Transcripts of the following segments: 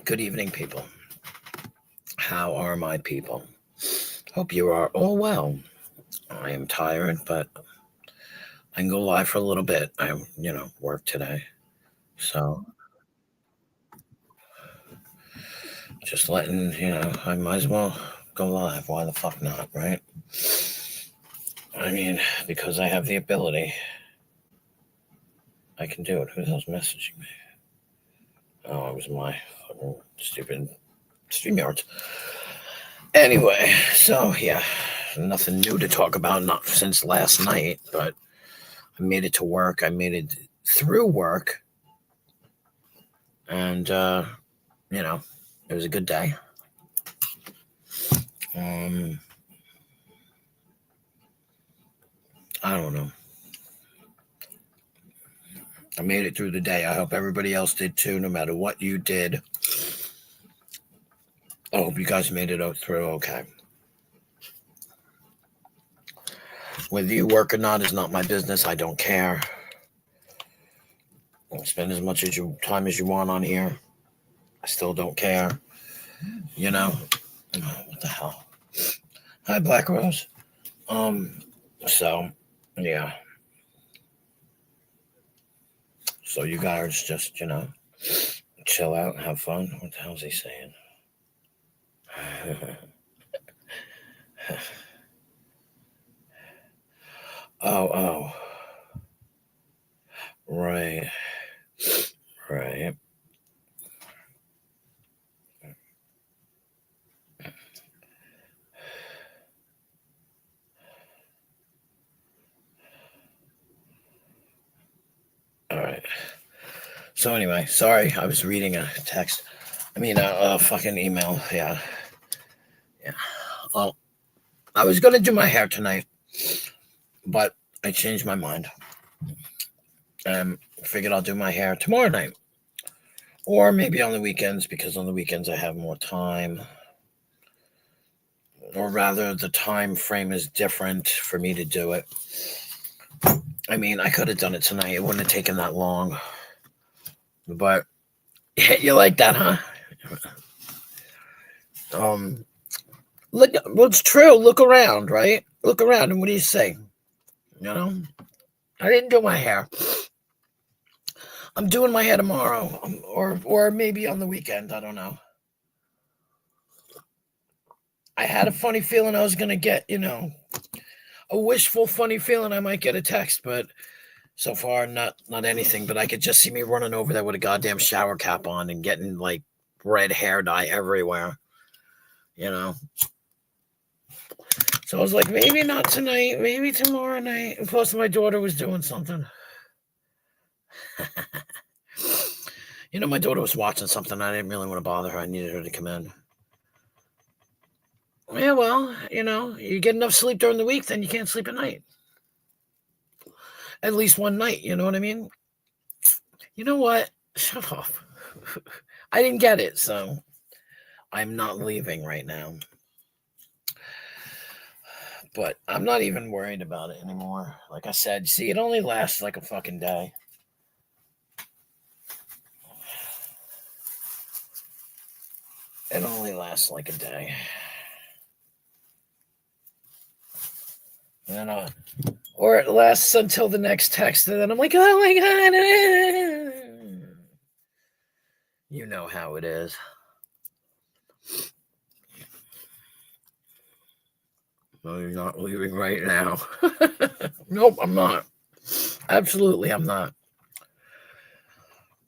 Good evening, people. How are my people? Hope you are all well. I am tired, but I can go live for a little bit. I, work today. So just letting, I might as well go live. Why the fuck not, right? I mean, because I have the ability. I can do it. Who's else messaging me? Oh, it was my fucking stupid StreamYards. Anyway, so yeah, nothing new to talk about, not since last night, but I made it to work. I made it through work. And, it was a good day. I don't know. I made it through the day. I hope everybody else did too, no matter what you did. I hope you guys made it through okay. Whether you work or not is not my business. I don't care. Spend as much time as you want on here. I still don't care. What the hell? Hi, Black Rose. So, yeah. So you guys just, chill out and have fun. What the hell is he saying? Oh. Right. All right. So anyway, sorry, I was reading a text. A fucking email. Yeah. Well, I was gonna do my hair tonight, but I changed my mind. Figured I'll do my hair tomorrow night, or maybe on the weekends, because on the weekends I have more time, or rather, the time frame is different for me to do it. I could have done it tonight. It wouldn't have taken that long. But you like that, huh? Look, well, it's true. Look around, right? Look around, and what do you say? I didn't do my hair. I'm doing my hair tomorrow, or maybe on the weekend. I don't know. I had a funny feeling I was gonna get, a wishful, funny feeling I might get a text, but so far not anything. But I could just see me running over there with a goddamn shower cap on and getting like red hair dye everywhere. So I was like, maybe not tonight, maybe tomorrow night. And plus, my daughter was doing something. My daughter was watching something. I didn't really want to bother her. I needed her to come in. Yeah, well, you get enough sleep during the week, then you can't sleep at night. At least one night, you know what I mean? You know what? Shut up. I didn't get it, so I'm not leaving right now. But I'm not even worried about it anymore. Like I said, see, it only lasts like a fucking day. It only lasts like a day. Or it lasts until the next text, and then I'm like, oh my god. You know how it is. No, you're not leaving right now. Nope, I'm not. Absolutely, I'm not.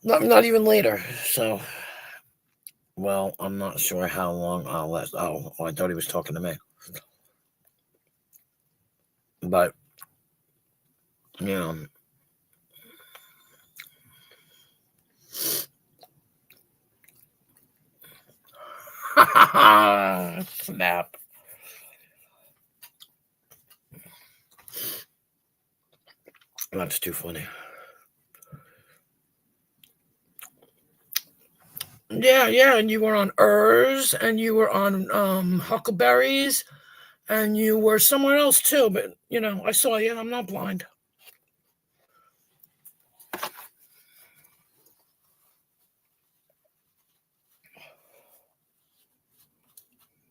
Not even later. So, well, I'm not sure how long I'll last. Oh, I thought he was talking to me. But, snap. That's too funny. Yeah, and you were on Urs, and you were on Huckleberries, and you were somewhere else too, but, I saw you, I'm not blind.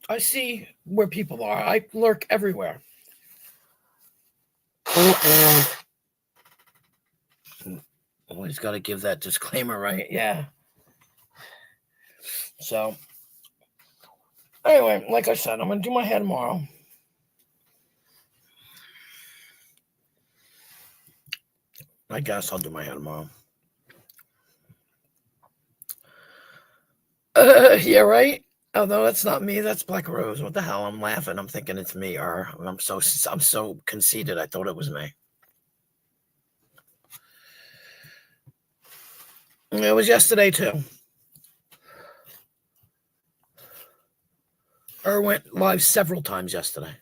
I see where people are. I lurk everywhere. Always got to give that disclaimer, right? Yeah. So, anyway, like I said, I'm going to do my hair tomorrow. I guess I'll do my hair tomorrow. Yeah, right? Oh, no, that's not me. That's Black Rose. What the hell? I'm laughing. I'm thinking it's me, or I'm so conceited. I thought it was me. It was yesterday too. Went live several times yesterday.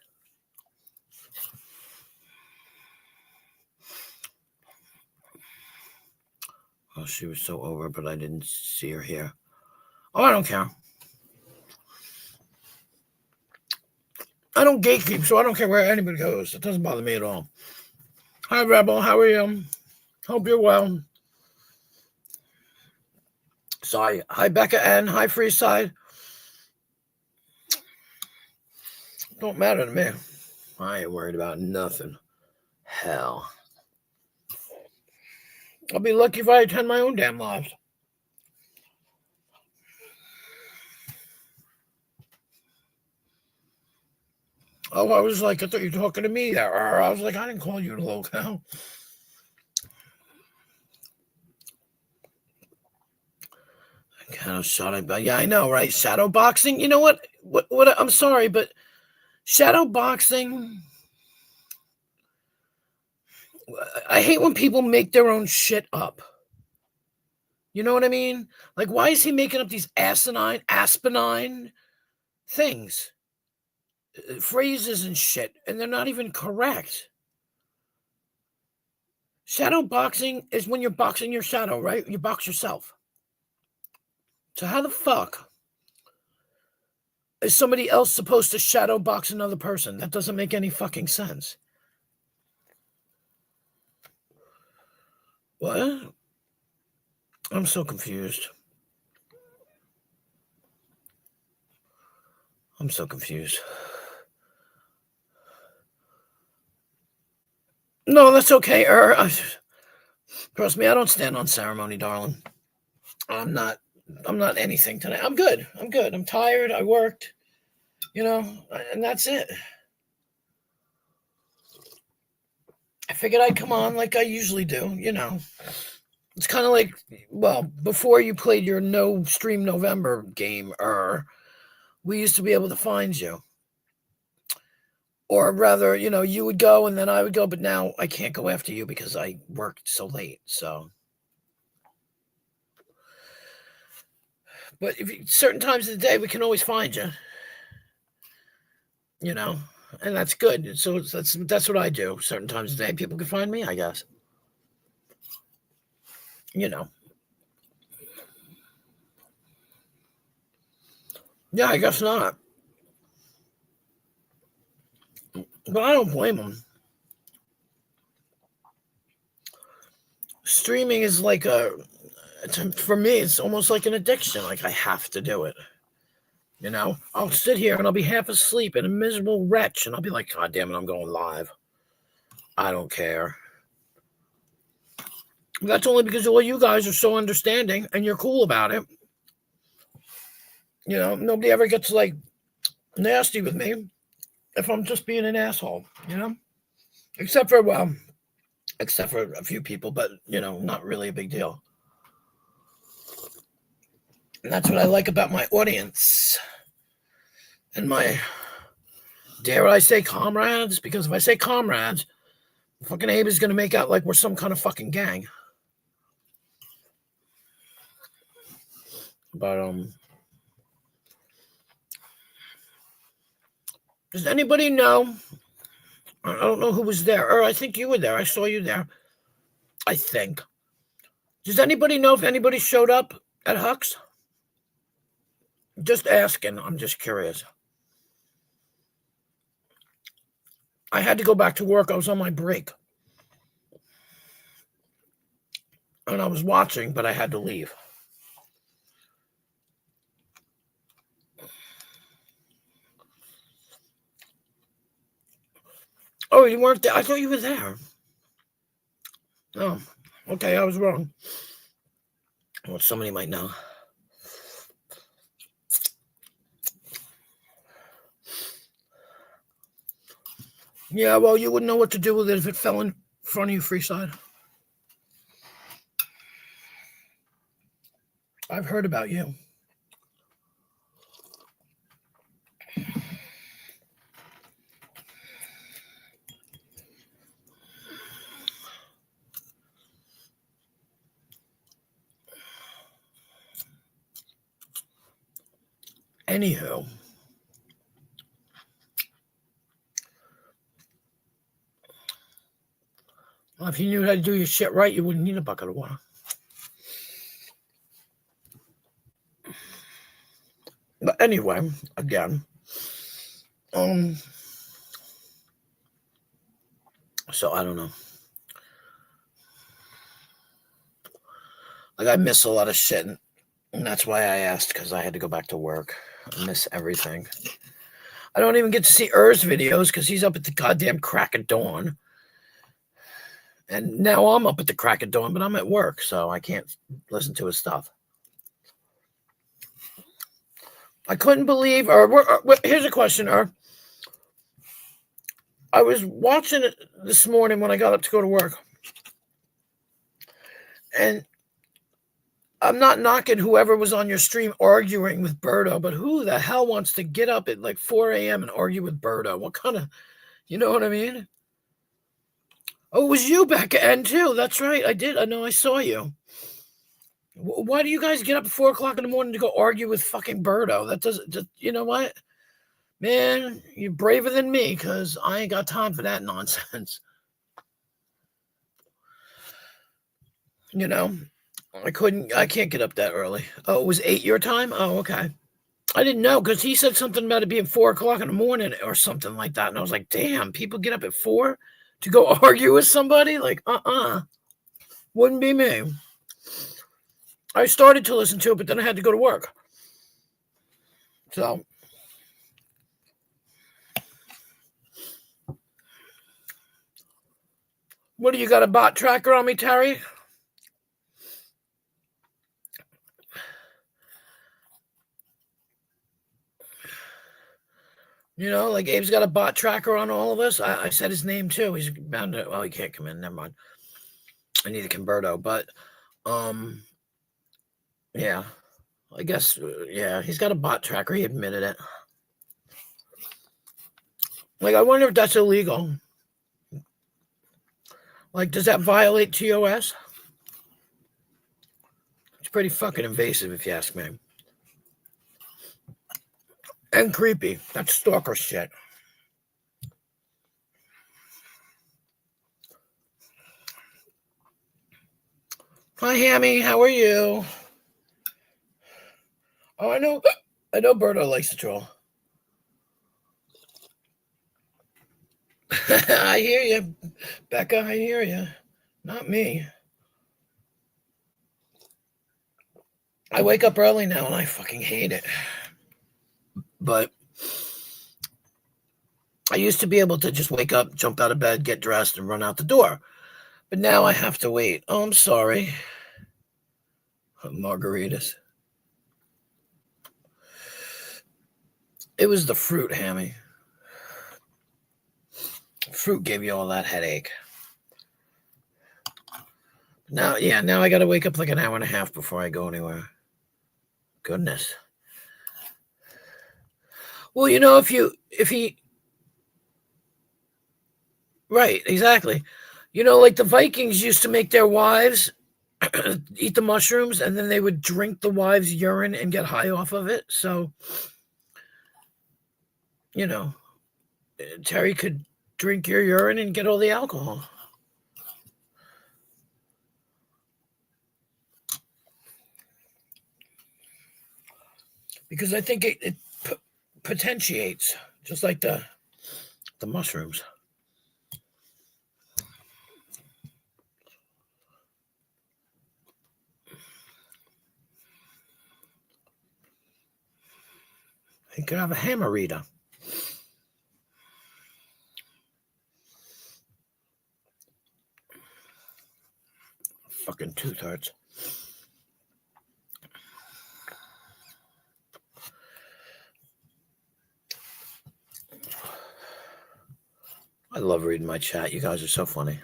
Oh, she was so over, but I didn't see her here. Oh, I don't care. I don't gatekeep, so I don't care where anybody goes. It doesn't bother me at all. Hi, Rebel. How are you? Hope you're well. Sorry. Hi, Becca N. Hi, Freeside. Don't matter to me. I ain't worried about nothing. Hell. I'll be lucky if I attend my own damn lives. Oh, I was like, I thought you were talking to me there. I was like, I didn't call you to locale. Kind of shot about. Yeah, I know, right? Shadow boxing. You know what? What? I'm sorry, but shadow boxing. I hate when people make their own shit up. You know what I mean? Like, why is he making up these asinine things, phrases and shit, and they're not even correct? Shadow boxing is when you're boxing your shadow, right? You box yourself. So how the fuck is somebody else supposed to shadow box another person? That doesn't make any fucking sense. What? I'm so confused. I'm so confused. No, that's okay. Trust me, I don't stand on ceremony, darling. I'm not anything tonight. I'm good. I'm tired. I worked, and that's it. I figured I'd come on like I usually do, It's kind of like, well, before you played your No Stream November game, we used to be able to find you. Or rather, you would go and then I would go, but now I can't go after you because I worked so late, so. But certain times of the day, we can always find you. And that's good. So that's what I do. Certain times of the day, people can find me, I guess. Yeah, I guess not. But I don't blame them. Streaming is like for me, it's almost like an addiction. Like I have to do it. I'll sit here and I'll be half asleep and a miserable wretch, and I'll be like, God damn it, I'm going live. I don't care. That's only because all you guys are so understanding and you're cool about it. Nobody ever gets like nasty with me if I'm just being an asshole, except for a few people, but not really a big deal. And that's what I like about my audience and my, dare I say, comrades, because if I say comrades, fucking Abe is going to make out like we're some kind of fucking gang. But does anybody know? I don't know who was there. I think you were there. I saw you there. I think. Does anybody know if anybody showed up at Huck's? Just asking. I'm just curious. I had to go back to work. I was on my break. And I was watching, but I had to leave. you weren't there. I thought you were there. Oh, okay, I was wrong. Well, somebody might know. Yeah, well, you wouldn't know what to do with it if it fell in front of you freeside. I've heard about you. Anywho. Well, if you knew how to do your shit right, you wouldn't need a bucket of water. But anyway, again, so I don't know. Like, I miss a lot of shit, and that's why I asked, because I had to go back to work. I miss everything. I don't even get to see Ur's videos because he's up at the goddamn crack of dawn. And now I'm up at the crack of dawn, but I'm at work, so I can't listen to his stuff. I couldn't believe, here's a question, I was watching it this morning when I got up to go to work. And I'm not knocking whoever was on your stream arguing with Birdo, but who the hell wants to get up at like 4 a.m. and argue with Birdo? What kind of, you know what I mean? Oh, it was you back at too. That's right. I did. I know I saw you. Why do you guys get up at 4 o'clock in the morning to go argue with fucking Birdo? That doesn't, you know what? Man, you're braver than me because I ain't got time for that nonsense. You know, I can't get up that early. Oh, it was 8 your time? Oh, okay. I didn't know because he said something about it being 4 o'clock in the morning or something like that. And I was like, damn, people get up at 4 to go argue with somebody? Like, wouldn't be me. I started to listen to it, but then I had to go to work. So, what do you got, a bot tracker on me, Terry? You know, like Abe's got a bot tracker on all of us. I said his name too. He's bound to, well, he can't come in. Never mind. I need a Converto, but, yeah, I guess, yeah, he's got a bot tracker. He admitted it. Like, I wonder if that's illegal. Like, does that violate TOS? It's pretty fucking invasive, if you ask me. And creepy. That's stalker shit. Hi, Hammy. How are you? Oh, I know Berto likes to troll. I hear you, Becca. I hear you. Not me. I wake up early now, and I fucking hate it. But I used to be able to just wake up, jump out of bed, get dressed, and run out the door. But now I have to wait. Oh, I'm sorry. Margaritas. It was the fruit, Hammy. Fruit gave you all that headache. Now I got to wake up like an hour and a half before I go anywhere. Goodness. Well, you know, if he, right, exactly. You know, like the Vikings used to make their wives eat the mushrooms, and then they would drink the wives' urine and get high off of it. So, you know, Terry could drink your urine and get all the alcohol. Because I think it potentiates, just like the mushrooms. You could have a hammer reader. Fucking tooth hurts. I love reading my chat. You guys are so funny.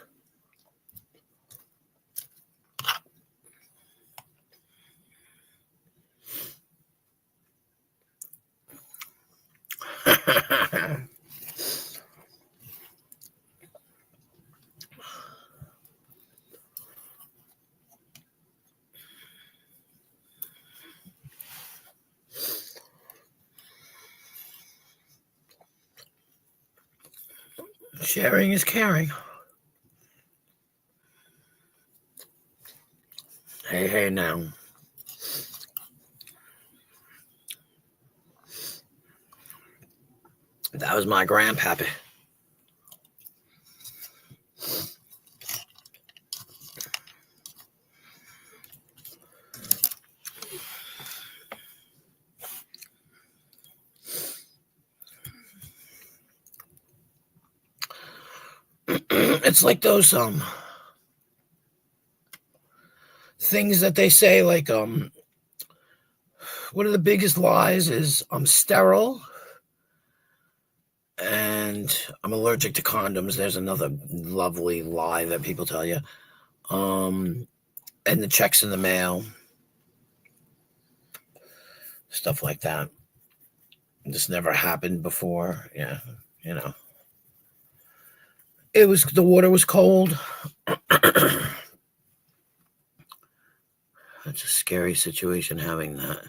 Sharing is caring. Hey, now. That was my grandpappy. It's like those things that they say, like one of the biggest lies is I'm sterile and I'm allergic to condoms. There's another lovely lie that people tell you. And the check's in the mail. Stuff like that. This never happened before. Yeah, you know. The water was cold. That's a scary situation, having that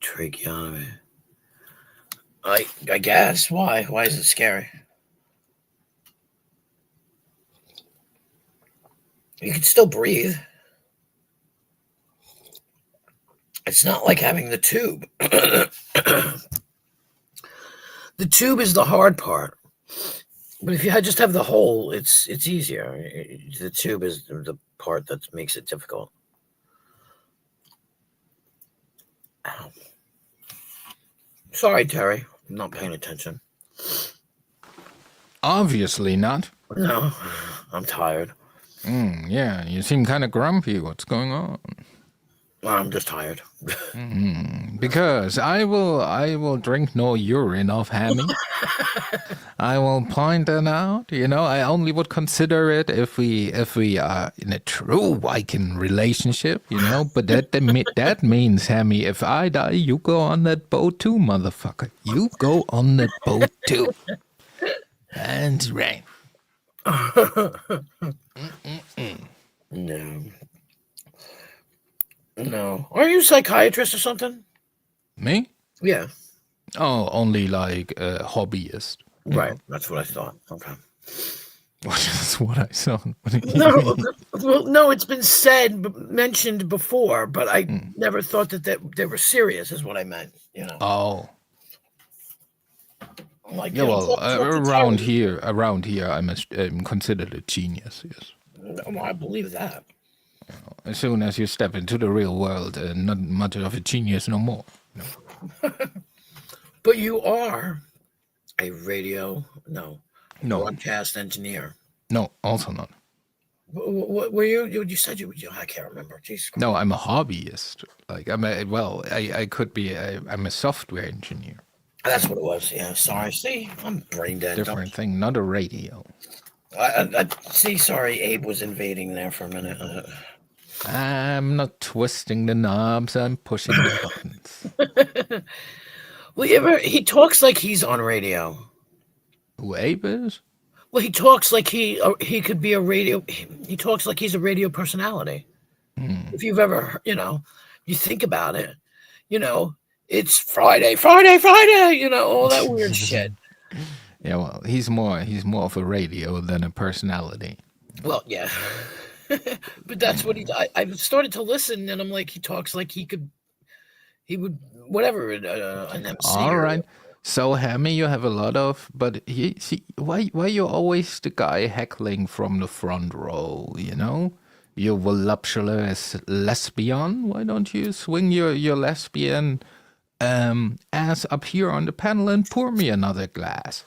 tracheotomy. I guess. Why? Why is it scary? You can still breathe. It's not like having the tube. The tube is the hard part. But if you just have the hole, it's easier. The tube is the part that makes it difficult. Ow. Sorry, Terry. I'm not paying attention. Obviously not. No, I'm tired. Yeah, you seem kind of grumpy. What's going on? I'm just tired. Because I will drink no urine of Hammy. I will point that out. You know, I only would consider it if we are in a true Viking relationship. You know, but that means, Hammy, if I die, you go on that boat too, motherfucker. You go on that boat too. That's right. No. Are you a psychiatrist or something? Me? Yeah. Oh, only like a hobbyist. Right. Know? That's what I thought. Okay. That's what I saw. No, it's been mentioned before, but I never thought that they were serious, is what I meant, you know. Oh. Like, yeah, well, around here, I'm considered a genius, yes. Well, I believe that. As soon as you step into the real world, not much of a genius no more. No. But you are a broadcast engineer. No, also not. What were you? You said you. I can't remember. Jesus Christ. No, I'm a hobbyist. Like I could be. I'm a software engineer. That's what it was. Yeah. Sorry. See, I'm brain dead. Different thing, not a radio. I see. Sorry, Abe was invading there for a minute. I'm not twisting the knobs. I'm pushing the buttons. Well, he talks like he's on radio. Who Abe is? Well, he talks like he could be a radio. He talks like he's a radio personality. If you've ever, you think about it, it's Friday, all that weird shit. Yeah, well, he's more of a radio than a personality. Well, yeah. But that's what I've started to listen, and I'm like, he talks like he would, whatever, an MC. All right. So, Hammy, you have a lot of, but why you always the guy heckling from the front row, you know? You voluptuous lesbian. Why don't you swing your lesbian ass up here on the panel and pour me another glass?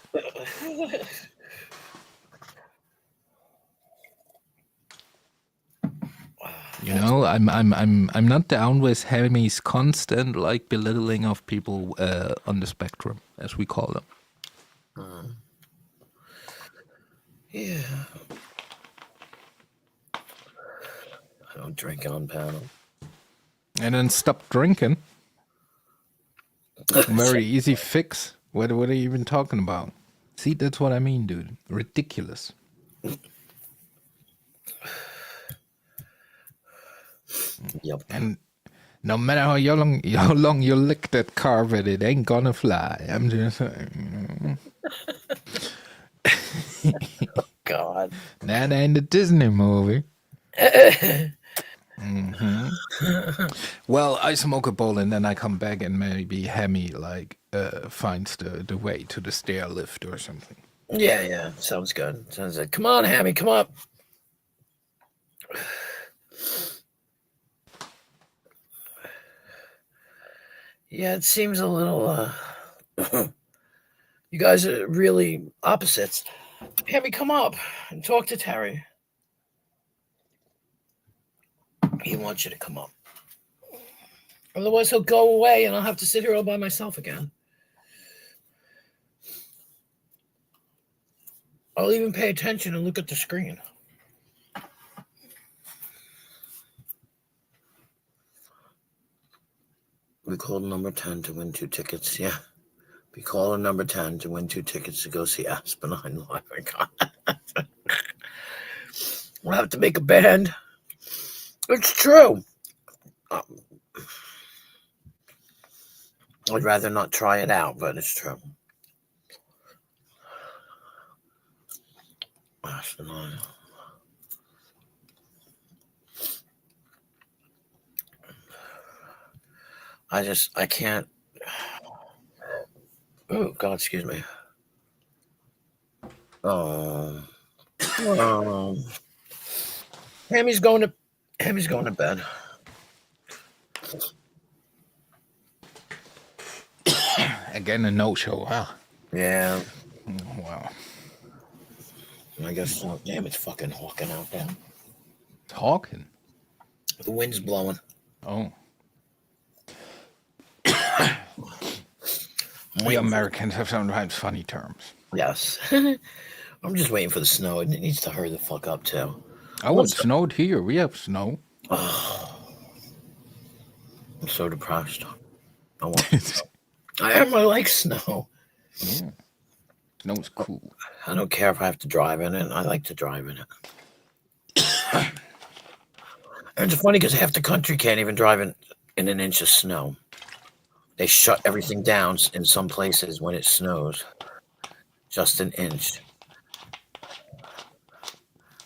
You know, I'm not down with Hemi's constant like belittling of people on the spectrum, as we call them. Yeah. I don't drink on panel. And then stop drinking. Very easy fix. What are you even talking about? See, that's what I mean, dude. Ridiculous. Yep. And no matter how long you lick that carpet, it ain't gonna fly. I'm just saying. God. That ain't a Disney movie. Well, I smoke a bowl and then I come back and maybe Hemi like finds the way to the stair lift or something. Yeah. Sounds good. Sounds good. Come on, Hammy, come up. Yeah, it seems a little you guys are really opposites. Hammy, come up and talk to Terry. He wants you to come up. Otherwise he'll go away and I'll have to sit here all by myself again. I'll even pay attention and look at the screen. We called number 10 to win 2 tickets. Yeah. We called number 10 to win 2 tickets to go see Aspen on live. We'll have to make a band. It's true. I'd rather not try it out, but it's true. Aspen on. I can't. Oh, God, excuse me. Hammy's going to bed. Again, a no-show, huh? Yeah. Wow. I guess so. Damn, it's fucking hawking out there. It's hawking. The wind's blowing. Oh. We Americans have sometimes funny terms. Yes. I'm just waiting for the snow. It needs to hurry the fuck up, too. Oh, it snowed here. We have snow. I'm so depressed. I like snow. Yeah. Snow's cool. I don't care if I have to drive in it. I like to drive in it. And it's funny because half the country can't even drive in an inch of snow. They shut everything down in some places when it snows. Just an inch.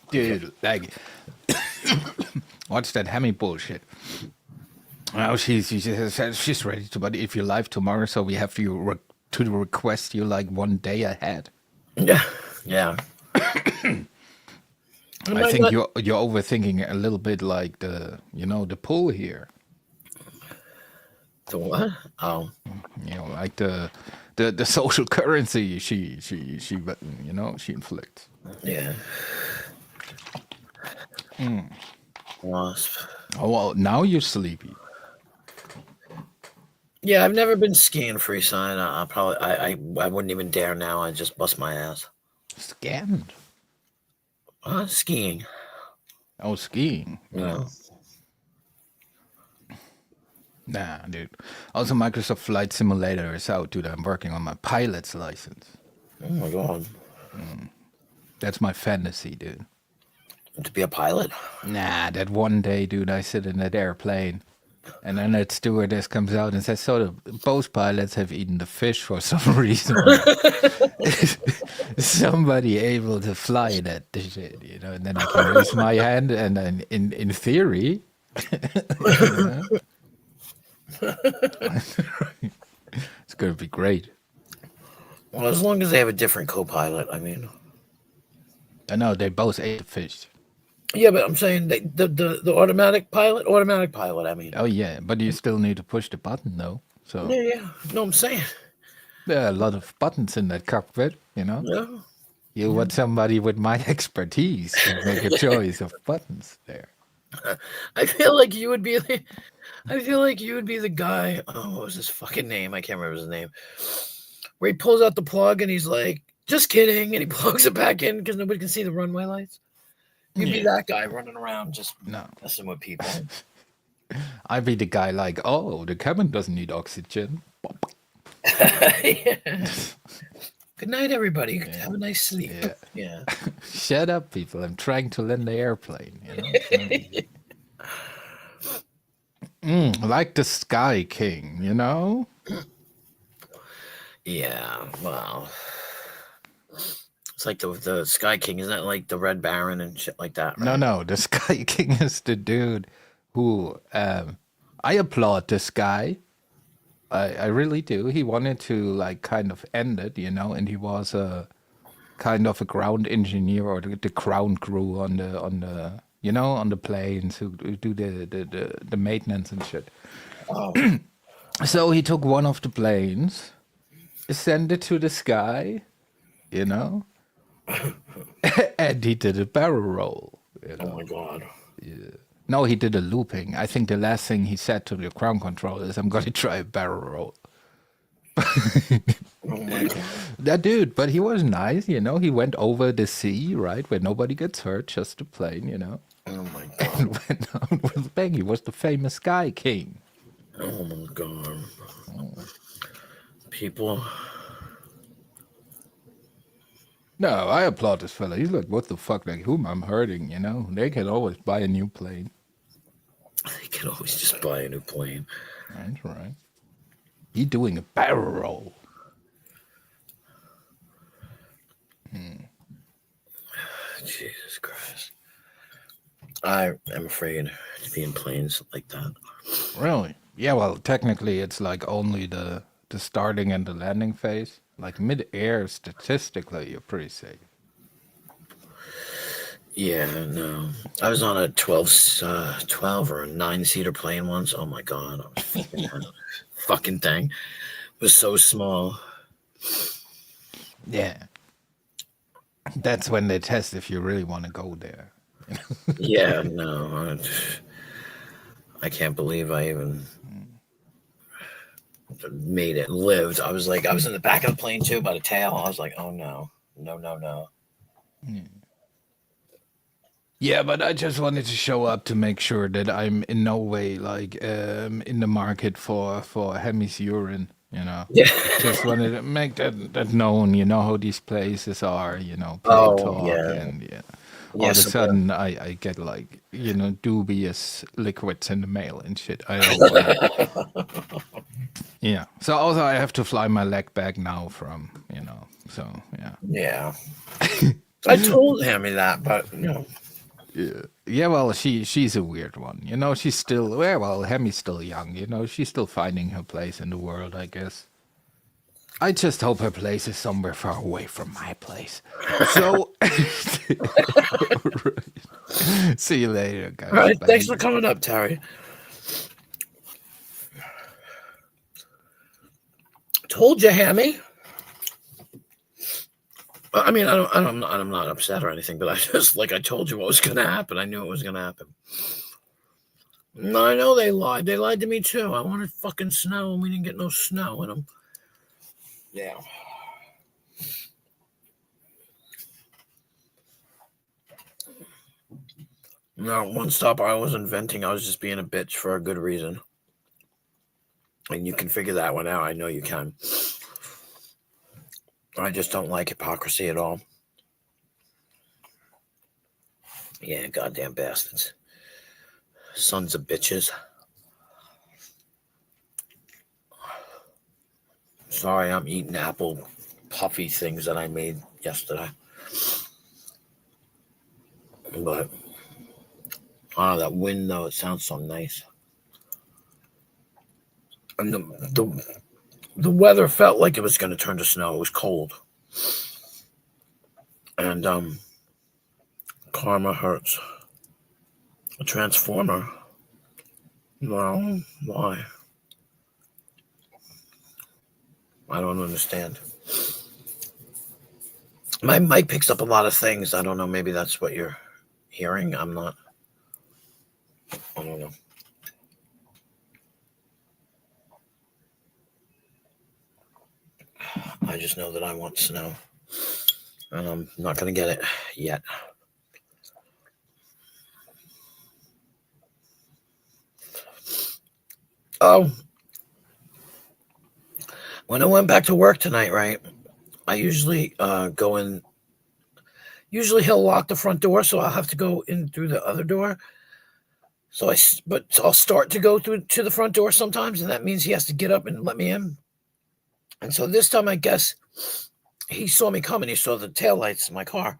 Dude, like, what's that Hemi bullshit? Oh, she's ready to, but if you're live tomorrow, so we have to request you like 1 day ahead. Yeah. I think you're overthinking a little bit, like the pull here. The what? Oh, like the social currency she inflicts. Yeah. Wasp. Oh well, now you're sleepy. Yeah, I've never been skiing freeside. I wouldn't even dare now. I'd just bust my ass. Scammed. Skiing. Oh, skiing. Yeah. Nah, dude. Also, Microsoft Flight Simulator is out, dude. I'm working on my pilot's license. Oh my god. That's my fantasy, dude. To be a pilot? Nah, that one day, dude, I sit in that airplane, and then that stewardess comes out and says, "So both pilots have eaten the fish for some reason." Somebody able to fly that shit, and then I can raise my hand, and then in theory, it's gonna be great. Well, as long as they have a different co-pilot, I mean. I know they both ate the fish. Yeah, but I'm saying the automatic pilot, I mean. Oh yeah, but you still need to push the button though. So Yeah. No, I'm saying. there are a lot of buttons in that cockpit, Yeah. You want somebody with my expertise to make a choice of buttons there. I feel like you would be the, I feel like you would be the guy. Oh, what was his fucking name? I can't remember his name. Where he pulls out the plug and he's like, "Just kidding," and he plugs it back in because nobody can see the runway lights. You'd be that guy running around just No. messing with people. I'd be the guy like, oh, the cabin doesn't need oxygen. Yeah. Good night, everybody. Yeah. Have a nice sleep. Yeah. Yeah. Shut up, people. I'm trying to land the airplane. You know? It's not easy. Like the Sky King, you know? Yeah. Wow. It's like the Sky King. Isn't that like the Red Baron and shit like that? Right? No. The Sky King is the dude who I applaud this guy. I really do. He wanted to like kind of end it, you know, and he was a kind of a ground engineer or the ground crew on the you know on the planes who do the maintenance and shit. Oh. So he took one of the planes, sent it to the sky, you know, and he did a barrel roll. You know? Oh my god. No, he did a looping. I think the last thing he said to the ground control is, "I'm going to try a barrel roll." Oh my god. That dude, but he was nice, you know. He went over the sea, right, where nobody gets hurt, just the plane, you know. Oh my god. And went on with a bang. He was the famous Sky King. Oh my god. People. No, I applaud this fella. He's like, what the fuck? Like, whom I'm hurting, you know? They can always buy a new plane. They can always just buy a new plane. That's right. He doing a barrel roll. Jesus Christ. I am afraid to be in planes like that. Really? Yeah, well, technically it's like only the starting and the landing phase. Like mid-air, statistically, you're pretty safe. Yeah, no. I was on a 12 or a 9-seater plane once. Oh my god. I was fucking thing. It was so small. Yeah. That's when they test if you really want to go there. Yeah, no. I can't believe I even made it, lived. I was like, I was in the back of the plane too by the tail. I was like, oh no. No. Yeah, but I just wanted to show up to make sure that I'm in no way like in the market for Hemi's urine. You know, Yeah. just wanted to make that known. You know how these places are. You know, people Oh, talk, yeah. and all of Yes, a sudden I get like dubious liquids in the mail and shit. I don't want. Yeah. So also I have to fly my leg back now from So yeah. yeah. I told Hammy that, but Yeah, well, she's a weird one. You know, she's still Hemi's still young. You know, she's still finding her place in the world, I guess. I just hope her place is somewhere far away from my place. So, see you later, guys. all right. Bye. Thanks for coming up, Terry. Told you, Hammy. I mean, I'm not upset or anything, but I just I told you what was going to happen. I knew it was going to happen. No, I know they lied. They lied to me too. I wanted fucking snow, and we didn't get no snow in them. Yeah. No, one stop. I wasn't venting. I was just being a bitch for a good reason. And you can figure that one out. I know you can. I just don't like hypocrisy at all. Yeah, goddamn bastards. Sons of bitches. Sorry, I'm eating apple puffy things that I made yesterday. But, that wind, though, it sounds so nice. And the weather felt like it was going to turn to snow. It was cold. And, karma hurts. A transformer? No, why? I don't understand. My mic picks up a lot of things. I don't know. Maybe that's what you're hearing. I'm not. I don't know. I just know that I want snow. And I'm not going to get it yet. Oh, when I went back to work tonight, right, I usually go in. Usually he'll lock the front door, so I'll have to go in through the other door. But I'll start to go through to the front door sometimes, and that means he has to get up and let me in. And so this time, I guess he saw me coming. He saw the taillights in my car,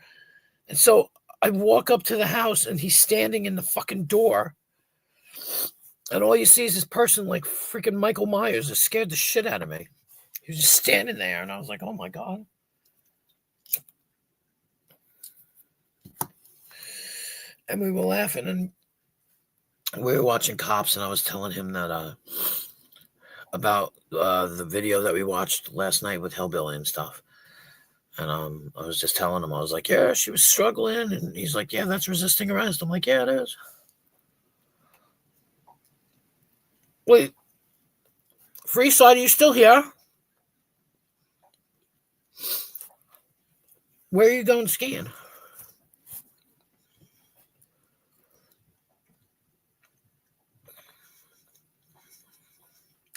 and so I walk up to the house, and he's standing in the fucking door. And all you see is this person like freaking Michael Myers that scared the shit out of me. He was just standing there, and I was like, oh my God. And we were laughing, and we were watching Cops, and I was telling him that about the video that we watched last night with Hillbilly and stuff. And I was just telling him, I was like, yeah, she was struggling. And he's like, yeah, that's resisting arrest. I'm like, yeah, it is. Wait, Freeside, are you still here? Where are you going skiing?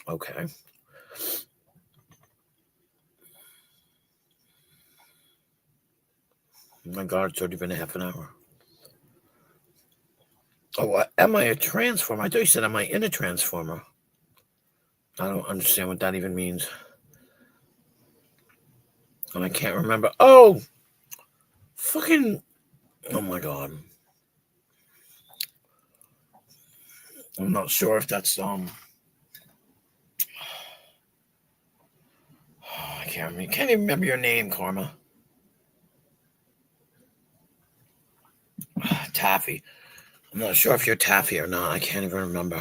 Okay. Oh my God, it's already been a half an hour. Oh, am I a transformer? I thought you said, am I in a transformer? I don't understand what that even means. And I can't remember. Oh, fucking, oh my God. I'm not sure if that's, I can't even remember your name, Karma. Taffy. I'm not sure if you're Taffy or not. I can't even remember.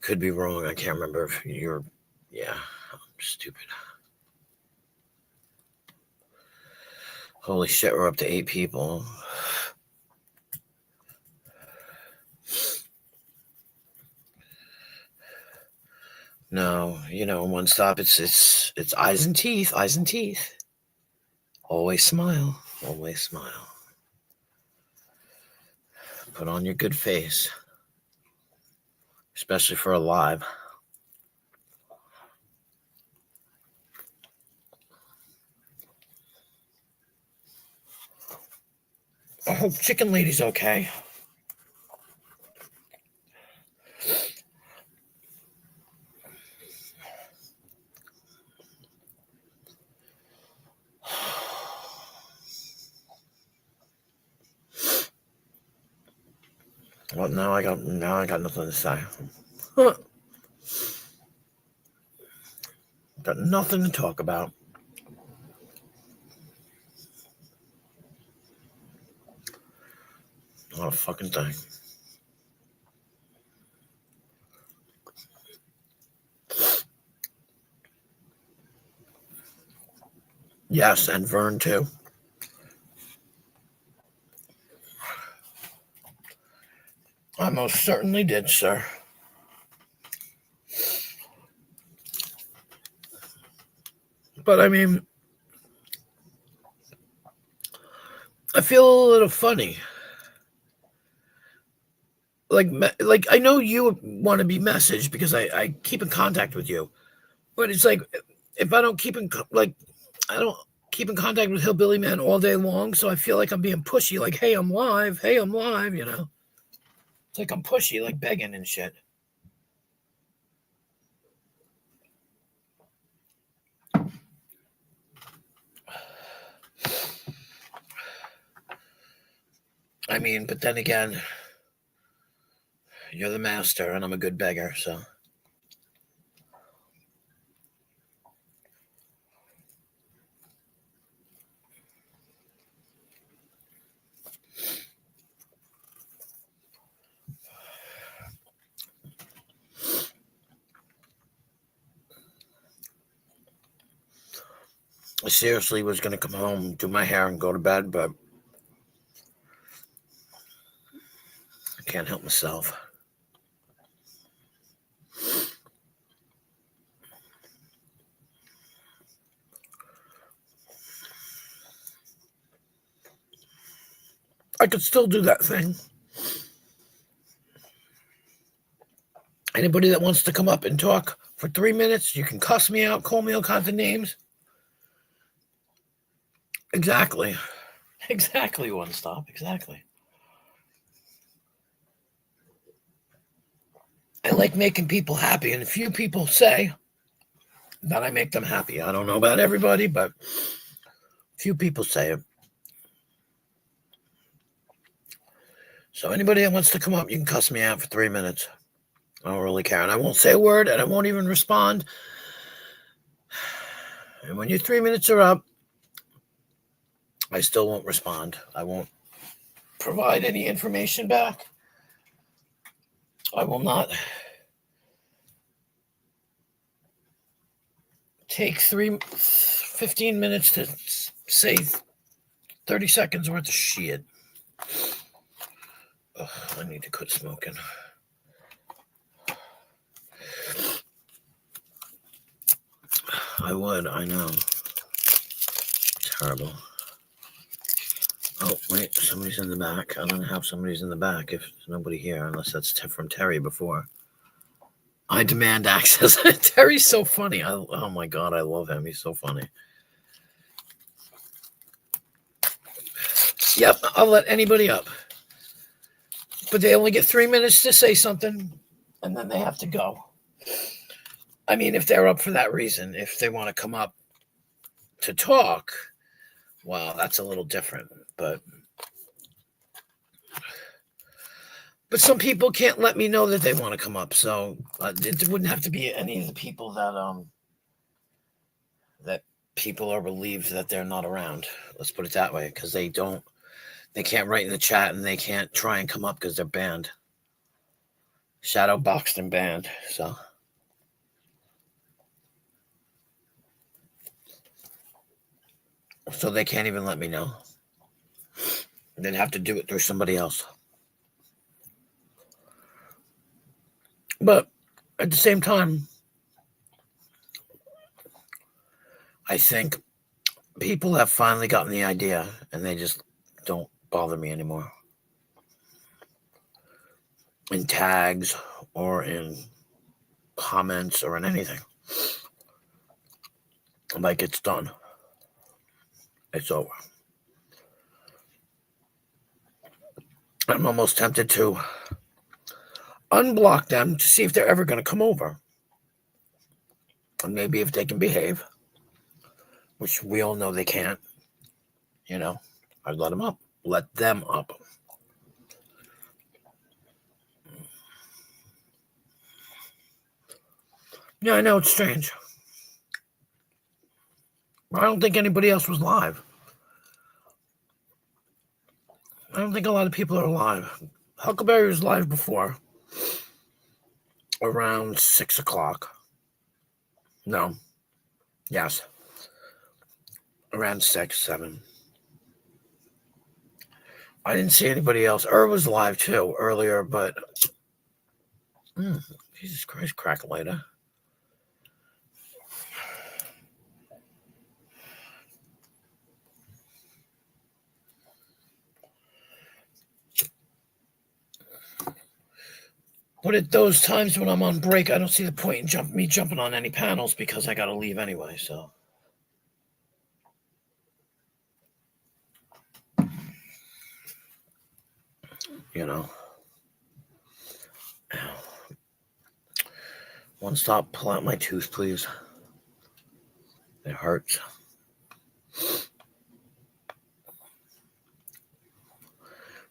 Could be wrong. I can't remember if you're. Yeah, I'm stupid. Holy shit, we're up to 8 people. No, one stop. It's eyes and teeth. Eyes and teeth. Always smile. Always smile. Put on your good face, especially for a live. I hope Chicken Lady's okay. Well, now I got nothing to say. Got nothing to talk about. Not a fucking thing. Yes, and Vern too. I most certainly did, sir. But I mean, I feel a little funny. Like I know you want to be messaged because I keep in contact with you, but it's like if I don't keep I don't keep in contact with Hillbilly Man all day long, so I feel like I'm being pushy. Like, hey, I'm live. Hey, I'm live. It's like I'm pushy, like begging and shit. I mean, but then again, you're the master, and I'm a good beggar, so. I seriously was going to come home, do my hair, and go to bed, but I can't help myself. I could still do that thing. Anybody that wants to come up and talk for 3 minutes, you can cuss me out, call me all kinds of names. Exactly. Exactly, One Stop. Exactly. I like making people happy, and a few people say that I make them happy. I don't know about everybody, but few people say it. So anybody that wants to come up, you can cuss me out for 3 minutes. I don't really care. And I won't say a word, and I won't even respond. And when your 3 minutes are up, I still won't respond. I won't provide any information back. I will not take 15 minutes to say 30 seconds worth of shit. Ugh, I need to quit smoking. I would, I know. Terrible. Oh, wait, somebody's in the back. I don't know how somebody's in the back if there's nobody here, unless that's from Terry before. I demand access. Terry's so funny. Oh my God, I love him. He's so funny. Yep, I'll let anybody up. But they only get 3 minutes to say something, and then they have to go. I mean, if they're up for that reason, if they want to come up to talk, well, that's a little different. But some people can't let me know that they want to come up, so it wouldn't have to be any of the people that people are relieved that they're not around. Let's put it that way, because they can't write in the chat, and they can't try and come up because they're banned. Shadow boxed and banned, so. So they can't even let me know. They'd have to do it through somebody else. But at the same time, I think people have finally gotten the idea, and they just don't bother me anymore. In tags or in comments or in anything. Like, it's done. It's over. I'm almost tempted to unblock them to see if they're ever going to come over. And maybe if they can behave, which we all know they can't, I'd let them up. Let them up. Yeah, I know, it's strange. I don't think anybody else was live. I don't think a lot of people are live. Huckleberry was live before. Around 6 o'clock. No. Yes. Around 6, 7. I didn't see anybody else. Was live too earlier, but Jesus Christ, crack later. But at those times when I'm on break, I don't see the point in me jumping on any panels because I got to leave anyway, so. One stop, pull out my tooth, please. It hurts.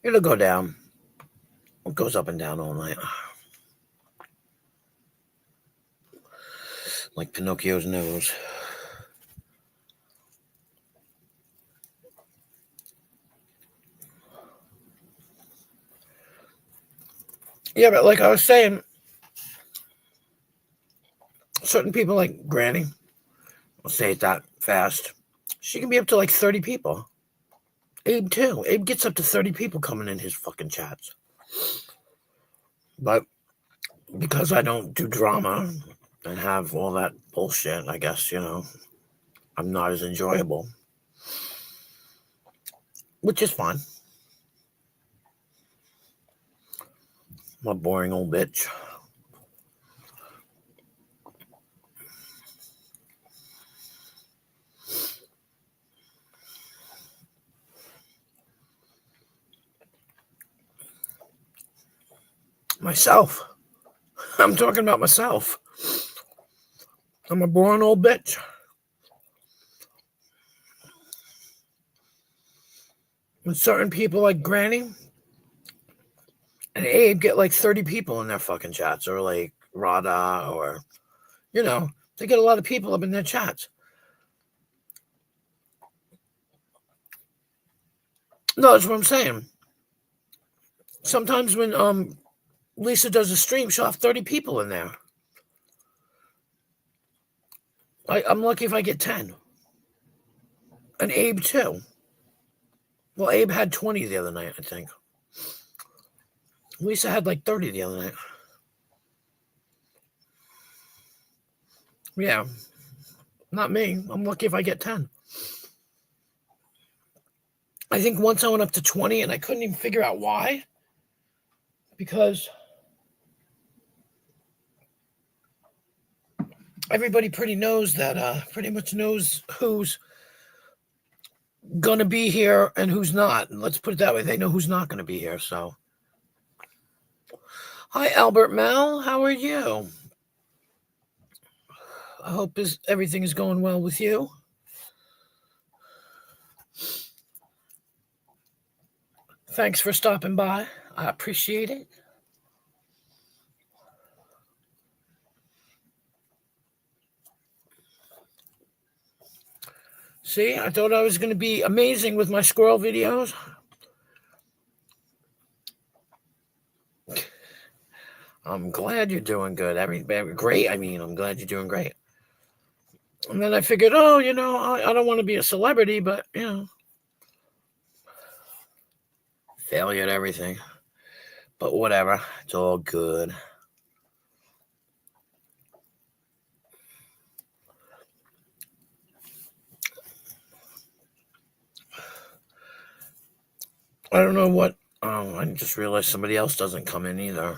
It'll go down. It goes up and down all night. Like Pinocchio's nose. Yeah, but like I was saying, certain people like Granny, I'll say it that fast, she can be up to like 30 people. Abe too. Abe gets up to 30 people coming in his fucking chats. But because I don't do drama and have all that bullshit, I guess, I'm not as enjoyable. Which is fine. I'm a boring old bitch. Myself. I'm talking about myself. I'm a boring old bitch. And certain people like Granny and Abe get like 30 people in their fucking chats, or like Rada, or, they get a lot of people up in their chats. No, that's what I'm saying. Sometimes when Lisa does a stream, she'll have 30 people in there. I'm lucky if I get 10. And Abe too. Well, Abe had 20 the other night, I think. Lisa had like 30 the other night. Yeah. Not me. I'm lucky if I get 10. I think once I went up to 20 and I couldn't even figure out why. Because everybody pretty much knows who's gonna be here and who's not. And let's put it that way. They know who's not gonna be here, so. Hi, Albert Mel. How are you? I hope everything is going well with you. Thanks for stopping by. I appreciate it. See, I thought I was going to be amazing with my squirrel videos. I'm glad you're doing good. Great. I'm glad you're doing great. And then I figured, I don't want to be a celebrity, but, failure at everything. But whatever. It's all good. I don't know what. I just realized somebody else doesn't come in either.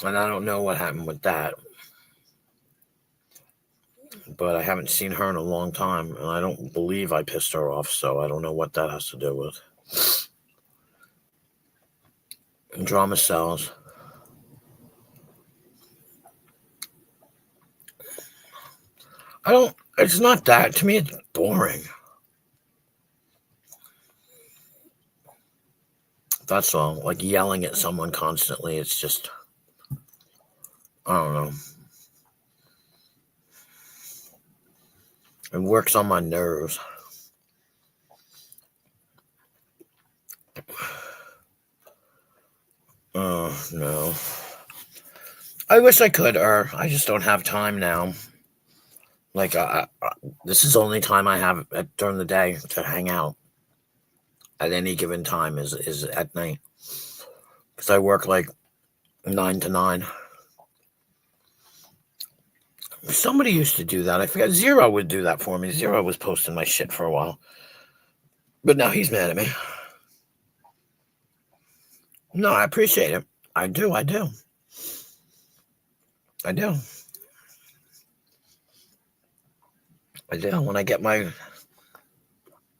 And I don't know what happened with that. But I haven't seen her in a long time. And I don't believe I pissed her off. So I don't know what that has to do with. Drama sells. It's not that. To me, it's boring. That's all. Like yelling at someone constantly. It's just, I don't know. It works on my nerves. Oh, no. I wish I could, or I just don't have time now. Like, this is the only time I have during the day to hang out. At any given time is at night. Because I work like 9 to 9. Somebody used to do that. I forgot. Zero would do that for me. Zero was posting my shit for a while. But now he's mad at me. No, I appreciate it. I do. When I get my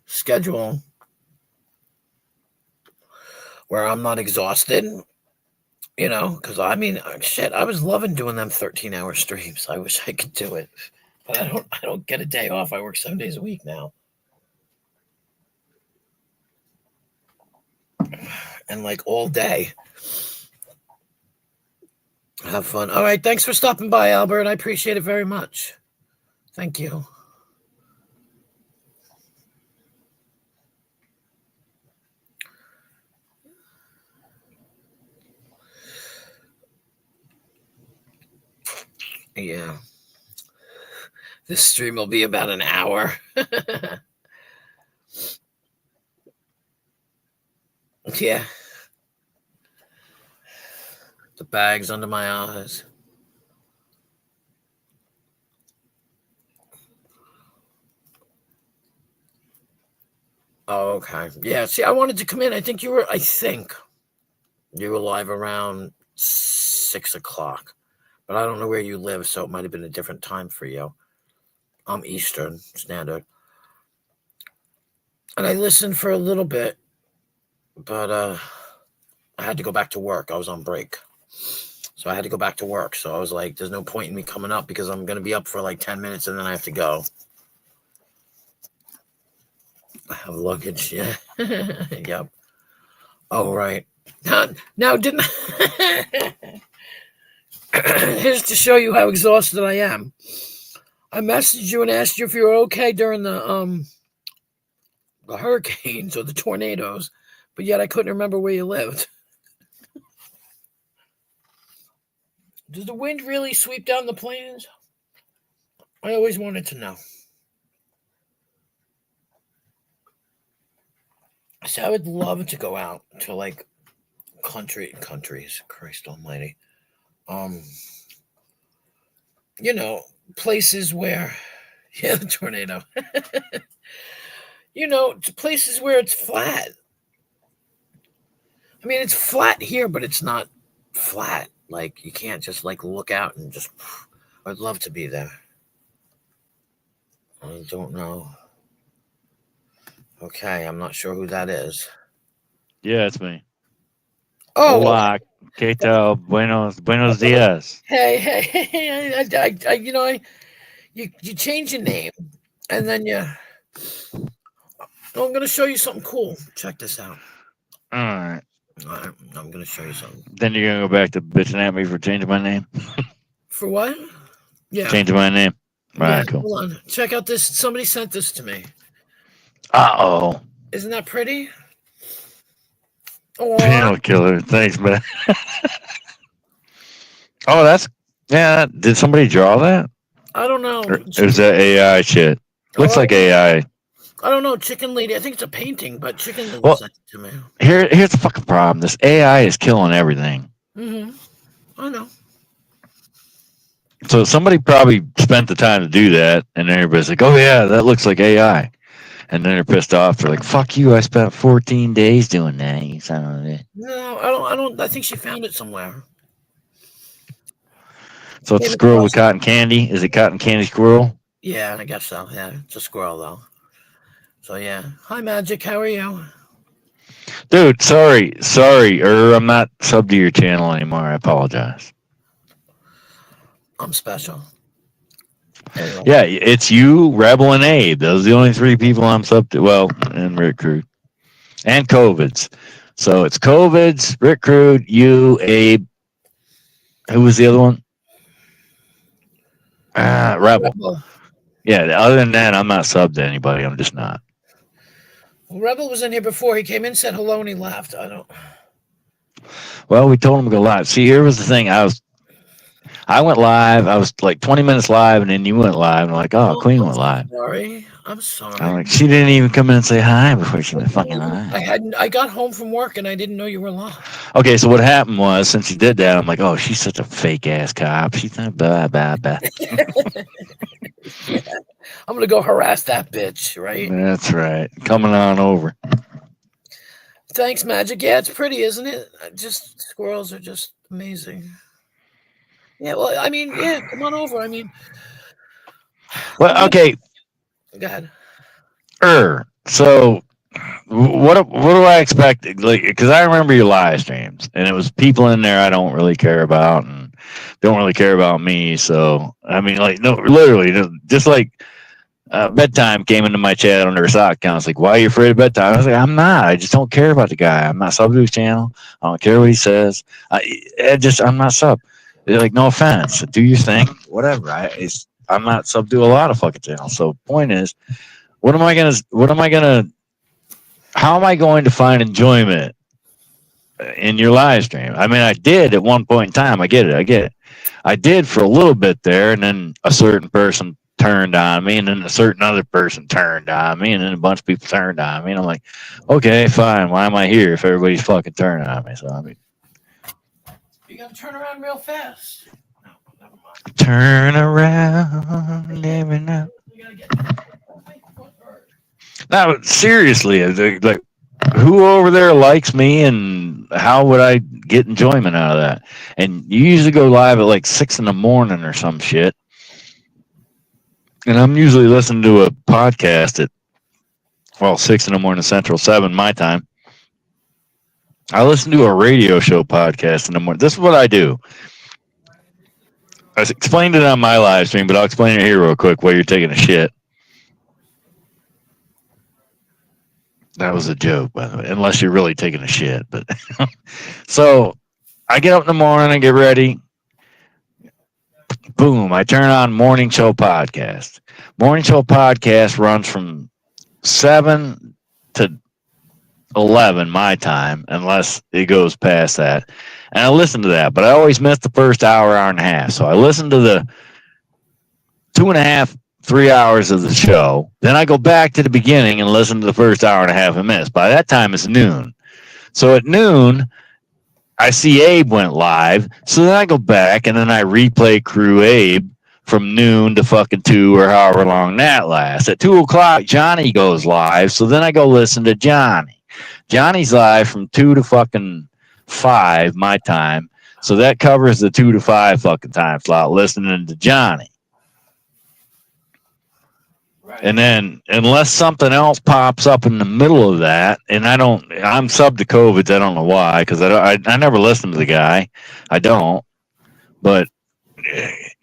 schedule where I'm not exhausted, because shit, I was loving doing them 13-hour streams. I wish I could do it, but I don't get a day off. I work 7 days a week now. And like all day. Have fun. All right. Thanks for stopping by, Albert. I appreciate it very much. Thank you. Yeah. This stream will be about an hour. Yeah. The bags under my eyes. Oh, okay. Yeah. See, I wanted to come in. I think you were live around 6 o'clock, but I don't know where you live, so it might have been a different time for you. I'm Eastern Standard. And I listened for a little bit, but I had to go back to work. I was on break. So I had to go back to work. So I was like, there's no point in me coming up because I'm going to be up for like 10 minutes and then I have to go. I have luggage. Yeah. Yep. Oh, right. Now didn't here's to show you how exhausted I am. I messaged you and asked you if you were okay during the hurricanes or the tornadoes, but yet I couldn't remember where you lived. Does the wind really sweep down the plains? I always wanted to know. So I would love to go out to like countries, Christ almighty. You know, places where yeah, the tornado. Places where it's flat. I mean, it's flat here, but it's not flat. Like you can't just like look out and just I'd love to be there. I don't know. Okay, I'm not sure who that is. Yeah, it's me. Oh, Hola, ¿qué tal? Buenos días. Hey, you change your name, and then I'm going to show you something cool. Check this out. All right. I'm going to show you something. Then you're gonna go back to bitching at me for changing my name. For what? Yeah. Changing my name. All Yeah. right, cool. Hold on. Check out this. Somebody sent this to me. Uh-oh. Isn't that pretty? Oh, Panel killer. Thanks, man. Oh, yeah. Did somebody draw that? I don't know. Or is that AI shit? Looks like AI. I don't know. Chicken Lady. I think it's a painting, but Chicken Lady sent it to me. Here's the fucking problem. This AI is killing everything. Mm-hmm. I know. So somebody probably spent the time to do that, and everybody's like, "Oh yeah, that looks like AI," and then they're pissed off. They're like, "Fuck you! I spent 14 days doing that." You son of a... No, I don't. I think she found it somewhere. So it's a squirrel with cotton candy. Is it cotton candy squirrel? Yeah, I guess so. Yeah, it's a squirrel though. So yeah. Hi, Magic. How are you? Dude, sorry. I'm not sub to your channel anymore. I apologize. I'm special. Anyway. Yeah, it's you, Rebel, and Abe. Those are the only three people I'm sub to. Well, and Rick Crude. And COVIDs. So it's COVIDs, Rick Crude, you, Abe. Who was the other one? Rebel. Yeah, other than that, I'm not subbed to anybody. I'm just not. Well, Rebel was in here before. He came in, said hello, and he left. I don't. Well, we told him to go live. See, here was the thing. I went live. I was like 20 minutes live, and then you went live. And I'm like, oh, Queen went live. I'm sorry. I'm like, she didn't even come in and say hi before she went fucking live. I got home from work, and I didn't know you were live. Okay, so what happened was, since you did that, I'm like, oh, she's such a fake ass cop. She's blah blah blah. Yeah. I'm gonna go harass that bitch, right? That's right. Coming on over. Thanks, Magic. Yeah, it's pretty, isn't it? Just squirrels are just amazing. Yeah, well, I mean, yeah, come on over. I mean, well, okay. Go ahead. So what do I expect? Like, because I remember your live streams, and it was people in there I don't really care about, and don't really care about me. So I mean, like, no, literally, just like bedtime came into my chat under a sock account. It's like, why are you afraid of bedtime? I was like, I'm not. I just don't care about the guy. I'm not sub to his channel. I don't care what he says. I'm not sub. They're like, no offense, do your thing, whatever. I'm not sub to a lot of fucking channels. So point is, how am I going to find enjoyment in your live stream? I mean, I did at one point in time. I get it. I did for a little bit there, and then a certain person turned on me, and then a certain other person turned on me, and then a bunch of people turned on me, and I'm like, okay, fine. Why am I here if everybody's fucking turning on me? So I mean, gotta turn around real fast. No, never mind. Turn around every night. You gotta get my foot hurt. Now, seriously, like, who over there likes me, and how would I get enjoyment out of that? And you usually go live at like 6 in the morning or some shit, and I'm usually listening to a podcast at 6 in the morning Central, 7 my time. I listen to a radio show podcast in the morning. This is what I do. I explained it on my live stream, but I'll explain it here real quick while you're taking a shit. That was a joke, by the way, unless you're really taking a shit. But so I get up in the morning and get ready. Boom, I turn on Morning Show Podcast. Morning Show Podcast runs from 7 to 11 my time, unless it goes past that. And I listen to that, but I always miss the first hour and a half. So I listen to the 2.5, 3 hours of the show. Then I go back to the beginning and listen to the first hour and a half I missed. By that time, it's noon. So at noon, I see Abe went live. So then I go back and then I replay Crew Abe from noon to fucking 2 or however long that lasts. At 2 o'clock, Johnny goes live. So then I go listen to Johnny. Johnny's live from 2 to fucking 5 my time. So that covers the 2 to 5 fucking time slot listening to Johnny. Right. And then, unless something else pops up in the middle of that, and I'm sub to COVID. I don't know why, because I never listen to the guy. I don't. But,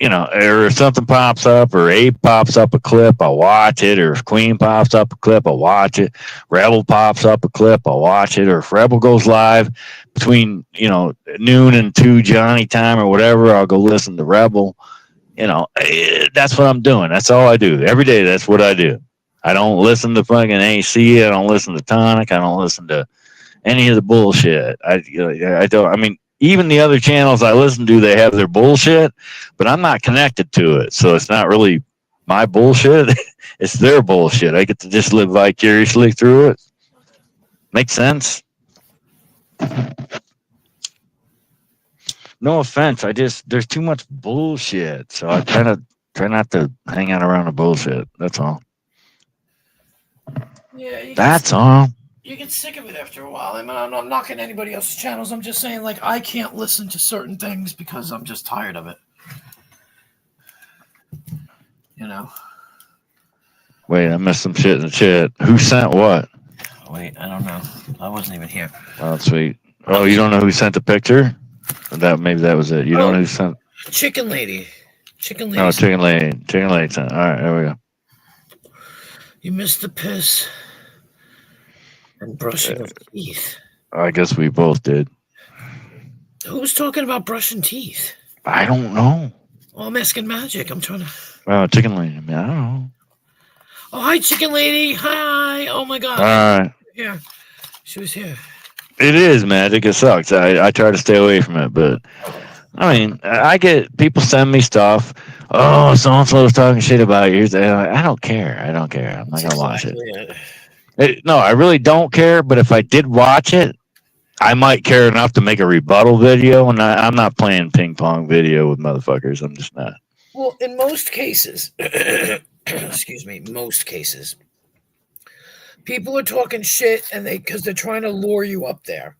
or if something pops up, or Abe pops up a clip, I'll watch it. Or if Queen pops up a clip, I'll watch it. Rebel pops up a clip, I'll watch it. Or if Rebel goes live between, noon and 2 Johnny time or whatever, I'll go listen to Rebel. That's what I'm doing. That's all I do. Every day, that's what I do. I don't listen to fucking AC. I don't listen to Tonic. I don't listen to any of the bullshit. I don't. I mean, even the other channels I listen to, they have their bullshit, but I'm not connected to it. So it's not really my bullshit. It's their bullshit. I get to just live vicariously through it. Makes sense? No offense. There's too much bullshit. So I try not to hang out around the bullshit. That's all. Yeah, that's all. You get sick of it after a while. I mean, I'm not knocking anybody else's channels. I'm just saying, like, I can't listen to certain things because I'm just tired of it. Wait, I missed some shit in the chat. Who sent what? Wait, I don't know. I wasn't even here. Oh, sweet. Oh, you don't know who sent the picture? Maybe that was it. You don't know who sent? Chicken Lady. Chicken Lady. Oh, Chicken Lady. Chicken Lady sent. All right, there we go. You missed the piss and brushing of teeth. I guess we both did. Who's talking about brushing teeth? I don't know. Oh, I'm asking Magic. I'm trying to. Oh, Chicken Lady. I mean, I don't know. Oh, hi, Chicken Lady. Hi. Oh, my God. All right. Yeah. She was here. It is magic. It sucks. I try to stay away from it, but I mean, I get people send me stuff. Oh, so and so is talking shit about you. I don't care. I'm not gonna watch it. No, I really don't care. But if I did watch it, I might care enough to make a rebuttal video, and I'm not playing ping pong video with motherfuckers. I'm just not. Well, in most cases, excuse me, most cases. People are talking shit, and because they're trying to lure you up there.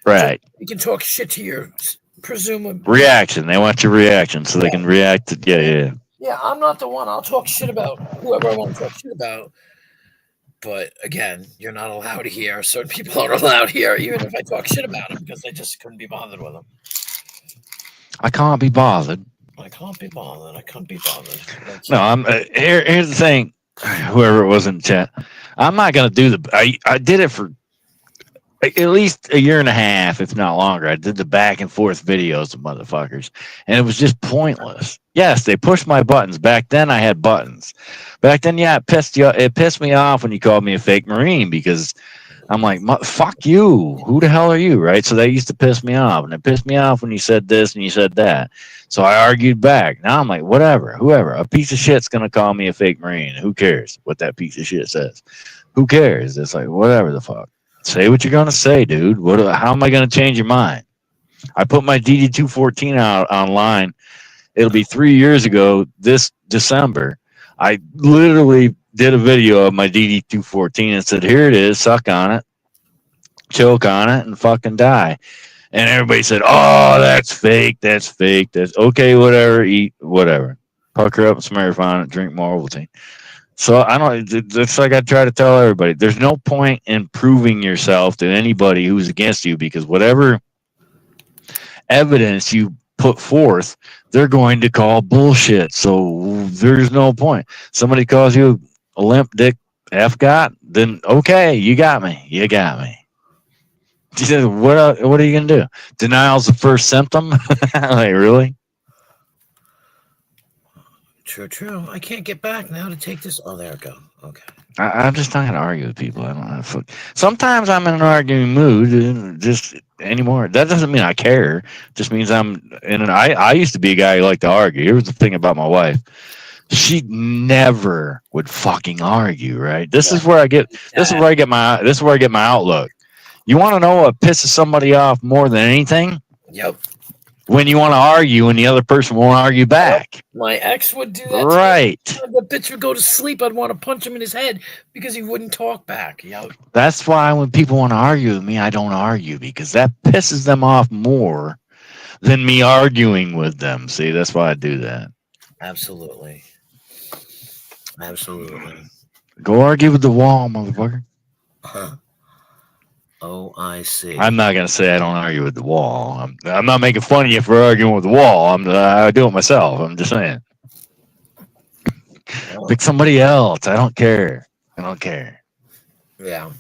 Right. So you can talk shit to your presumed reaction. They want your reaction, so they can react to. Yeah. Yeah, I'm not the one. I'll talk shit about whoever I want to talk shit about. But again, you're not allowed here. Certain people aren't allowed here, even if I talk shit about them, because I just couldn't be bothered with them. I can't be bothered. I couldn't be bothered. No, here's the thing. Whoever it was in chat, I'm not gonna do I did it for at least a year and a half, if not longer. I did the back and forth videos of motherfuckers, and it was just pointless. Yes, they pushed my buttons. Back then, I had buttons. Back then, yeah, it pissed me off when you called me a fake Marine, because I'm like, fuck you. Who the hell are you, right? So that used to piss me off, and it pissed me off when you said this and you said that. So I argued back. Now I'm like, whatever, whoever. A piece of shit's going to call me a fake Marine. Who cares what that piece of shit says? Who cares? It's like, whatever the fuck. Say what you're going to say, dude. How am I going to change your mind? I put my DD214 out online. It'll be 3 years ago this December. I literally did a video of my DD214 and said, "Here it is, suck on it, choke on it, and fucking die." And everybody said, "Oh, that's fake. That's fake. That's okay. Whatever. Eat whatever. Pucker up, Smurf on it, drink more Ovaltine." So I don't. It's like I try to tell everybody: there's no point in proving yourself to anybody who's against you, because whatever evidence you put forth, they're going to call bullshit. So there's no point. Somebody calls you a limp dick F got, then okay, you got me. You got me. She said, what are you gonna do? Denial's the first symptom? Like, really? True. I can't get back now to take this. Oh, there we go. Okay. I'm just not gonna argue with people. I don't know. Sometimes I'm in an arguing mood, just anymore. That doesn't mean I care. It just means I'm in an. I used to be a guy who liked to argue. Here's the thing about my wife: she never would fucking argue. Right? This is where I get. This is where I get my. This is where I get my outlook. You want to know what pisses somebody off more than anything? Yep. When you want to argue and the other person won't argue back. My ex would do that. Right. The bitch would go to sleep. I'd want to punch him in his head because he wouldn't talk back. Yep. That's why when people want to argue with me, I don't argue, because that pisses them off more than me arguing with them. See, that's why I do that. Absolutely. Go argue with the wall, motherfucker. Huh. Oh, I see. I'm not gonna say I don't argue with the wall. I'm not making fun of you for arguing with the wall. I do it myself. I'm just saying. Pick somebody else. I don't care. Yeah.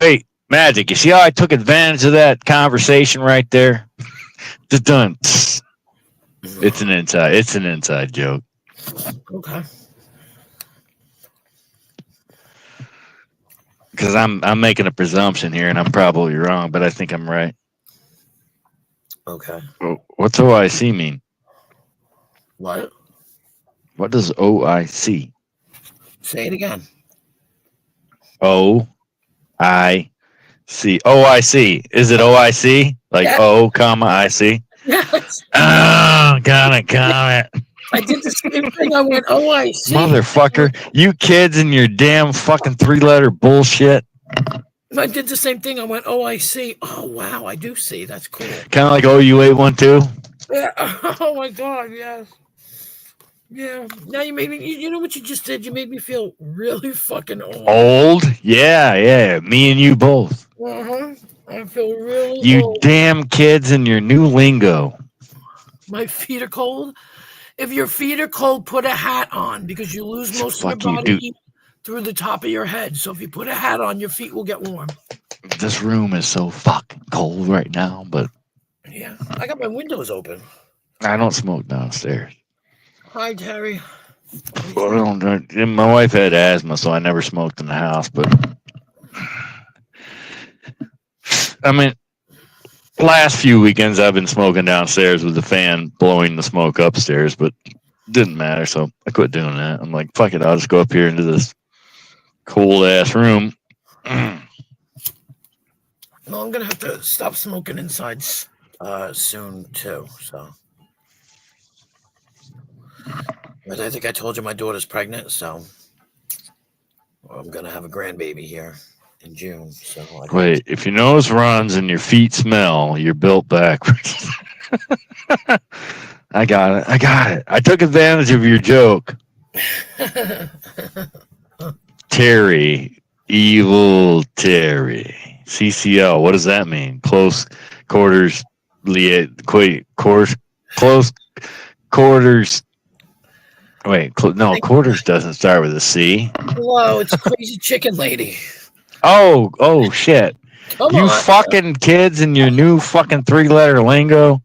Wait, Magic. You see how I took advantage of that conversation right there? Just done. It's an inside joke. Okay. Because I'm making a presumption here, and I'm probably wrong, but I think I'm right. Okay. What's OIC mean? What? What does OIC? Say it again. OIC. OIC. Is it OIC? Like Yeah. O, comma, IC? Yes. Oh, got it. I did the same thing. I went, oh, I see. Motherfucker. You kids and your damn fucking 3-letter bullshit. I did the same thing. I went, oh, I see. Oh, wow. I do see. That's cool. Kind of like OU812. Yeah. Oh, my God. Yes. Yeah. Now you made me, you know what you just did? You made me feel really fucking old. Old? Yeah. Me and you both. Uh-huh. I feel really You old. damn kids and your new lingo. My feet are cold. If your feet are cold, put a hat on because you lose most of your body heat through the top of your head. So if you put a hat on, your feet will get warm. This room is so fucking cold right now, but yeah, I got my windows open. I don't smoke downstairs. Hi, Terry. My wife had asthma, so I never smoked in the house. But I mean, last few weekends I've been smoking downstairs with the fan blowing the smoke upstairs, but it didn't matter, so I quit doing that. I'm like, fuck it, I'll just go up here into this cold ass room. Well, I'm gonna have to stop smoking inside soon too. So, but I think I told you my daughter's pregnant, so I'm gonna have a grandbaby here in June. So wait, if your nose runs and your feet smell, you're built backwards. I got it. I took advantage of your joke. Terry, evil Terry. CCL, what does that mean? Close quarters, close quarters. Wait, quarters doesn't start with a C. Hello, it's Crazy Chicken Lady. Oh shit. Come you on. Fucking kids and your new fucking 3-letter lingo.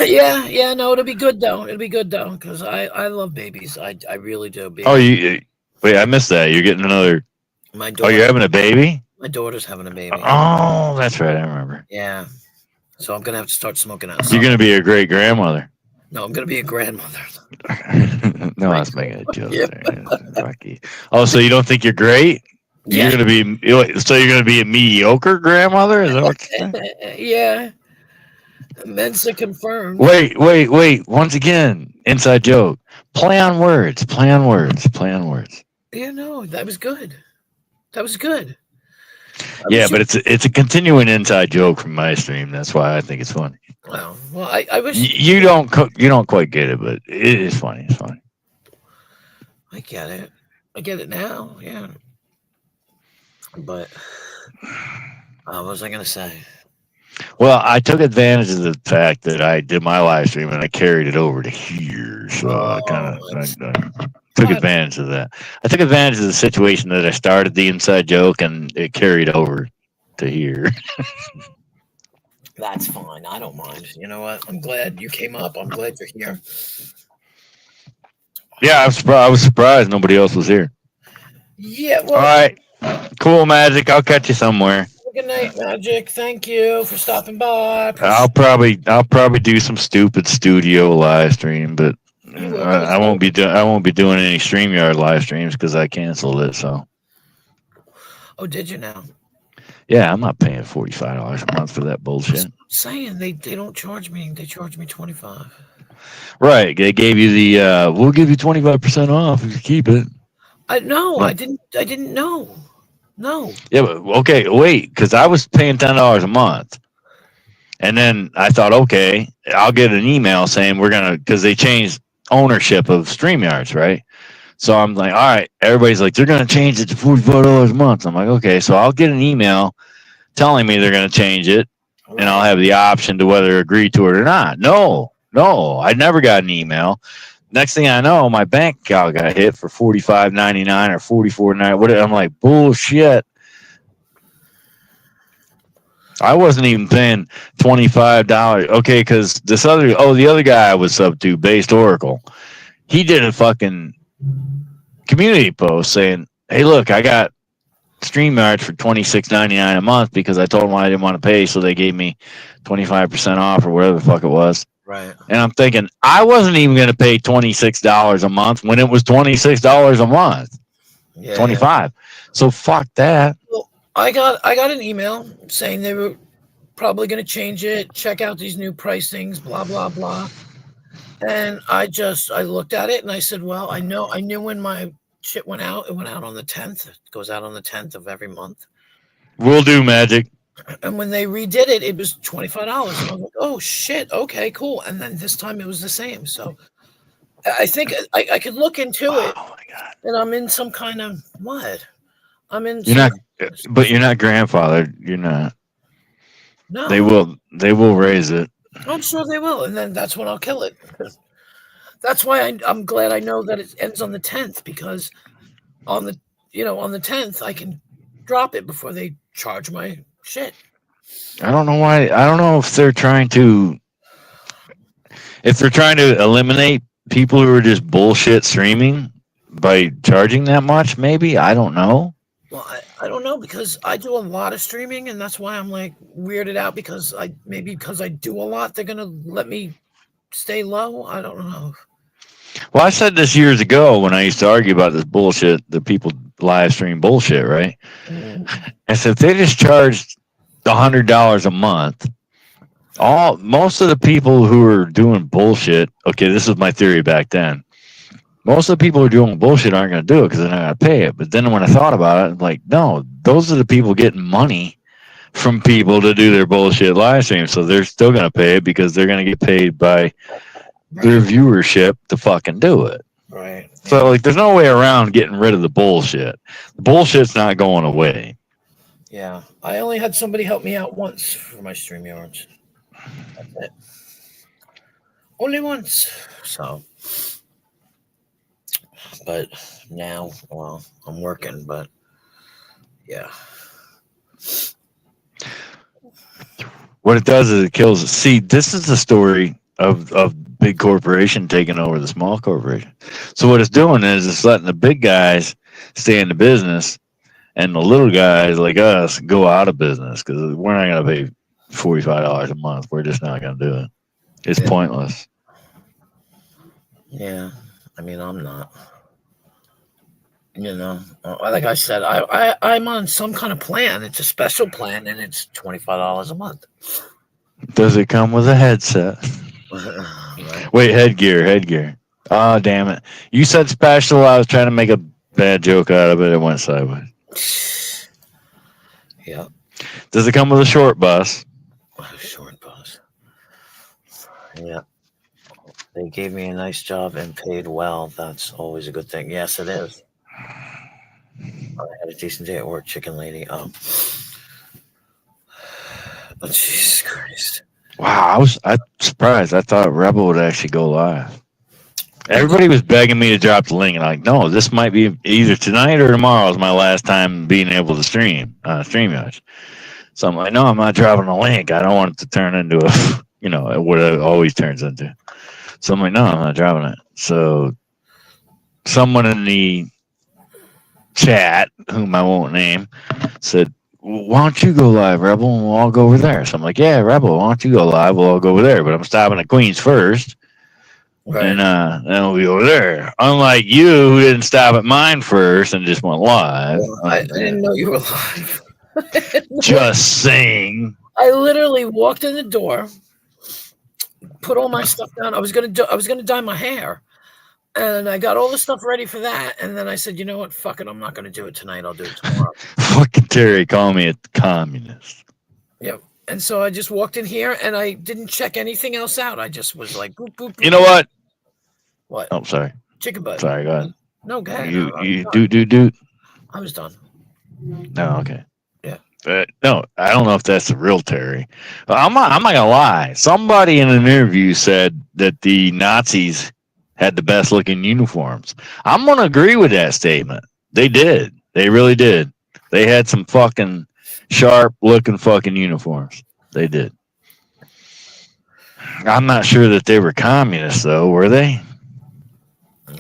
yeah, no, it'll be good though. Because I love babies. I really do. Babies. Oh, wait, I missed that. You're getting another. My daughter. Oh, you're having a baby? My daughter's having a baby. Oh, that's right. I remember. Yeah. So I'm gonna have to start smoking outside. You're gonna be a great grandmother. No, I'm gonna be a grandmother. No, I was making a joke. Yeah. Oh, so you don't think you're great? You're gonna be so you're gonna be a mediocre grandmother? Is that what you're saying? Yeah. Mensa confirmed. Wait. Once again, inside joke. Play on words. Play on words. Play on words. Yeah, no, that was good. That was good. I Yeah, wish but you. it's a continuing inside joke from my stream. That's why I think it's funny. Well, I wish. You don't quite get it, but it is funny. It's funny. I get it. I get it now. Yeah. But what was I gonna say? Well, I took advantage of the fact that I did my live stream and I carried it over to here, so I kind Oh, of it's took not. advantage of that. I took advantage of the situation that I started the inside joke and it carried over to here. That's fine. I don't mind. You know what? I'm glad you came up. I'm glad you're here. Yeah, I was surprised nobody else was here. Yeah. All Well, right, cool, Magic. I'll catch you somewhere. good night, Magic. Thank you for stopping by. I'll probably do some stupid studio live stream, but You will. I was I won't be doing any StreamYard live streams because I canceled it. So Oh, did you now? yeah, I'm not paying $45 a month for that bullshit. Saying they don't charge me. They charge me 25. Right? They gave you the we'll give you 25% off if you keep it. I no, No. I didn't know. No. Yeah, but okay, wait, because I was paying $10 a month, and then I thought, okay, I'll get an email saying we're gonna because they changed ownership of StreamYards, right? So I'm like, all right, everybody's like, they're gonna change it to $45 a month. I'm like, okay, so I'll get an email telling me they're gonna change it, and I'll have the option to whether agree to it or not. No, I never got an email. Next thing I know, my bank account got hit for $45.99 or $44.99. What? I'm like, bullshit. I wasn't even paying $25. Okay, because the other guy I was sub to, Based Oracle, he did a fucking community post saying, "Hey, look, I got StreamYard for $26.99 a month because I told them I didn't want to pay, so they gave me 25% off or whatever the fuck it was." Right. And I'm thinking, I wasn't even going to pay $26 a month when it was $26 a month. Yeah. 25. So fuck that. Well, I got an email saying they were probably going to change it. Check out these new pricings. Blah blah blah. And I looked at it and I said, well, I knew when my shit went out. It went out on the 10th. It goes out on the 10th of every month. We'll do, Magic. And when they redid it, it was $25. And I was like, oh shit, okay, cool. And then this time it was the same. So I think I could look into it. Oh my god. And I'm in some kind of what? I'm in. You're not, but you're not grandfathered. You're not. No. They will raise it. I'm sure they will, and then that's when I'll kill it. That's why I'm glad I know that it ends on the 10th because on the 10th I can drop it before they charge my shit. I don't know why. I don't know if they're trying to eliminate people who are just bullshit streaming by charging that much. Maybe I don't know. Well, I don't know because I do a lot of streaming, and that's why I'm like weirded out because I do a lot, they're gonna let me stay low. I don't know. Well, I said this years ago when I used to argue about this bullshit, the people live stream bullshit, right? I said if they just charged $100 a month, most of the people who are doing bullshit. Okay, this was my theory back then. Most of the people who are doing bullshit aren't going to do it because they're not going to pay it. But then when I thought about it, I'm like, no, those are the people getting money from people to do their bullshit live stream. So they're still going to pay it because they're going to get paid by their viewership to fucking do it. Right. So like, there's no way around getting rid of the bullshit. The bullshit's not going away. Yeah. I only had somebody help me out once for my StreamYards. That's it. Only once. So. But now, well, I'm working, but yeah. What it does is it kills. See, this is the story of big corporation taking over the small corporation. So what it's doing is it's letting the big guys stay in the business, and the little guys like us go out of business because we're not going to pay $45 a month. We're just not going to do it. It's pointless. Yeah, I mean, I'm not. You know, like I said, I'm on some kind of plan. It's a special plan, and it's $25 a month. Does it come with a headset? Right? Wait, headgear. Oh, damn it. You said special. I was trying to make a bad joke out of it. It went sideways. Yeah. Does it come with a short bus? Short bus. Yeah. They gave me a nice job and paid well. That's always a good thing. Yes, it is. I had a decent day at work, chicken lady. Oh, Jesus Christ. Wow, I surprised. I thought Rebel would actually go live. Everybody was begging me to drop the link, and I'm like, no, this might be either tonight or tomorrow is my last time being able to stream StreamYard. So I'm like, no, I'm not dropping the link. I don't want it to turn into a, what it always turns into. So I'm like, no, I'm not dropping it. So someone in the chat, whom I won't name, said, why don't you go live, Rebel, and we'll all go over there. So I'm like, yeah, Rebel, why don't you go live? We'll all go over there. But I'm stopping at Queens first. Right. And then we'll be over there. Unlike you, who didn't stop at mine first and just went live. Well, I didn't know you were live. Just saying. I literally walked in the door, put all my stuff down. I was gonna dye my hair, and I got all the stuff ready for that. And then I said, you know what? Fuck it. I'm not gonna do it tonight. I'll do it tomorrow. Fucking Terry, call me a communist. Yep. And so I just walked in here, and I didn't check anything else out. I just was like, boop, boop, boop. You know what? What? Oh, sorry. Chicken butt. Sorry, go ahead. No, go ahead. You do. I was done. No, okay. Yeah. No, I don't know if that's the real Terry. I'm not gonna lie. Somebody in an interview said that the Nazis had the best looking uniforms. I'm gonna agree with that statement. They did. They really did. They had some fucking sharp looking fucking uniforms. They did. I'm not sure that they were communists though, were they?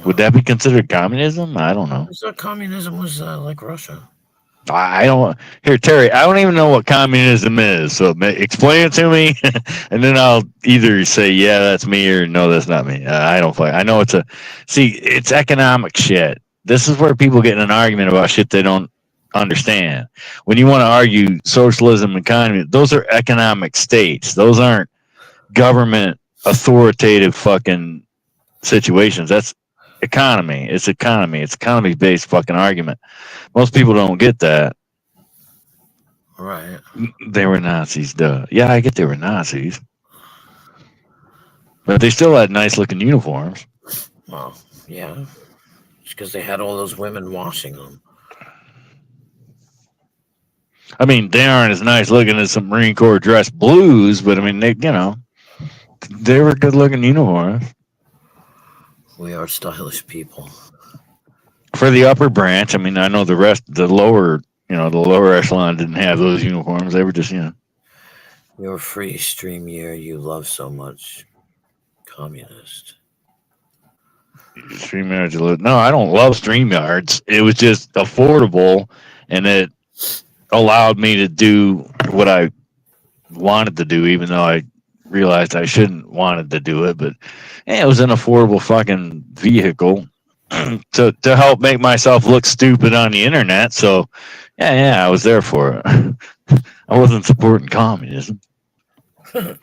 Would that be considered communism? I don't know. I thought communism was like Russia. I don't. Here, Terry, I don't even know what communism is. So explain it to me, and then I'll either say, yeah, that's me, or no, that's not me. I don't. I know it's economic shit. This is where people get in an argument about shit they don't understand. When you want to argue socialism and communism, those are economic states. Those aren't government authoritative fucking situations. That's economy. It's economy. It's economy based fucking argument. Most people don't get that. Right. They were Nazis, duh. Yeah, I get they were Nazis. But they still had nice looking uniforms. Well, yeah. It's because they had all those women washing them. I mean, they aren't as nice looking as some Marine Corps dress blues, but I mean, they were good looking uniforms. We are stylish people. For the upper branch, I mean, I know the lower echelon didn't have those uniforms. They were just, Your free stream year you love so much. Communist. StreamYards. No, I don't love StreamYards. It was just affordable, and it allowed me to do what I wanted to do, even though I realized I shouldn't wanted to do it. But it was an affordable fucking vehicle to help make myself look stupid on the internet. So, yeah, I was there for it. I wasn't supporting communism. I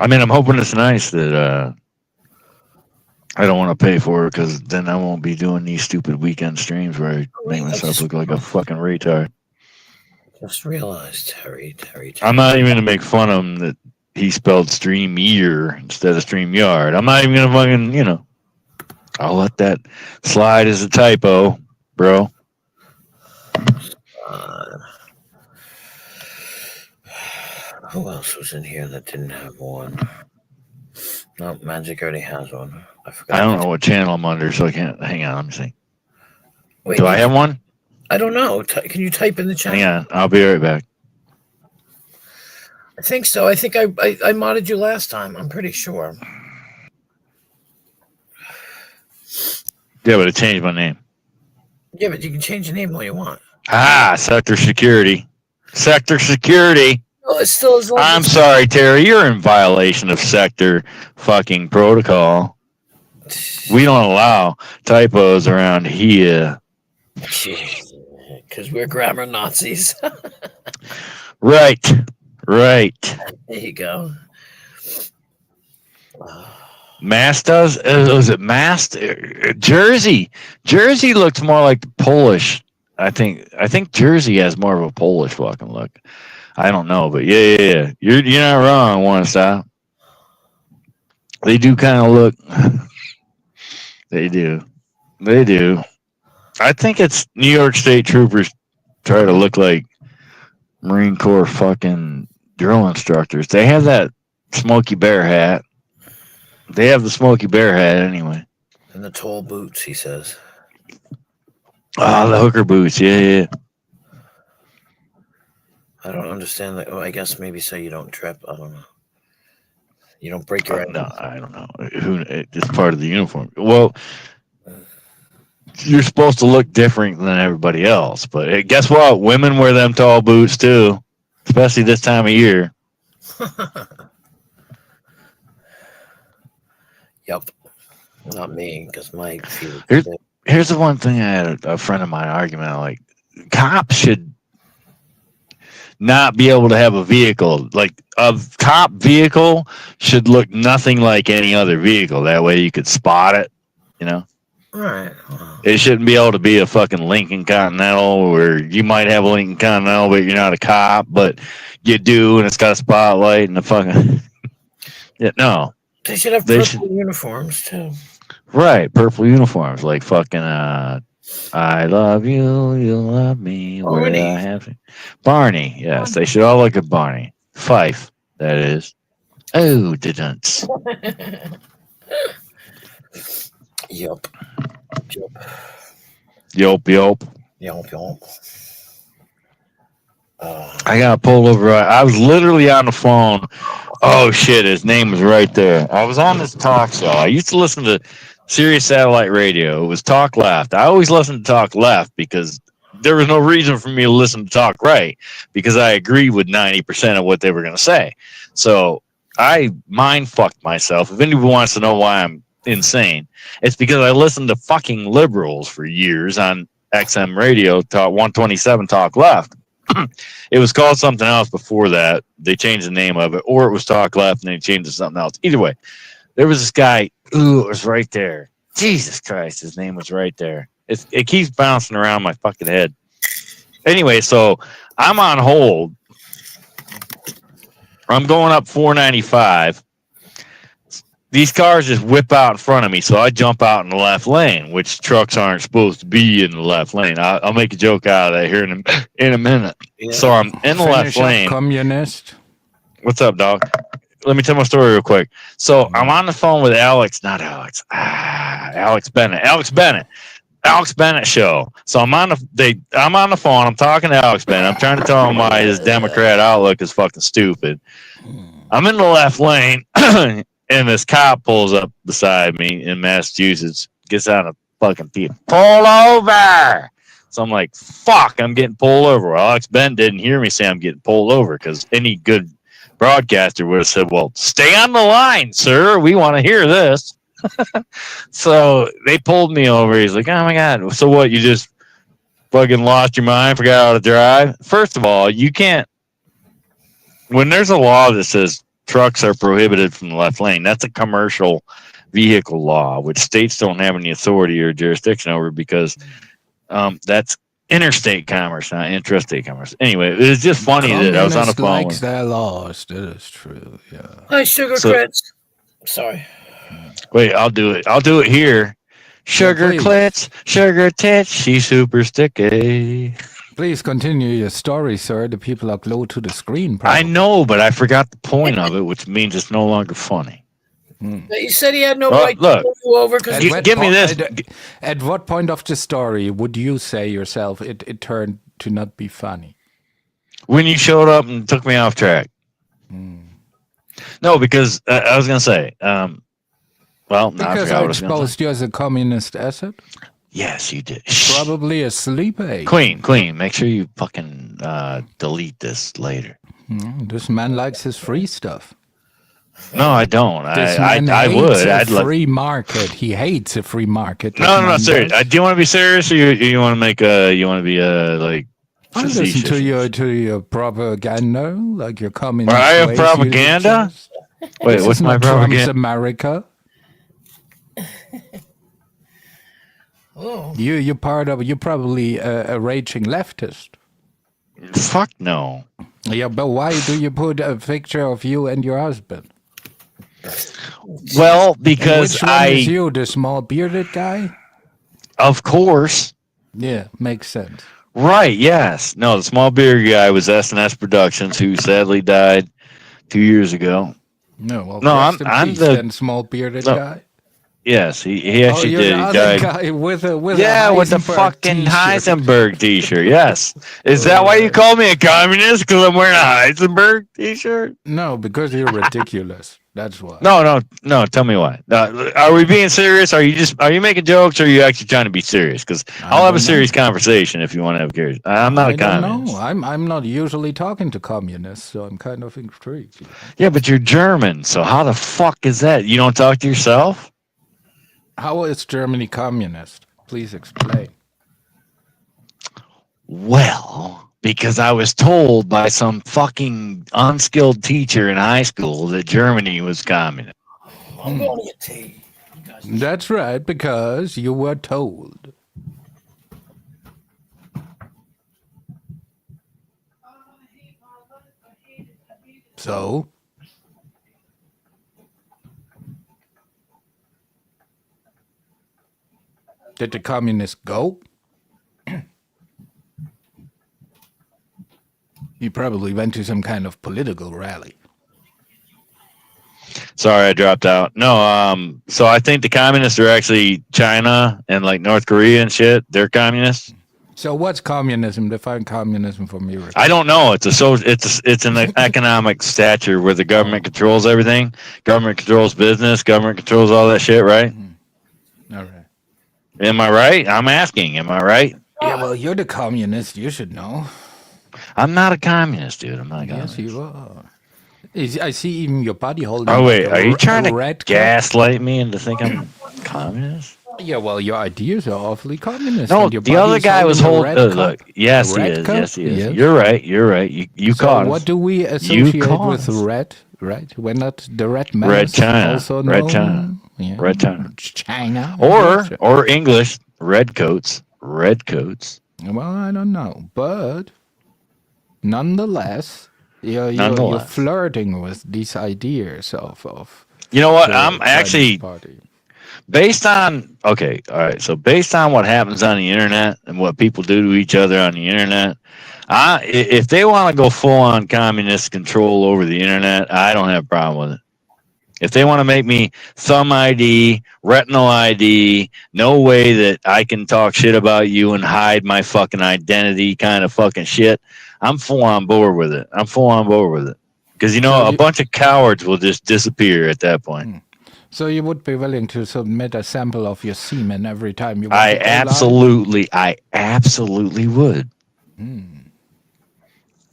mean, I'm hoping it's nice that I don't want to pay for it, because then I won't be doing these stupid weekend streams where I make myself look like a fucking retard. Just realized, Terry. I'm not even gonna make fun of him that he spelled stream year instead of stream yard. I'm not even gonna fucking, I'll let that slide as a typo, bro. Who else was in here that didn't have one? No, Magic already has one. I forgot. I don't know what channel I'm under, so I can't. Hang on, let me see. Wait, do I have one? I don't know. Can you type in the chat? Hang on, I'll be right back. I think so. I think I modded you last time. I'm pretty sure. Yeah, but it changed my name. Yeah, but you can change your name all you want. Sector Security. Sector Security. Well, it's still as long I'm as sorry, Terry. You're in violation of sector fucking protocol. We don't allow typos around here. because we're grammar Nazis. Right. Right. There you go. Mass does? Was it Mass? Jersey. Jersey looks more like the Polish. I think Jersey has more of a Polish fucking look. I don't know, but yeah. You're not wrong, One Stop. They do kind of look. They do. They do. I think it's New York State troopers try to look like Marine Corps fucking drill instructors. They have that Smokey Bear hat. They have the Smokey Bear hat anyway. And the tall boots, he says. Oh, the hooker boots. Yeah. I don't understand that. Oh, I guess maybe so you don't trip. I don't know. You don't break your ankle. No, I don't know. It's part of the uniform. Well, you're supposed to look different than everybody else. But guess what? Women wear them tall boots too, especially this time of year. Yep. Not me, because my feet. Here's the one thing I had a friend of mine argument. Like, cops should not be able to have a vehicle. Like, a cop vehicle should look nothing like any other vehicle. That way you could spot it, you know? Right. It shouldn't be able to be a fucking Lincoln Continental where you might have a Lincoln Continental, but you're not a cop, but you do, and it's got a spotlight and a fucking... Yeah, no. They should have purple uniforms, too. Right, purple uniforms, like fucking I love you, you love me, Barney. where I have to. Barney, yes, they should all look at Barney. Fife, that is. Oh, didn't. Yup. Yup. Yup. I got pulled over. I was literally on the phone. Oh shit, his name was right there. I was on this talk show. I used to listen to Sirius Satellite Radio. It was Talk Left. I always listened to Talk Left because there was no reason for me to listen to Talk Right because I agreed with 90% of what they were going to say. So I mind fucked myself. If anyone wants to know why I'm insane, it's because I listened to fucking liberals for years on XM Radio, Talk 127 Talk Left. It was called something else before that. They changed the name of it, or it was Talk Left and they changed it to something else. Either way, there was this guy. Ooh, it was right there. Jesus Christ, his name was right there. It keeps bouncing around my fucking head. Anyway, so I'm on hold. I'm going up 495. These cars just whip out in front of me, so I jump out in the left lane, which trucks aren't supposed to be in the left lane. I'll make a joke out of that here in a minute. Yeah. So I'm in the left lane. Communist. What's up, dog? Let me tell my story real quick. So I'm on the phone with Alex Bennett. Alex Bennett show. So I'm on the phone. I'm talking to Alex Bennett. I'm trying to tell him why his Democrat outlook is fucking stupid. I'm in the left lane. And this cop pulls up beside me in Massachusetts, gets out of fucking people. Pull over! So I'm like, fuck, I'm getting pulled over. Well, Alex Ben didn't hear me say I'm getting pulled over because any good broadcaster would have said, well, stay on the line, sir. We want to hear this. So they pulled me over. He's like, oh my God. So what, you just fucking lost your mind, forgot how to drive? First of all, you can't. When there's a law that says trucks are prohibited from the left lane, that's a commercial vehicle law, which states don't have any authority or jurisdiction over because that's interstate commerce, not intrastate commerce. Anyway, it was just funny that I was on the phone. Likes their laws. That is true. Yeah. Hi, Sugar Crits. Sorry. Wait, I'll do it. I'll do it here. Sugar clits, sugar tits, she's super sticky. Please continue your story, sir. The people are glued to the screen. Probably. I know, but I forgot the point of it, which means it's no longer funny. You said he had no right to pull you over because give me this. At what point of the story would you say yourself it turned to not be funny? When you showed up and took me off track. No, because I was going to say, well, because I exposed you as a communist asset? Yes, you did. Shh. Probably a sleep aid. Queen, make sure you fucking delete this later. This man likes his free stuff. No, I don't. This I man I hates would. a I'd like. free market. He hates a free market. This No, man serious. does. Do you want to be serious, or you want to make you want to be like I listen facetious? to your propaganda, like your communist I have ways you propaganda? suggest. Wait, This what's is my not Trump's propaganda? America. Oh, You're probably a raging leftist. Fuck no. Yeah, but why do you put a picture of you and your husband? Well, And because which one is you, the small bearded guy? of course, Yeah, makes sense. right? Yes. No, the small beer guy was S&S Productions, who sadly died 2 years ago. No, well, No, rest in I'm peace, the then small bearded no. guy. Yes, he Oh, actually you're did. the He other died. guy with a Yeah, with the Heisenberg fucking t-shirt. Heisenberg T-shirt. Yes, is that why you call me a communist? Because I'm wearing a Heisenberg T-shirt? No, because you're ridiculous. That's why. No. Tell me why. Are we being serious? Are you making jokes? Or are you actually trying to be serious? Because I'll have a serious conversation if you want to have curious. I'm not a communist. No, I'm not usually talking to communists, so I'm kind of intrigued. Yeah, but you're German, so how the fuck is that? You don't talk to yourself? How is Germany communist? Please explain. Well, because I was told by some fucking unskilled teacher in high school that Germany was communist. I'm going to get tea. You guys- That's right, because you were told. So? Did the communists go? You probably went to some kind of political rally. Sorry, I dropped out. No, so I think the communists are actually China and like North Korea and shit. They're communists. So what's communism? Define communism for me. I don't know. It's an economic stature where the government controls everything. Government controls business. Government controls all that shit, right? All right. Am I right? I'm asking. Am I right? Yeah, well, you're the communist. You should know. I'm not a communist, dude. I'm not a communist. Yes, you are. I see even your body holding. Oh wait, like are you trying to red cup. gaslight me into thinking I'm communist? Yeah, well, your ideas are awfully communist. No, and your the other body's guy was holding a holding. red Look, cup. yes, A he red is. cup? Yes, he is. Yes. You're right. You're right. You So caught what us. do we associate caught with us. red? Right? We're not the red man. Red China. Also Red known, China. Yeah, Red China. China. Or English, red coats. Red coats. Well, I don't know, but nonetheless, you're Nonetheless. flirting with these ideas of You know what? the I'm Chinese actually party. based on okay, all right. So based on what happens on the internet and what people do to each other on the internet, if they want to go full on communist control over the internet, I don't have a problem with it. If they want to make me thumb ID, retinal ID, no way that I can talk shit about you and hide my fucking identity kind of fucking shit, I'm full on board with it. I'm full on board with it. Because, a bunch of cowards will just disappear at that point. So you would be willing to submit a sample of your semen every time you want I to go live? absolutely would.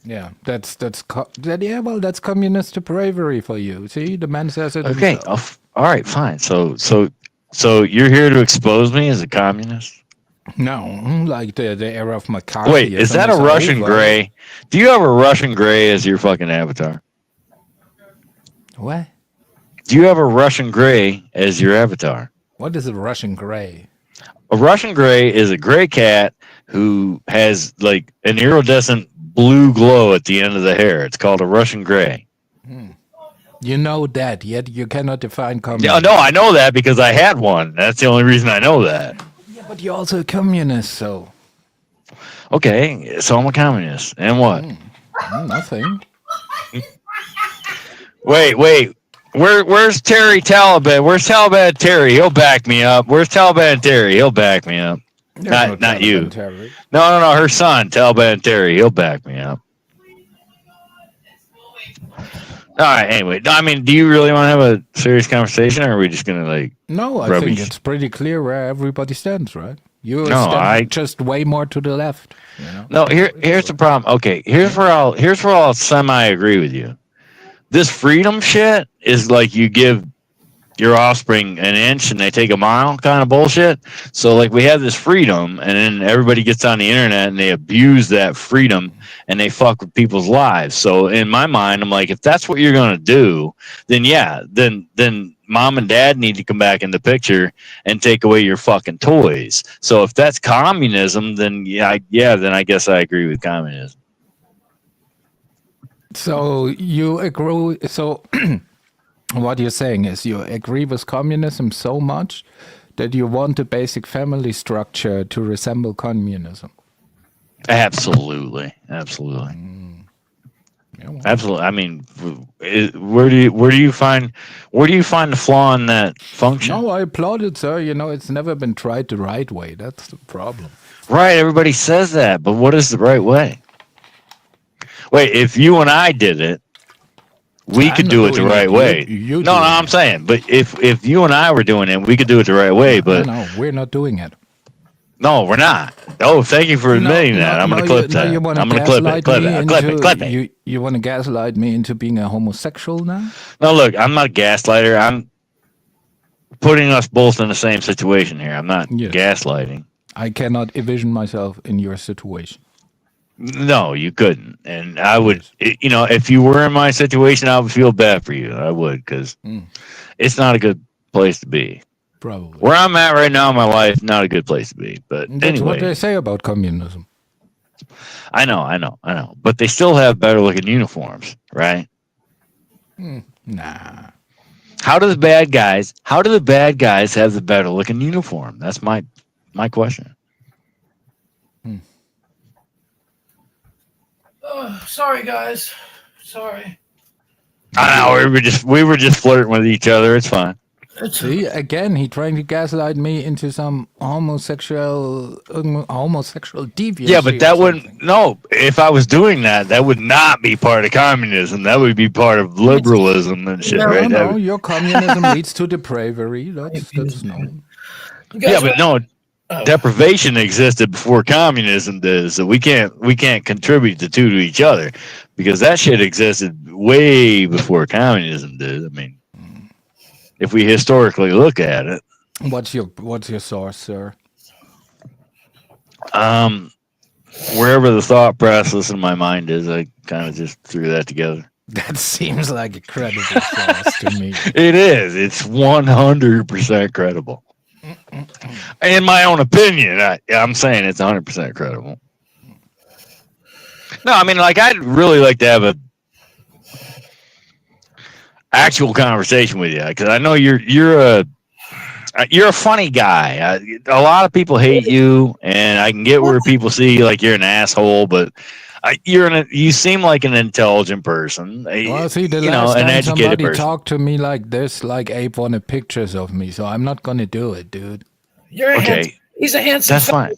Yeah, that's that's communist bravery for you. See, the man says it Okay, himself. all right, fine. So you're here to expose me as a communist? No, like the era of McCarthy. Wait, is that a Russian gray? Do you have a Russian gray as your fucking avatar? What? Do you have a Russian gray as your avatar? What is a Russian gray? A Russian gray is a gray cat who has like an iridescent blue glow at the end of the hair. It's called a Russian gray. You know that, yet you cannot define communism. Yeah, no, I know that because I had one. That's the only reason I know that. Yeah, but you're also a communist, so Okay, so I'm a communist. And what? nothing. Wait. Where's Terry Taliban? Where's Taliban Terry? He'll back me up. Where's Taliban Terry? He'll back me up. There's Not you. Terry. No. Her son, Taliban Terry. He'll back me up. All right. Anyway, I mean, do you really want to have a serious conversation, or are we just gonna like? No, I Rubbish. think it's pretty clear where everybody stands, right? You No, stand just way more to the left. You know? No, here's the problem. Okay, here's where I'll semi agree with you. This freedom shit is like you give your offspring an inch and they take a mile kind of bullshit. So like we have this freedom and then everybody gets on the internet and they abuse that freedom and they fuck with people's lives. So in my mind, I'm like, if that's what you're gonna do, then yeah, then mom and dad need to come back in the picture and take away your fucking toys. So if that's communism, then then I guess I agree with communism. So you agree? So what you're saying is you agree with communism so much that you want the basic family structure to resemble communism. Absolutely. Yeah, well, Absolutely. I mean, where do you find the flaw in that function? no, I applaud it, sir. You know, it's never been tried the right way. That's the problem. Right, everybody says that, but what is the right way? Wait, if you and I did it, we could do it the right way. No, I'm saying, but if you and I were doing it, we could do it the right way. But no, we're not doing it. No, we're not. Oh, thank you for admitting that. I'm going to clip that. I'm going to clip it. Clip it. You want to gaslight me into being a homosexual now? No, look, I'm not a gaslighter. I'm putting us both in the same situation here. I'm not gaslighting. I cannot envision myself in your situation. No, you couldn't. And I would, if you were in my situation, I would feel bad for you. I would, because it's not a good place to be. Probably. Where I'm at right now in my life, not a good place to be. But That's anyway. what they say about communism. I know. But they still have better looking uniforms, right? Nah. How do the bad guys have the better looking uniform? That's my question. Oh, sorry, guys. Sorry. I know we were just flirting with each other. It's fine. See, again, he trying to gaslight me into some homosexual deviance. Yeah, but that wouldn't. No, if I was doing that, that would not be part of communism. That would be part of liberalism and shit, right? No, your communism leads to depravity. That's known. Yeah, but no, deprivation existed before communism did, so we can't contribute the two to each other because that shit existed way before communism did. I mean. If we historically look at it, what's your source, sir? Wherever the thought process in my mind is, I kind of just threw that together. That seems like a credible source to me. It is. It's 100% credible. In my own opinion, I'm saying it's 100% credible. No, I mean, like I'd really like to have a actual conversation with you because I know you're a funny guy. A lot of people hate you, and I can get where people see like you're an asshole, but you seem like an intelligent person. Well, see, the last time somebody talked to me like this, like Abe wanted pictures of me, so I'm not gonna do it, dude. You're okay. He's a handsome. That's fine.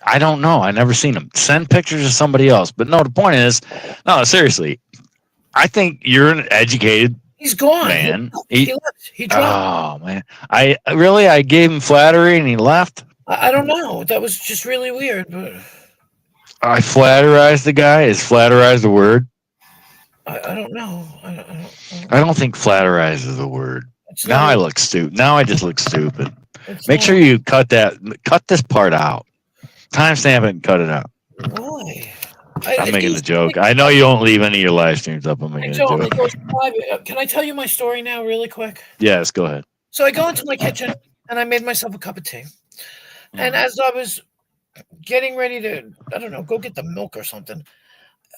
I don't know. I never seen him. Send pictures of somebody else. But no, the point is, no, seriously. I think you're an educated He's gone. Man. He left. He dropped. Oh, man. I gave him flattery and he left? I don't know. That was just really weird. But I flatterized the guy? Is flatterize the word? I don't know. I don't think flatterize is the word. Now I look stupid. Now I just look stupid. Make sure you cut this part out. Timestamp it and cut it out. Why? I'm making a joke. I know you don't leave any of your live streams up. I'm making a joke. Can I tell you my story now really quick? Yes, go ahead. So I go into my kitchen and I made myself a cup of tea. And as I was getting ready to, I don't know, go get the milk or something,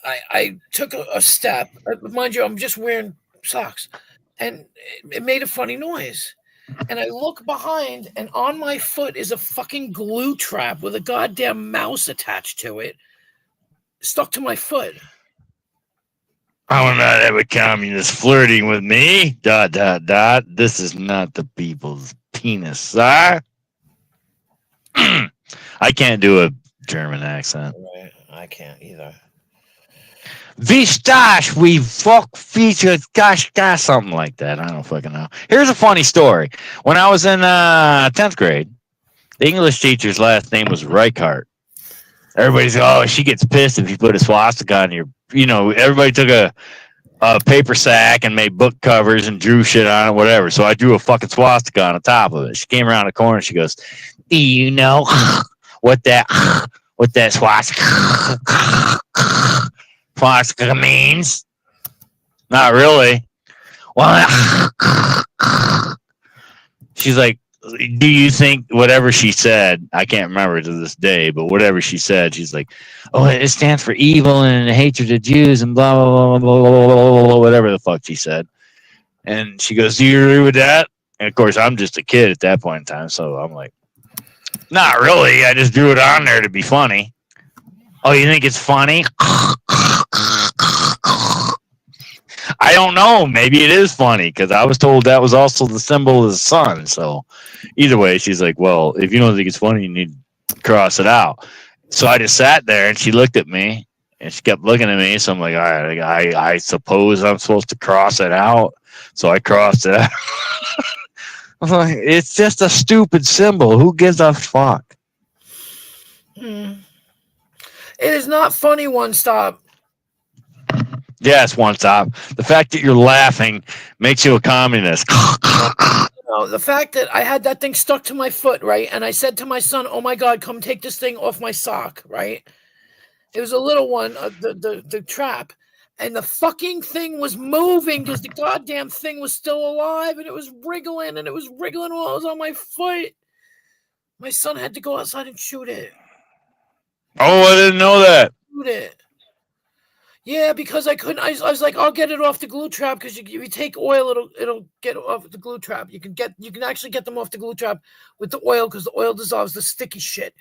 I took a step. Mind you, I'm just wearing socks. And it made a funny noise. And I look behind, and on my foot is a fucking glue trap with a goddamn mouse attached to it. Stuck to my foot. I will not have a communist flirting with me. ... This is not the people's penis, sir. I can't do a German accent. Right. I can't either. Vistash, we fuck feature gosh, something like that. I don't fucking know. Here's a funny story. When I was in 10th grade, The English teacher's last name was Reichart. Everybody's she gets pissed if you put a swastika on your. Everybody took a paper sack and made book covers and drew shit on it, whatever. So I drew a fucking swastika on the top of it. She came around the corner. She goes, "Do you know what that swastika means?" Not really. Well, she's like, "Do you think whatever she said?" I can't remember to this day, but whatever she said, she's like, "Oh, it stands for evil and hatred of Jews and blah blah blah blah blah blah blah," whatever the fuck she said. And she goes, "Do you agree with that?" And of course, I'm just a kid at that point in time, so I'm like, "Not really. I just drew it on there to be funny." "Oh, you think it's funny?" I don't know. Maybe it is funny because I was told that was also the symbol of the sun. So either way, she's like, "Well, if you don't think it's funny, you need to cross it out." So I just sat there and she looked at me and she kept looking at me. So I'm like, "All right, I suppose I'm supposed to cross it out." So I crossed it out. I'm like, it's just a stupid symbol. Who gives a fuck? It is not funny, One Stop. Yes, One Stop. The fact that you're laughing makes you a communist. No, the fact that I had that thing stuck to my foot, right? And I said to my son, "Oh my God, come take this thing off my sock," right? It was a little one, the trap. And the fucking thing was moving because the goddamn thing was still alive and it was wriggling while it was on my foot. My son had to go outside and shoot it. Oh, I didn't know that. Shoot it. Yeah, because I couldn't. I was like, I'll get it off the glue trap because if you take oil, it'll get off the glue trap. You can actually get them off the glue trap with the oil because the oil dissolves the sticky shit.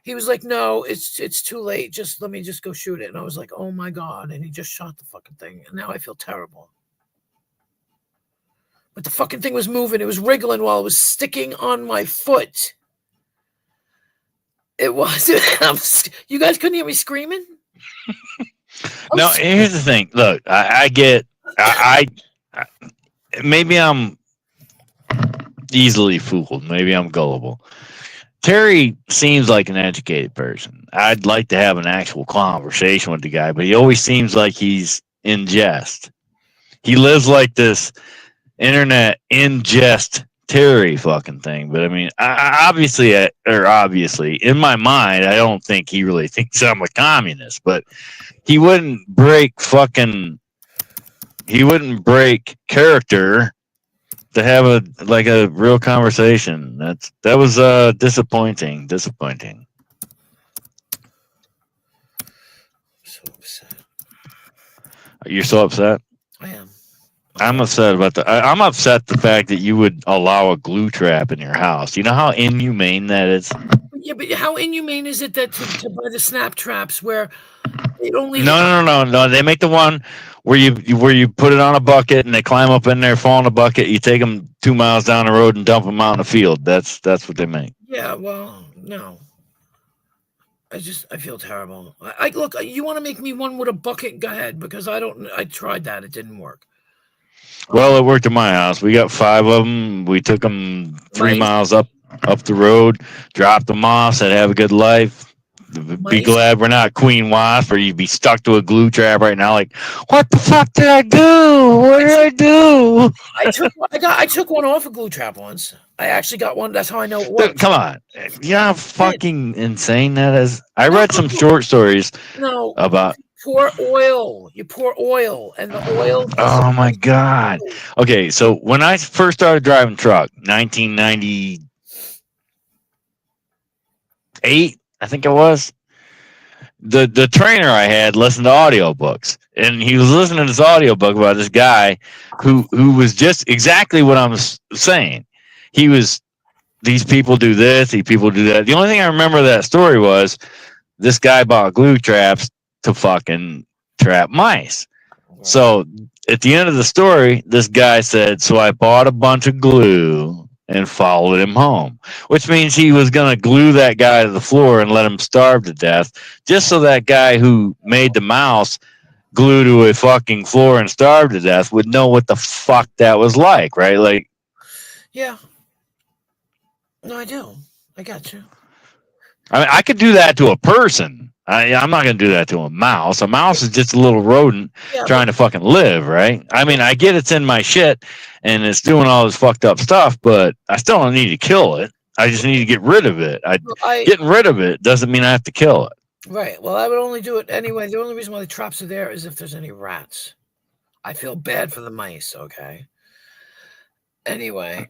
He was like, "No, it's too late. Let me go shoot it." And I was like, "Oh my God!" And he just shot the fucking thing, and now I feel terrible. But the fucking thing was moving. It was wriggling while it was sticking on my foot. It was. You guys couldn't hear me screaming? No, here's the thing. Look, I get, maybe I'm easily fooled. Maybe I'm gullible. Terry seems like an educated person. I'd like to have an actual conversation with the guy, but he always seems like he's in jest. He lives like this internet in jest Terry fucking thing. But I mean, obviously, in my mind, I don't think he really thinks I'm a communist, but he wouldn't break character to have a real conversation. That was disappointing. So upset. You're so upset? I am. I'm upset about I'm upset the fact that you would allow a glue trap in your house. You know how inhumane that is? Yeah, but how inhumane is it that to buy the snap traps where it only No. They make the one where you put it on a bucket and they climb up in there, fall in the bucket. You take them 2 miles down the road and dump them out in the field. That's what they make. Yeah, well, no. I feel terrible. I look. You want to make me one with a bucket? Go ahead, because I tried that. It didn't work. Well, it worked at my house. We got 5 of them. We took them 3 miles up the road, dropped them off, said have a good life. Be glad we're not Queen Wasp, or you'd be stuck to a glue trap right now. Like, what the fuck did I do? What did I do? I took one off a glue trap once. I actually got one. That's how I know it works. Come on, you know how fucking insane that is. I read some short stories about. You pour oil, and the oil. Oh my God. Okay, so when I first started driving truck, 1998, I think it was, the trainer I had listened to audiobooks, and he was listening to this audiobook about this guy who was just exactly what I'm saying. He was, these people do this, these people do that. The only thing I remember of that story was this guy bought glue traps to fucking trap mice. So at the end of the story, this guy said, "So I bought a bunch of glue and followed him home," which means he was going to glue that guy to the floor and let him starve to death, just so that guy who made the mouse glue to a fucking floor and starve to death would know what the fuck that was like, right? Like, yeah. No, I do. I got you. I mean, I could do that to a person. I'm not going to do that to a mouse. A mouse is just a little rodent Yeah, trying to fucking live, right? I mean, I get it's in my shit and it's doing all this fucked up stuff, but I still don't need to kill it. I just need to get rid of it. Getting rid of it doesn't mean I have to kill it. Right. Well, I would only do it anyway. The only reason why the traps are there is if there's any rats. I feel bad for the mice. Okay. Anyway.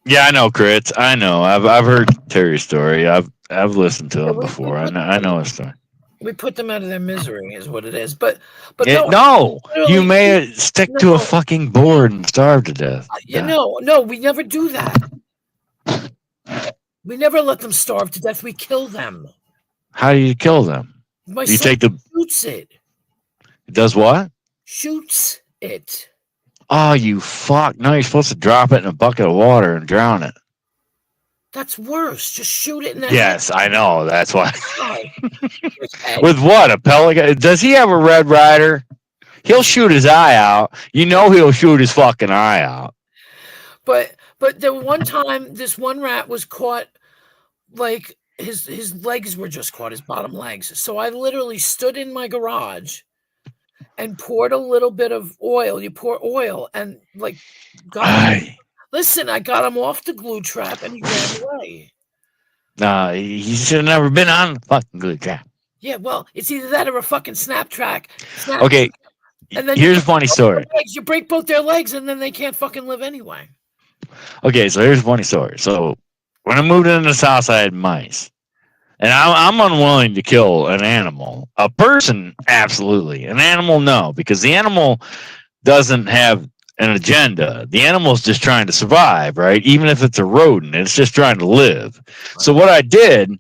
Yeah, I know, Crits. I know. I've heard Terry's story. I've listened to him before. I know his story. We put them out of their misery, is what it is. But no, you may stick to a fucking board and starve to death. No, we never do that. We never let them starve to death. We kill them. How do you kill them? You take shoots it. It does what? Shoots it. Oh, you fuck! No, you're supposed to drop it in a bucket of water and drown it. That's worse. Just shoot it in the Yes, head. I know. That's why. With what? A pellet? Does he have a Red Rider? He'll shoot his eye out. You know he'll shoot his fucking eye out. But the one time, this one rat was caught, like his legs were just caught, his bottom legs. So I literally stood in my garage and poured a little bit of oil. You pour oil and like, listen, I got him off the glue trap and he ran away. No, he should have never been on the fucking glue trap. Yeah, well, it's either that or a fucking snap track. Okay, and then here's a funny story. You break both their legs and then they can't fucking live anyway. Okay, so here's a funny story. So when I moved into this house, I had mice. And I'm unwilling to kill an animal. A person, absolutely. An animal, no, because the animal doesn't have an agenda. The animal's just trying to survive, right? Even if it's a rodent, it's just trying to live. So what I did,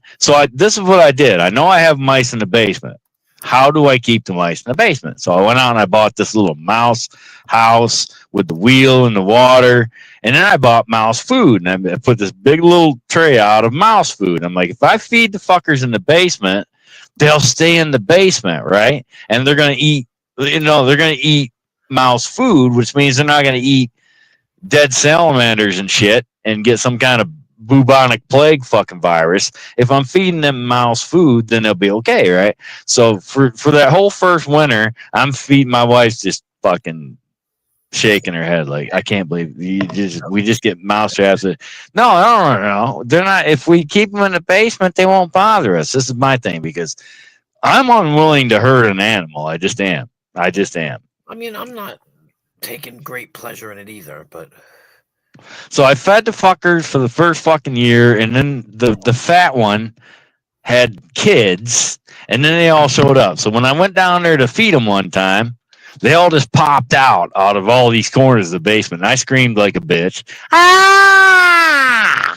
this is what I did. I know I have mice in the basement. How do I keep the mice in the basement? So I went out and I bought this little mouse house with the wheel and the water. And then I bought mouse food, and I put this big little tray out of mouse food. I'm like, if I feed the fuckers in the basement, they'll stay in the basement, right? And they're going to eat, they're going to eat mouse food, which means they're not going to eat dead salamanders and shit and get some kind of bubonic plague fucking virus. If I'm feeding them mouse food, then they'll be okay, right? So for that whole first winter, I'm feeding my wife's just fucking shaking her head like, I can't believe we just get mouse traps. No, they're not. If we keep them in the basement, they won't bother us. This is my thing, because I'm unwilling to hurt an animal. I just am. I mean, I'm not taking great pleasure in it either, but so I fed the fuckers for the first fucking year, and then the fat one had kids, and then they all showed up. So when I went down there to feed them one time, they all just popped out of all these corners of the basement. And I screamed like a bitch. Ah!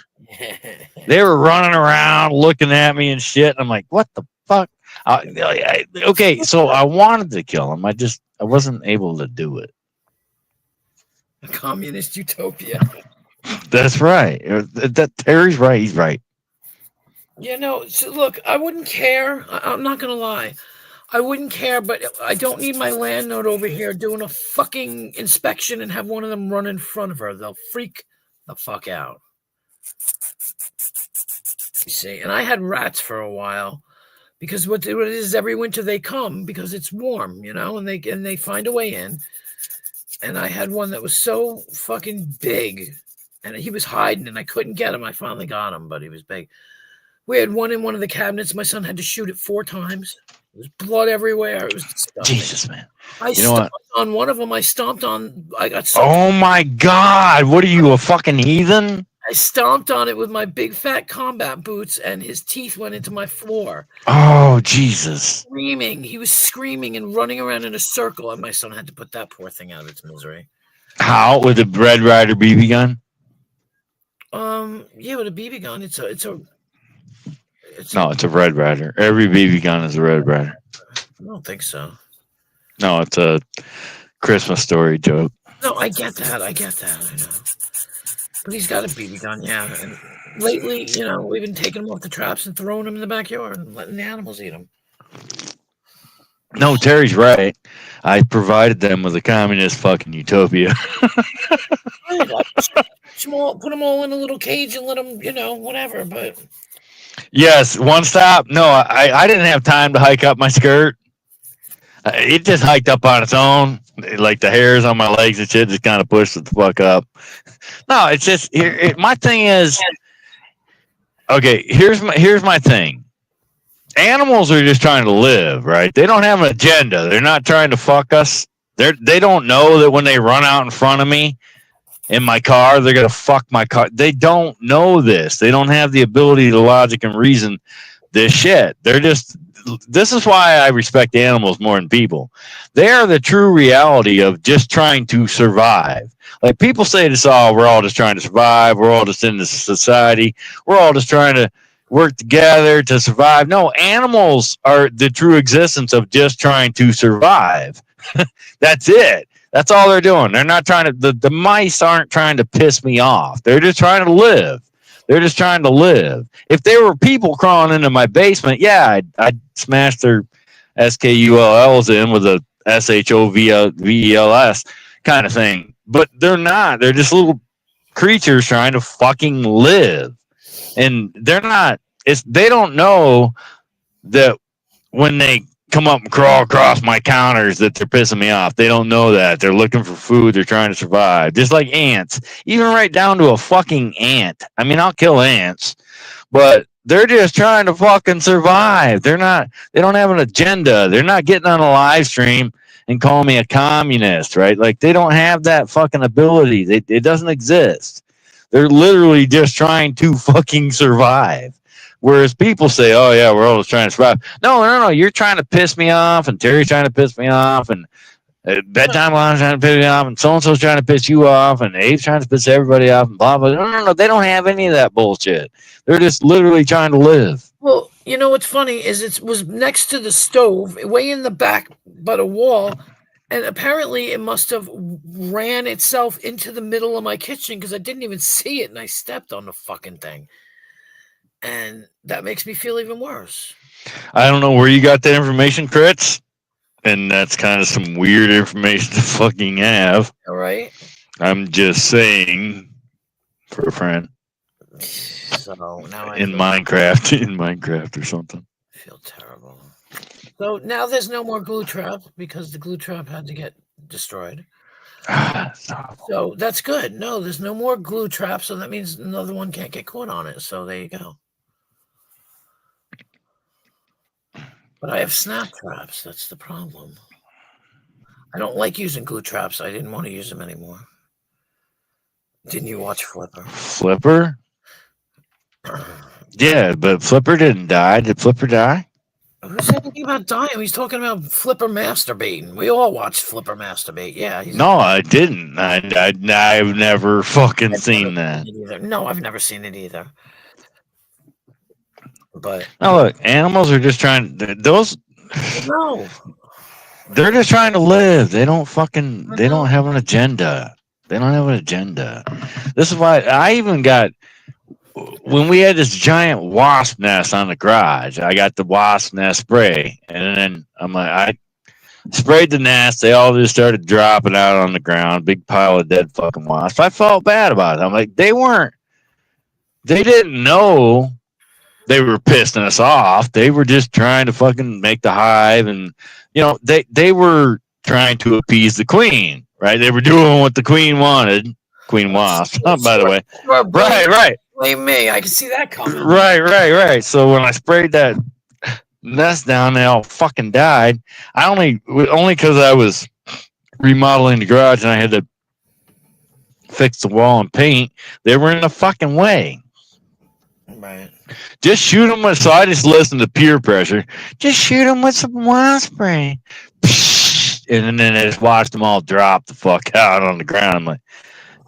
They were running around looking at me and shit. And I'm like, what the fuck? Okay, so I wanted to kill them. I wasn't able to do it. A communist utopia. That's right. Terry's right. He's right. So look, I wouldn't care. I'm not going to lie. I wouldn't care, but I don't need my landlord over here doing a fucking inspection and have one of them run in front of her. They'll freak the fuck out. You see, and I had rats for a while, because what it is, every winter they come because it's warm, and they find a way in. And I had one that was so fucking big, and he was hiding, and I couldn't get him. I finally got him, but he was big. We had one in one of the cabinets. My son had to shoot it 4 times. There was blood everywhere. It was disgusting. Jesus, man. I stomped on one of them. I got so. Oh my God. What are you, a fucking heathen? I stomped on it with my big fat combat boots, and his teeth went into my floor. Oh, Jesus. Screaming. He was screaming and running around in a circle, and my son had to put that poor thing out of its misery. How? With a Red Rider BB gun? Yeah, with a BB gun. It's a Red Rider. Every BB gun is a Red Rider. I don't think so. No, it's a Christmas story joke. No, I get that. I know. But he's got a BB gun, yeah. And lately, we've been taking him off the traps and throwing him in the backyard and letting the animals eat them. No, Terry's right. I provided them with a communist fucking utopia. Right, put them all in a little cage and let them, whatever. But Yes, one stop. No, I didn't have time to hike up my skirt. It just hiked up on its own. Like the hairs on my legs and shit just kind of pushed it the fuck up. No, it's just my thing is okay. Here's my thing. Animals are just trying to live, right? They don't have an agenda. They're not trying to fuck us. They don't know that when they run out in front of me in my car, they're gonna fuck my car. They don't know this. They don't have the ability to logic and reason this shit. They're just. This is why I respect animals more than people. They are the true reality of just trying to survive. Like people say this, oh, we're all just trying to survive. We're all just in this society. We're all just trying to work together to survive. No, animals are the true existence of just trying to survive. That's it. That's all they're doing. They're not trying to, the mice aren't trying to piss me off. They're just trying to live. They're just trying to live. If there were people crawling into my basement, yeah, I'd smash their SKULLs in with a SHOVELS kind of thing. But they're not. They're just little creatures trying to fucking live. And they're not, they don't know that when they come up and crawl across my counters that they're pissing me off. They don't know that. They're looking for food. They're trying to survive. Just like ants. Even right down to a fucking ant. I mean, I'll kill ants, but they're just trying to fucking survive. They don't have an agenda. They're not getting on a live stream and calling me a communist, right? Like they don't have that fucking ability. It doesn't exist. They're literally just trying to fucking survive. Whereas people say, oh, yeah, we're all just trying to survive. No. You're trying to piss me off, and Terry's trying to piss me off, and bedtime alarm's trying to piss me off, and so-and-so's trying to piss you off, and Abe's trying to piss everybody off, and blah, blah. No. They don't have any of that bullshit. They're just literally trying to live. Well, what's funny is it was next to the stove, way in the back, but a wall. And apparently it must have ran itself into the middle of my kitchen because I didn't even see it, and I stepped on the fucking thing. And that makes me feel even worse. I don't know where you got that information, Crits. And that's kind of some weird information to fucking have. All right. I'm just saying for a friend. So now in Minecraft or something. I feel terrible. So now there's no more glue trap because the glue trap had to get destroyed. So that's good. No, there's no more glue trap, so that means another one can't get caught on it. So there you go. But I have snap traps. That's the problem. I don't like using glue traps. I didn't want to use them anymore. Didn't you watch Flipper? Flipper? Yeah, but Flipper didn't die. Did Flipper die? Who's anything about dying? He's talking about Flipper masturbating. We all watched Flipper masturbate. Yeah. No, I didn't. I've never fucking seen that. No, I've never seen it either. But no, look, animals are just trying. Those. No. They're just trying to live. They don't fucking. They don't have an agenda. They don't have an agenda. This is why I even got. When we had this giant wasp nest on the garage, I got the wasp nest spray, and then I sprayed the nest. They all just started dropping out on the ground, big pile of dead fucking wasps. I felt bad about it. I'm like, they didn't know they were pissing us off. They were just trying to fucking make the hive, and they were trying to appease the queen, right? They were doing what the queen wanted. Queen wasp, by the way. Right. Blame me. I can see that coming. Right. So when I sprayed that nest down, they all fucking died. I only because I was remodeling the garage and I had to fix the wall and paint. They were in the fucking way. Right. Just shoot them with. So I just listened to peer pressure. Just shoot them with some wasp spray. And then I just watched them all drop the fuck out on the ground. I'm like,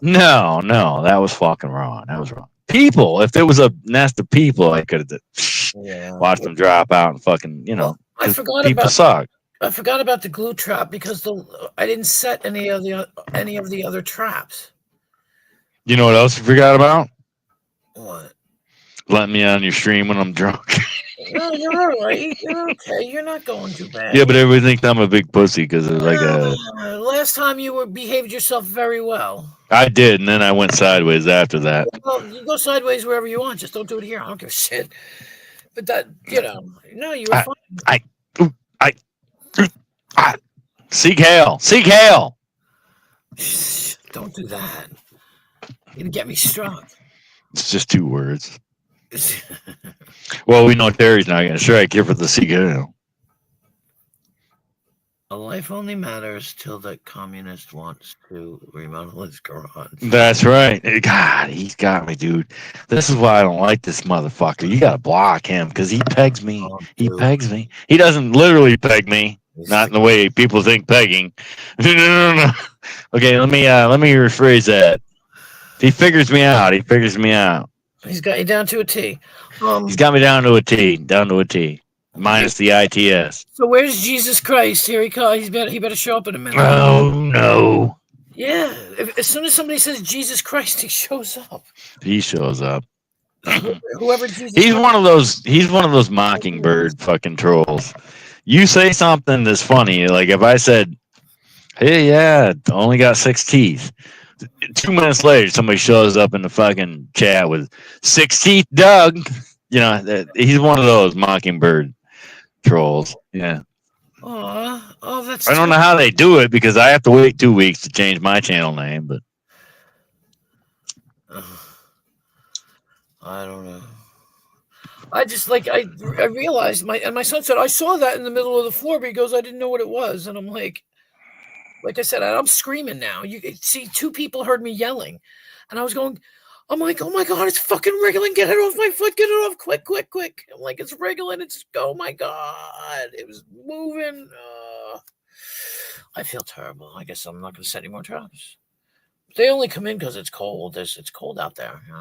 no, that was fucking wrong. That was wrong. People, if there was a nest of people, I could have watched them drop out and fucking, I forgot people suck. I forgot about the glue trap because I didn't set any of the other traps. You know what else you forgot about? What? Let me on your stream when I'm drunk. No, you're all right. You're okay. You're not going too bad. Yeah, but everybody thinks I'm a big pussy because of like a. Last time you behaved yourself very well. I did, and then I went sideways after that. Well, you go sideways wherever you want. Just don't do it here. I don't give a shit. But that, no, you were I, fine. I, I, I, seek hail, seek hail. Don't do that. You're gonna get me struck. It's just 2 words. Well, we know Terry's not going to strike here for the seek hail. A life only matters till the communist wants to remodel his garage. That's right. God, he's got me, dude. This is why I don't like this motherfucker. You got to block him because he pegs me. He pegs me. He doesn't literally peg me. Not in the way people think pegging. No. Okay, let me rephrase that. He figures me out. He figures me out. He's got you down to a T. He's got me down to a T. Down to a T. Minus the ITS. So where's Jesus Christ? Here he comes. He better show up in a minute. Oh no. Yeah. As soon as somebody says Jesus Christ, he shows up. He shows up. Whoever Jesus He's Christ. He's one of those mockingbird fucking trolls. You say something that's funny, like if I said, "Hey, yeah, only got 6 teeth." 2 minutes later, somebody shows up in the fucking chat with 6 teeth, Doug. You know, he's one of those mockingbird trolls. Yeah. Oh, that's. I don't know how they do it because I have to wait 2 weeks to change my channel name, but I don't know. I just I realized my son said I saw that in the middle of the floor, but he goes, I didn't know what it was, and I'm like I said, I'm screaming now. You see, 2 people heard me yelling, and I was going. I'm like, oh my god, it's fucking wriggling! Get it off my foot! Get it off! Quick, quick, quick! I'm like, it's wriggling! It's oh my god! It was moving. I feel terrible. I guess I'm not going to set any more traps. They only come in because it's cold. It's cold out there. You know?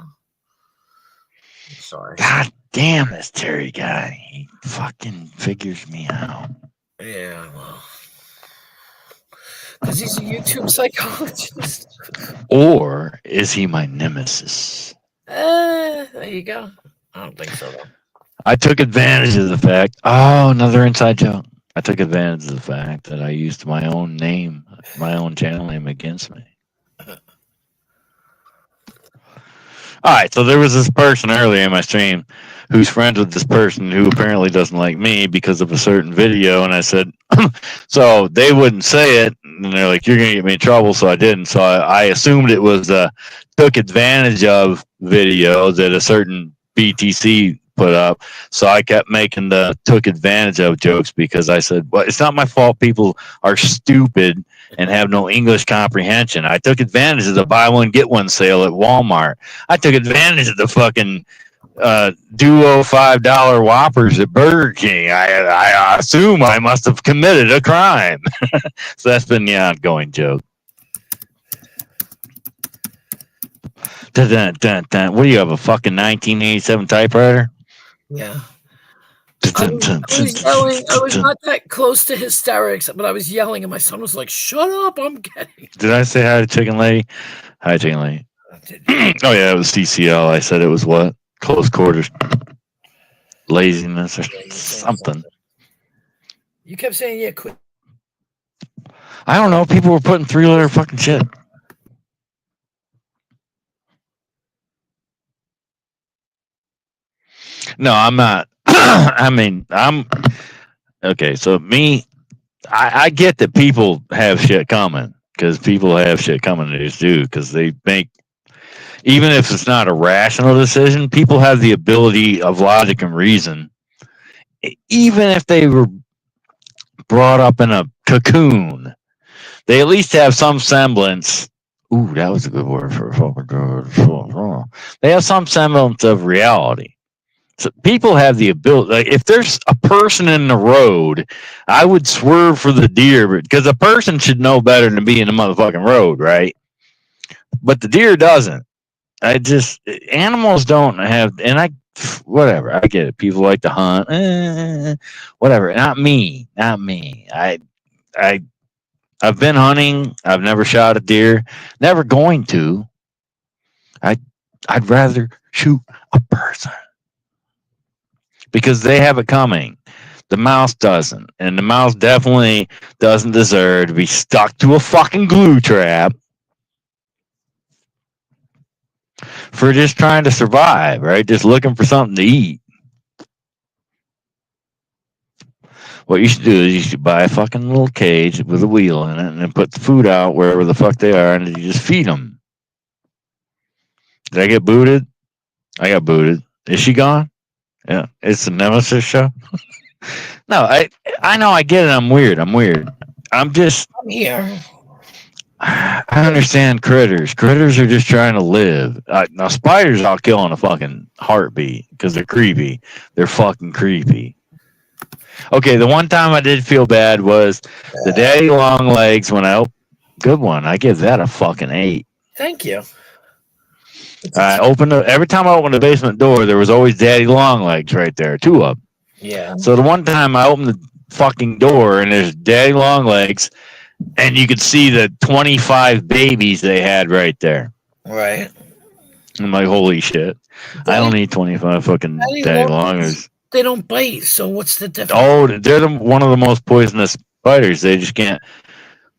I'm sorry. God damn this Terry guy. He fucking figures me out. Yeah, well. Because he's a YouTube psychologist. Or is he my nemesis? There you go. I don't think so, though. I took advantage of the fact. Oh, another inside joke. I took advantage of the fact that I used my own name, my own channel name against me. All right, so there was this person earlier in my stream who's friends with this person who apparently doesn't like me because of a certain video, and I said, so they wouldn't say it, and they're like, you're going to get me in trouble, so I didn't. So I assumed it was a took advantage of video that a certain BTC put up, so I kept making the took advantage of jokes because I said, well, it's not my fault people are stupid and have no English comprehension. I took advantage of the buy one get one sale at Walmart. I took advantage of the fucking duo $5 Whoppers at Burger King. I assume I must have committed a crime. So that's been the ongoing joke. Dun, dun, dun, dun. What do you have, a fucking 1987 typewriter? Yeah. I was yelling. I was not that close to hysterics, but I was yelling, and my son was like, "Shut up! I'm getting." Did I say hi to Chicken Lady? Hi, Chicken Lady. Oh yeah, it was CCL. I said it was what? Close quarters, laziness, or something. You kept saying, "Yeah, quit." I don't know. People were putting 3-letter fucking shit. No, I'm not. I mean, I'm okay. So me, I get that people have shit coming because people have shit coming to just do because they make, even if it's not a rational decision, people have the ability of logic and reason. Even if they were brought up in a cocoon, they at least have some semblance. Ooh, that was a good word for a. They have some semblance of reality. So people have the ability. Like, if there's a person in the road, I would swerve for the deer because a person should know better than be in the motherfucking road, right? But the deer doesn't. Animals don't have, and whatever. I get it. People like to hunt, whatever. Not me. I've been hunting. I've never shot a deer. Never going to. I'd rather shoot a person. because they have it coming. The mouse doesn't, and the mouse definitely doesn't deserve to be stuck to a fucking glue trap for just trying to survive, right? Just looking for something to eat. What you should do is you should buy a fucking little cage with a wheel in it and then put the food out wherever the fuck they are and you just feed them. Did I get booted? I got booted. Is she gone? Yeah. It's the Nemesis show? No, I know I get it. I'm weird. I'm here. I understand critters. Critters are just trying to live. Now spiders I'll kill in a fucking heartbeat because they're creepy. They're fucking creepy. Okay, the one time I did feel bad was the daddy long legs when good one. I give that a fucking 8. Thank you. I opened every time I opened the basement door, there was always daddy long legs right there, 2 of them. Yeah. So the one time I opened the fucking door and there's daddy long legs, and you could see the 25 babies they had right there. Right. I'm like, holy shit! I don't need 25 fucking daddy long legs. They don't bite, so what's the difference? Oh, they're one of the most poisonous spiders. They just can't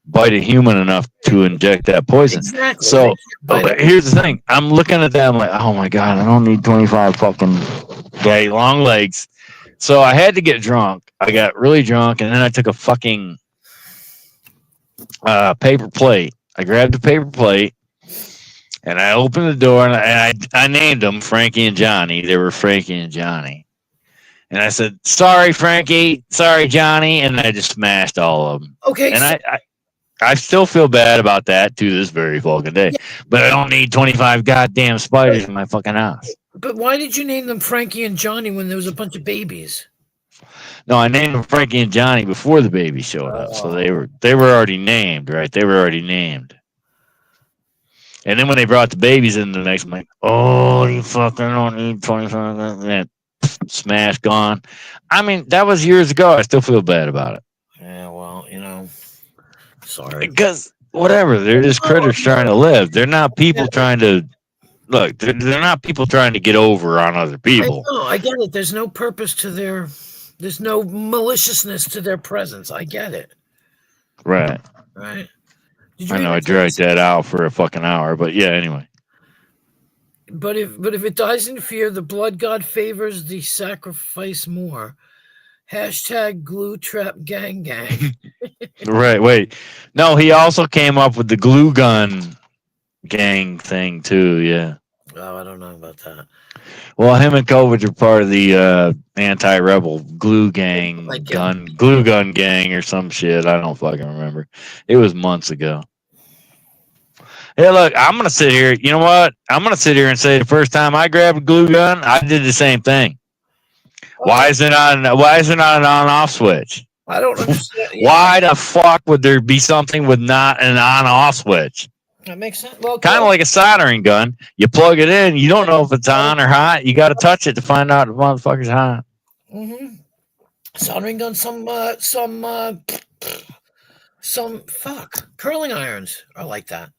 bite a human enough to inject that poison. Exactly. So, but here's the thing. I'm looking at that. I'm like, oh my God, I don't need 25 fucking daddy long legs. So I had to get drunk. I got really drunk, and then I took a fucking paper plate. I grabbed a paper plate, and I opened the door, and I named them Frankie and Johnny. They were Frankie and Johnny. And I said, sorry, Frankie. Sorry, Johnny. And I just smashed all of them. Okay. And I still feel bad about that to this very fucking day. Yeah. But I don't need 25 goddamn spiders in my fucking house. But why did you name them Frankie and Johnny when there was a bunch of babies? No, I named them Frankie and Johnny before the babies showed up. So they were already named, right? They were already named. And then when they brought the babies in the next, I'm like, oh, you fucking don't need 25. Smash, gone. I mean, that was years ago. I still feel bad about it. Yeah, well, sorry. Because whatever, they're just critters trying to live. They're not people trying to look. They're not people trying to get over on other people. I get it. There's no purpose to there's no maliciousness to their presence. I get it. Right. Right. I know I dragged that out for a fucking hour, but yeah. Anyway. But if it dies in fear, the blood god favors the sacrifice more. Hashtag glue trap gang. Right. Wait. No, he also came up with the glue gun gang thing too. Yeah. Oh, I don't know about that. Well, him and Kovic are part of the anti-rebel glue gang, glue gun gang or some shit. I don't fucking remember. It was months ago. Hey, look, I'm going to sit here. You know what? I'm going to sit here and say the first time I grabbed a glue gun, I did the same thing. Why is it not an on-off switch? I don't understand. Why the fuck would there be something with not an on-off switch? That makes sense. Well, kind of like a soldering gun. You plug it in. You don't know if it's on or hot. You got to touch it to find out if the motherfucker's hot. Mm-hmm. Soldering gun, some curling irons are like that.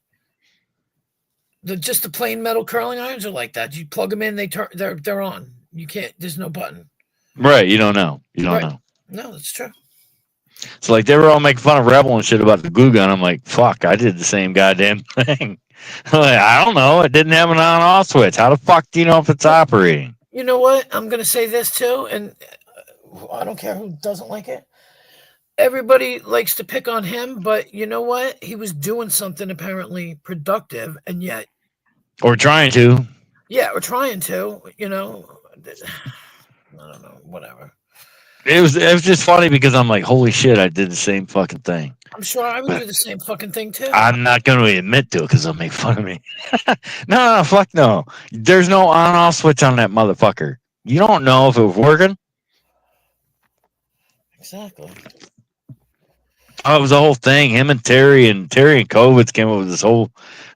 Just the plain metal curling irons are like that. You plug them in, they're on. You can't. There's no button. Right. You don't know. You don't know. No, that's true. So like they were all making fun of Rebel and shit about the glue gun. I'm like, fuck, I did the same goddamn thing. Like, I don't know. It didn't have an on-off switch. How the fuck do you know if it's operating? You know what? I'm gonna say this too, and I don't care who doesn't like it. Everybody likes to pick on him, but you know what? He was doing something apparently productive, and yet. Or trying to. Yeah, we're trying to. I don't know. Whatever. It was just funny because I'm like, holy shit, I did the same fucking thing. I'm sure I would do the same fucking thing too. I'm not going to admit to it because they'll make fun of me. No, fuck no. There's no on-off switch on that motherfucker. You don't know if it was working. Exactly. Oh, it was the whole thing. Him and Terry and Kovic came up with this whole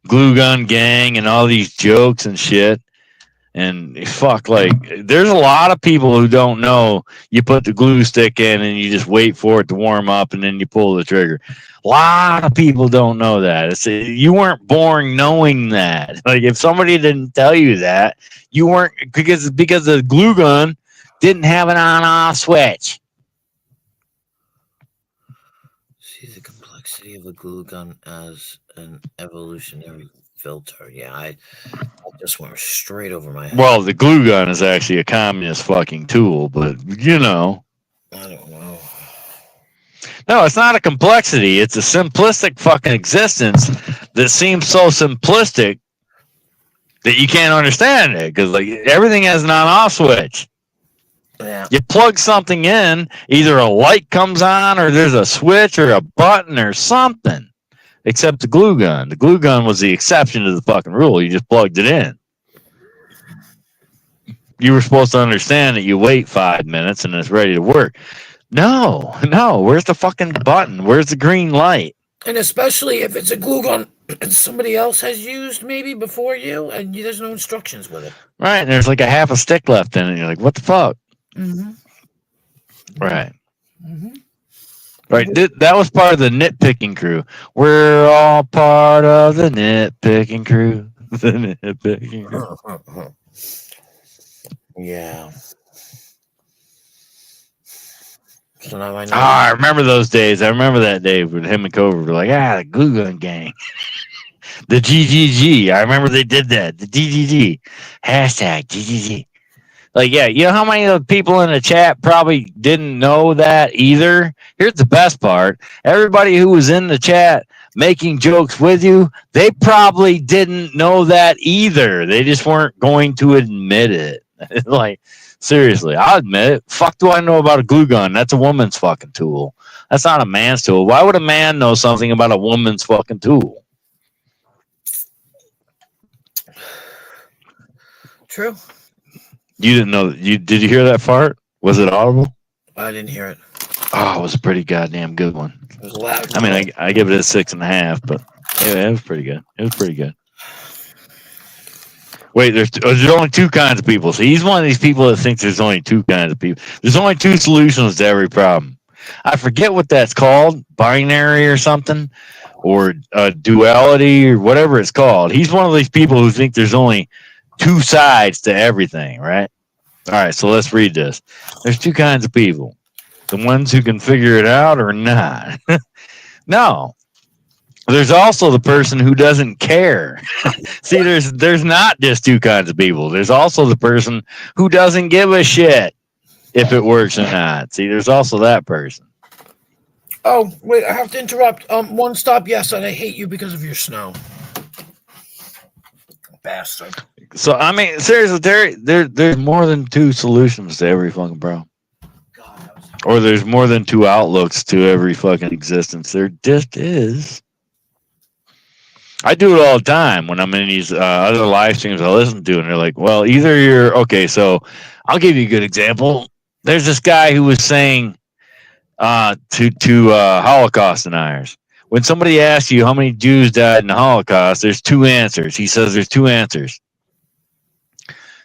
glue gun gang and all these jokes and shit. And fuck, like, there's a lot of people who don't know you put the glue stick in and you just wait for it to warm up and then you pull the trigger. A lot of people don't know that. You weren't born knowing that. Like, if somebody didn't tell you that, you weren't, because the glue gun didn't have an on-off switch. See the complexity of a glue gun as an evolutionary filter. Yeah, I just went straight over my head. Well, the glue gun is actually a communist fucking tool, but you know. I don't know. No, it's not a complexity. It's a simplistic fucking existence that seems so simplistic that you can't understand it because like everything has an on-off switch. Yeah. You plug something in, either a light comes on or there's a switch or a button or something. Except the glue gun. The glue gun was the exception to the fucking rule. You just plugged it in. You were supposed to understand that you wait 5 minutes and it's ready to work. No. Where's the fucking button? Where's the green light? And especially if it's a glue gun and somebody else has used maybe before you and there's no instructions with it. Right. And there's like a half a stick left in it. And you're like, what the fuck? Mm-hmm. Right. Mm-hmm. Right. That was part of the nitpicking crew. We're all part of the nitpicking crew. The nitpicking crew. Yeah. So now I know. I remember those days. I remember that day when him and Cobra were like, the glue gun gang. The GGG. I remember they did that. The GGG. Hashtag GGG. Like, yeah, you know how many of the people in the chat probably didn't know that either? Here's the best part. Everybody who was in the chat making jokes with you, they probably didn't know that either. They just weren't going to admit it. Like, seriously, I'll admit it. Fuck do I know about a glue gun? That's a woman's fucking tool. That's not a man's tool. Why would a man know something about a woman's fucking tool? True. You didn't know. Did you hear that fart? Was it audible? I didn't hear it. Oh, it was a pretty goddamn good one. It was loud. I mean, I give it a 6.5, but yeah, it was pretty good. It was pretty good. Wait, there's only two kinds of people. So he's one of these people that thinks there's only two kinds of people. There's only two solutions to every problem. I forget what that's called, binary or something, or duality or whatever it's called. He's one of these people who think there's only two sides to everything, right? All right, so let's read this. There's two kinds of people. The ones who can figure it out or not. No. There's also the person who doesn't care. See, there's not just two kinds of people. There's also the person who doesn't give a shit if it works or not. See, there's also that person. Oh, wait, I have to interrupt. One stop, yes, and I hate you because of your snow. Bastard. So, I mean, seriously, there's more than two solutions to every fucking problem. Or there's more than two outlooks to every fucking existence. There just is. I do it all the time when I'm in these other live streams I listen to, and they're like, well, either you're, okay, so I'll give you a good example. There's this guy who was saying to Holocaust deniers, when somebody asks you how many Jews died in the Holocaust, there's two answers. He says there's two answers.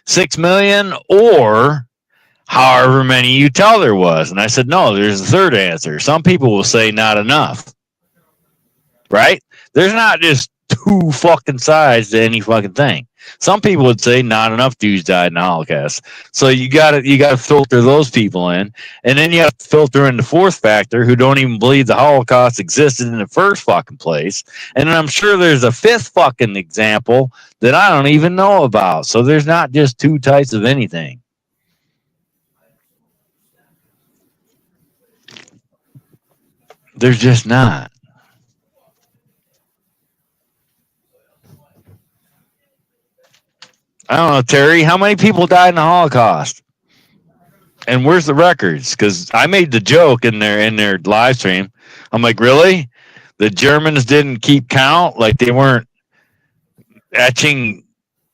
6 million or however many you tell there was. And I said, no, there's a third answer. Some people will say not enough. Right? There's not just two fucking sides to any fucking thing. Some people would say not enough Jews died in the Holocaust. So you gotta filter those people in, and then you have to filter in the fourth factor who don't even believe the Holocaust existed in the first fucking place. And then I'm sure there's a fifth fucking example that I don't even know about. So there's not just two types of anything. There's just not. I don't know, Terry, how many people died in the Holocaust? And where's the records? Because I made the joke in their live stream. I'm like, really? The Germans didn't keep count? Like they weren't etching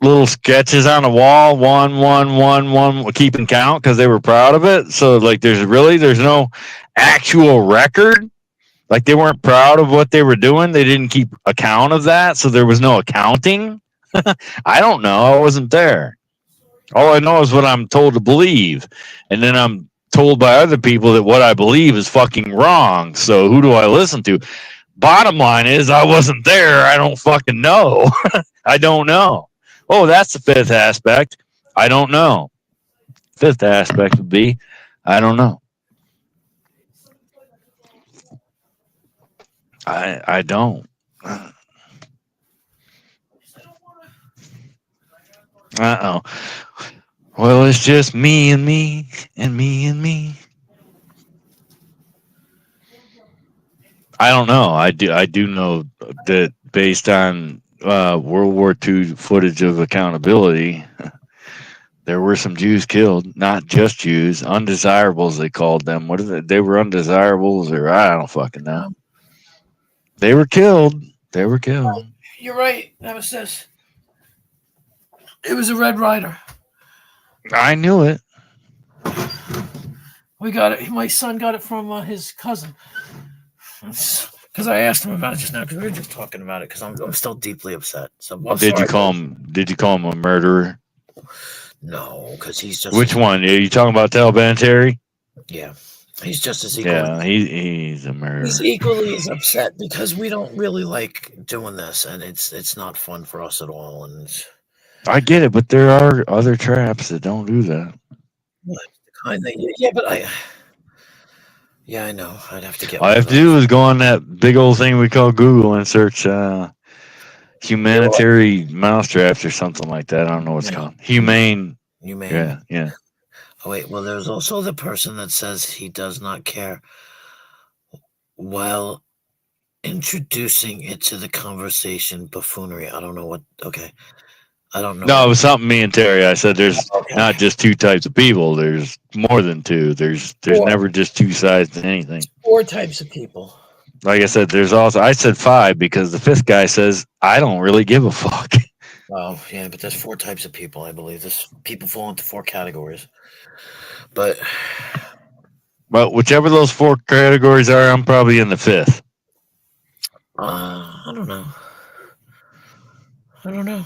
little sketches on the wall, one, keeping count because they were proud of it? So like there's no actual record? Like they weren't proud of what they were doing? They didn't keep account of that? So there was no accounting? I don't know. I wasn't there. All I know is what I'm told to believe. And then I'm told by other people that what I believe is fucking wrong. So who do I listen to? Bottom line is I wasn't there. I don't fucking know. I don't know. Oh, that's the fifth aspect. I don't know. fifth aspect would be, I don't know. I don't. Uh oh. Well, it's just me and me and me and me. I don't know. I do know that based on World War II footage of accountability, there were some Jews killed. Not just Jews, undesirables they called them. What is it? They were undesirables, or I don't fucking know. They were killed. They were killed. You're right, Nemesis. It was a Red Rider. I knew it. We got it. My son got it from his cousin. Because I asked him about it just now. Because we were just talking about it. Because I'm still deeply upset. So I'm Did sorry. you call him? Did you call him a murderer? No, because he's just. Which one? Are you talking about Tal Banteri? Yeah, he's just as equal. Yeah, he's a murderer. He's equally as upset because we don't really like doing this, and it's not fun for us at all. And it's I get it, but there are other traps that don't do that. the kind that yeah, I know. I'd have to get. All one I of have to those. do is go on that big old thing we call Google and search humanitarian mousetraps or something like that. I don't know what's called. Humane. Humane. Yeah. Oh wait, well, there's also the person that says he does not care while introducing it to the conversation buffoonery. I don't know what. Okay, I don't know. No, it was something me and Terry. I said there's Okay. not just two types of people. There's more than two. There's never just two sides to anything. 4 types of people. Like I said, there's also I said 5 because the 5th guy says I don't really give a fuck. Oh yeah, but there's 4 types of people. I believe this people fall into 4 categories. But whichever those 4 categories are, I'm probably in the 5th. I don't know. I don't know.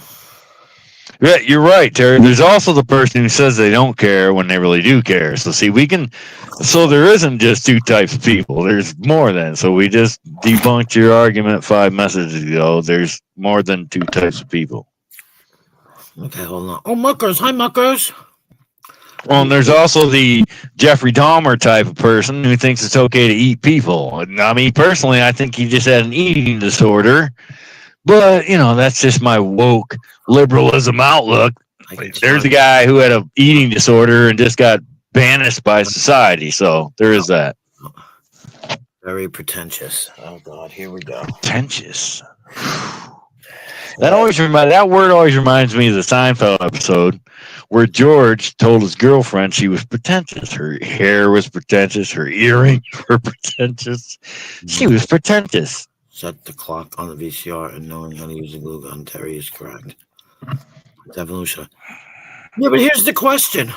Yeah, you're right, Terry. There's also the person who says they don't care when they really do care. So see, so there isn't just 2 types of people. There's more than. So we just debunked your argument 5 messages ago. There's more than 2 types of people. Okay, hold on. Oh, Muckers. Hi, Muckers. Well, and there's also the Jeffrey Dahmer type of person who thinks it's okay to eat people. And I mean, personally, I think he just had an eating disorder. But, that's just my woke liberalism outlook. There's a guy who had an eating disorder and just got banished by society. So there is that. Very pretentious. Oh, God. Here we go. Pretentious. That word always reminds me of the Seinfeld episode where George told his girlfriend she was pretentious. Her hair was pretentious. Her earrings were pretentious. She was pretentious. Set the clock on the VCR and knowing how to use a glue gun. Terry is correct. It's evolutionary. Yeah, but here's the question.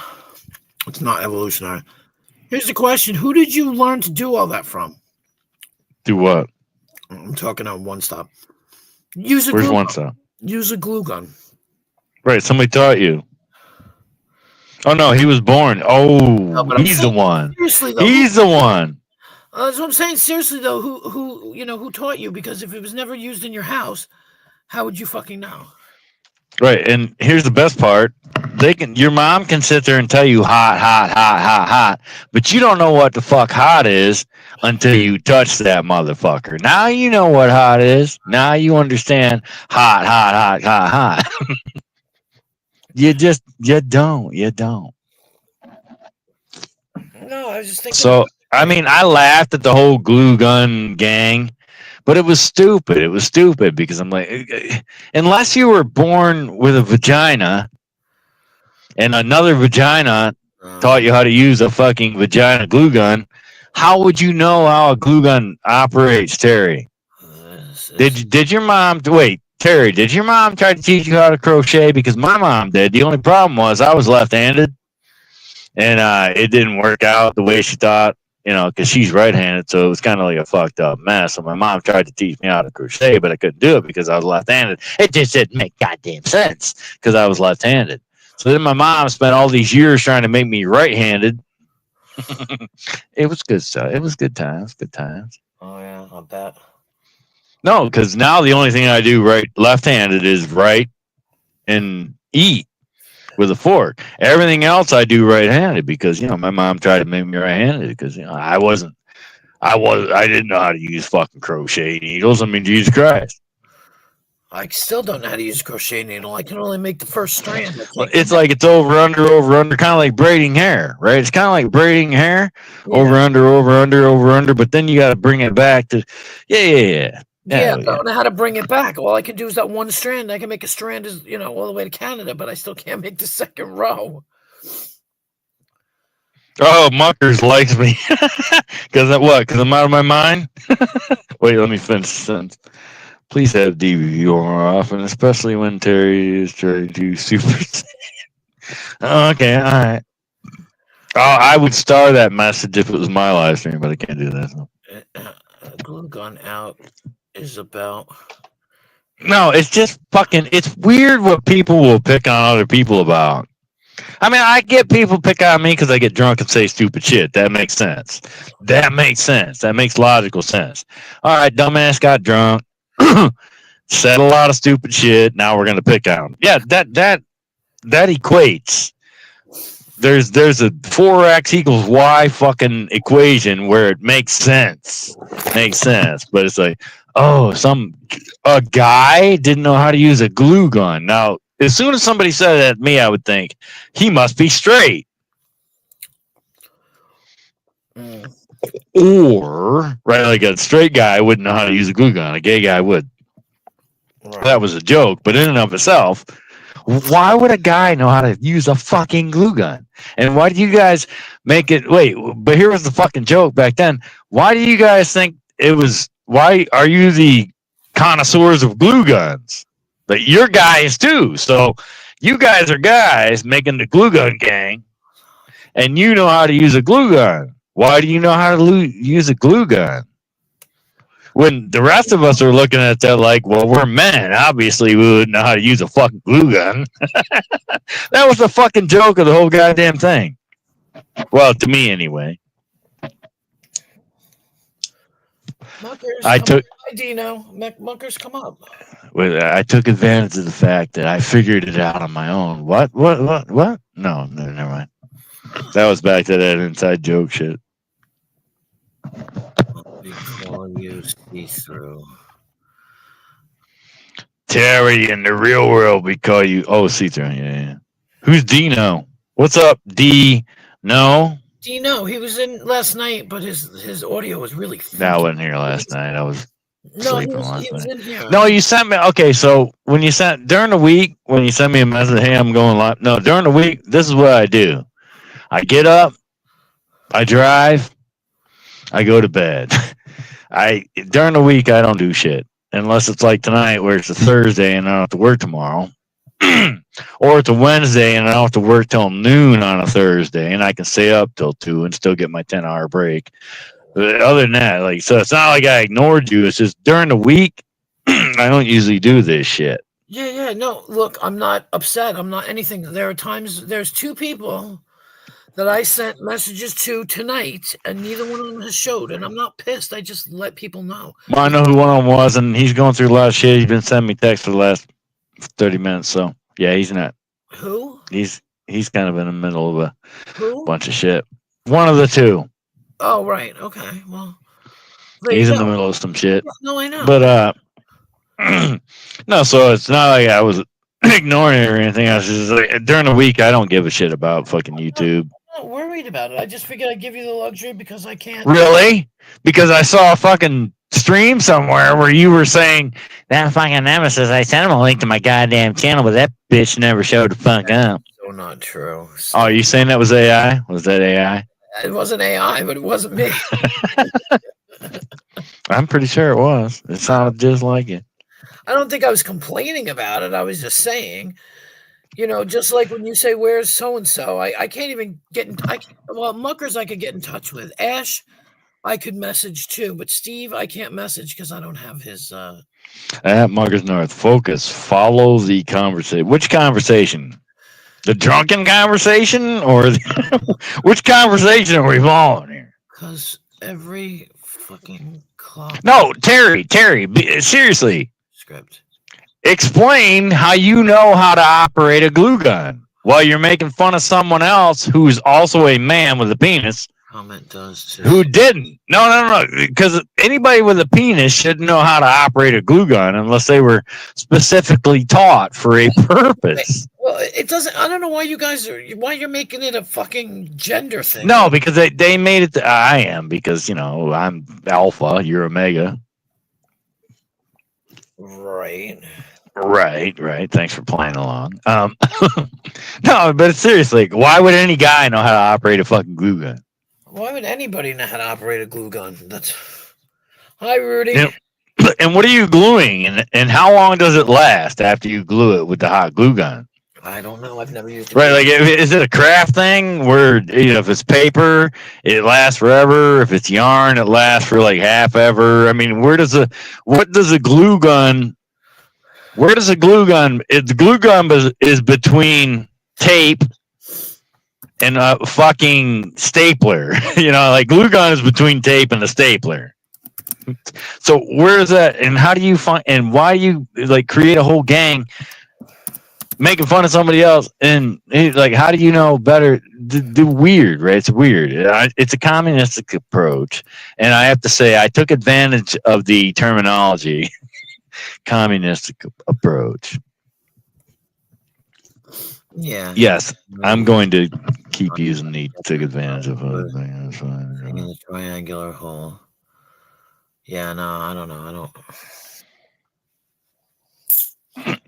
It's not evolutionary. Here's the question. Who did you learn to do all that from? Do what? I'm talking on One Stop. Use a Where's glue One gun. Stop? Use a glue gun. Right, somebody taught you. Oh no, he was born. Oh, he's the one. Seriously though, he's the one. That's what I'm saying. Seriously though, who taught you? Because if it was never used in your house, how would you fucking know? Right, and here's the best part. Your mom can sit there and tell you hot, but you don't know what the fuck hot is until you touch that motherfucker. Now you know what hot is. Now you understand hot. You don't. No, I was just thinking. So, I mean, I laughed at the whole glue gun gang, but it was stupid. It was stupid because I'm like, unless you were born with a vagina and another vagina taught you how to use a fucking vagina glue gun, how would you know how a glue gun operates, Terry? Did your mom wait? Terry, did your mom try to teach you how to crochet? Because my mom did. The only problem was I was left-handed, and it didn't work out the way she thought, because she's right-handed, so it was kind of like a fucked up mess. So my mom tried to teach me how to crochet, but I couldn't do it because I was left-handed. It just didn't make goddamn sense because I was left-handed. So then my mom spent all these years trying to make me right-handed. It was good stuff. It was good times. Good times. Oh yeah, I bet. No, because now the only thing I do left-handed is write and eat. with a fork. Everything else I do right-handed because my mom tried to make me right-handed because I didn't know how to use fucking crochet needles. I mean, Jesus Christ. I still don't know how to use a crochet needle. I can only make the first strand. It's like it's over, under, kind of like braiding hair, right? It's kind of like braiding hair, over, under, but then you got to bring it back to, Yeah, I don't know how to bring it back. All I can do is that one strand. I can make a strand, all the way to Canada, but I still can't make the second row. Oh, Muckers likes me. Because I'm out of my mind? Wait, let me finish the sentence. Please have DVV more often, especially when Terry is trying to do super. Okay, all right. Oh, I would star that message if it was my live stream, but I can't do that. Glue gun out is about. No, it's just fucking. It's weird what people will pick on other people about. I mean, I get people pick on me because I get drunk and say stupid shit. That makes sense. That makes logical sense. All right, dumbass got drunk. Said a lot of stupid shit. Now we're gonna pick on him. Yeah, that equates. There's a 4x equals y fucking equation where it makes sense. But it's like, oh, a guy didn't know how to use a glue gun. Now, as soon as somebody said that to me, I would think he must be straight. Or, right, like a straight guy wouldn't know how to use a glue gun. A gay guy would. Right. That was a joke, but in and of itself, why would a guy know how to use a fucking glue gun? And why do you guys make it? Wait, but here was the fucking joke back then. Why do you guys think it was? Why are you the connoisseurs of glue guns? But you're guys too. So you guys are guys making the glue gun gang, and you know how to use a glue gun. Why do you know how to use a glue gun? When the rest of us are looking at that like, well, we're men. Obviously, we wouldn't know how to use a fucking glue gun. That was the fucking joke of the whole goddamn thing. Well, to me, anyway. Muckers, Muckers, come up. I took advantage of the fact that I figured it out on my own. What? No, never mind. That was back to that inside joke shit. We call you see-through. Terry, in the real world, we call you see-through. Yeah. Who's Dino? What's up, D? No. Dino, he was in last night, but his audio was really. No, I wasn't here last night. I was sleeping last night. In here. No, you sent me. Okay, so when you sent during the week, when you send me a message, hey, I'm going live. No, during the week, this is what I do. I get up, I drive, I go to bed. During the week I don't do shit unless it's like tonight where it's a Thursday and I don't have to work tomorrow, or it's a Wednesday and I don't have to work till noon on a Thursday and I can stay up till 2 and still get my 10-hour break. But other than that, so it's not like I ignored you. It's just during the week I don't usually do this shit. Yeah. No, look, I'm not upset. I'm not anything. There's 2 people that I sent messages to tonight, and neither one of them has showed. And I'm not pissed. I just let people know. Well, I know who one of them was, and he's going through a lot of shit. He's been sending me texts for the last 30 minutes. So yeah, he's not. Who? He's kind of in the middle of a bunch of shit. One of the 2. Oh right. Okay. Well, he's in the middle of some shit. No, I know. But no. So it's not like I was ignoring it or anything. I was just like, during the week, I don't give a shit about fucking YouTube. I'm not worried about it. I just figured I'd give you the luxury because I can't. Really? Because I saw a fucking stream somewhere where you were saying that fucking nemesis. I sent him a link to my goddamn channel, but that bitch never showed the fuck up. So not true. Oh, are you saying that was AI? Was that AI? It wasn't AI, but it wasn't me. I'm pretty sure it was. It sounded just like it. I don't think I was complaining about it. I was just saying, just like when you say, where's so-and-so, I can't even get in. Muckers I could get in touch with. Ash, I could message too, but Steve, I can't message because I don't have his. At Muckers North, focus, follow the conversation. Which conversation? The drunken conversation? Or which conversation are we following here? Because every fucking clock. No, Terry, seriously. Script. Explain how you know how to operate a glue gun. while you're making fun of someone else who's also a man with a penis Comment does too. who didn't. No. Because anybody with a penis should know how to operate a glue gun unless they were specifically taught for a purpose. Well, it doesn't. I don't know why you're making it a fucking gender thing. No, because they made it. I am because I'm alpha. You're omega. Right. Right. Thanks for playing along. No, but seriously, why would any guy know how to operate a fucking glue gun? Why would anybody know how to operate a glue gun? Hi, Rudy. And what are you gluing? And how long does it last after you glue it with the hot glue gun? I don't know. I've never used it. Right, like is it a craft thing where if it's paper, it lasts forever. If it's yarn, it lasts for like half ever. I mean, where does a glue gun? The glue gun is between tape and a fucking stapler. Like glue gun is between tape and a stapler. So where is that? And how do you find? And why you like create a whole gang making fun of somebody else? And like, how do you know better? Do weird, right? It's weird. It's a communistic approach, and I have to say, I took advantage of the terminology. Communistic approach. Yeah. Yes, I'm going to keep using the took advantage of other things. In the triangular hole. Yeah, no, I don't know.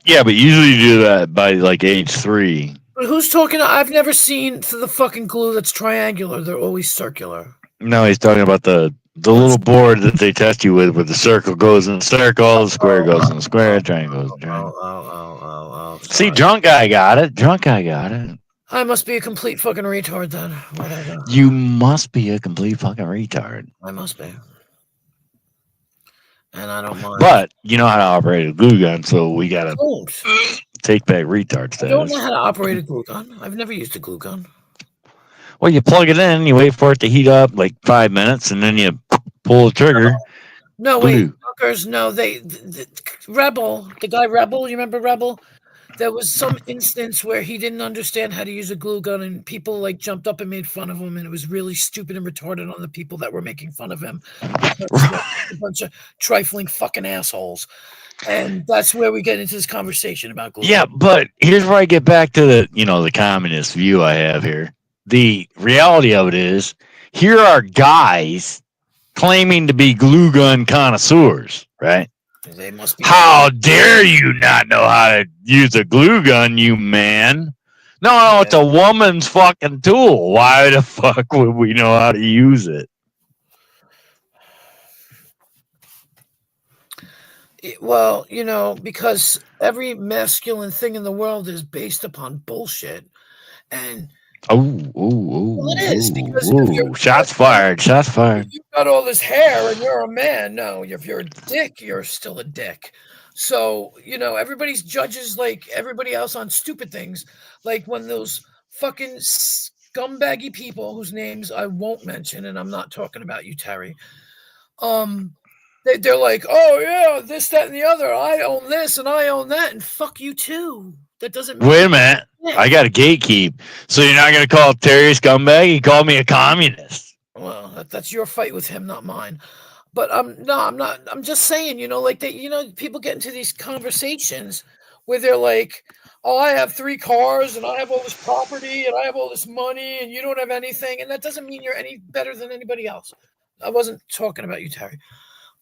Yeah, but usually you do that by like age 3. But who's talking? I've never seen the fucking glue that's triangular. They're always circular. No, he's talking about the little board that they test you with, where the circle goes in a circle, the square goes in a square, triangle goes in a triangle. Oh. See, drunk guy got it. I must be a complete fucking retard then. Whatever. You must be a complete fucking retard. I must be. And I don't mind. But you know how to operate a glue gun, so we gotta take back retard status. I don't know how to operate a glue gun. I've never used a glue gun. Well, you plug it in, you wait for it to heat up like 5 minutes, and then you pull the trigger. No, wait, fuckers. No, the Rebel, the guy Rebel. You remember Rebel? There was some instance where he didn't understand how to use a glue gun, and people like jumped up and made fun of him, and it was really stupid and retarded on the people that were making fun of him. A bunch of trifling fucking assholes. And that's where we get into this conversation about glue. Yeah, but here's where I get back to the communist view I have here. The reality of it is, here are guys claiming to be glue gun connoisseurs, right? They must be. How dare you not know how to use a glue gun, you man? No, it's a woman's fucking tool. Why the fuck would we know how to use it? Well, because every masculine thing in the world is based upon bullshit. And it is, because shots fired. You've got all this hair and you're a man. No, if you're a dick, you're still a dick. So, everybody's judges like everybody else on stupid things. Like when those fucking scumbaggy people whose names I won't mention, and I'm not talking about you, Terry. They're like, oh yeah, this, that, and the other. I own this and I own that, and fuck you too. That doesn't mean. Wait a minute. Yeah. I got a gatekeep. So you're not going to call Terry a scumbag? He called me a communist. Well, that's your fight with him, not mine. But I'm not. I'm just saying, like they, people get into these conversations where they're like, oh, I have 3 cars and I have all this property and I have all this money and you don't have anything. And that doesn't mean you're any better than anybody else. I wasn't talking about you, Terry.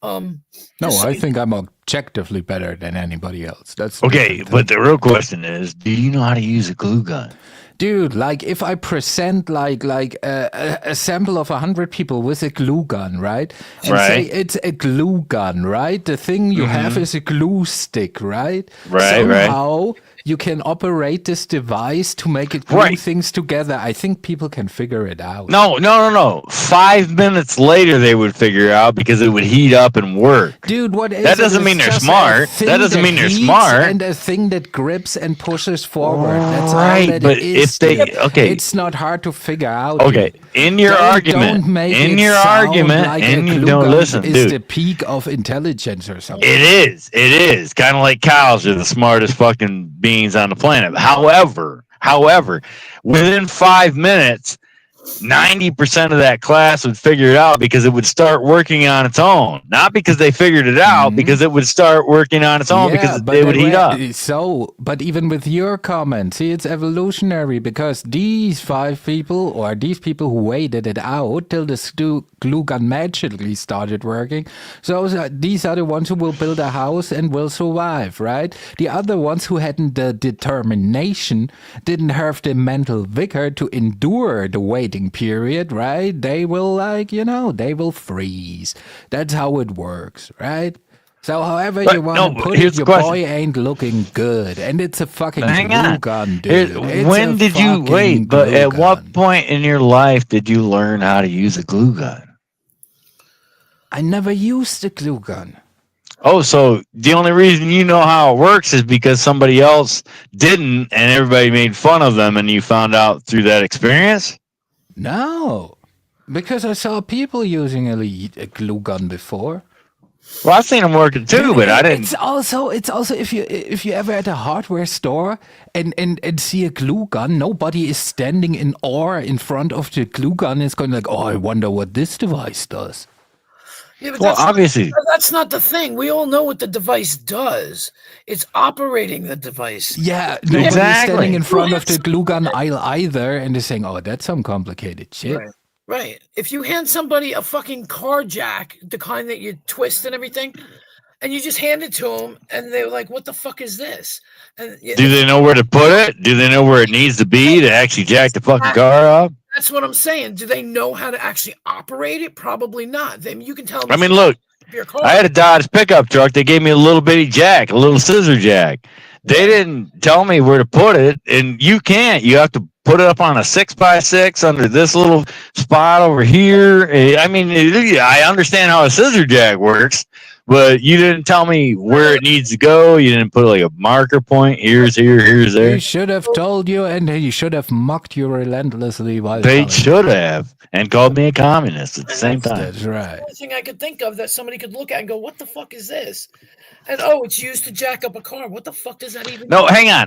No, I think I'm objectively better than anybody else. That's okay, but the real question is, do you know how to use a glue gun? Dude, like if I present like a sample of 100 people with a glue gun, right? And say it's a glue gun, right? The thing you have is a glue stick, right? Somehow you can operate this device to make it glue things together. I think people can figure it out. No. 5 minutes later they would figure it out because it would heat up and work. Dude, what is that? Doesn't mean they're smart. That doesn't mean they're smart. And a thing that grips and pushes forward. That's right, all that but it is. It's not hard to figure out. Okay, in your argument, like and you don't listen, is dude. The peak of intelligence or something. It is kind of like cows are the smartest fucking beings on the planet. However, However, within 5 minutes, 90% of that class would figure it out because it would start working on its own. Not because they figured it out, because it would start working on its own because but it would heat up. So, but even with your comment, see, it's evolutionary because these 5 people or these people who waited it out till the glue gun magically started working. So these are the ones who will build a house and will survive, right? The other ones who hadn't the determination, didn't have the mental vigor to endure the waiting period, right? They will they will freeze. That's how it works, right? So however you want to put it, your boy ain't looking good. And it's a fucking glue gun, dude. When did you wait? But at what point in your life did you learn how to use a glue gun? I never used a glue gun. Oh, so the only reason you know how it works is because somebody else didn't and everybody made fun of them and you found out through that experience? No, because I saw people using a glue gun before. Well, I've seen them working too, but I didn't. It's also if you ever at a hardware store and see a glue gun, nobody is standing in awe in front of the glue gun. It's going like, oh, I wonder what this device does. Yeah, but well, obviously, that's not the thing. We all know what the device does. It's operating the device. Yeah, nobody's standing in front of the glue gun aisle either, and they're saying, "Oh, that's some complicated shit." Right. If you hand somebody a fucking car jack, the kind that you twist and everything, and you just hand it to them, and they're like, "What the fuck is this?" And do they know where to put it? Do they know where it needs to be to actually jack the fucking car up? That's what I'm saying. Do they know how to actually operate it? Probably not. Then you can tell them. I mean, look, I had a Dodge pickup truck. They gave me a little bitty jack, a little scissor jack. They didn't tell me where to put it, and you can't. You have to put it up on a 6x6 under this little spot over here. I mean, I understand how a scissor jack works, but you didn't tell me where it needs to go. You didn't put like a marker point. Here's here, here's there. He should have told you, and he should have mocked you relentlessly. While they should have, and called me a communist at the same time. That's right. The only thing I could think of that somebody could look at and go, "What the fuck is this?" And oh, it's used to jack up a car. What the fuck does that even? No, hang on.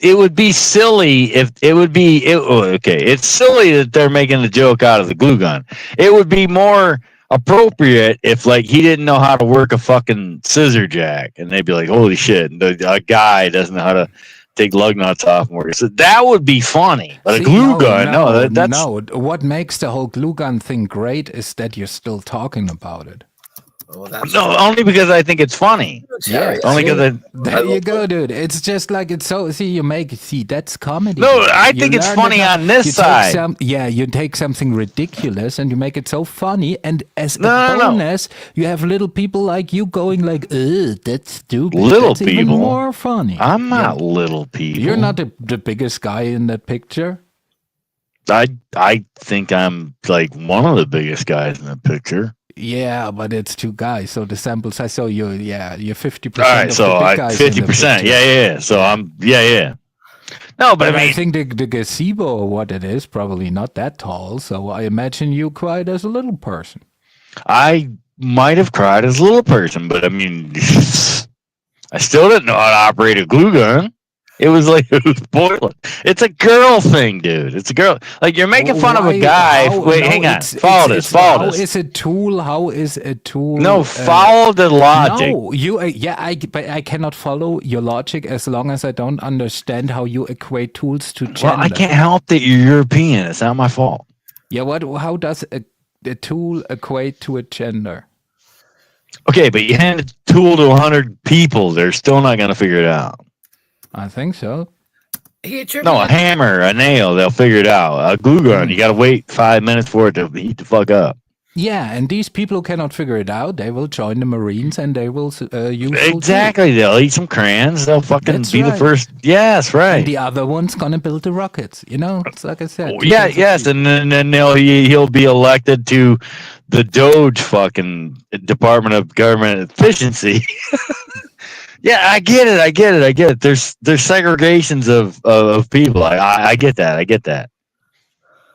It would be silly if it would be. Okay, it's silly that they're making the joke out of the glue gun. It would be more appropriate if like he didn't know how to work a fucking scissor jack, and they'd be like, "Holy shit!" A guy doesn't know how to take lug nuts off and work. So that would be funny. But a glue gun, that's no. What makes the whole glue gun thing great is that you're still talking about it. No, only because I think it's funny. Yeah, only because there you go, dude. It's just like it's so. See, that's comedy. No, I think it's funny on this side. You take something ridiculous and you make it so funny, and as a bonus, you have little people like you going like, "Ugh, that's stupid." Little that's people, even more funny. I'm not little people. You're not the biggest guy in that picture. I think I'm like one of the biggest guys in the picture. Yeah, but it's 2 guys, so the sample size. So you're 50%. All right, so 50%. Yeah. So I'm No, but I think the gazebo or what it is probably not that tall. So I imagine you cried as a little person. I might have cried as a little person, but I mean, I still didn't know how to operate a glue gun. It was boiling. It's a girl thing, dude. It's a girl. Like you're making fun of a guy. Wait, hang on. Follow this. How is a tool? How is a tool? No, follow the logic. No, but I cannot follow your logic as long as I don't understand how you equate tools to gender. Well, I can't help that you're European. It's not my fault. Yeah, how does a tool equate to a gender? Okay, but you hand a tool to 100 people, they're still not going to figure it out. I think so. No, a hammer, a nail, they'll figure it out. A glue gun, you got to wait 5 minutes for it to heat the fuck up. Yeah, and these people who cannot figure it out, they will join the Marines and they will use exactly. They'll eat some crayons. They'll fucking the first. Yes, right. And the other one's gonna build the rockets. It's like I said. Yes, and then he'll be elected to the Doge fucking Department of Government Efficiency. Yeah, I get it. There's segregations of people. I get that.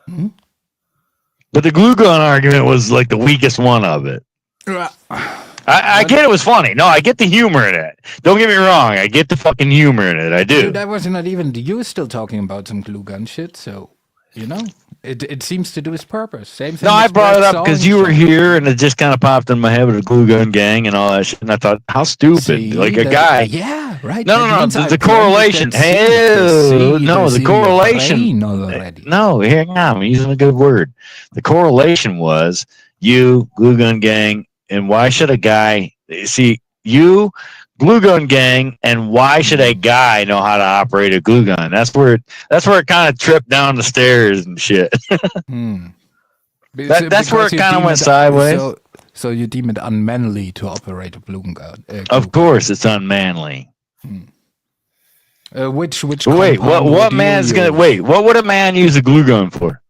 Mm-hmm. But the glue gun argument was like the weakest one of it. I get it was funny. No, I get the humor in it. Don't get me wrong. I get the fucking humor in it. I do. Dude, I was not even. You were still talking about some glue gun shit, so you know, it seems to do its purpose. Same thing. No, I with brought it Brett's up because song, you were so- here, and it just kind of popped in my head with the glue gun gang and all that shit. And I thought, how stupid! See, Like a that- guy. Yeah, right. No, that no, means no. I The planted correlation. that seed. Hey, The seed no, is the in your correlation. brain already. No, hang on. I'm using a good word. The correlation was you, glue gun gang, and why should a guy see you, glue gun gang, and why should a guy know how to operate a glue gun? That's where it kind of tripped down the stairs and shit. That's where it kind of went sideways. So you deem it unmanly to operate a glue gun? Of course, it's unmanly. Which Wait, compound what would you man's gonna use? wait? What would a man use a glue gun for?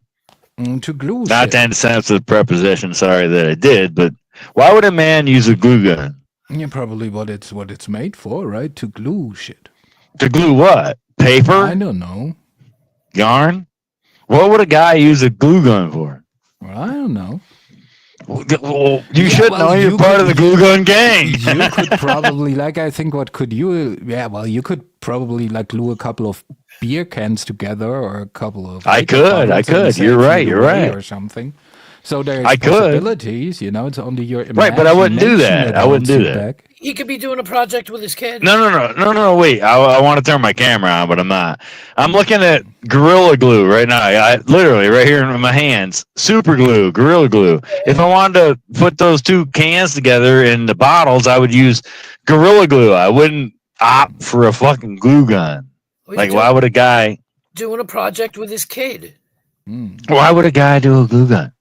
To glue Not shit. to insensitive preposition. Sorry that I did, but why would a man use a glue gun? Yeah, probably what it's made for, right? To glue shit. To glue what? Paper? I don't know. Yarn? What would a guy use a glue gun for? Well, I don't know. Well, you Yeah, should well, know. You're you part could- of the glue gun gang. You could probably, like, I think, what could you? Yeah, well, you could probably like glue a couple of beer cans together or a couple of. I liquor could, bottles I and could. set You're feet right, you're away right. or something. So there's I could. possibilities, you know. It's only your Right, but I wouldn't do imagination that. I wouldn't holds do you that. back. He could be doing a project with his kid. No. Wait, I want to turn my camera on, but I'm not. I'm looking at Gorilla Glue right now. I literally right here in my hands. Super glue, Gorilla Glue. If I wanted to put those two cans together in the bottles, I would use Gorilla Glue. I wouldn't opt for a fucking glue gun. Well, Like, he's why would a guy? doing a project with his kid? Why would a guy do a glue gun?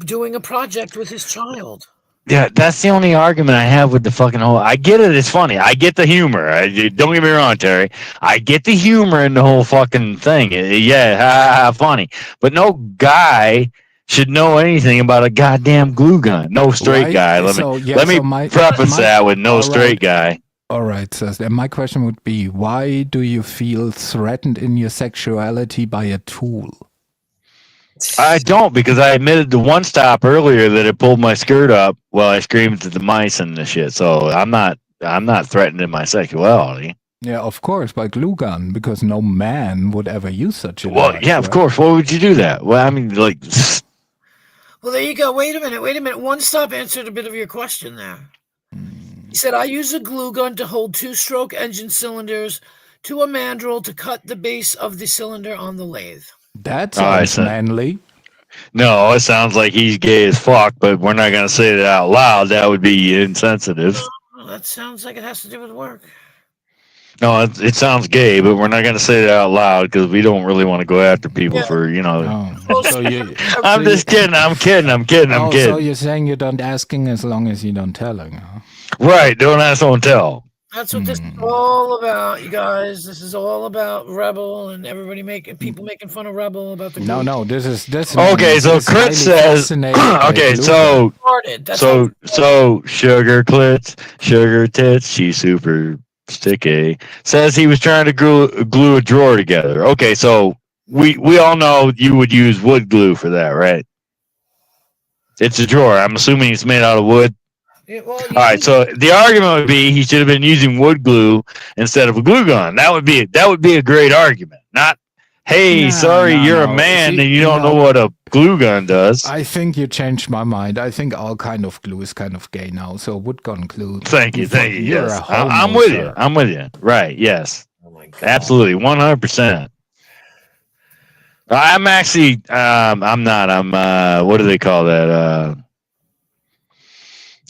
Doing a project with his child. Yeah, that's the only argument I have with the fucking whole. I get it. It's funny. I get the humor. Don't get me wrong, Terry. I get the humor in the whole fucking thing. Yeah, ha, ha, funny. But no guy should know anything about a goddamn glue gun. No straight Right, guy. Let so, me yeah, let me so my- preface my- that with no all straight guy. All right, so then my question would be: why do you feel threatened in your sexuality by a tool? I don't, because I admitted to one stop earlier that it pulled my skirt up while I screamed at the mice and the shit. So I'm not threatened in my sexuality. Yeah, of course, by glue gun, because no man would ever use such a Well, device, yeah, of right? course. Why would you do that? Well, I mean, like, Well, there you go. Wait a minute. One stop answered a bit of your question there. He said, I use a glue gun to hold two-stroke engine cylinders to a mandrel to cut the base of the cylinder on the lathe. That Oh, I sounds see. manly. no, it sounds like he's gay as fuck, but we're not going to say that out loud. That would be insensitive. Well, that sounds like it has to do with work. No, it sounds gay, but we're not going to say that out loud because we don't really want to go after people Yeah. for, Oh, so you. I'm just kidding. I'm kidding. Oh, so kidding. you're saying you don't asking as long as you don't telling, huh? Right. Don't ask, don't tell. That's what this is all about, you guys. This is all about Rebel and everybody people making fun of Rebel about the No, glue no, this. Okay, so this Chris highly says, fascinated by okay, glue so started. That's how So sugar clits, sugar tits, she's super sticky. Says he was trying to glue a drawer together. Okay, so we all know you would use wood glue for that, right? It's a drawer. I'm assuming it's made out of wood. Yeah, well, All right, so the argument would be he should have been using wood glue instead of a glue gun. That would be a great argument. Not, hey, No, sorry, no, you're no. a man See, and you don't no. know what a glue gun does. I think you changed my mind. I think all kind of glue is kind of gay now. So wood gun glue. Thank you. You're Yes, a homo, I'm with sir. you. I'm with you. Right? Yes, Oh my God. absolutely, 100%. I'm actually, I'm not. I'm. What do they call that?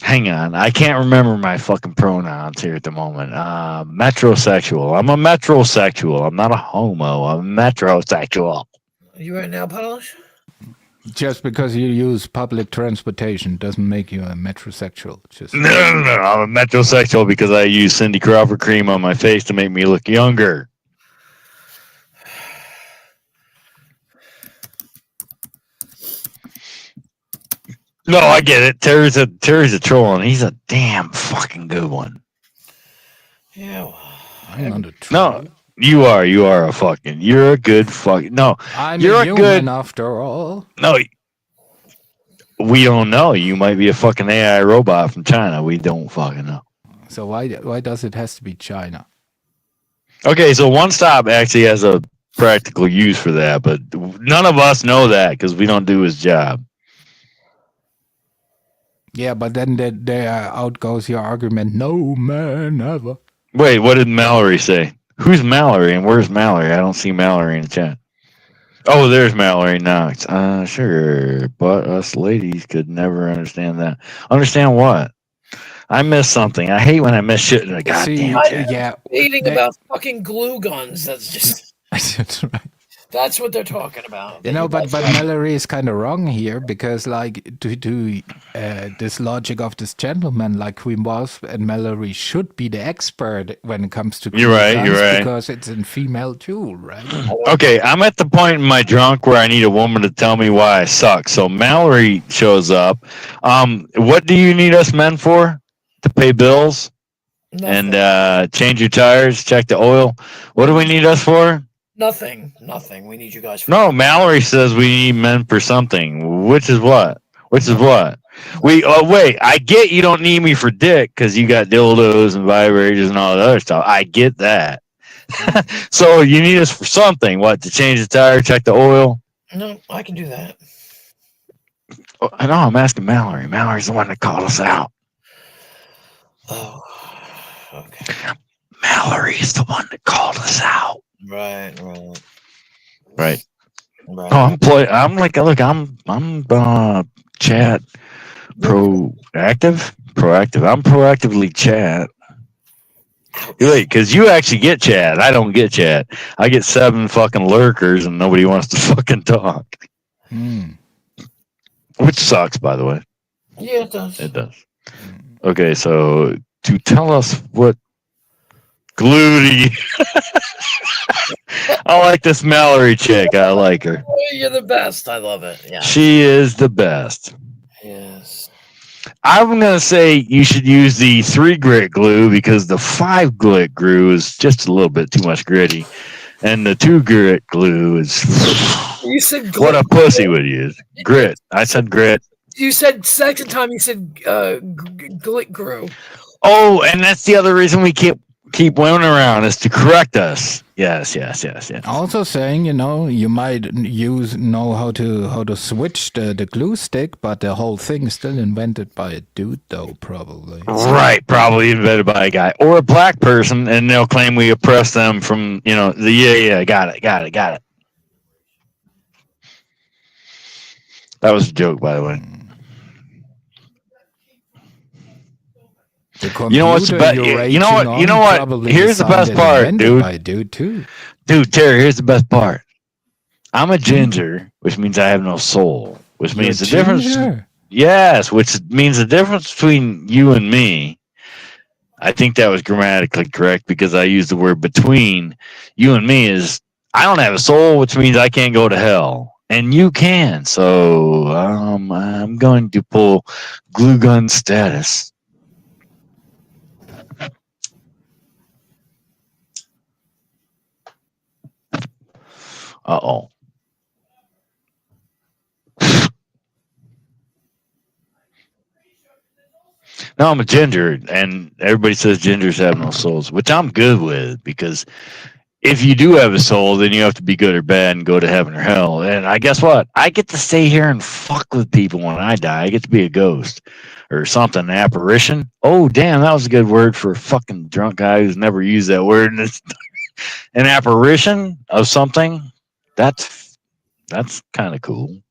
Hang on, I can't remember my fucking pronouns here at the moment. Metrosexual. I'm a metrosexual. I'm not a homo. I'm a metrosexual. You wearing nail polish? Just because you use public transportation doesn't make you a metrosexual. Just No. I'm a metrosexual because I use Cindy Crawford cream on my face to make me look younger. No, I get it. Terry's a troll, and he's a damn fucking good one. Yeah. Well, I'm not a No, troll. you're a good fucking. No, I'm you're a a human good. after all. No, We don't know. You might be a fucking AI robot from China. We don't fucking know. So why does it has to be China? Okay, so One Stop actually has a practical use for that, but none of us know that because we don't do his job. Yeah, but then there out goes your argument. No man ever. Wait, what did Mallory say? Who's Mallory and where's Mallory? I don't see Mallory in the chat. Oh, there's Mallory now. Sure, but us ladies could never understand that. Understand what? I missed something. I hate when I miss shit in the goddamn chat. Yeah. Reading about fucking glue guns. That's just. That's what they're talking about. You know, but Mallory is kind of wrong here because, like, to do this logic of this gentleman, like Queen Wasp and Mallory should be the expert when it comes to You're right. because it's a female tool, right? Okay, I'm at the point in my drunk where I need a woman to tell me why I suck. So Mallory shows up. What do you need us men for? To pay bills? Nothing. And change your tires, check the oil. What do we need us for? Nothing. We need you guys for. No, Mallory says we need men for something. Which is what? Wait, I get you don't need me for dick because you got dildos and vibrators and all that other stuff. I get that. So you need us for something. What? To change the tire, check the oil? No, I can do that. Oh, I know, I'm asking Mallory. Mallory's the one that called us out. Oh, okay. Mallory's the one that called us out. Right. Oh, I'm chat proactive. I'm proactively chat. Wait, because you actually get chat. I don't get chat. I get 7 fucking lurkers and nobody wants to fucking talk. Which sucks, by the way. Yeah, it does. It does. Okay, so to tell us what glue do you... I like this Mallory chick. I like her. You're the best. I love it. Yeah. She is the best. Yes. I'm going to say you should use the 3 grit glue because the 5 grit glue is just a little bit too much gritty. And the 2 grit glue is... You said grit. What a pussy would use. Grit. I said grit. You said second time you said glit glue. Oh, and that's the other reason we keep women around is to correct us. Yes. Also saying, you might know how to switch the glue stick, but the whole thing is still invented by a dude, though, probably. Right, probably invented by a guy or a black person, and they'll claim we oppress them from got it. That was a joke, by the way. You know what's You know what? Here's the best part, dude. Dude, Terry, here's the best part. I'm a ginger, which means I have no soul. Which means the difference. Yes, which means the difference between you and me. I think that was grammatically correct because I used the word between you and me is I don't have a soul, which means I can't go to hell. And you can. So I'm going to pull glue gun status. Uh-oh. No, I'm a ginger, and everybody says gingers have no souls, which I'm good with because if you do have a soul, then you have to be good or bad and go to heaven or hell. And I guess what? I get to stay here and fuck with people when I die. I get to be a ghost or something, an apparition. Oh, damn, that was a good word for a fucking drunk guy who's never used that word. An apparition of something. That's kind of cool.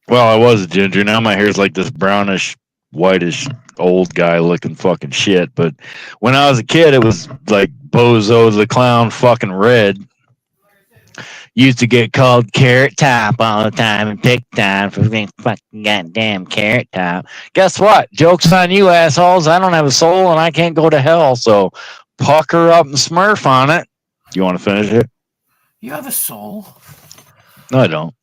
Well, I was a ginger. Now my hair's like this brownish, whitish, old guy looking fucking shit. But when I was a kid, it was like Bozo the Clown fucking red. Used to get called Carrot Top all the time and picked on for being fucking goddamn Carrot Top. Guess what? Joke's on you, assholes. I don't have a soul and I can't go to hell. So pucker up and smurf on it. You want to finish it? You have a soul. No, I don't.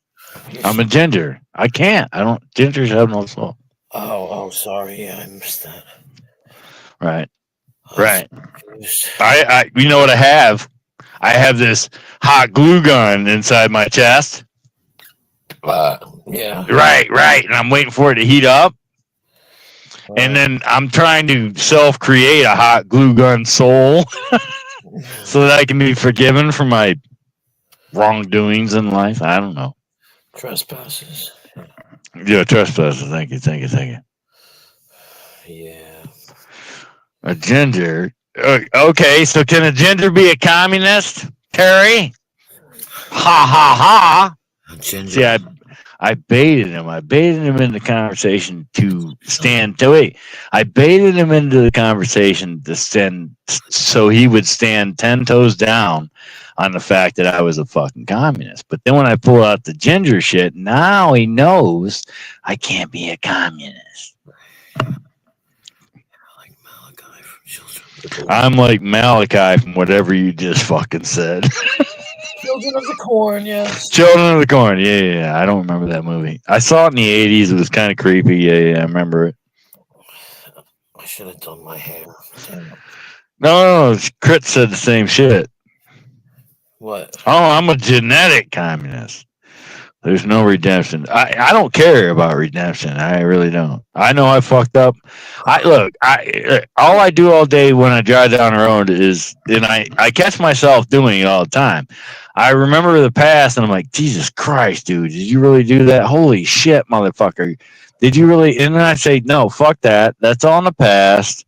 I'm a ginger. I can't. I don't. Gingers have no soul. Oh, sorry. Yeah, I missed that. Right. I you know what I have? I have this hot glue gun inside my chest. Yeah. Right. And I'm waiting for it to heat up. And then I'm trying to self-create a hot glue gun soul so that I can be forgiven for my wrongdoings in life. I don't know. Trespasses. Yeah, trespasses. Thank you. Yeah. A ginger. Okay, so can a ginger be a communist, Terry? Ha ha ha. Ginger. See, I baited him. I baited him into the conversation to stand. To wait, I baited him into the conversation to stand, so he would stand 10 toes down on the fact that I was a fucking communist. But then when I pull out the ginger shit, now he knows I can't be a communist. Like Malachi from Children. I'm like Malachi from whatever you just fucking said. Children of the Corn, yes. Children of the Corn. Yeah. I don't remember that movie. I saw it in the 80s. It was kind of creepy. Yeah. I remember it. I should have done my hair. Damn. No. Crit said the same shit. What? Oh, I'm a genetic communist. There's no redemption. I don't care about redemption. I really don't. I know I fucked up. All I do all day when I drive down the road is, and I catch myself doing it all the time. I remember the past, and I'm like, Jesus Christ, dude, did you really do that? Holy shit, motherfucker. Did you really? And then I say, no, fuck that. That's all in the past.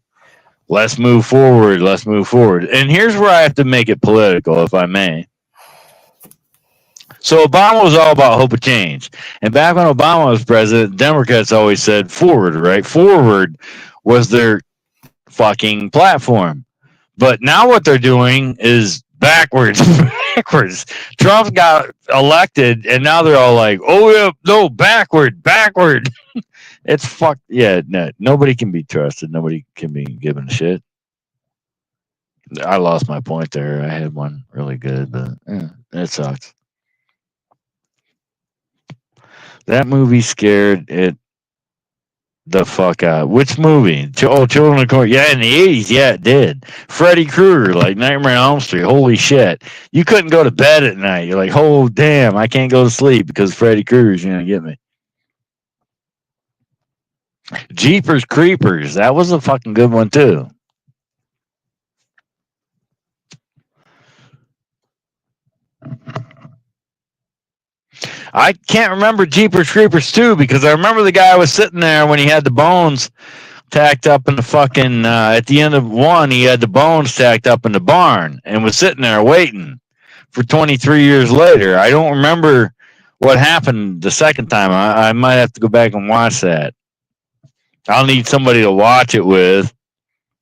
Let's move forward. And here's where I have to make it political, if I may. So Obama was all about hope of change. And back when Obama was president, Democrats always said forward, right? Forward was their fucking platform. But now what they're doing is backwards. Trump got elected, and now they're all like, oh, yeah, no, backward. It's fucked. Yeah, no, nobody can be trusted. Nobody can be given a shit. I lost my point there. I had one really good, but it sucks. That movie scared it the fuck out. Which movie? Children of the Corn. Yeah, in the 80s. Yeah, it did. Freddy Krueger, like Nightmare on Elm Street. Holy shit. You couldn't go to bed at night. You're like, oh, damn, I can't go to sleep because Freddy Krueger's going to get me. Jeepers Creepers. That was a fucking good one, too. I can't remember Jeepers Creepers 2 because I remember the guy was sitting there when he had the bones tacked up in the fucking, at the end of one, he had the bones tacked up in the barn and was sitting there waiting for 23 years later. I don't remember what happened the second time. I might have to go back and watch that. I'll need somebody to watch it with.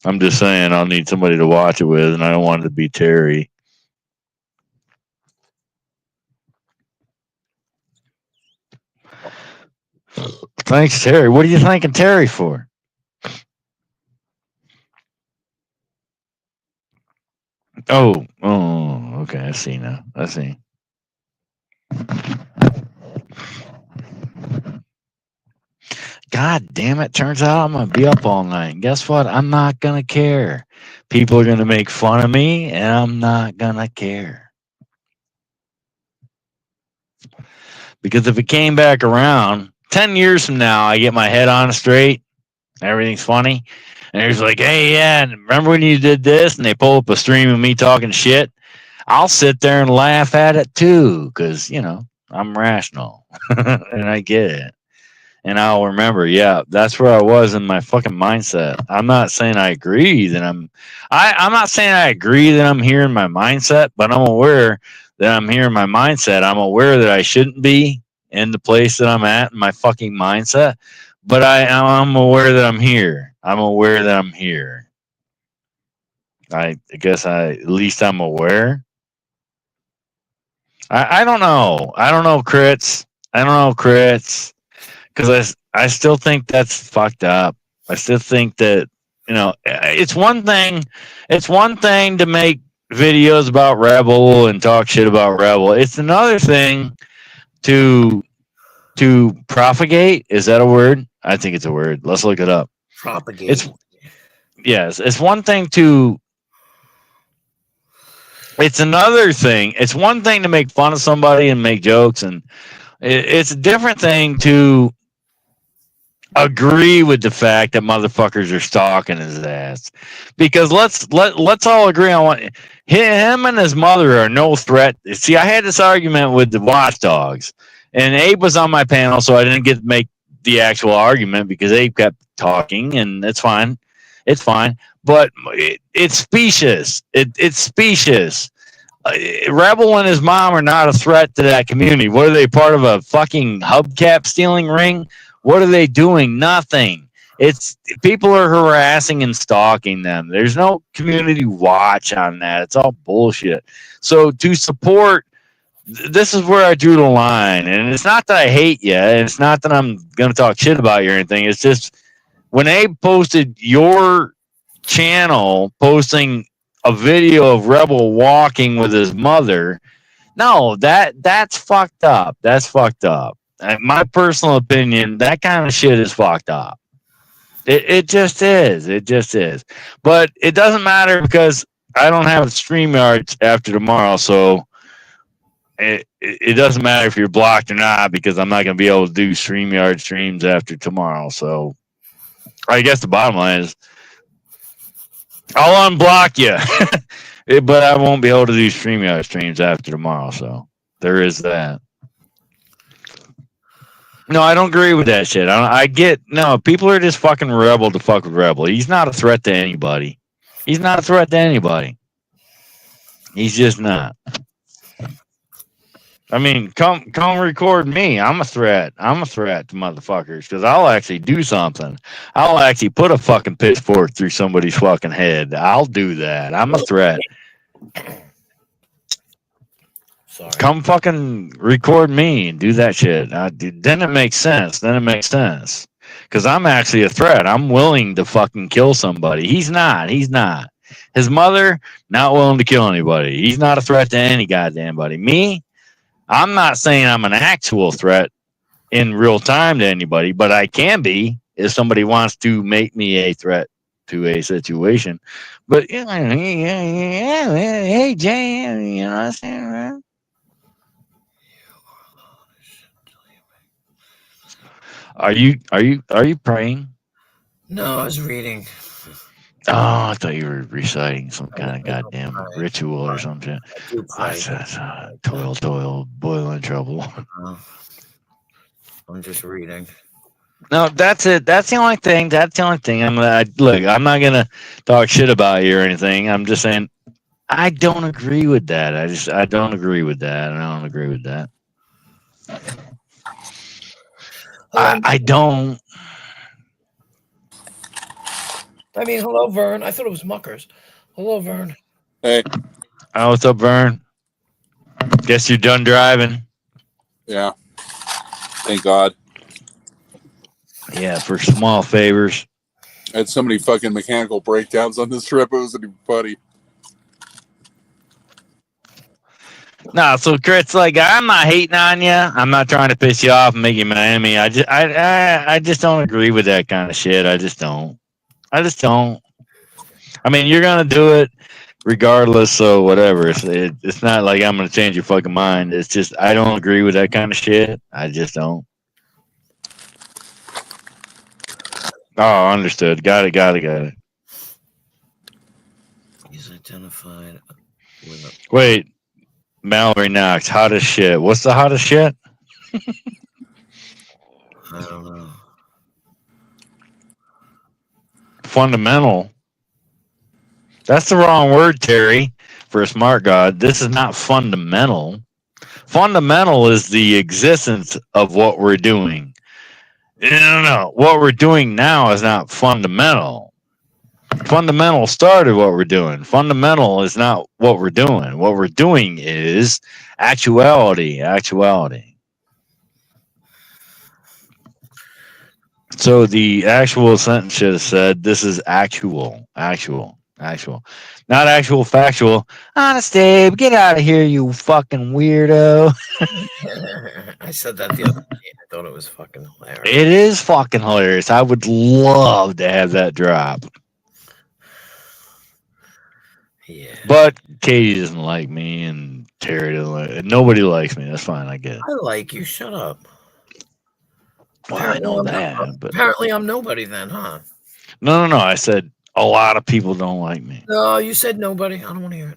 I'm just saying I'll need somebody to watch it with, and I don't want it to be Terry. Thanks, Terry. What are you thanking Terry for? Oh, okay. I see now. I see. God damn it. Turns out I'm going to be up all night. And guess what? I'm not going to care. People are going to make fun of me, and I'm not going to care. Because if it came back around, 10 years from now, I get my head on straight, everything's funny, and it's like, hey, yeah, remember when you did this? And they pull up a stream of me talking shit. I'll sit there and laugh at it too, because, I'm rational, and I get it. And I'll remember, yeah, that's where I was in my fucking mindset. I'm not saying I agree that I'm not saying I agree that I'm here in my mindset, but I'm aware that I'm here in my mindset. I'm aware that I shouldn't be in the place that I'm at in my fucking mindset, but I'm aware that I'm here. I'm aware that I'm here. I guess at least I'm aware. I don't know. I don't know, crits. Because I still think that's fucked up. I still think that, it's one thing to make videos about Rebel and talk shit about Rebel. It's another thing to propagate. Is that a word? I think it's a word. Let's look it up. Propagate. It's one thing to. It's another thing. It's one thing to make fun of somebody and make jokes and It's a different thing to agree with the fact that motherfuckers are stalking his ass, because let's all agree on what him and his mother are no threat. See, I had this argument with the watchdogs, and Abe was on my panel, so I didn't get to make the actual argument because Abe kept talking, and it's fine, but it's specious. It's specious. Rebel and his mom are not a threat to that community. What are they, part of a fucking hubcap stealing ring? What are they doing? Nothing. It's people are harassing and stalking them. There's no community watch on that. It's all bullshit. So to support, this is where I drew the line. And it's not that I hate you. It's not that I'm going to talk shit about you or anything. It's just when Abe posted your channel posting a video of Rebel walking with his mother, no, that's fucked up. That's fucked up. In my personal opinion, that kind of shit is fucked up. It just is. It just is. But it doesn't matter because I don't have StreamYards after tomorrow, so it doesn't matter if you're blocked or not because I'm not going to be able to do StreamYard streams after tomorrow. So I guess the bottom line is I'll unblock you, but I won't be able to do StreamYard streams after tomorrow. So there is that. No, I don't agree with that shit. I get, no, people are just fucking Rebel to fuck with Rebel. He's not a threat to anybody. He's not a threat to anybody. He's just not. I mean, come record me. I'm a threat. I'm a threat to motherfuckers because I'll actually do something. I'll actually put a fucking pitchfork through somebody's fucking head. I'll do that. I'm a threat. Sorry. Come fucking record me and do that shit. Then it makes sense. Then it makes sense. Because I'm actually a threat. I'm willing to fucking kill somebody. He's not. He's not. His mother, not willing to kill anybody. He's not a threat to any goddamn body. Me, I'm not saying I'm an actual threat in real time to anybody, but I can be if somebody wants to make me a threat to a situation. But, yeah, hey, Jay, you know what I'm saying, right? Are you praying? No, I was reading. Oh, I thought you were reciting some kind of goddamn ritual or something. I do pray. Toil, boiling trouble. I'm just reading. No, that's it. That's the only thing. That's the only thing. Look, I'm not gonna talk shit about you or anything. I'm just saying I don't agree with that. I don't agree with that. I don't agree with that. I don't. I mean, hello, Vern. I thought it was Muckers. Hello, Vern. Hey. Oh, what's up, Vern? Guess you're done driving. Yeah. Thank God. Yeah, for small favors. I had so many fucking mechanical breakdowns on this trip. It wasn't even funny. No, so Kurt's like, I'm not hating on you. I'm not trying to piss you off and make you my enemy. I just don't agree with that kind of shit. I just don't. I mean, you're gonna do it regardless, so whatever. It's not like I'm gonna change your fucking mind. It's just I don't agree with that kind of shit. I just don't. Oh, understood. Got it. He's identified with a... Wait, Mallory Knox, hottest shit. What's the hottest shit? I don't know. Fundamental. That's the wrong word, Terry, for a smart god. This is not fundamental. Fundamental is the existence of what we're doing. No. What we're doing now is not fundamental. Fundamental started what we're doing. Fundamental is not what we're doing. What we're doing is actuality. So the actual sentence should have said, this is actual. Not actual factual. Honest Abe, get out of here, you fucking weirdo. I said that the other day. I thought it was fucking hilarious. It is fucking hilarious. I would love to have that drop. Yeah. But Katie doesn't like me, and Terry doesn't like. Nobody likes me. That's fine. I get it. I like you. Shut up. Well, I know that, but Apparently I'm nobody then, huh? no. I said a lot of people don't like me. No, you said nobody. I don't want to hear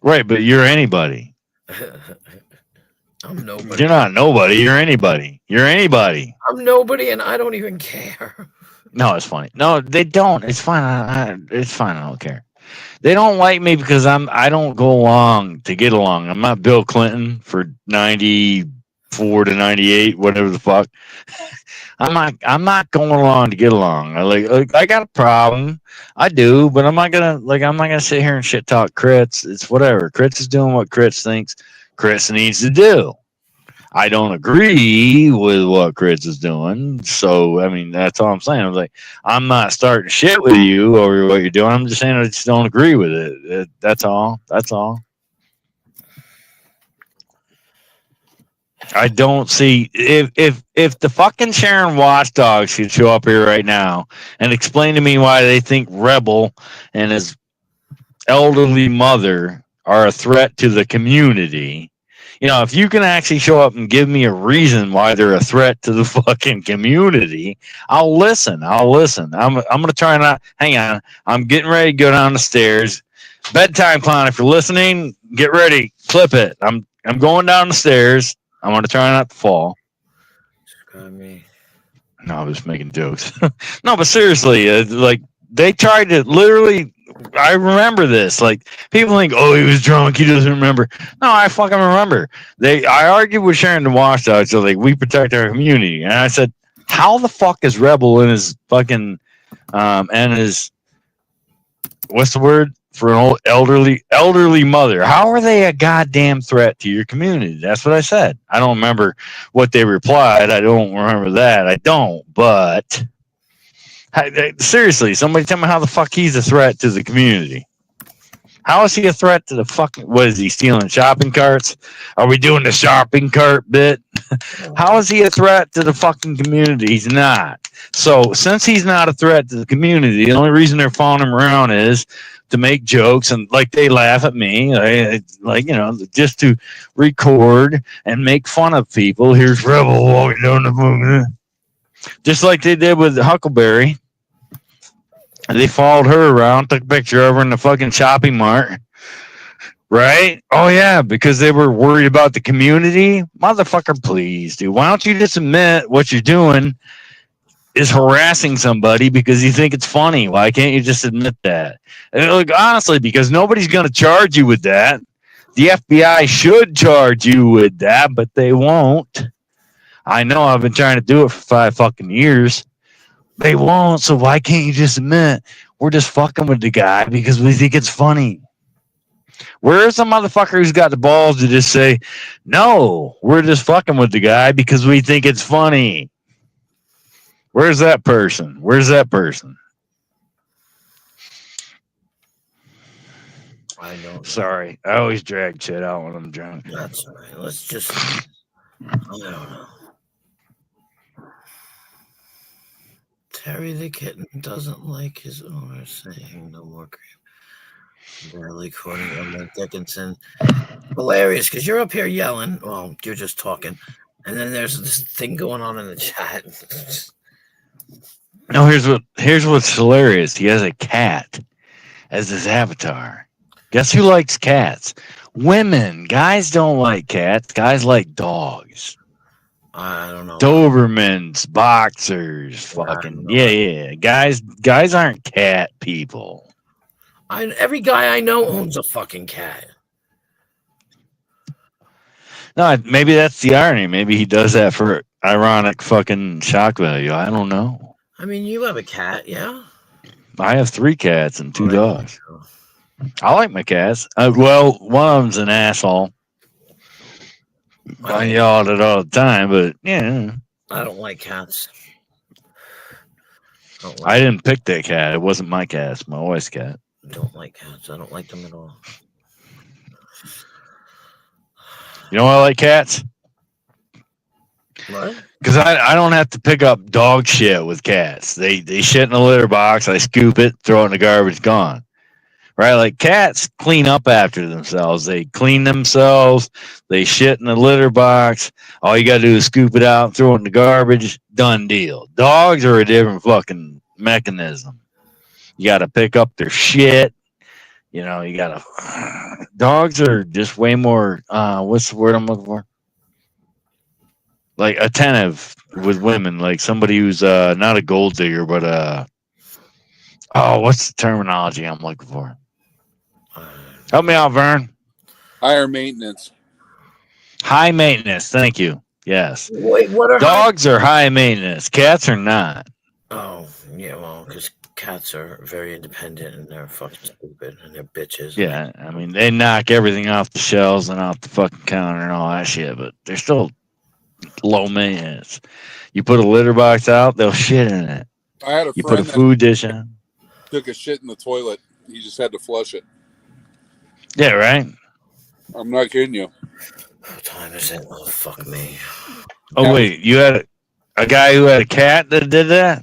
Right, but you're anybody. it. I'm nobody. You're not nobody. You're anybody. You're anybody. I'm nobody, and I don't even care. No, it's funny. No, they don't. It's fine. It's fine. I don't care. They don't like me because I don't go along to get along. I'm not Bill Clinton for 94 to 98, whatever the fuck. I'm not going along to get along. I got a problem. I do, but I'm not gonna sit here and shit talk Crits. It's whatever. Crits is doing what Crits thinks Crits needs to do. I don't agree with what Crits is doing. So, I mean, that's all I'm saying. I was like, I'm not starting shit with you over what you're doing. I'm just saying I just don't agree with it. That's all. That's all. I don't see if the fucking Sharon watchdogs could show up here right now and explain to me why they think Rebel and his elderly mother are a threat to the community. You know, if you can actually show up and give me a reason why they're a threat to the fucking community, I'll listen. I'm gonna try not. Hang on, I'm getting ready to go down the stairs. Bedtime clown, if you're listening, get ready. Clip it. I'm going down the stairs. I'm gonna try not to fall. Describe me. No, I was making jokes. No, but seriously, like they tried to literally. I remember this. Like people think, oh, he was drunk. He doesn't remember. No, I fucking remember. I argued with Sharon the Watchdog, so like we protect our community, and I said, how the fuck is Rebel and his fucking and his what's the word for an old elderly mother? How are they a goddamn threat to your community? That's what I said. I don't remember what they replied. I don't remember that. I don't, but. Seriously, somebody tell me how the fuck he's a threat to the community. How is he a threat to the fucking? What is he stealing shopping carts? Are we doing the shopping cart bit? How is he a threat to the fucking community? He's not. So since he's not a threat to the community, the only reason they're following him around is to make jokes and like they laugh at me, like you know, just to record and make fun of people. Here's Rebel walking down the moon, just like they did with Huckleberry. They followed her around, took a picture of her in the fucking shopping mart. Right? Oh, yeah, because they were worried about the community. Motherfucker, please, dude. Why don't you just admit what you're doing is harassing somebody because you think it's funny? Why can't you just admit that? And look, honestly, because nobody's going to charge you with that. The FBI should charge you with that, but they won't. I know I've been trying to do it for 5 fucking years. They won't, so why can't you just admit we're just fucking with the guy because we think it's funny? Where's the motherfucker who's got the balls to just say, no, we're just fucking with the guy because we think it's funny? Where's that person? I don't know. Sorry, I always drag shit out when I'm drunk. That's all right. Let's just. I don't know. Terry the kitten doesn't like his owner saying no more cream. Barely quoting Emily Dickinson. Hilarious, because you're up here yelling. Well, you're just talking. And then there's this thing going on in the chat. No, here's what's hilarious. He has a cat as his avatar. Guess who likes cats? Women. Guys don't like cats. Guys like dogs. I don't know. Dobermans, boxers, fucking yeah. Guys aren't cat people. Every guy I know owns a fucking cat. No, maybe that's the irony. Maybe he does that for ironic fucking shock value. I don't know. I mean, you have a cat, yeah? I have 3 cats and 2 dogs. I like my cats. Well, one of them's an asshole. I yell at it all the time, but yeah. I don't like cats. I didn't pick that cat. It wasn't my cat. It's my wife's cat. Don't like cats. I don't like them at all. You know why I like cats? What? Because I don't have to pick up dog shit with cats. They shit in a litter box. I scoop it, throw it in the garbage, gone. right? Like cats clean up after themselves. They clean themselves. They shit in the litter box. All you got to do is scoop it out, throw it in the garbage. Done deal. Dogs are a different fucking mechanism. You got to pick up their shit. You know, you got to. Dogs are just way more. What's the word I'm looking for? Like attentive with women. Like somebody who's not a gold digger, but oh, what's the terminology I'm looking for? Help me out, Vern. Higher maintenance. High maintenance. Thank you. Yes. Wait, what are Dogs are high maintenance. Cats are not. Oh, yeah, well, because cats are very independent and they're fucking stupid and they're bitches. Yeah, I mean they knock everything off the shelves and off the fucking counter and all that shit, but they're still low maintenance. You put a litter box out, they'll shit in it. I had a You put a friend that food dish in. took a shit in the toilet. He just had to flush it. Yeah, right. I'm not kidding you. What time is it? Oh, fuck me. Oh wait, you had a guy who had a cat that did that?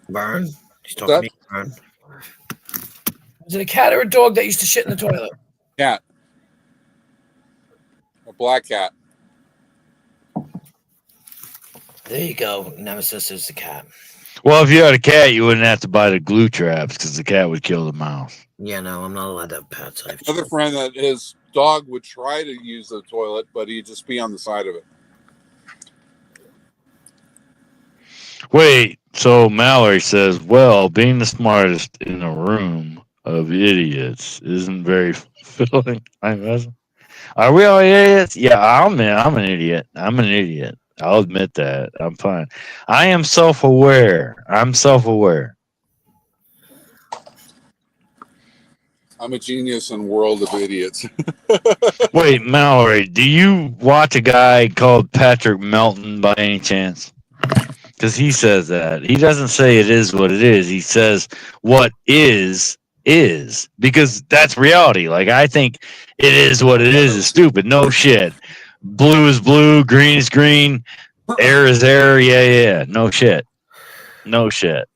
Burn? He's talking to me, Burn. Was it a cat or a dog that used to shit in the toilet? Cat. A black cat. There you go. Nemesis is the cat. Well, if you had a cat, you wouldn't have to buy the glue traps because the cat would kill the mouse. Yeah, no, I'm not allowed to have pets. I have Another friend that his dog would try to use the toilet, but he'd just be on the side of it. Wait, so Mallory says, well, being the smartest in a room of idiots isn't very fulfilling. Are we all idiots? Yeah, I'm an idiot. I'm an idiot. I'll admit that. I'm fine. I am self-aware. I'm self-aware. I'm a genius in world of idiots. Wait, Mallory, do you watch a guy called Patrick Melton by any chance? Because he says that. He doesn't say it is what it is. He says what is, because that's reality. Like, I think it is what it is stupid. No shit. Blue is blue, green is green, air is air. Yeah. No shit. No shit.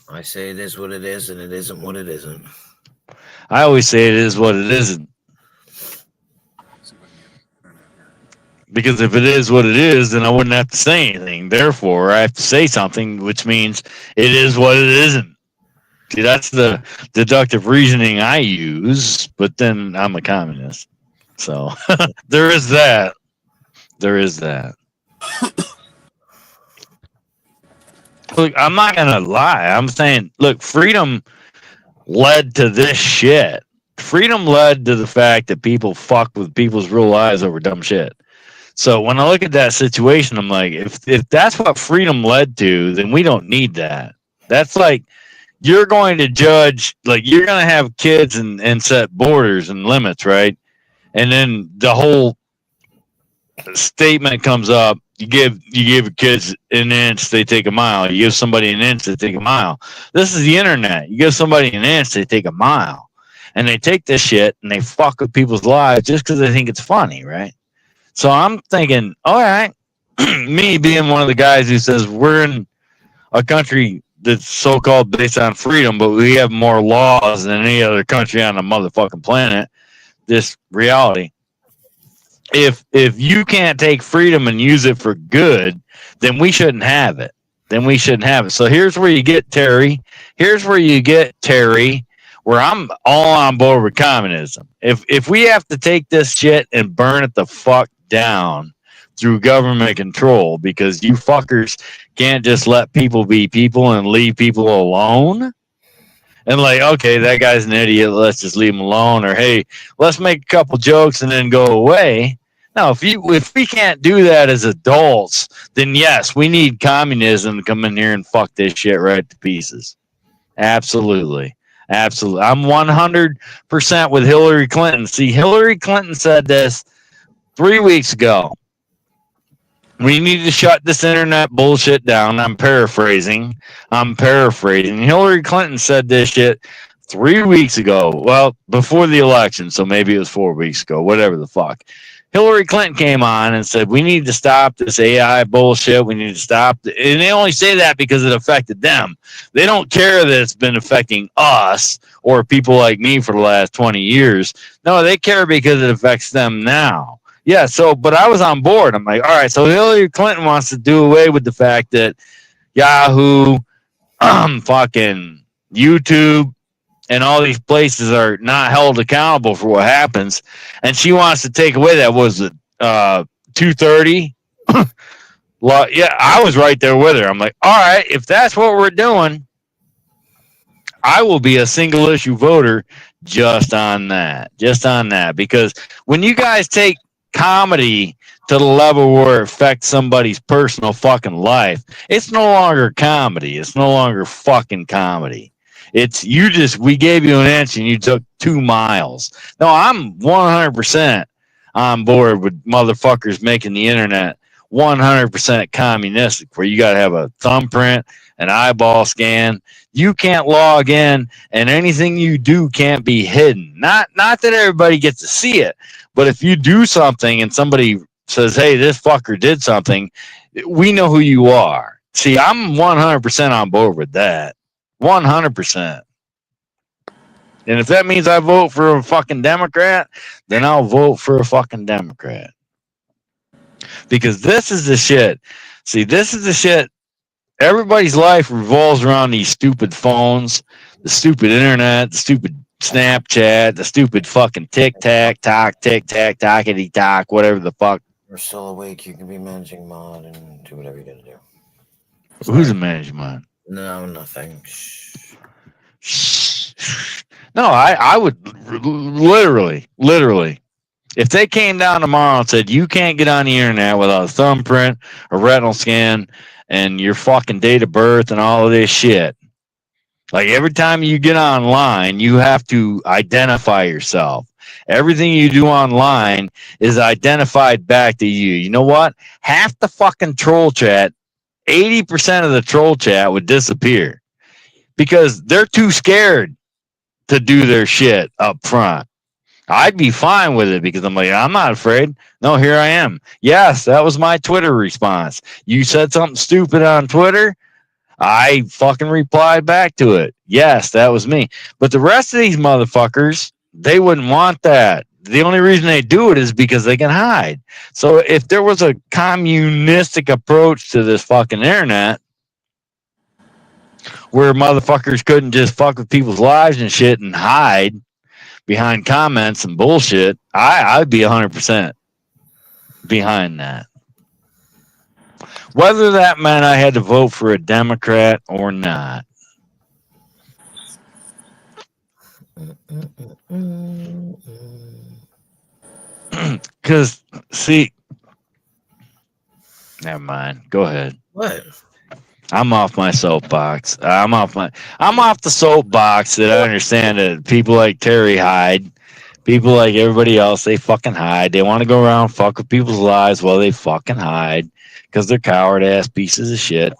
I say it is what it is, and it isn't what it isn't. I always say it is what it isn't. Because if it is what it is, then I wouldn't have to say anything. Therefore, I have to say something, which means it is what it isn't. See, that's the deductive reasoning I use, but then I'm a communist. So there is that. There is that. Look, I'm not going to lie. I'm saying, look, freedom led to this shit. Freedom led to the fact that people fuck with people's real lives over dumb shit. So when I look at that situation, I'm like, if that's what freedom led to, then we don't need that. That's like, you're going to judge, like you're going to have kids and set borders and limits, right? And then the whole statement comes up. You give your kids an inch, they take a mile. You give somebody an inch, they take a mile. This is the internet. You give somebody an inch, they take a mile. And they take this shit and they fuck with people's lives just because they think it's funny, right? So I'm thinking, all right, me being one of the guys who says we're in a country that's so-called based on freedom, but we have more laws than any other country on the motherfucking planet. This reality. If you can't take freedom and use it for good, then we shouldn't have it. So here's where you get Terry. Where I'm all on board with communism. If we have to take this shit and burn it the fuck down through government control because you fuckers can't just let people be people and leave people alone, and like, okay, that guy's an idiot, let's just leave him alone, or hey, let's make a couple jokes and then go away. No, if we can't do that as adults, then yes, we need communism to come in here and fuck this shit right to pieces. Absolutely. I'm 100% with Hillary Clinton. See, Hillary Clinton said this 3 weeks ago. We need to shut this internet bullshit down. I'm paraphrasing. Hillary Clinton said this shit 3 weeks ago. Well, before the election, so maybe it was 4 weeks ago, whatever the fuck. Hillary Clinton came on and said, we need to stop this AI bullshit. We need to stop. And they only say that because it affected them. They don't care that it's been affecting us or people like me for the last 20 years. No, they care because it affects them now. Yeah, so, but I was on board. I'm like, all right, so Hillary Clinton wants to do away with the fact that Yahoo, fucking YouTube, and all these places are not held accountable for what happens, and she wants to take away that. Was it 230? Yeah, I was right there with her. I'm like, all right, if that's what we're doing, I will be a single issue voter just on that, because when you guys take comedy to the level where it affects somebody's personal fucking life, it's no longer comedy. It's no longer fucking comedy. It's we gave you an inch and you took 2 miles. No, I'm 100% on board with motherfuckers making the internet 100% communistic, where you got to have a thumbprint, an eyeball scan. You can't log in, and anything you do can't be hidden. Not that everybody gets to see it, but if you do something and somebody says, hey, this fucker did something, we know who you are. See, I'm 100% on board with that. 100%. And if that means I vote for a fucking Democrat, then I'll vote for a fucking Democrat. Because this is the shit. See, this is the shit. Everybody's life revolves around these stupid phones, the stupid internet, the stupid Snapchat, the stupid fucking tickety tock, whatever the fuck. We're still awake. You can be managing mod and do whatever you gotta do. Who's a management? No, nothing. No, I would literally, if they came down tomorrow and said, you can't get on the internet without a thumbprint, a retinal scan, and your fucking date of birth and all of this shit. Like every time you get online, you have to identify yourself. Everything you do online is identified back to you. You know what? Half the fucking troll chat, 80% of the troll chat would disappear because they're too scared to do their shit up front. I'd be fine with it because I'm like, I'm not afraid. No, here I am. Yes, that was my Twitter response. You said something stupid on Twitter. I fucking replied back to it. Yes, that was me. But the rest of these motherfuckers, they wouldn't want that. The only reason they do it is because they can hide. So if there was a communistic approach to this fucking internet, where motherfuckers couldn't just fuck with people's lives and shit and hide behind comments and bullshit, I'd be 100% behind that. Whether that meant I had to vote for a Democrat or not. Because, see, never mind. Go ahead. What? I'm off my soapbox. I'm off the soapbox that I understand that people like Terry hide. People like everybody else, they fucking hide. They want to go around fuck with people's lives while they fucking hide because they're coward ass pieces of shit.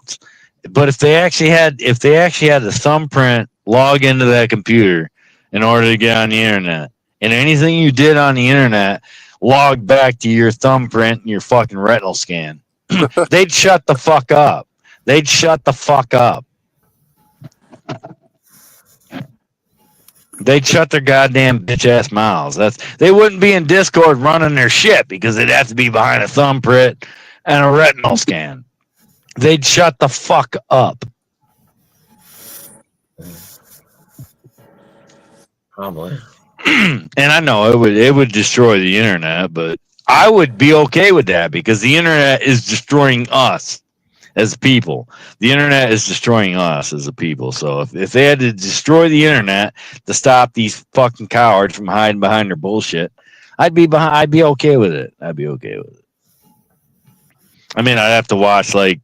But if they actually had the thumbprint log into that computer in order to get on the internet, and anything you did on the internet log back to your thumbprint and your fucking retinal scan, they'd shut the fuck up. They'd shut the fuck up. They'd shut their goddamn bitch ass mouths. They wouldn't be in Discord running their shit because they'd have to be behind a thumbprint and a retinal scan. They'd shut the fuck up. Probably. And I know it would destroy the internet, but I would be okay with that because the internet is destroying us as people. The internet is destroying us as a people. So if they had to destroy the internet to stop these fucking cowards from hiding behind their bullshit, I'd be okay with it. I'd be okay with it. I mean, I'd have to watch like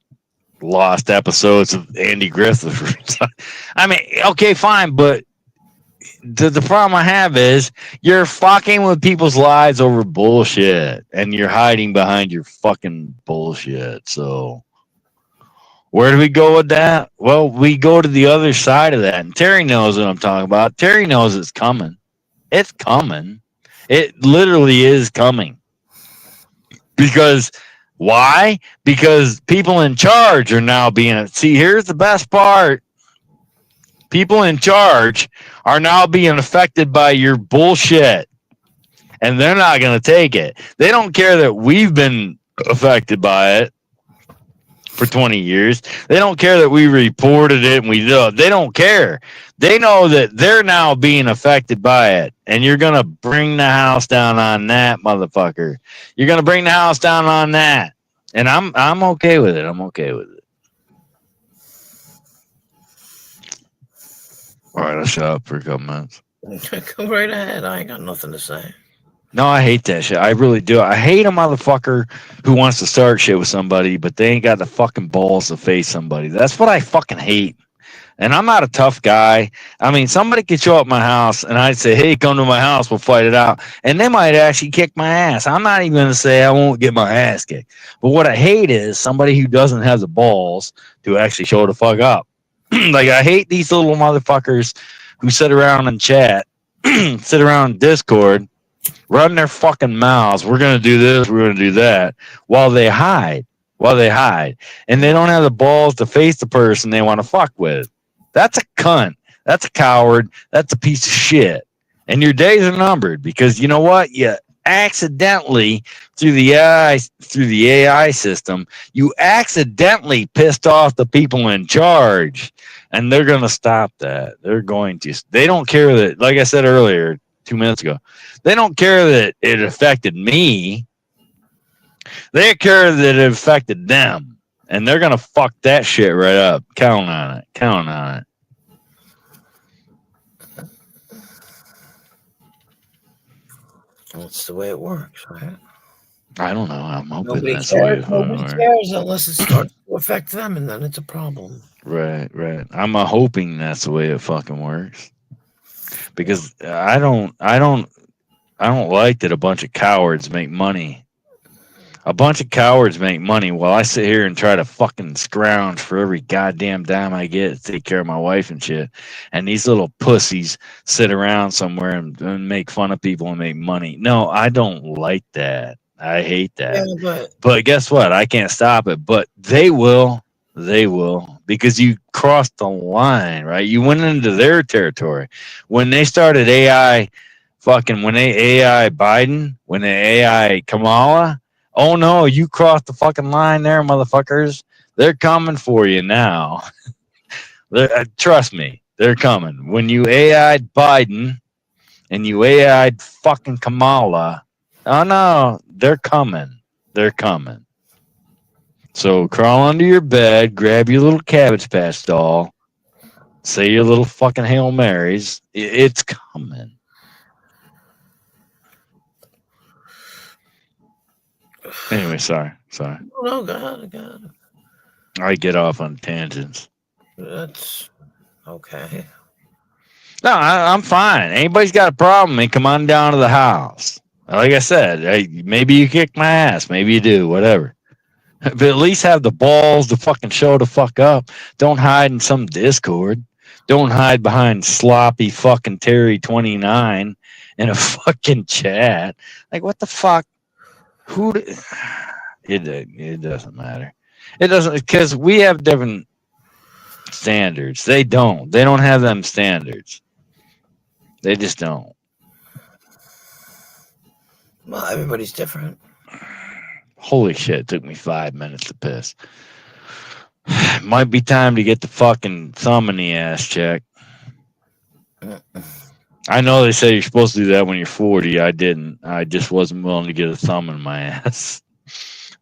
lost episodes of Andy Griffith. I mean, okay, fine, but the problem I have is you're fucking with people's lives over bullshit and you're hiding behind your fucking bullshit. So where do we go with that? Well, we go to the other side of that. And Terry knows what I'm talking about. Terry knows it's coming. It's coming. It literally is coming. Because why? Because people in charge are now being. See, here's the best part. People in charge are now being affected by your bullshit, and they're not going to take it. They don't care that we've been affected by it for 20 years. They don't care that we reported it and we do. They don't care. They know that they're now being affected by it, and you're going to bring the house down on that, motherfucker. You're going to bring the house down on that. And I'm okay with it. I'm okay with it. All right, I'll shut up for a couple minutes. Go right ahead. I ain't got nothing to say. No, I hate that shit. I really do. I hate a motherfucker who wants to start shit with somebody, but they ain't got the fucking balls to face somebody. That's what I fucking hate. And I'm not a tough guy. I mean, somebody could show up at my house and I'd say, hey, come to my house, we'll fight it out. And they might actually kick my ass. I'm not even going to say I won't get my ass kicked. But what I hate is somebody who doesn't have the balls to actually show the fuck up. Like, I hate these little motherfuckers who sit around and chat, sit around in Discord, run their fucking mouths. We're going to do this, we're going to do that, while they hide. And they don't have the balls to face the person they want to fuck with. That's a cunt. That's a coward. That's a piece of shit. And your days are numbered because you know what? You accidentally, through the AI system, you accidentally pissed off the people in charge. And they're going to stop that. They're going to. They don't care that, like I said earlier, 2 minutes ago, they don't care that it affected me. They care that it affected them. And they're going to fuck that shit right up. Count on it. Count on it. That's the way it works, right? I don't know. I'm hoping Nobody that's the way cares. Nobody cares unless it starts to affect them, and then it's a problem. Right. I'm hoping that's the way it fucking works. Because I don't like that a bunch of cowards make money. A bunch of cowards make money while I sit here and try to fucking scrounge for every goddamn dime I get to take care of my wife and shit. And these little pussies sit around somewhere and make fun of people and make money. No, I don't like that. I hate that. Yeah, but guess what? I can't stop it. But they will. They will. Because you crossed the line, right? You went into their territory. When they started AI, when they AI Biden, when they AI Kamala, oh no, you crossed the fucking line there, motherfuckers. They're coming for you now. Trust me, they're coming. When you AI'd Biden and you AI'd fucking Kamala, oh no, they're coming. They're coming. So crawl under your bed, grab your little Cabbage Patch doll, say your little fucking Hail Marys. It's coming. Anyway, sorry. No, God. I get off on tangents. That's okay. No, I'm fine. Anybody's got a problem, man, come on down to the house. Like I said, maybe you kick my ass. Maybe you do, whatever. But at least have the balls to fucking show the fuck up. Don't hide in some Discord. Don't hide behind sloppy fucking Terry 29 in a fucking chat. Like, what the fuck? It doesn't matter. It doesn't, because we have different standards. They don't have them standards. They just don't. Well, everybody's different. Holy shit, it took me 5 minutes to piss. Might be time to get the fucking thumb in the ass checked. I know they say you're supposed to do that when you're 40. I didn't. I just wasn't willing to get a thumb in my ass.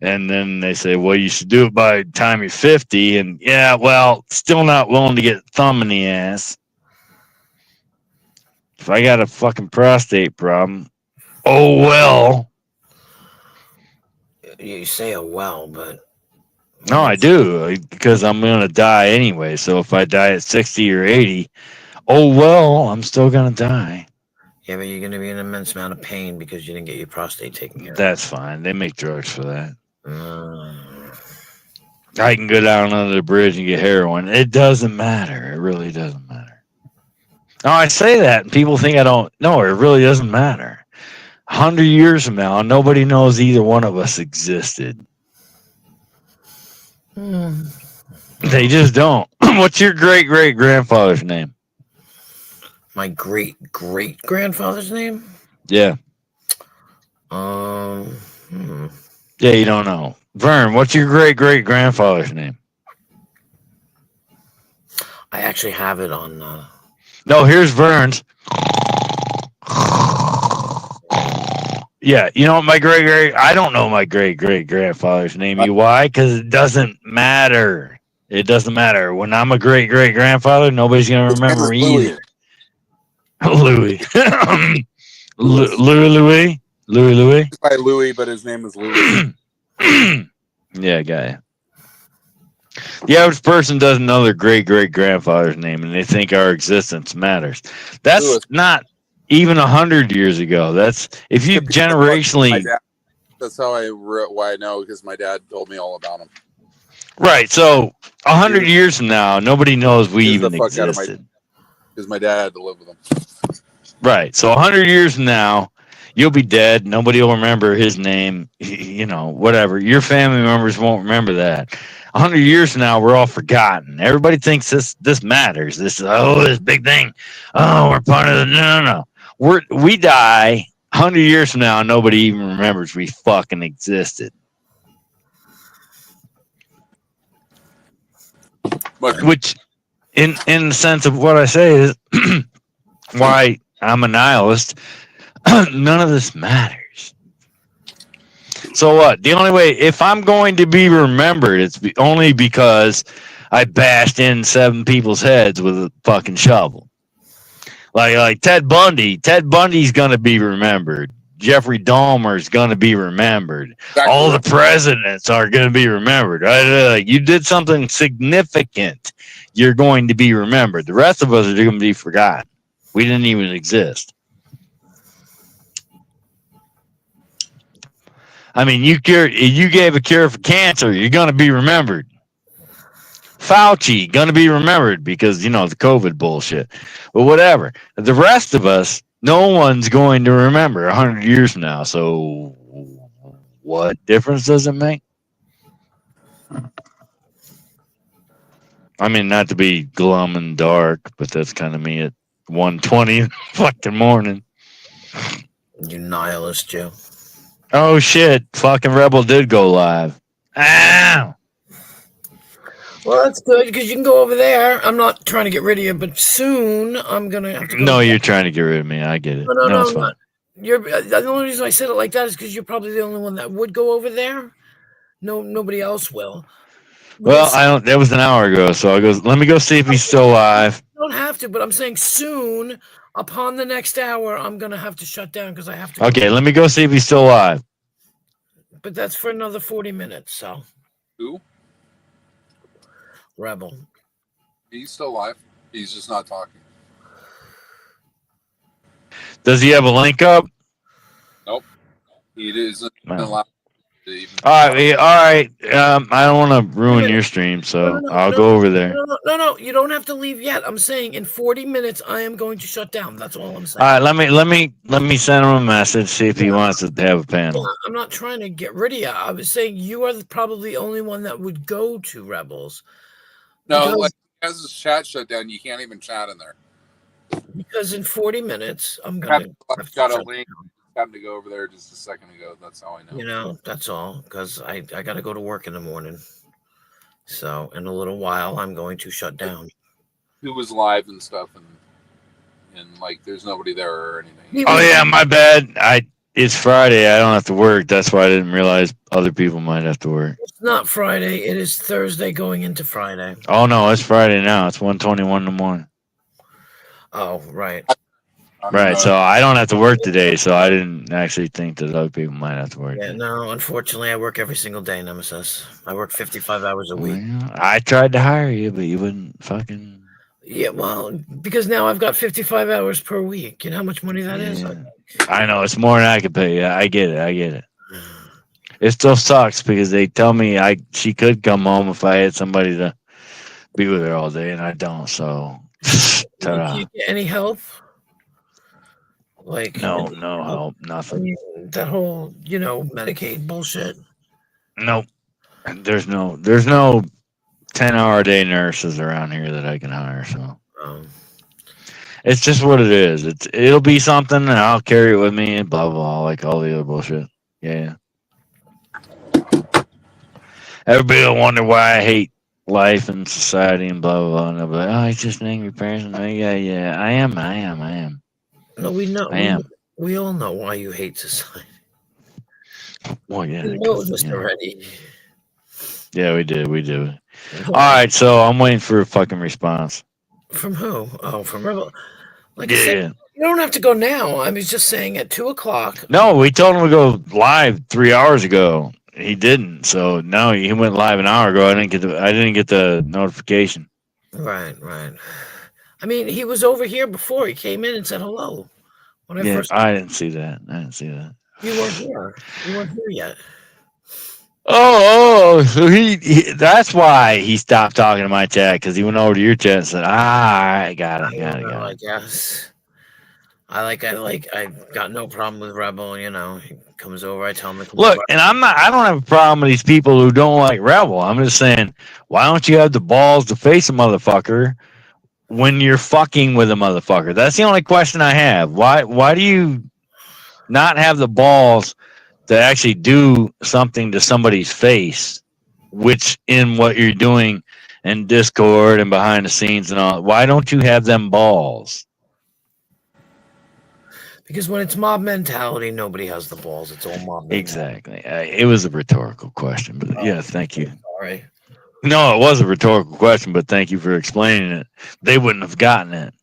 And then they say, well, you should do it by the time you're 50. And yeah, well, still not willing to get a thumb in the ass. If I got a fucking prostate problem, oh well. You say a well, but no, I do, because I'm gonna die anyway. So if I die at 60 or 80, oh well, I'm still gonna die. Yeah, but you're gonna be in an immense amount of pain because you didn't get your prostate taken care of. That's fine. They make drugs for that. I can go down under the bridge and get heroin. It doesn't matter. It really doesn't matter. Oh, I say that, and people think I don't. No, it really doesn't matter. 100 years from now, nobody knows either one of us existed. They just don't. What's your great great grandfather's name? My great great grandfather's name? Yeah. Um. hmm. Yeah, you don't know. Vern, what's your great great grandfather's name? I actually have it on. No, here's Vern's. Yeah, you know what my great great. I don't know my great great grandfather's name. You why? Because it doesn't matter. It doesn't matter. When I'm a great great grandfather, nobody's gonna His name remember is me Louis. either. Louis. Louis. Louis. Louis. He's by Louis, but his name is Louis. Yeah, guy. The average person doesn't know their great great grandfather's name, and they think our existence matters. That's Louis. not even 100 years ago. That's if you My generationally dad. That's how why I know, because my dad told me all about him. right. So 100 years from now, nobody knows we He's the even fuck out of existed. Because my dad had to live with him. Right. So 100 years from now, you'll be dead. Nobody will remember his name. You know, whatever. Your family members won't remember that. 100 years from now, we're all forgotten. Everybody thinks this matters. This big thing. Oh, we're part of the no. We die 100 years from now, nobody even remembers we fucking existed. But Which, in the sense of what I say, is why I'm a nihilist. None of this matters. So what? The only way, if I'm going to be remembered, it's only because I bashed in 7 people's heads with a fucking shovel. Like Ted Bundy. Ted Bundy's gonna be remembered. Jeffrey Dahmer's gonna be remembered. All the presidents are gonna be remembered. Right? You did something significant, you're going to be remembered. The rest of us are going to be forgotten. We didn't even exist. I mean, you gave a cure for cancer, you're going to be remembered. Fauci, going to be remembered because, the COVID bullshit. But whatever. The rest of us, no one's going to remember 100 years from now. So what difference does it make? I mean, not to be glum and dark, but that's kind of me at 1:20 fucking morning. You nihilist, Joe. Oh shit! Fucking Rebel did go live. Ow! Well, that's good because you can go over there. I'm not trying to get rid of you, but soon I'm gonna have to go. No, you're trying to get rid of me. I get it. No, it's fine. You're the only reason I said it like that is because you're probably the only one that would go over there. No, nobody else will. Well, I don't. That was an hour ago, so I goes. Let me go see if he's still alive. You don't have to, but I'm saying soon, upon the next hour, I'm gonna have to shut down because I have to. Okay, let me go see if he's still alive. But that's for another 40 minutes. So. Who? Rebel. He's still alive. He's just not talking. Does he have a link up? Nope. He isn't allowed to even. All right. I don't want to ruin your stream, so I'll go over there. No. You don't have to leave yet. I'm saying in 40 minutes I am going to shut down. That's all I'm saying. All right. Let me send him a message. See if he wants to have a panel. I'm not trying to get rid of you. I was saying you are probably the only one that would go to Rebels. No, like as his chat shut down, you can't even chat in there. Because in 40 minutes, I'm gonna got a link. Happened to go over there just a second ago. That's how I know. That's all. Because I got to go to work in the morning. So in a little while, I'm going to shut down. Who was live and stuff, and like there's nobody there or anything. Oh yeah, my bad. It's Friday. I don't have to work. That's why I didn't realize other people might have to work. It's not Friday. It is Thursday going into Friday. Oh no, it's Friday now. It's 1:21 in the morning. Oh right. Right. So I don't have to work today. So I didn't actually think that other people might have to work. Yeah. No. Unfortunately, I work every single day, Nemesis. I work 55 hours a week. I tried to hire you, but you wouldn't fucking. Yeah, well, because now I've got 55 hours per week. You know how much money that is? I know it's more than I could pay. Yeah, I get it. It still sucks because they tell me she could come home if I had somebody to be with her all day, and I don't. So, do you get any help? Like, No help, I nothing. mean, that whole, Medicaid bullshit. Nope. There's no 10-hour a day nurses around here that I can hire. So Um, it's just what it is. It'll be something, and I'll carry it with me, and blah blah blah, like all the other bullshit. Yeah. Everybody will wonder why I hate life and society and blah blah blah. And I'll be like, oh, he's just an angry person. Oh, yeah. I am. no, we know. I am. We all know why you hate society. Well, yeah, We know because this already. yeah, we do. All right, so I'm waiting for a fucking response. From who? Oh, from Rebel. Like I Yeah. said, you don't have to go now. I was just saying at 2:00. No, we told him to go live 3 hours ago. He didn't. So no, he went live an hour ago. I didn't get the notification. Right. I mean, he was over here before. He came in and said hello. When I first, I didn't see that. you weren't here. You weren't here yet. So he that's why he stopped talking to my chat, because he went over to your chat and said, I got it. I guess. I got no problem with Rebel. He comes over. I tell him to come Look, over. and I don't have a problem with these people who don't like Rebel. I'm just saying, why don't you have the balls to face a motherfucker when you're fucking with a motherfucker? That's the only question I have. Why do you not have the balls to actually do something to somebody's face, which in what you're doing in Discord and behind the scenes and all? Why don't you have them balls? Because when it's mob mentality, nobody has the balls. It's all mob mentality. Exactly. It was a rhetorical question, but yeah, thank you. Sorry. No, it was a rhetorical question, but thank you for explaining it. They wouldn't have gotten it.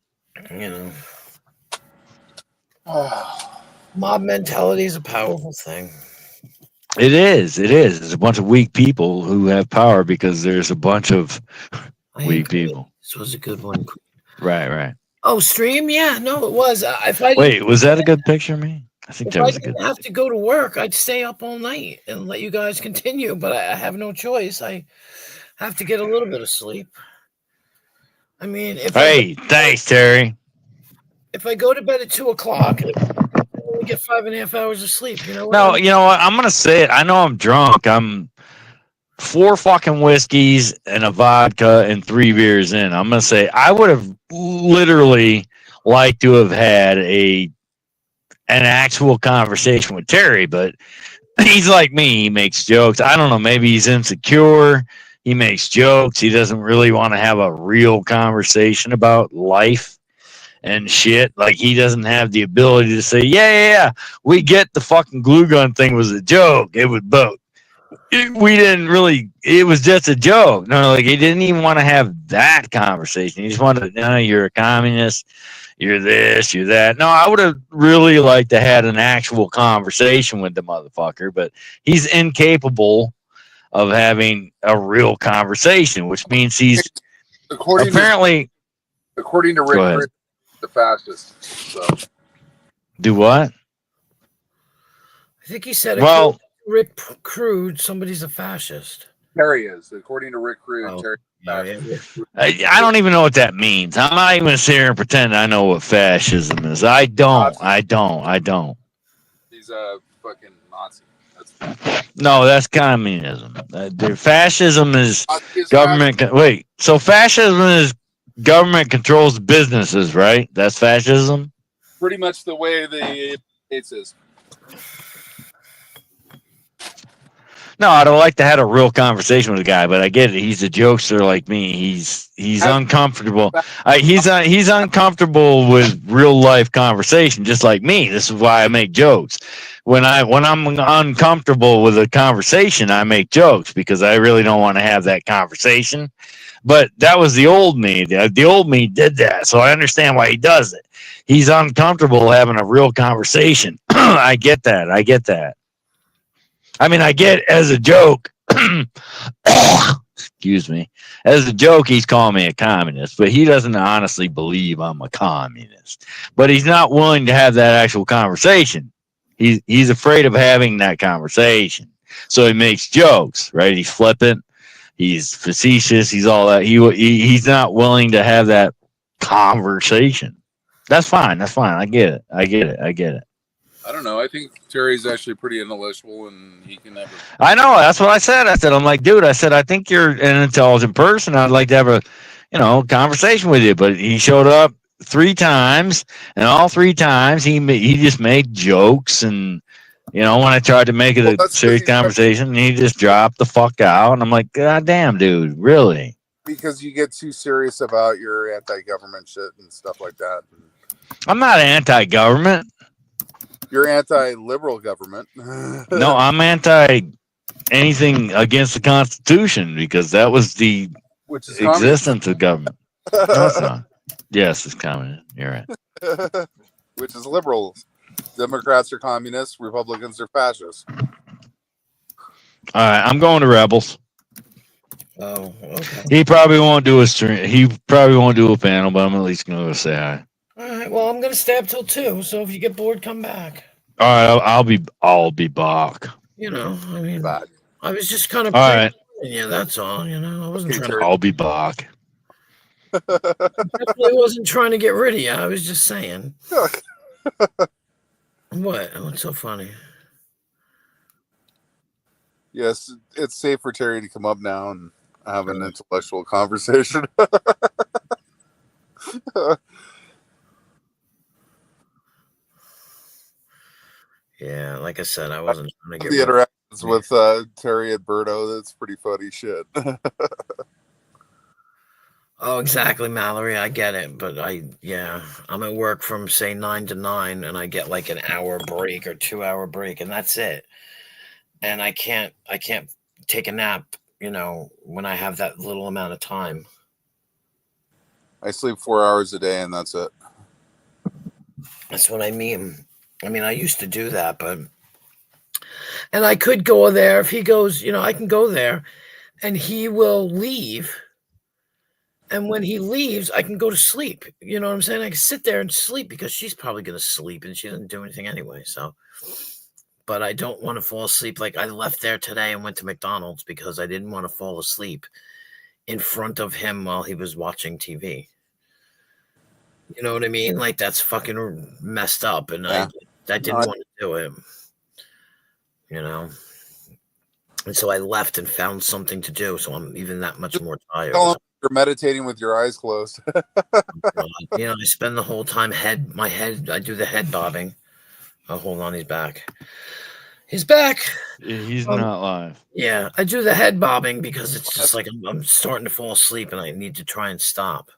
Mob mentality is a powerful thing. It is. It's a bunch of weak people who have power because there's a bunch of weak people. This was a good one. Right. Oh, stream? Yeah, no, it was. Wait, was that a good picture of me? I think that was a good. If I didn't have to go to work, I'd stay up all night and let you guys continue. But I have no choice. I have to get a little bit of sleep. I mean, thanks, Terry. If I go to bed at 2:00, I only get 5.5 hours of sleep. You know what? No, you know what? I'm gonna say it. I know I'm drunk. I'm 4 fucking whiskeys and a vodka and 3 beers in. I'm gonna say I would have literally liked to have had an actual conversation with Terry, but he's like me. He makes jokes. I don't know. Maybe he's insecure. He makes jokes. He doesn't really want to have a real conversation about life and shit. Like, he doesn't have the ability to say, yeah, we get the fucking glue gun thing was a joke. It was both. We didn't really, it was just a joke. No, like, he didn't even want to have that conversation. He just wanted to, no, you're a communist, you're this, you're that. No, I would have really liked to have an actual conversation with the motherfucker, but he's incapable of having a real conversation, which means he's according to Rick, the fascist. So. Do what? I think he said, well, Rick Crude, somebody's a fascist. Terry is. According to Rick Crude, Terry I don't even know what that means. I'm not even sit here and pretend I know what fascism is. I don't. He's a fucking Nazi. No, that's communism. Fascism is government. Wait, so fascism is government controls businesses, right? That's fascism? Pretty much the way the States is. No, I'd like to have a real conversation with a guy, but I get it. He's a jokester like me. He's uncomfortable. He's uncomfortable with real life conversation, just like me. This is why I make jokes. When I'm uncomfortable with a conversation, I make jokes because I really don't want to have that conversation. But that was the old me. The old me did that, so I understand why he does it. He's uncomfortable having a real conversation. I get that. I mean, I get as a joke, excuse me, as a joke, he's calling me a communist, but he doesn't honestly believe I'm a communist. But he's not willing to have that actual conversation. He's afraid of having that conversation. So he makes jokes, right? He's flippant. He's facetious. He's all that. He's not willing to have that conversation. That's fine. That's fine. I get it. I get it. I get it. I don't know. I think Terry's actually pretty intellectual, and he can have a. I know. That's what I said. I said, I'm like, dude. I said, I think you're an intelligent person. I'd like to have a, conversation with you. But he showed up 3 times, and all 3 times he just made jokes, and when I tried to make it Well, a that's serious conversation, he just dropped the fuck out. And I'm like, God damn, dude, really? because you get too serious about your anti-government shit and stuff like that. I'm not anti-government. You're anti-liberal government. No, I'm anti anything against the Constitution because that was the Which is existence of government. No, it's not. Yes, it's communist. You're right. Which is liberals. Democrats are communists. Republicans are fascists. All right, I'm going to Rebels. Oh, okay. He probably won't do a stream. He probably won't do a panel, but I'm at least going to say hi. All right. Well, I'm gonna stay up till 2. So if you get bored, come back. All right, I'll be back. I mean, Bad. I was just kind of. All right, Yeah, that's all. I wasn't trying to. I'll be back. Definitely wasn't trying to get rid of you. I was just saying. What? What's so funny? Yes, it's safe for Terry to come up now and have an intellectual conversation. Yeah, like I said, I wasn't trying to get The rid of interactions with Terry and Berto, that's pretty funny shit. Oh, exactly, Mallory. I get it, but I'm at work from say 9 to 9, and I get like an hour break or 2-hour break, and that's it. And I can't take a nap, when I have that little amount of time. I sleep 4 hours a day, and that's it. That's what I mean. I used to do that, and I could go there if he goes. I can go there, and he will leave. And when he leaves, I can go to sleep. You know what I'm saying? I can sit there and sleep because she's probably going to sleep and she doesn't do anything anyway. So, but I don't want to fall asleep. Like I left there today and went to McDonald's because I didn't want to fall asleep in front of him while he was watching TV. You know what I mean? Like that's fucking messed up. And I didn't want to do it. And so I left and found something to do. So I'm even that much more tired. You're meditating with your eyes closed. I spend the whole time I do the head bobbing. Oh, hold on, he's back. He's back. He's not live. Yeah, I do the head bobbing because it's just like I'm starting to fall asleep and I need to try and stop.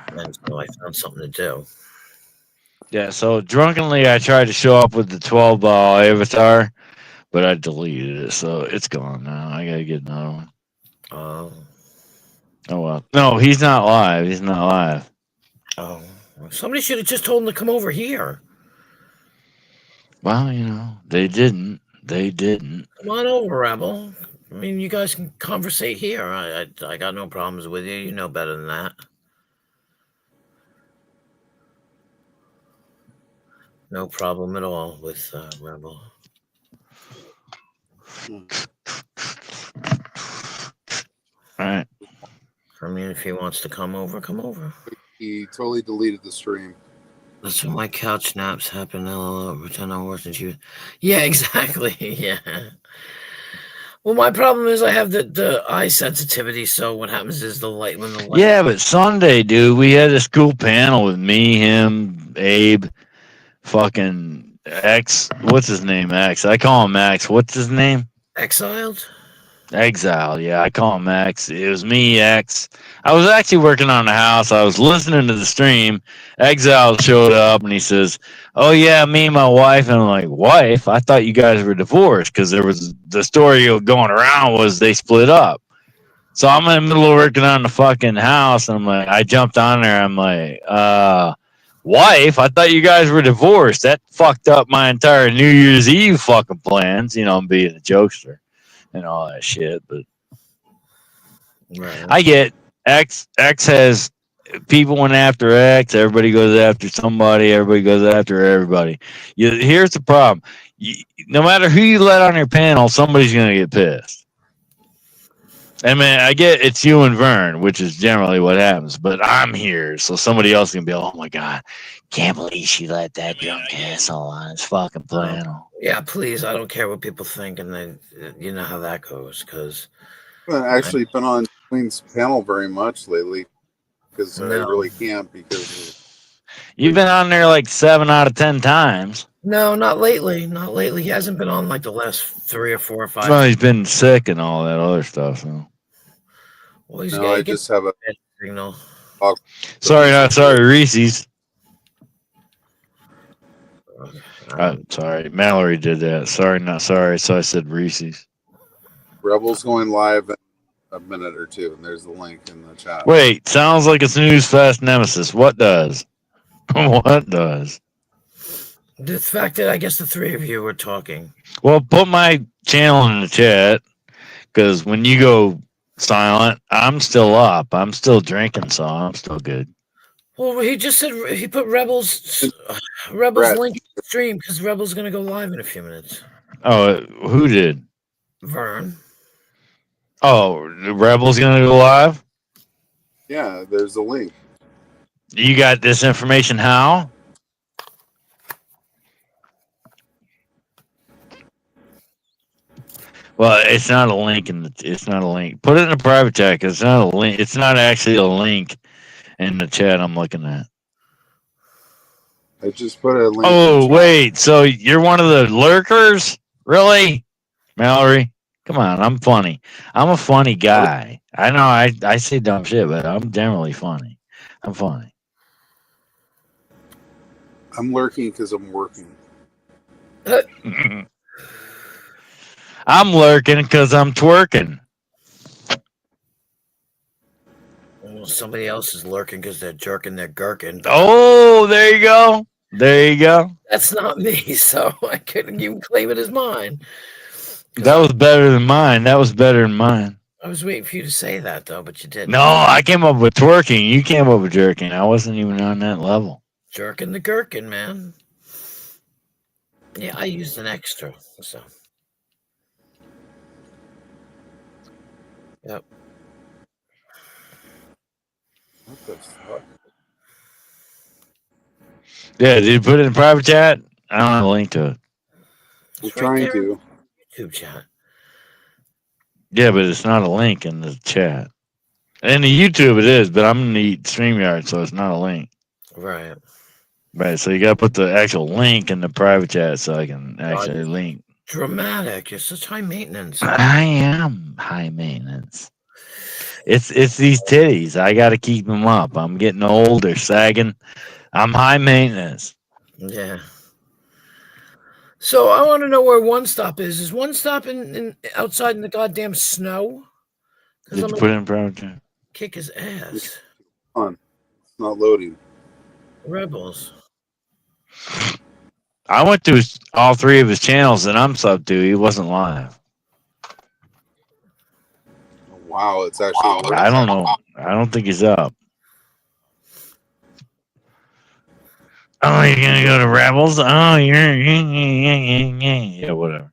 And so I found something to do. Yeah, so drunkenly I tried to show up with the 12-ball avatar, but I deleted it, so it's gone now. I gotta get another one. Oh well. No, he's not live. He's not live. Oh, somebody should have just told him to come over here. Well, they didn't. They didn't. Come on over, Rebel. You guys can conversate here. I got no problems with you. You know better than that. No problem at all with Rebel. All right. If he wants to come over, come over. He totally deleted the stream. That's when my couch naps happen. LOL, pretend I'm working you. Yeah, exactly. Yeah. Well, my problem is I have the eye sensitivity. So what happens is the light. Yeah, but Sunday, dude, we had a school panel with me, him, Abe, fucking X. What's his name? X. I call him X. What's his name? Exiled. Exile, yeah, I call him X. It was me, X. I was actually working on the house. I was listening to the stream. Exile showed up and he says, "Oh yeah, me and my wife." And I'm like, "Wife? I thought you guys were divorced," because there was the story going around was they split up. So I'm in the middle of working on the fucking house, and I'm like, I jumped on there. I'm like, "Wife? I thought you guys were divorced." That fucked up my entire New Year's Eve fucking plans. I'm being a jokester and all that shit, but right. I get X has people went after X, everybody goes after somebody, everybody goes after everybody. Here's the problem. No matter who you let on your panel, somebody's going to get pissed. I mean, I get it's you and Vern, which is generally what happens, but I'm here, so somebody else can be, oh my God, can't believe she let that drunk asshole on his fucking flannel. Yeah, please. I don't care what people think, and then you know how that goes. Because I haven't actually been on Queen's panel very much lately because I No. really can't because You've been on there like 7 out of 10 times. no, not lately. Not lately. He hasn't been on like the last 3 or 4 or 5. Well, he's been sick and all that other stuff. So. Well, he's no, I just have a signal. Sorry, not sorry, Reese's. Sorry, Mallory did that. Sorry, not sorry. So I said Reese's. Rebels going live in a minute or two, and there's the link in the chat. Wait, sounds like a snooze fest nemesis. What does? What does? The fact that I guess the 3 of you were talking. Well, put my channel in the chat because when you go silent, I'm still up. I'm still drinking, so I'm still good. Well, he just said he put Rebels Brett. link in the stream because Rebels gonna go live in a few minutes. Oh, who did? Vern. Oh, the Rebels gonna go live? Yeah, there's a link. You got this information how? Well, it's not a link it's not a link. Put it in a private chat because it's not a link. It's not actually a link in the chat I'm looking at. I just put a link. Oh, wait. So you're one of the lurkers? Really? Mallory? Come on, I'm funny. I'm a funny guy. I know I say dumb shit, but I'm generally funny. I'm funny. I'm lurking because I'm working. I'm lurking because I'm twerking. Well, somebody else is lurking because they're jerking their gherkin. Oh, there you go. There you go. That's not me, so I couldn't even claim it as mine. That was better than mine. That was better than mine. I was waiting for you to say that, though, but you didn't. No, I came up with twerking. You came up with jerking. I wasn't even on that level. Jerking the gherkin, man. Yeah, I used an extra, so. Yep. What the fuck? Yeah, did you put it in private chat? I don't have a link to it. I'm It's trying there in to. the YouTube chat. Yeah, but it's not a link in the chat. In the YouTube it is, but I'm in the StreamYard, so it's not a link. Right. Right, so you gotta put the actual link in the private chat so I can actually link. Dramatic. You're such high maintenance. I am high maintenance. It's these titties. I gotta keep them up. I'm getting old. They're sagging. I'm high maintenance. Yeah. So I want to know where One Stop is. Is One Stop in outside in the goddamn snow? Did you put it in private chat? Kick his ass. On. It's not loading. Rebels. I went to all 3 of his channels that I'm subbed to. He wasn't live. Wow, it's actually. I don't know. I don't think he's up. Oh, you're gonna go to Rebels? Oh, you're yeah, whatever.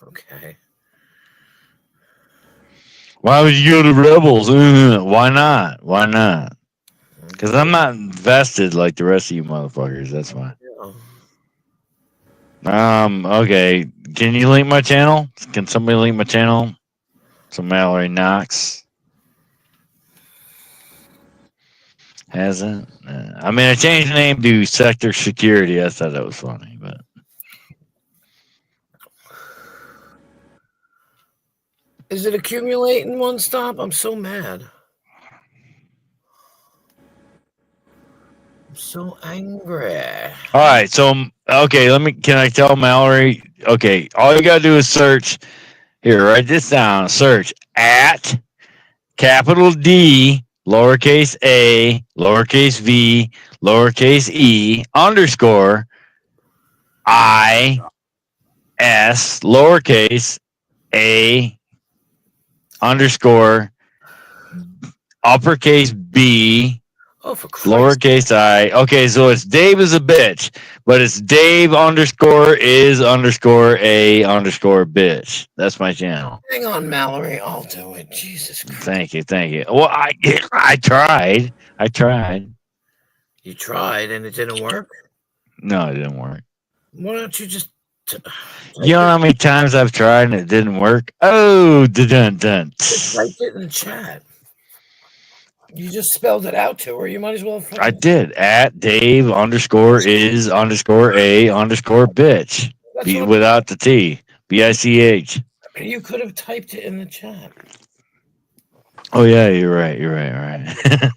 Okay. Why would you go to Rebels? Why not? Why not? Because I'm not invested like the rest of you motherfuckers. That's why. Okay. Can you link my channel? Can somebody link my channel? So Mallory Knox hasn't. I mean, I changed the name to Sector Security. I thought that was funny, but Is it accumulating One Stop? I'm so mad. I'm so angry. all right. So okay, can I tell Mallory? Okay, all you gotta do is search. Here, write this down. Search at capital D, lowercase a, lowercase v, lowercase e, underscore I, s, lowercase a, underscore uppercase b, Oh, for Christ. Lowercase I. Okay, so it's Dave is a bitch, but it's Dave underscore is underscore a underscore bitch. That's my channel. Hang on, Mallory. I'll do it. Jesus Christ. Thank you, thank you. Well, I tried. I tried. You tried and it didn't work? No, it didn't work. Why don't you just type You know how many times I've tried and it didn't work? Oh, dun dun. it in the chat? You just spelled it out to her. You might as well have I did at Dave underscore is underscore a underscore bitch. That's what Without the T. BICH. you could have typed it in the chat. Oh yeah, you're right. You're right.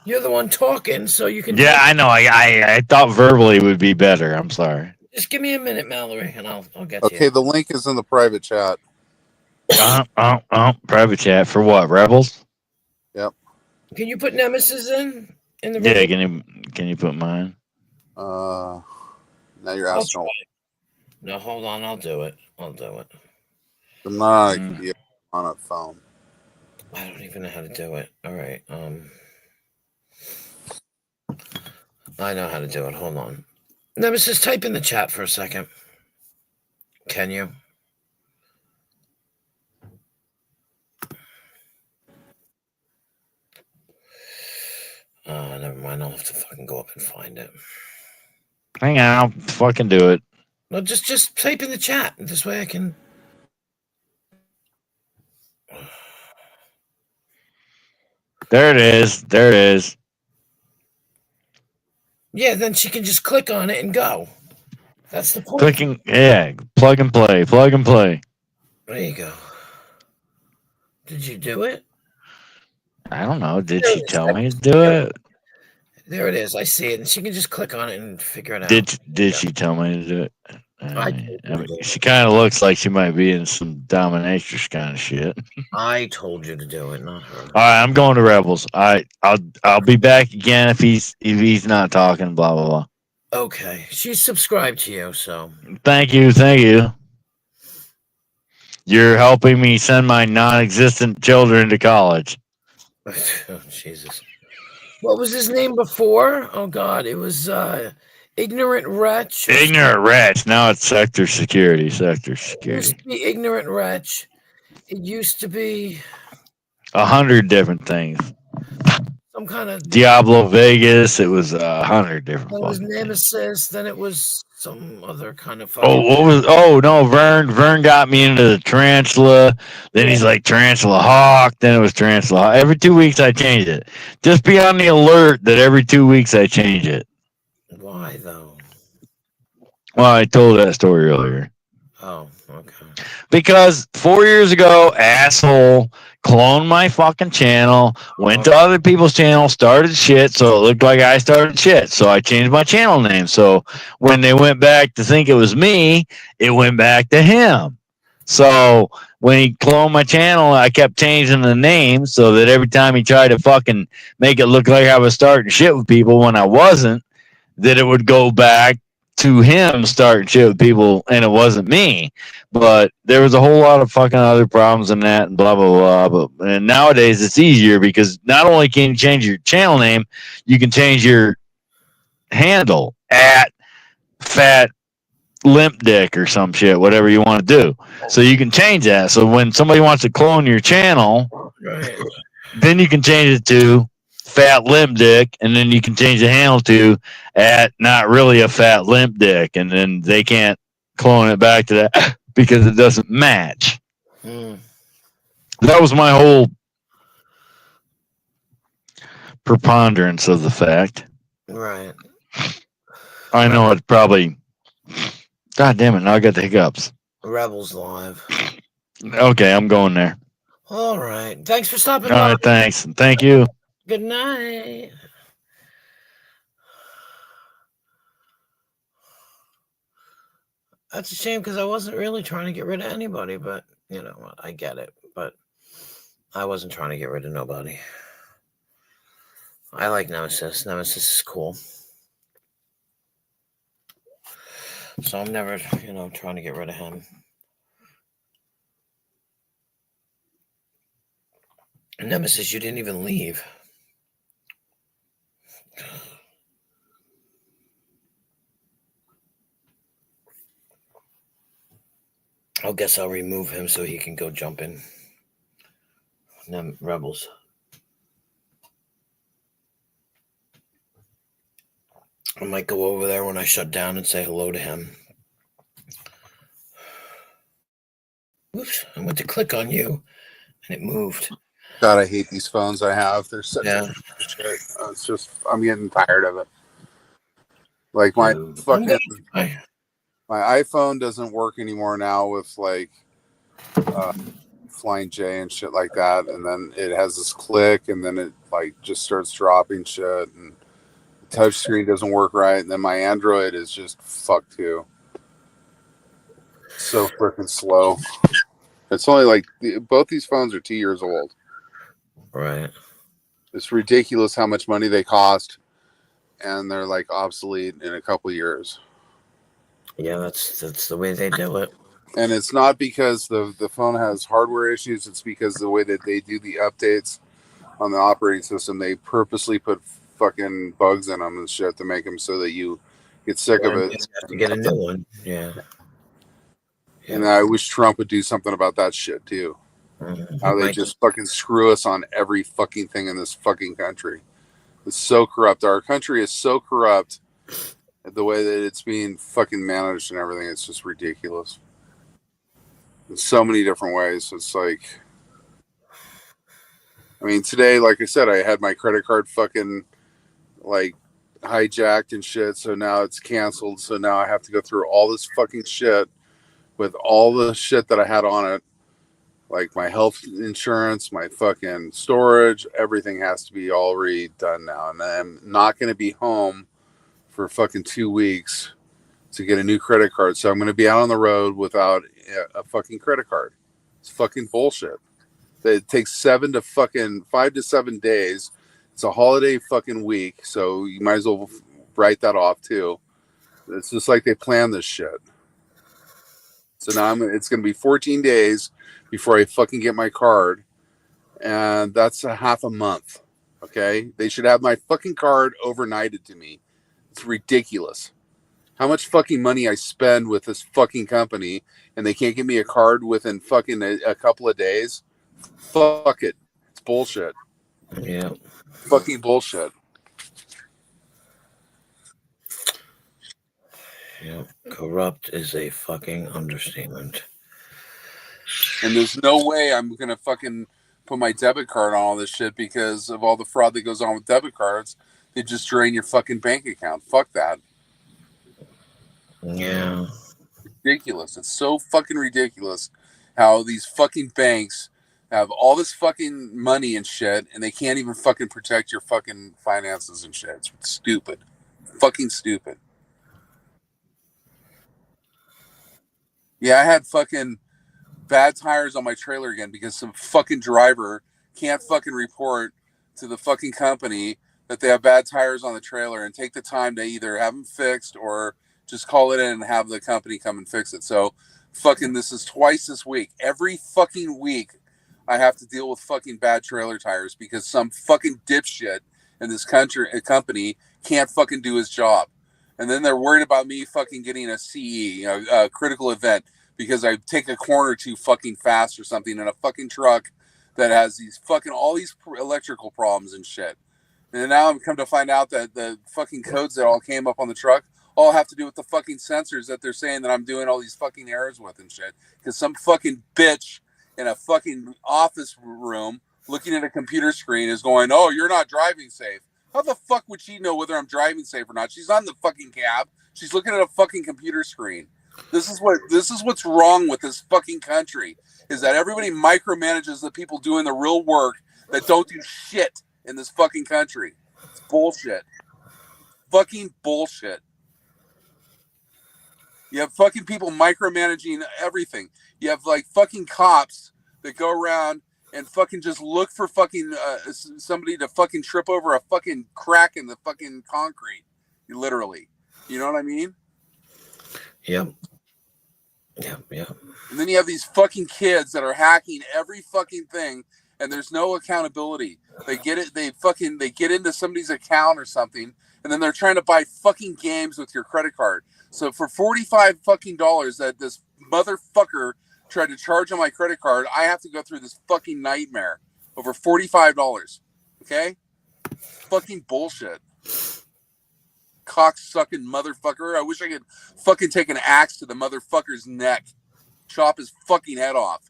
You're the one talking, so you can. Yeah, I know. I thought verbally would be better. I'm sorry. Just give me a minute, Mallory, and I'll get to Okay, you. the link is in the private chat. Private chat for what? Rebels? Yep. Can you put Nemesis in the Yeah, room? can you put mine? Now you're I'll asking. try. No, hold on. I'll do it. I'm not on a phone. I don't even know how to do it. All right. I know how to do it. Hold on. Nemesis, type in the chat for a second. Can you? Never mind. I'll have to fucking go up and find it. Hang on, I'll fucking do it. No, just type in the chat. This way I can. There it is. There it is. Yeah, then she can just click on it and go. That's the point. Clicking, yeah, plug and play, plug and play. There you go. Did you do it? I don't know. Did There she it is. tell me to do it? There it is. I see it, and she can just click on it and figure it out. Did she tell me to do it? I mean, she kind of looks like she might be in some dominatrix kind of shit. I told you to do it, not her. All right, I'm going to Rebels. I'll be back again if he's not talking. Blah blah blah. Okay, she's subscribed to you, so Thank you. You're helping me send my non-existent children to college. oh, Jesus. What was his name before? Oh God, it was Ignorant Wretch. Ignorant wretch. Now it's sector security. It used to be Ignorant Wretch. It used to be 100 different things. some kind of Diablo Vegas. It was 100 different. Then it was things. Nemesis. Then it was some other kind of. Oh, what was? Oh no, Vern got me into the tarantula. Then he's like tarantula hawk. Then it was tarantula hawk. Every 2 weeks I change it. Just be on the alert that every 2 weeks I change it. Why though? Well, I told that story earlier. Oh, okay. Because 4 years ago, asshole cloned my fucking channel, went to other people's channels, started shit, so it looked like I started shit. So I changed my channel name. So when they went back to think it was me, it went back to him. So when he cloned my channel, I kept changing the name so that every time he tried to fucking make it look like I was starting shit with people when I wasn't, that it would go back to him starting shit with people and it wasn't me. But there was a whole lot of fucking other problems in that and blah blah blah. And nowadays it's easier because not only can you change your channel name, you can change your handle at fat limp dick or some shit, whatever you want to do. So you can change that. So when somebody wants to clone your channel, Right. then you can change it to fat limp dick, and then you can change the handle to at not really a fat limp dick, and then they can't clone it back to that because it doesn't match. That was my whole preponderance of the fact. Right. I know it probably. God damn it! Now I got the hiccups. Rebels Live. Okay, I'm going there. All right. Thanks for stopping All by. right, thanks. Thank you. Good night. That's a shame because I wasn't really trying to get rid of anybody, but you know, I get it. But I wasn't trying to get rid of nobody. I like Nemesis. Nemesis is cool. So I'm never, trying to get rid of him. Nemesis, you didn't even leave. I guess I'll remove him so he can go jump in. Them rebels. I might go over there when I shut down and say hello to him. Oops, I went to click on you and it moved. God, I hate these phones I have. They're such Yeah. shit. It's just, I'm getting tired of it. Like my fucking, my iPhone doesn't work anymore now with like Flying J and shit like that. And then it has this click and then it like just starts dropping shit. And the touch screen doesn't work right. And then my Android is just fucked too. So freaking slow. It's only like both these phones are 2 years old. Right. It's ridiculous how much money they cost, and they're like obsolete in a couple of years. Yeah, that's the way they do it. And it's not because the phone has hardware issues. It's because the way that they do the updates on the operating system, they purposely put fucking bugs in them and shit to make them so that you get sick of it. You have to get a new one. Yeah. And I wish Trump would do something about that shit too. How they just fucking screw us on every fucking thing in this fucking country. It's so corrupt. Our country is so corrupt. The way that it's being fucking managed and everything, it's just ridiculous. In so many different ways. It's like, I mean, today, like I said, I had my credit card fucking like hijacked and shit. So now it's canceled. So now I have to go through all this fucking shit with all the shit that I had on it. Like my health insurance, my fucking storage, everything has to be all redone now. And I'm not going to be home for fucking 2 weeks to get a new credit card. So I'm going to be out on the road without a fucking credit card. It's fucking bullshit. It takes 5 to 7 days. It's a holiday fucking week. So you might as well write that off too. It's just like they planned this shit. So now it's going to be 14 days before I fucking get my card. And that's a half a month. Okay. They should have my fucking card overnighted to me. It's ridiculous. How much fucking money I spend with this fucking company and they can't give me a card within fucking a couple of days. Fuck it. It's bullshit. Yeah. Fucking bullshit. Yeah. Corrupt is a fucking understatement. And there's no way I'm going to fucking put my debit card on all this shit because of all the fraud that goes on with debit cards. They just drain your fucking bank account. Fuck that. Yeah. Ridiculous. It's so fucking ridiculous how these fucking banks have all this fucking money and shit and they can't even fucking protect your fucking finances and shit. It's stupid. Fucking stupid. Yeah, I had fucking bad tires on my trailer again because some fucking driver can't fucking report to the fucking company that they have bad tires on the trailer and take the time to either have them fixed or just call it in and have the company come and fix it. So fucking this is twice this week. Every fucking week I have to deal with fucking bad trailer tires because some fucking dipshit in this company can't fucking do his job. And then they're worried about me fucking getting a CE, a critical event, because I take a corner too fucking fast or something in a fucking truck that has these fucking all these electrical problems and shit. And now I'm come to find out that the fucking codes that all came up on the truck all have to do with the fucking sensors that they're saying that I'm doing all these fucking errors with and shit. Because some fucking bitch in a fucking office room looking at a computer screen is going, "Oh, you're not driving safe." How the fuck would she know whether I'm driving safe or not? She's on the fucking cab. She's looking at a fucking computer screen. This is what's wrong with this fucking country, is that everybody micromanages the people doing the real work that don't do shit in this fucking country. It's bullshit. Fucking bullshit. You have fucking people micromanaging everything. You have like fucking cops that go around and fucking just look for fucking somebody to fucking trip over a fucking crack in the fucking concrete. Literally. You know what I mean? Yep. Yep. Yep. And then you have these fucking kids that are hacking every fucking thing and there's no accountability. They get into somebody's account or something and then they're trying to buy fucking games with your credit card. So for $45 fucking that this motherfucker tried to charge on my credit card, I have to go through this fucking nightmare over $45. Okay? Fucking bullshit. Cock-sucking motherfucker. I wish I could fucking take an axe to the motherfucker's neck. Chop his fucking head off.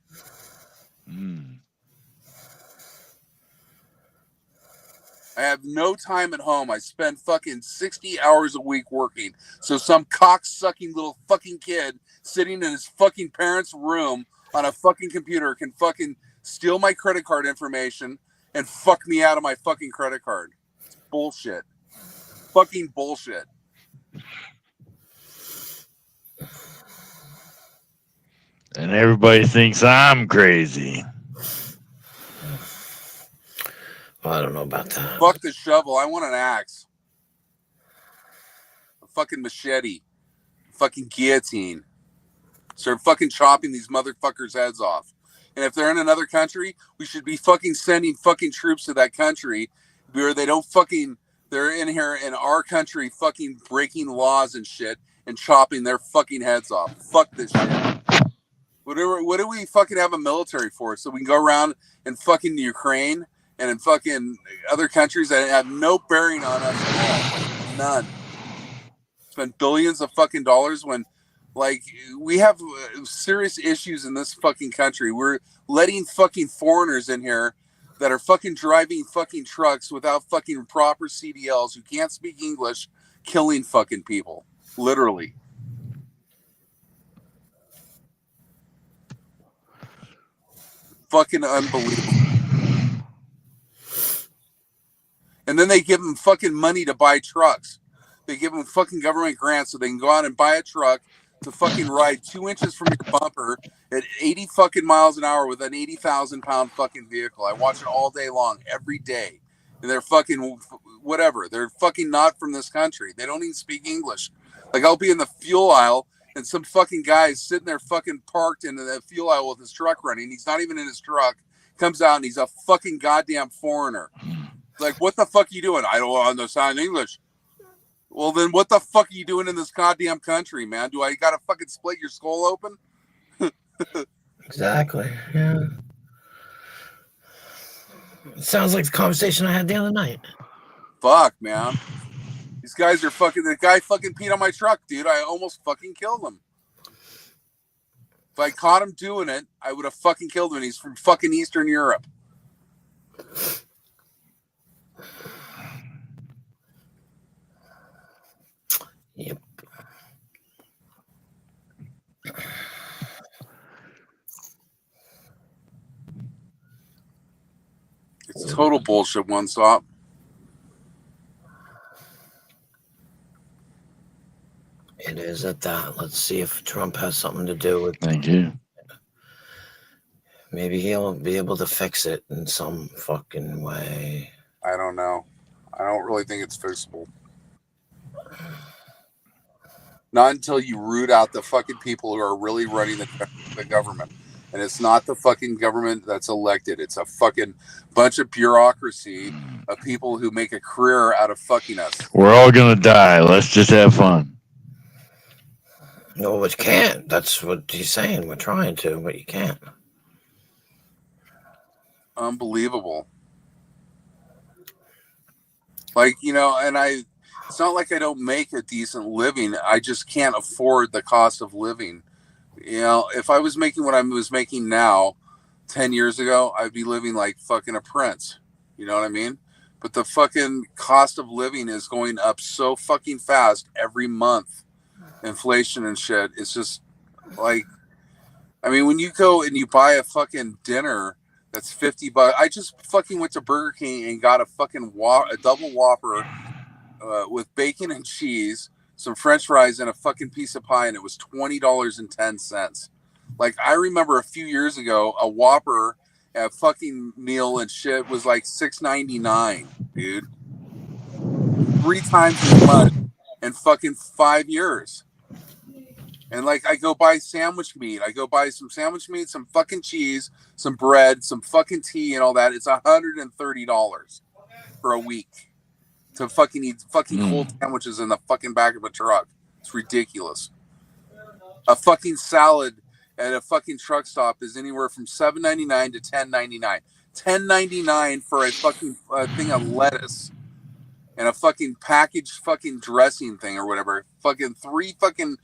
I have no time at home. I spend fucking 60 hours a week working. So some cock-sucking little fucking kid sitting in his fucking parents' room on a fucking computer can fucking steal my credit card information and fuck me out of my fucking credit card. It's bullshit. Fucking bullshit. And everybody thinks I'm crazy. Well, I don't know about that. Fuck the shovel. I want an axe. A fucking machete. Fucking guillotine. Start fucking chopping these motherfuckers' heads off. And if they're in another country, we should be fucking sending fucking troops to that country where they don't fucking, they're in here in our country fucking breaking laws and shit and chopping their fucking heads off. Fuck this shit. What do we fucking have a military for? So we can go around in fucking Ukraine and in fucking other countries that have no bearing on us at all. None. Spend billions of fucking dollars when, like, we have serious issues in this fucking country. We're letting fucking foreigners in here that are fucking driving fucking trucks without fucking proper CDLs who can't speak English, killing fucking people. Literally. Fucking unbelievable. And then they give them fucking money to buy trucks. They give them fucking government grants so they can go out and buy a truck to fucking ride 2 inches from your bumper at 80 fucking miles an hour with an 80,000 pound fucking vehicle. I watch it all day long, every day. And they're fucking whatever. They're fucking not from this country. They don't even speak English. Like, I'll be in the fuel aisle and some fucking guy is sitting there fucking parked in the fuel aisle with his truck running. He's not even in his truck. Comes out and he's a fucking goddamn foreigner. Like, what the fuck are you doing? I don't understand English. Well, then what the fuck are you doing in this goddamn country, man? Do I gotta fucking split your skull open? Exactly. Yeah. It sounds like the conversation I had the other night. Fuck, man. These guys are fucking... The guy fucking peed on my truck, dude. I almost fucking killed him. If I caught him doing it, I would have fucking killed him. He's from fucking Eastern Europe. Yep. It's total bullshit, one stop. It is at that. Let's see if Trump has something to do with it. Thank you. Maybe he'll be able to fix it in some fucking way. I don't know. I don't really think it's fixable. Not until you root out the fucking people who are really running the government. And it's not the fucking government that's elected. It's a fucking bunch of bureaucracy of people who make a career out of fucking us. We're all gonna die. Let's just have fun. No, but you can't. That's what he's saying. We're trying to, but you can't. Unbelievable. Like, you know, and it's not like I don't make a decent living. I just can't afford the cost of living. You know, if I was making what I was making now 10 years ago, I'd be living like fucking a prince. You know what I mean? But the fucking cost of living is going up so fucking fast every month. Inflation and shit. It's just like, I mean, when you go and you buy a fucking dinner that's $50. I just fucking went to Burger King and got a fucking a double Whopper with bacon and cheese, some French fries, and a fucking piece of pie, and it was $20.10. Like, I remember a few years ago, a Whopper, a fucking meal and shit was like $6.99, dude. 3 times as much in fucking 5 years. And like, I go buy sandwich meat. I go buy some sandwich meat, some fucking cheese, some bread, some fucking tea, and all that. It's $130 for a week to fucking eat fucking cold sandwiches in the fucking back of a truck. It's ridiculous. A fucking salad at a fucking truck stop is anywhere from $7.99 to $10.99. $10.99 for a fucking thing of lettuce and a fucking packaged fucking dressing thing or whatever. Fucking 3 fucking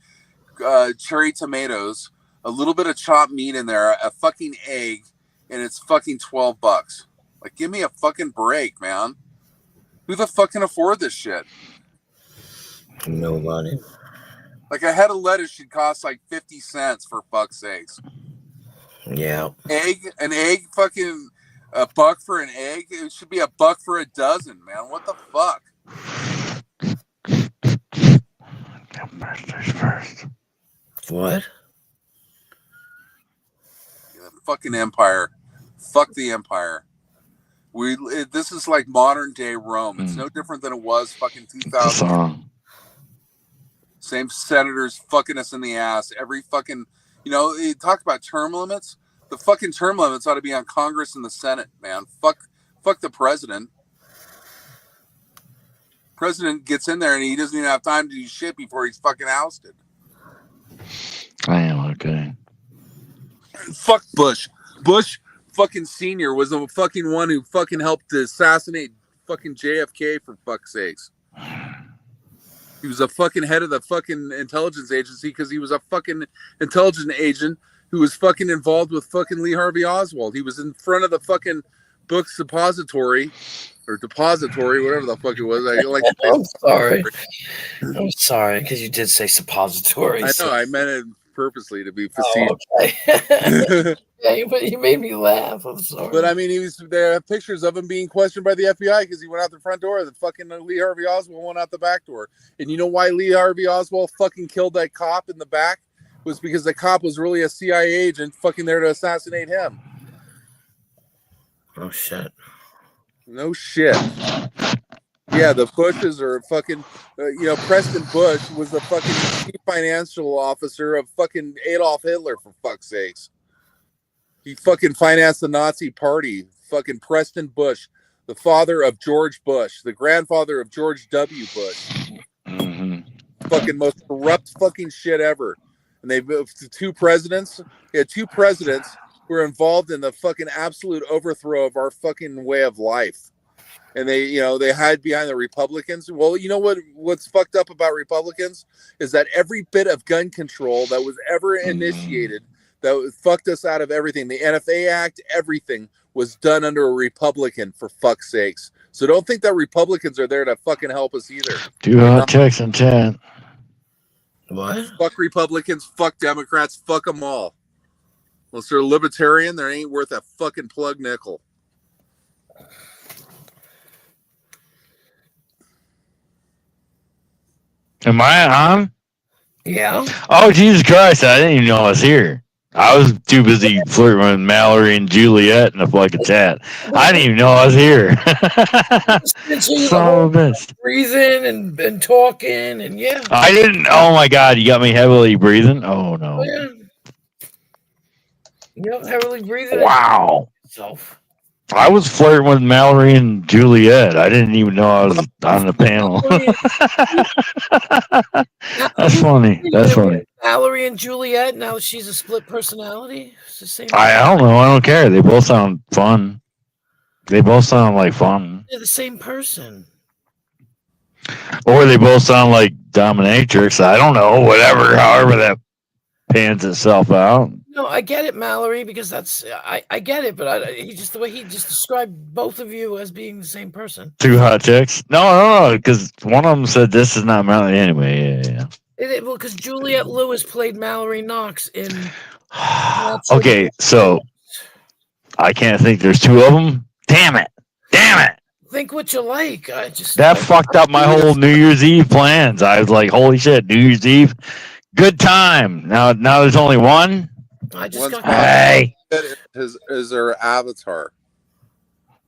cherry tomatoes, a little bit of chopped meat in there, a fucking egg, and it's fucking $12. Like, give me a fucking break, man. Who the fuck can afford this shit? Nobody. Like, a head of lettuce should cost like 50 cents for fuck's sakes. Yeah. An egg, fucking a buck for an egg. It should be a buck for a dozen, man. What the fuck? First. What? The fucking empire. Fuck the empire. This is like modern day Rome. It's no different than it was fucking 2000. Same senators fucking us in the ass. Every fucking, you talk about term limits. The fucking term limits ought to be on Congress and the Senate, man. Fuck the president. President gets in there and he doesn't even have time to do shit before he's fucking ousted. I am okay. Fuck Bush. Bush fucking senior was the fucking one who fucking helped to assassinate fucking JFK, for fuck's sakes. He was a fucking head of the fucking intelligence agency because he was a fucking intelligence agent who was fucking involved with fucking Lee Harvey Oswald. He was in front of the fucking book depository, whatever the fuck it was. I'm sorry, because you did say suppository. I know, I meant it purposely to be facetious. Okay. Yeah, but you made me laugh. I'm sorry. But I mean, there are pictures of him being questioned by the FBI because he went out the front door. The fucking Lee Harvey Oswald went out the back door. And you know why Lee Harvey Oswald fucking killed that cop in the back? Was because the cop was really a CIA agent fucking there to assassinate him. Oh shit. No shit. Yeah, the Bushes are fucking, Preston Bush was the fucking chief financial officer of fucking Adolf Hitler, for fuck's sakes. He fucking financed the Nazi party. Fucking Preston Bush, the father of George Bush, the grandfather of George W. Bush. Mm-hmm. Fucking most corrupt fucking shit ever. And they moved to 2 presidents. He had 2 presidents who were involved in the fucking absolute overthrow of our fucking way of life. And they hide behind the Republicans. Well, you know what's fucked up about Republicans is that every bit of gun control that was ever initiated that fucked us out of everything. The NFA Act, everything was done under a Republican, for fuck's sakes. So don't think that Republicans are there to fucking help us either. 2 hot checks in chat. What? Fuck Republicans, fuck Democrats, fuck them all. Unless they're libertarian, they ain't worth a fucking plug nickel. Am I on? Yeah. Oh, Jesus Christ. I didn't even know I was here. I was too busy flirting with Mallory and Juliet in the fucking chat. I didn't even know I was here. Son of a bitch. Breathing and talking and yeah. I didn't. Oh my God, you got me heavily breathing. Oh no. Yeah. Yep, heavily breathing. Wow. Yourself. I was flirting with Mallory and Juliet. I didn't even know I was on the panel. That's funny. That's funny. Mallory and Juliet. Now she's a split personality. It's the same. I don't know. I don't care. They both sound fun. They both sound like fun. They're the same person. Or they both sound like dominatrix. I don't know. Whatever. However that pans itself out. No, I get it, Mallory, because that's I get it, but the way he just described both of you as being the same person. 2 hot chicks? No, because one of them said this is not Mallory anyway. Yeah. Well, because Juliette Lewis played Mallory Knox in. Okay, so I can't think. There's 2 of them. Damn it! Think what you like. That fucked up my whole New Year's Eve plans. I was like, holy shit, New Year's Eve, good time. Now there's only one. I just got. Hey, is her avatar?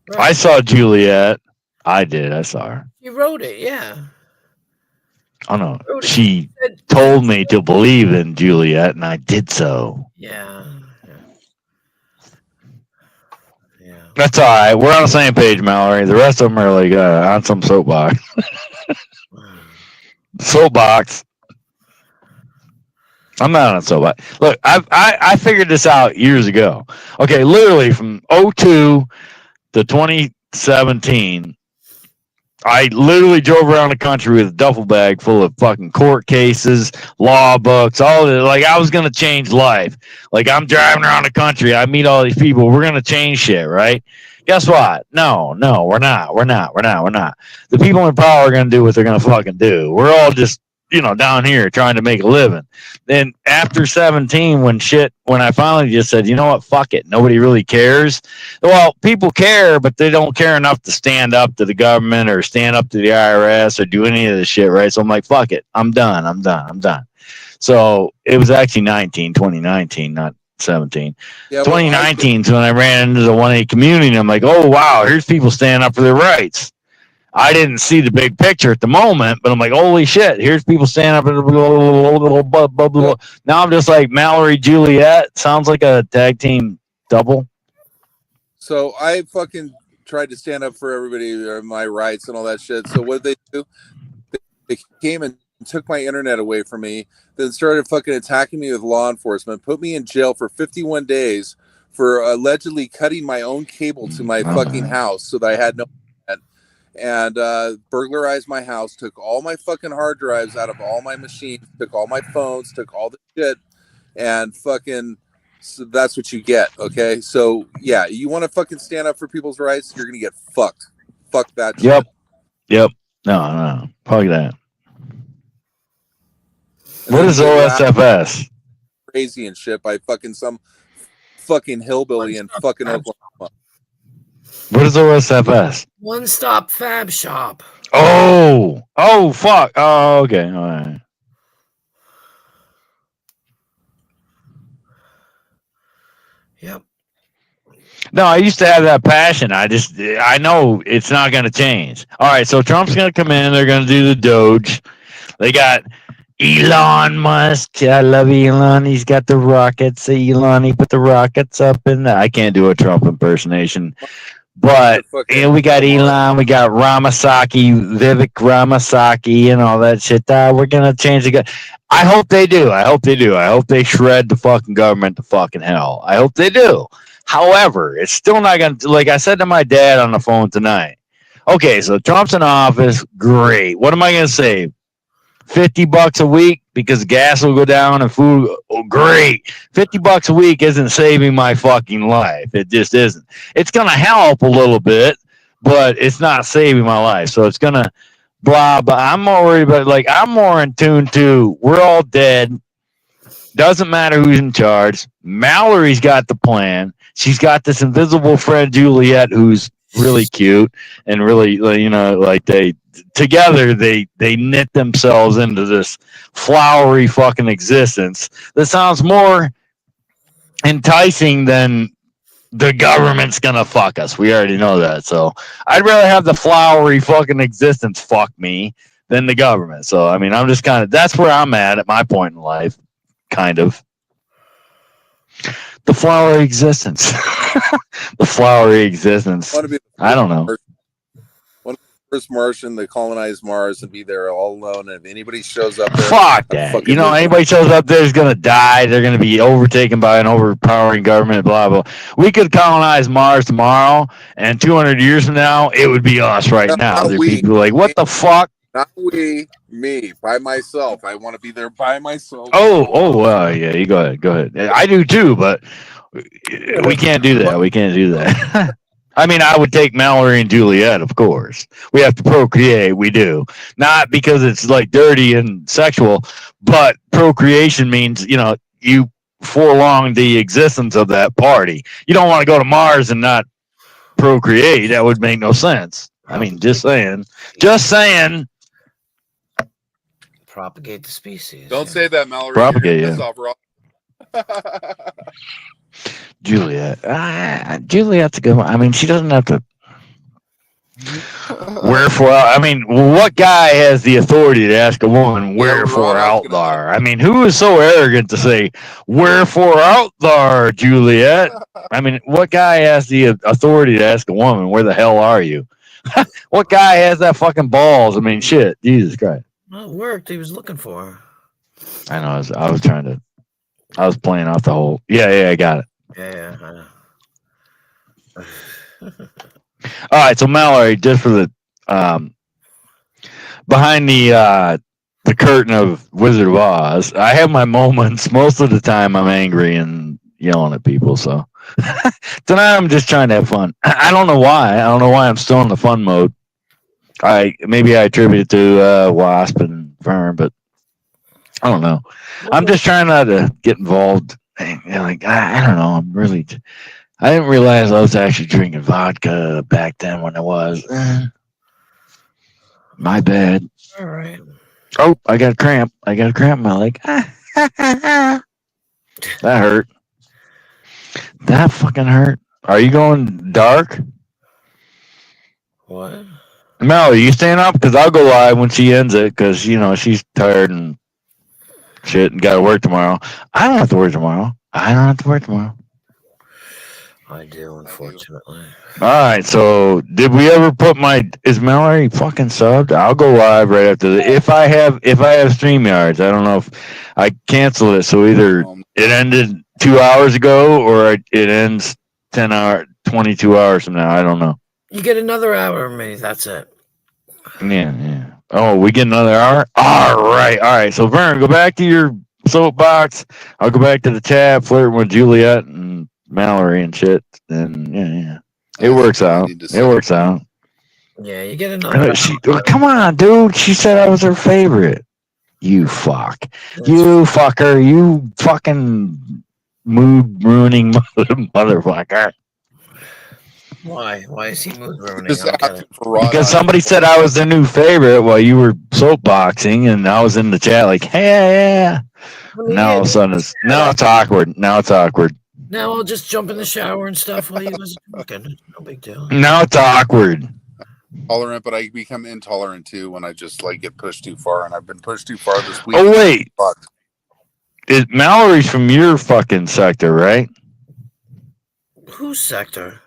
Right. I saw Juliet. I did. I saw her. You wrote it, yeah. Oh no, she told me to believe in Juliet, and I did so. Yeah. That's all right. We're on the same page, Mallory. The rest of them are like on some soapbox. I'm not on soapbox. Look, I figured this out years ago. Okay, literally from '02 to 2017, I literally drove around the country with a duffel bag full of fucking court cases, law books, all of it. Like I was gonna change life. Like I'm driving around the country, I meet all these people. We're gonna change shit, right? Guess what? No, we're not. We're not. The people in power are gonna do what they're gonna fucking do. We're all just down here trying to make a living. Then after 17, when I finally just said, you know what, fuck it, nobody really cares. Well, people care, but they don't care enough to stand up to the government or stand up to the IRS or do any of this shit, right? So I'm like, fuck it, I'm done. So it was actually 2019, not 17. Yeah, 2019 is when I ran into the 1A community, and I'm like, oh, wow, here's people standing up for their rights. I didn't see the big picture at the moment, but I'm like, holy shit, here's people standing up. Now I'm just like, Mallory Juliet. Sounds like a tag team double. So I fucking tried to stand up for everybody, my rights and all that shit. So what did they do? They came and took my internet away from me, then started fucking attacking me with law enforcement, put me in jail for 51 days for allegedly cutting my own cable to my fucking house so that I had no internet, and burglarized my house, took all my fucking hard drives out of all my machines, took all my phones, took all the shit, and fucking, so that's what you get, okay? So yeah, you want to fucking stand up for people's rights, you're gonna get fucked. Fuck that shit. Yep. No. Fuck that. And What is OSFS? Crazy and shit by fucking some fucking hillbilly in fucking Oklahoma. What is OSFS? One Stop Fab Shop. Oh, fuck. Oh, okay. All right. Yep. No, I used to have that passion. I know it's not going to change. All right, so Trump's going to come in. They're going to do the Doge. They got Elon Musk. I love Elon. He's got the rockets. Elon, he put the rockets up in I can't do a Trump impersonation. But we got Elon, we got Vivek Ramasaki, and all that shit. We're gonna change the. I hope they do. I hope they shred the fucking government to fucking hell. I hope they do. However, it's still not gonna. Like I said to my dad on the phone tonight. Okay, so Trump's in office. Great. What am I gonna save? $50 a week because gas will go down and food. Oh, great. $50 a week isn't saving my fucking life. It just isn't. It's going to help a little bit, but it's not saving my life. So it's going to blah, but I'm more worried about, like, I'm more in tune to we're all dead. Doesn't matter who's in charge. Mallory's got the plan. She's got this invisible friend, Juliet, who's really cute and really, like together they knit themselves into this flowery fucking existence that sounds more enticing than the government's gonna fuck us. We already know that. So I'd rather have the flowery fucking existence fuck me than the government. So I mean, I'm just that's where I'm at my point in life, kind of. The flowery existence. The flowery existence. I don't know. First Martian to colonize Mars and be there all alone. And if anybody shows up there, fuck that. Anybody shows up there is gonna die. They're gonna be overtaken by an overpowering government. Blah blah. We could colonize Mars tomorrow, and 200 years from now, it would be us right now. There's people like, what the fuck? Not me, by myself. I want to be there by myself. Oh, well, yeah. You go ahead. I do too, but we can't do that. I mean, I would take Mallory and Juliet, of course. We have to procreate. We do. Not because it's like dirty and sexual, but procreation means, you prolong the existence of that party. You don't want to go to Mars and not procreate. That would make no sense. I mean, just saying. Propagate the species. Don't say that, Mallory. Propagate, yeah. Juliet's a good one. I mean, she doesn't have to. Wherefore, I mean, what guy has the authority to ask a woman, wherefore out there? I mean, who is so arrogant to say, wherefore out there, Juliet? I mean, what guy has the authority to ask a woman, where the hell are you? What guy has that fucking balls? I mean, shit, Jesus Christ. Well, it worked. He was looking for her. I know. I was trying to I was playing off the whole. Yeah, I got it. Yeah, I know. All right, so Mallory, just for the behind the curtain of Wizard of Oz, I have my moments. Most of the time, I'm angry and yelling at people. So tonight, I'm just trying to have fun. I don't know why. I don't know why I'm still in the fun mode. Maybe I attribute it to Wasp and Fern, but I don't know. I'm just trying not to get involved. Like I don't know. I didn't realize I was actually drinking vodka back then when I was. My bad. All right. Oh, I got a cramp. I got a cramp in my leg. That hurt. That fucking hurt. Are you going dark? What? Mel, are you staying up? Because I'll go live when she ends it because, she's tired and shit and got to work tomorrow. I don't have to work tomorrow. I do, unfortunately. All right, so did we ever put is Mallory fucking subbed? I'll go live right after if I have StreamYards. I don't know if I canceled it, so either it ended 2 hours ago or it ends 22 hours from now. I don't know. You get another hour of me. That's it. Yeah. Oh, we get another hour? All right. So Vern, go back to your soapbox. I'll go back to the chat, flirting with Juliet and Mallory and shit. And yeah. It works out. Yeah, you get another. Come on, dude. She said I was her favorite. You fuck. You fucker. You fucking mood ruining motherfucker. Why? Why is he mood ruining? Because somebody said I was their new favorite while you were soapboxing, and I was in the chat like, hey, yeah. Now all of a sudden it's awkward. Now I'll just jump in the shower and stuff while you guys are talking. No big deal. Now it's awkward. Tolerant, but I become intolerant too when I just get pushed too far, and I've been pushed too far this week. Oh wait, Mallory's from your fucking sector, right? Whose sector?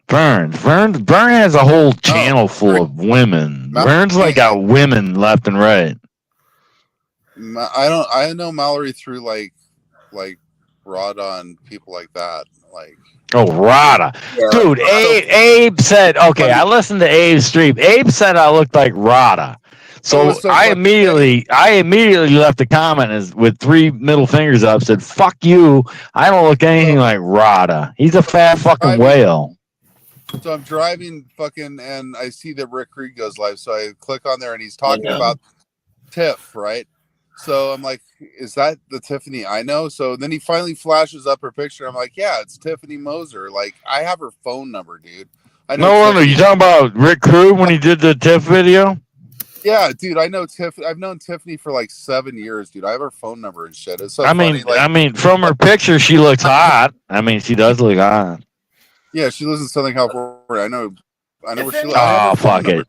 Vern has a whole channel full of women. Vern's got women left and right. I know Mallory through like Rada and people like that. Oh, Rada. Yeah, dude, Abe said, okay, I listened to Abe's stream. Abe said I looked like Rada. So I immediately left a comment with 3 middle fingers up, said, fuck you. I don't look anything like Rada. He's a fat fucking whale. So I'm driving and I see that Rick Reed goes live. So I click on there and he's talking about Tiff, right? So I'm like, is that the Tiffany I know? So then he finally flashes up her picture. I'm like, yeah, it's Tiffany Moser. I have her phone number, dude. I know. No wonder you talking about Rick Crew when he did the Tiff video? Yeah, dude, I know Tiffany. I've known Tiffany for 7 years, dude. I have her phone number and shit. It's so funny. I mean, from her picture, she looks hot. I mean, she does look hot. Yeah, she lives in Southern California. I know where she lives. Oh, fuck it.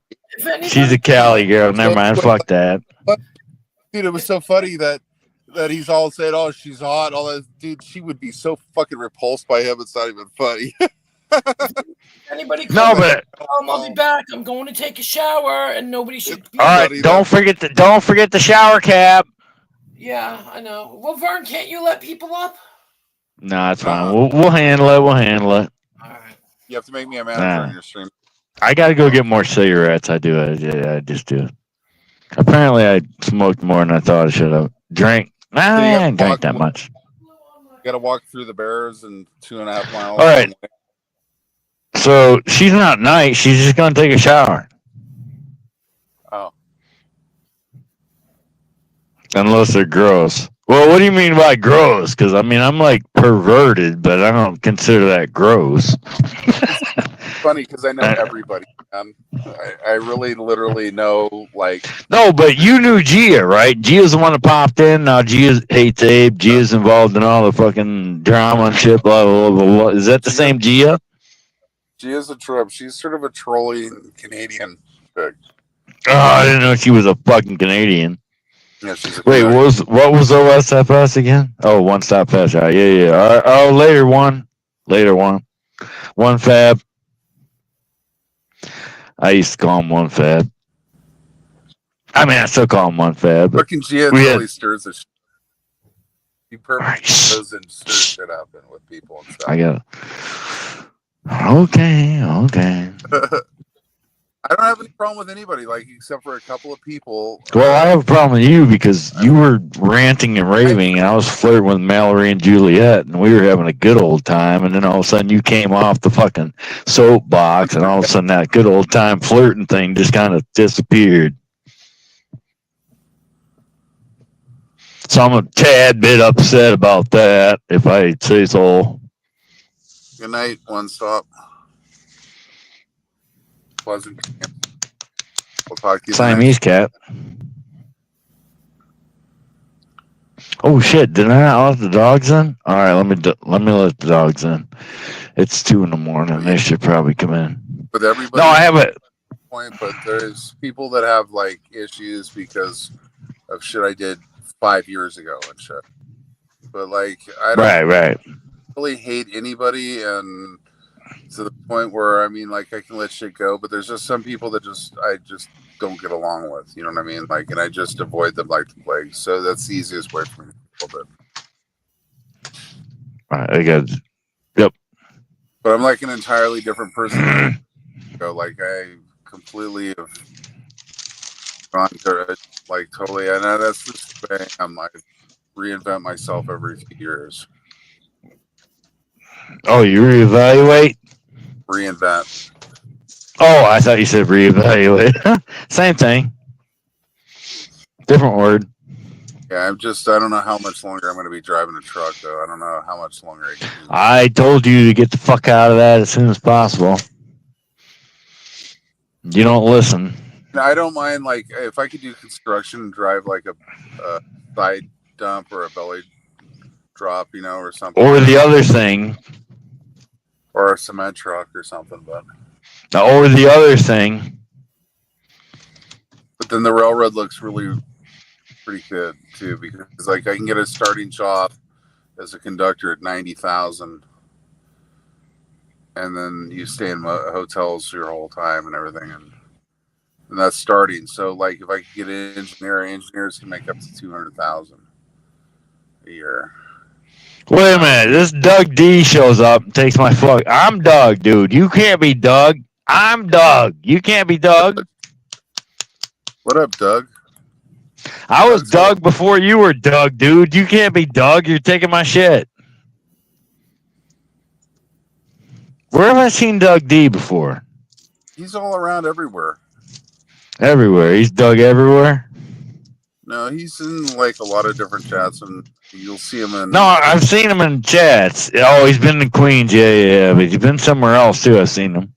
She's a Cali girl. Never mind. Fuck that. Dude, it was so funny that he's all said, "Oh, she's hot." All that, dude. She would be so fucking repulsed by him. It's not even funny. Anybody? But I'll be back. I'm going to take a shower, and nobody should. All right, don't forget the shower cap. Yeah, I know. Well, Vern, can't you let people up? No, it's fine. We'll handle it. All right. You have to make me a manager on your stream. I got to go get more cigarettes. I do. I just do. Apparently, I smoked more than I thought I should have. Drank. I didn't drink that much. You got to walk through the Bears and 2.5 miles. All right. So she's not nice. She's just going to take a shower. Oh. Unless they're gross. Well, what do you mean by gross? Because, I mean, I'm perverted, but I don't consider that gross. It's funny because I know everybody. I really literally know, No, but you knew Gia, right? Gia's the one that popped in. Now Gia hates Abe. Gia's involved in all the fucking drama and shit, blah, blah, blah, blah. Is that the same Gia? Gia's a trip. She's sort of a trolling Canadian chick. Oh, I didn't know she was a fucking Canadian. Yeah, she's a Wait, what was OSFS again? Oh, One Stop Fast. Yeah. Oh, later one. One Fab. I used to call him One Fab. I mean, I still call him One Fab. Fucking Gia really stirs the shit. He purposely goes and stirs shit up and with people and stuff. I got. Okay. I don't have any problem with anybody, like except for a couple of people. Well, I have a problem with you because you were ranting and raving, and I was flirting with Mallory and Juliet, and we were having a good old time, and then all of a sudden you came off the fucking soapbox, and all of a sudden that good old time flirting thing just kind of disappeared. So I'm a tad bit upset about that, if I say so. Good night, One Stop. Pleasant. We'll talk to you. Siamese cat. Oh shit! Did I not let the dogs in? All right, let me let the dogs in. It's 2 a.m. They should probably come in. With everybody, No, I have it. Point, but there's people that have like issues because of shit I did 5 years ago and shit. But like, I don't Right. really hate anybody, and to the point where I mean, like, I can let shit go. But there's just some people that I just don't get along with. You know what I mean? Like, and I just avoid them like the plague. So that's the easiest way for me to deal with it. All right, I got. Yep. But I'm like an entirely different person. Like I completely have gone to it, like totally. And that's just the thing. I reinvent myself every few years. Oh, you reevaluate? Reinvent. Oh, I thought you said reevaluate. Same thing. Different word. Yeah, I don't know how much longer I'm going to be driving a truck, though. I don't know how much longer I can do. I told you to get the fuck out of that as soon as possible. You don't listen. I don't mind, like, if I could do construction and drive like a side dump or a belly drop, you know, or something. Or the other thing. Or a cement truck or something, but. Or the other thing. But then the railroad looks really pretty good too, because like I can get a starting job as a conductor at 90,000, and then you stay in hotels your whole time and everything, and that's starting. So like if I could get an engineer, engineers can make up to 200,000 a year. Wait a minute, this Doug D shows up and takes my fuck. I'm Doug, dude. You can't be Doug. I'm Doug. You can't be Doug. What up, Doug? I was Doug before you were Doug, dude. You can't be Doug. You're taking my shit. Where have I seen Doug D before? He's all around everywhere. Everywhere. He's Doug everywhere? No, he's in like a lot of different chats, and you'll see him in. No, I've seen him in chats. Oh, he's been in Queens. Yeah. But he's been somewhere else, too. I've seen him.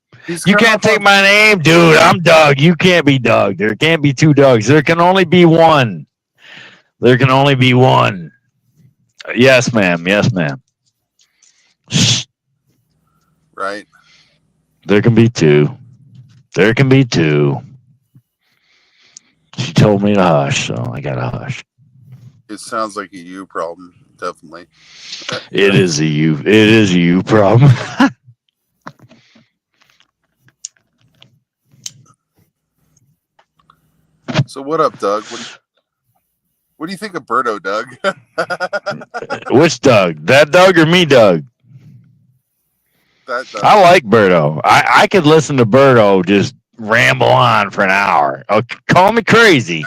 You can't take my name, dude. I'm Doug. You can't be Doug. There can't be two Dougs. There can only be one. There can only be one. Yes, ma'am. Yes, ma'am. Shh. Right. There can be two. There can be two. She told me to hush, so I got to hush. It sounds like a you problem, definitely. It is a you. It is a you problem. So what up, Doug? What do you think of Birdo, Doug? Which Doug? That Doug or me, Doug? That Doug. I like Birdo. I could listen to Birdo just ramble on for an hour. Call me crazy.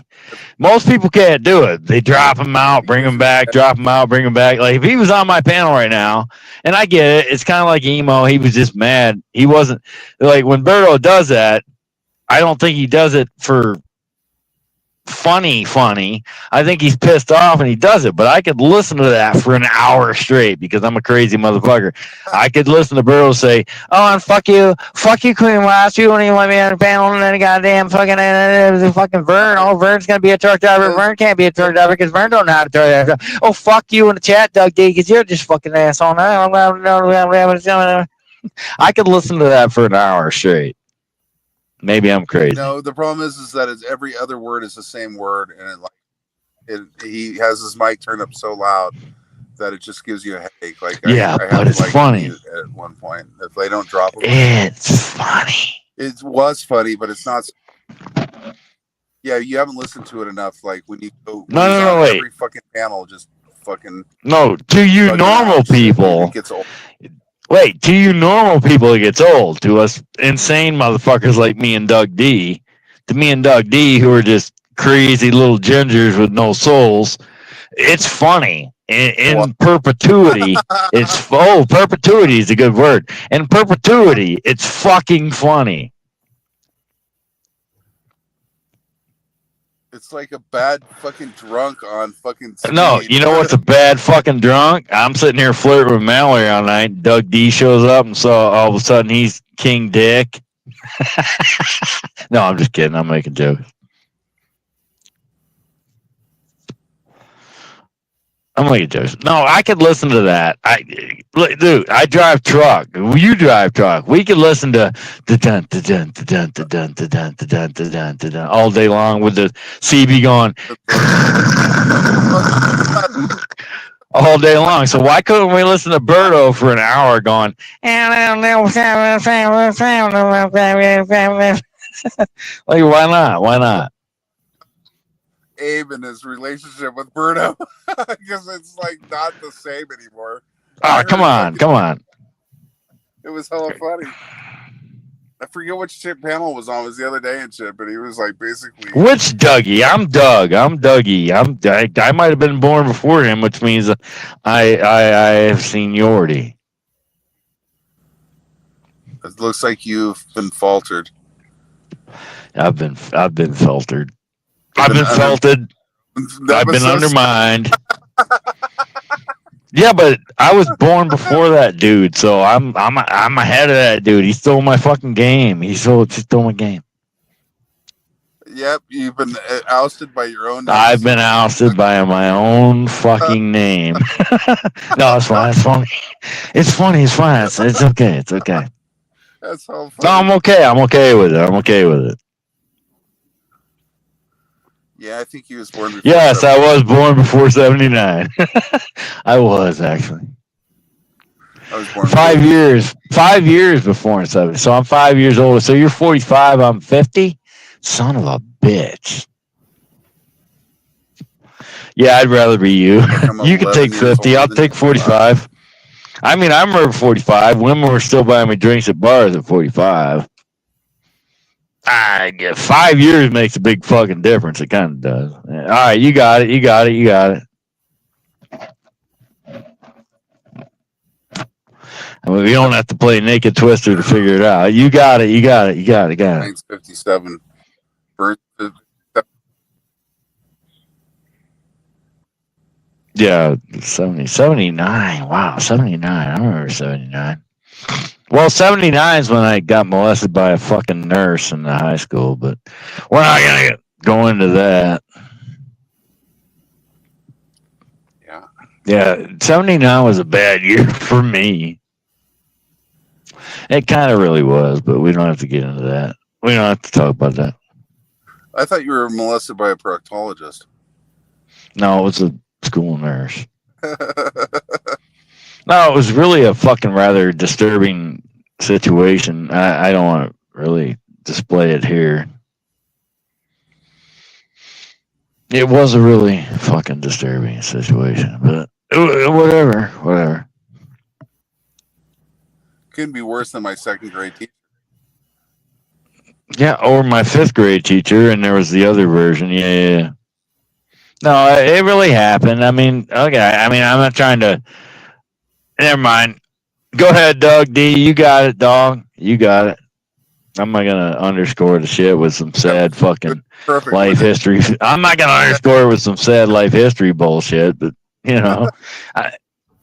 Most people can't do it. They drop him out, bring him back, drop him out, bring him back. Like if he was on my panel right now, and I get it, it's kind of like emo. He was just mad. He wasn't like when Birdo does that. I don't think he does it for funny. I think he's pissed off and he does it, but I could listen to that for an hour straight because I'm a crazy motherfucker. I could listen to Burrow say, oh, and fuck you, Queen West, you don't even let me on the panel, and then goddamn fucking Vern, oh, Vern's gonna be a truck driver, Vern can't be a truck driver because Vern don't know how to truck driver. Oh, fuck you in the chat, Doug D, because you're just fucking asshole. I could listen to that for an hour straight. Maybe I'm crazy. No, the problem is that it's every other word is the same word, and he has his mic turned up so loud that it just gives you a headache. Like yeah, I but it's funny. At one point, if they don't drop it, it's funny. It was funny, but it's not. Yeah, you haven't listened to it enough. Like when you go, no, wait. Every fucking panel just fucking No, to you bugging normal out. Shit, people. it gets old. Wait, to you normal people, it gets old. To us insane motherfuckers like me and Doug D, to me and Doug D, who are just crazy little gingers with no souls, it's funny. In perpetuity, perpetuity is a good word. In perpetuity, it's fucking funny. It's like a bad fucking drunk on fucking speed. No, you know what's a bad fucking drunk? I'm sitting here flirting with Mallory all night. Doug D shows up, and so all of a sudden he's King Dick. No, I'm just kidding. I'm making jokes. I'm making jokes. No, I could listen to that. Dude, I drive truck. You drive truck. We could listen to all day long with the CB going all day long. So why couldn't we listen to Birdo for an hour going? Like, why not? Why not? Abe and his relationship with Bruno, because it's like not the same anymore. Oh, come on. It was hella funny. I forget which shit panel was on. It was the other day and shit, but he was like basically. Which Dougie? I'm Doug. I'm Dougie. I might have been born before him, which means I have seniority. It looks like you've been faltered. I've been filtered. I've been felted. I've been undermined. Yeah, but I was born before that dude, so I'm ahead of that dude. He stole my fucking game. He stole my game. Yep, you've been ousted by your own name. I've been ousted by my own fucking name. No, it's fine. It's funny. It's funny. It's fine. It's okay. It's okay. That's all funny. No, I'm okay. I'm okay with it. I'm okay with it. Yeah, I think he was born before. Yes, I was born before 79. I was actually. I was born 5 years. 5 years before 70. So I'm 5 years old. So you're 45. I'm 50. Son of a bitch. Yeah, I'd rather be you. You can take 50. I'll take 45. I mean, I remember 45. Women were still buying me drinks at bars at 45. I get 5 years makes a big fucking difference. It kind of does. All right, you got it. You got it. You got it. I mean, we don't have to play Naked Twister to figure it out. You got it. You got it. You got it. Got it. 57. Birth. Yeah, 79. Wow, 79. I remember 79. Well, 79 is when I got molested by a fucking nurse in the high school, but we're not going to go into that. Yeah. Yeah, 79 was a bad year for me. It kind of really was, but we don't have to get into that. We don't have to talk about that. I thought you were molested by a proctologist. No, it was a school nurse. No, it was really a fucking rather disturbing situation. I don't want to really display it here. It was a really fucking disturbing situation, but whatever. Couldn't be worse than my second grade teacher. Yeah, or my fifth grade teacher, and there was the other version. Yeah. No, it really happened. I mean, okay. I mean, I'm not trying to. Never mind. Go ahead, Doug D. You got it, dog. You got it. I'm not gonna underscore the shit with some sad fucking life history. I'm not gonna underscore it with some sad life history bullshit. But you know,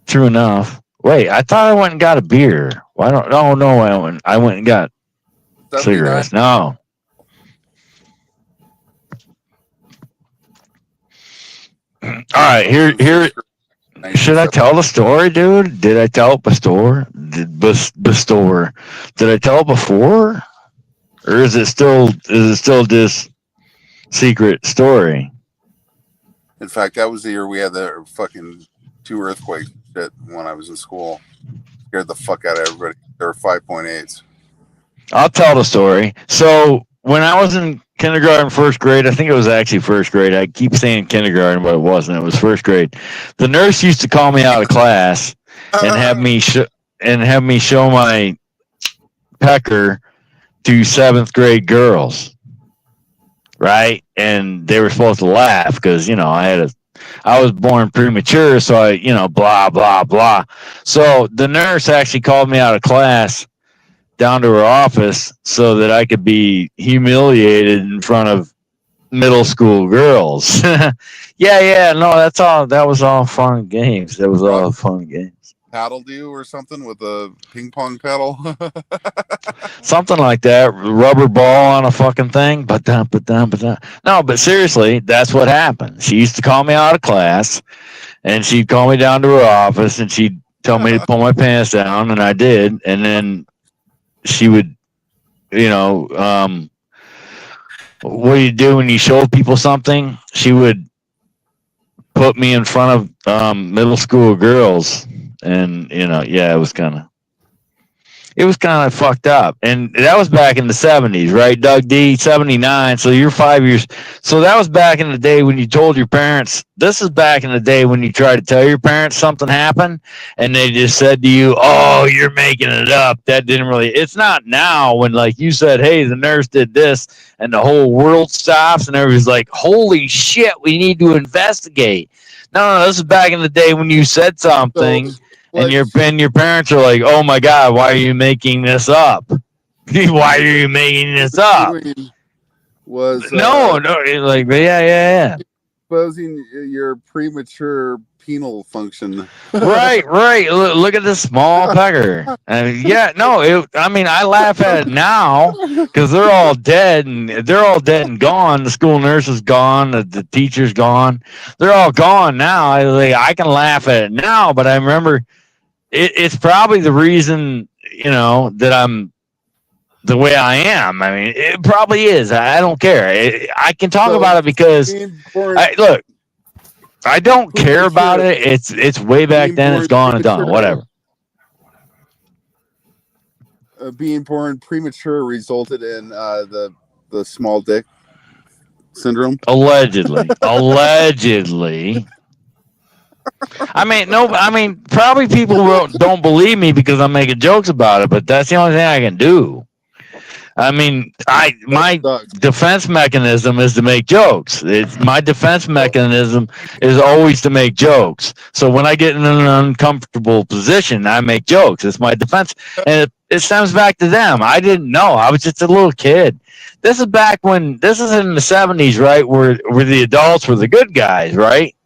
true enough. Wait, I thought I went and got a beer. Why don't? Oh no, I went and got cigarettes. No. All right, here. Should I tell the story, dude? Did I tell it before? Did I tell it before, or is it still this secret story? In fact, that was the year we had the fucking 2 earthquakes shit when I was in school. Scared the fuck out of everybody. There were 5.8s. I'll tell the story. So when I was in kindergarten, first grade. I think it was actually first grade. I keep saying kindergarten, but it wasn't. It was first grade. The nurse used to call me out of class and have me show my pecker to seventh grade girls, right? And they were supposed to laugh because I was born premature, so blah blah blah. So the nurse actually called me out of class down to her office so that I could be humiliated in front of middle school girls. yeah, no, that was all fun games. That was all fun games. Paddled you or something with a ping pong paddle? Something like that. Rubber ball on a fucking thing. No, but seriously, that's what happened. She used to call me out of class and she'd call me down to her office and she'd tell me to pull my pants down, and I did. And then she would, what do you do when you show people something? She would put me in front of middle school girls, and it was kind of fucked up. And that was back in the 70s, right, Doug D? 79. So you're 5 years. So that was back in the day when you told your parents. This is back in the day when you tried to tell your parents something happened and they just said to you, "Oh, you're making it up." That didn't really. It's not now when, like, you said, "Hey, the nurse did this," and the whole world stops and everybody's like, "Holy shit, we need to investigate." No, this is back in the day when you said something. And your parents are like, "Oh my God, why are you making this up? Why are you making this up?" Was no, like yeah. Exposing your premature penal function. right. Look at this small pecker. And I laugh at it now because they're all dead and gone. The school nurse is gone. The teacher's gone. They're all gone now. I can laugh at it now, but I remember. It's probably the reason, that I'm the way I am. I mean, it probably is. I don't care. I can talk about it because, I don't care about it. It's way back then. It's gone and done. Whatever. Being born premature resulted in the small dick syndrome. Allegedly. Probably people don't believe me because I'm making jokes about it, but that's the only thing I can do. My defense mechanism is to make jokes. My defense mechanism is always to make jokes. So when I get in an uncomfortable position, I make jokes. It's my defense, and it stems back to them. I didn't know. I was just a little kid. This is in the 70s, right? Where the adults were the good guys, right?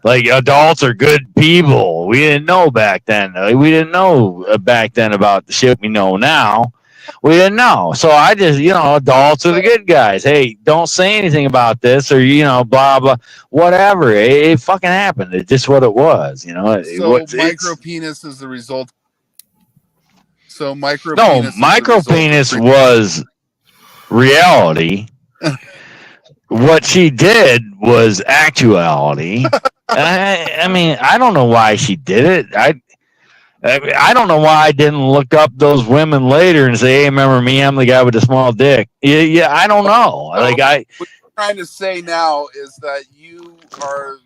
Like, adults are good people. We didn't know back then. We didn't know back then about the shit we know now. We didn't know. So I just, adults are the good guys. Hey, don't say anything about this or, blah, blah, whatever. It fucking happened. It's just what it was, So micro penis is the result. So micro penis was reality. What she did was actuality. I don't know why she did it. I don't know why I didn't look up those women later and say, "Hey, remember me? I'm the guy with the small dick." Yeah, I don't know. What you're trying to say now is that you are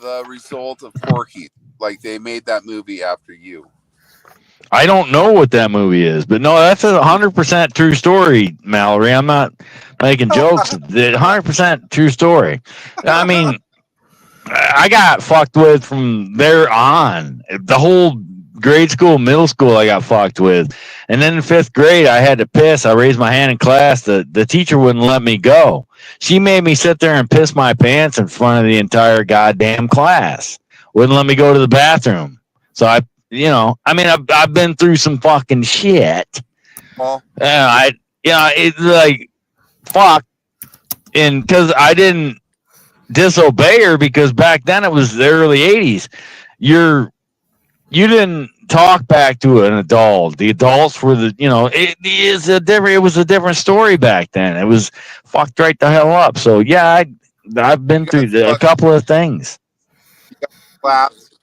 the result of Porky. Like, they made that movie after you. I don't know what that movie is, but no, that's a 100% true story, Mallory. I'm not making jokes. 100% true story. I got fucked with from there on. The whole grade school, middle school, I got fucked with. And then in 5th grade, I had to piss. I raised my hand in class. The teacher wouldn't let me go. She made me sit there and piss my pants in front of the entire goddamn class. Wouldn't let me go to the bathroom. So I've been through some fucking shit. Well, it's like, fuck. And because I didn't disobey her, because back then it was the early 80s. You didn't talk back to an adult. The adults were it was a different story back then. It was fucked right the hell up. So yeah, I've been through a couple of things. You got slapped,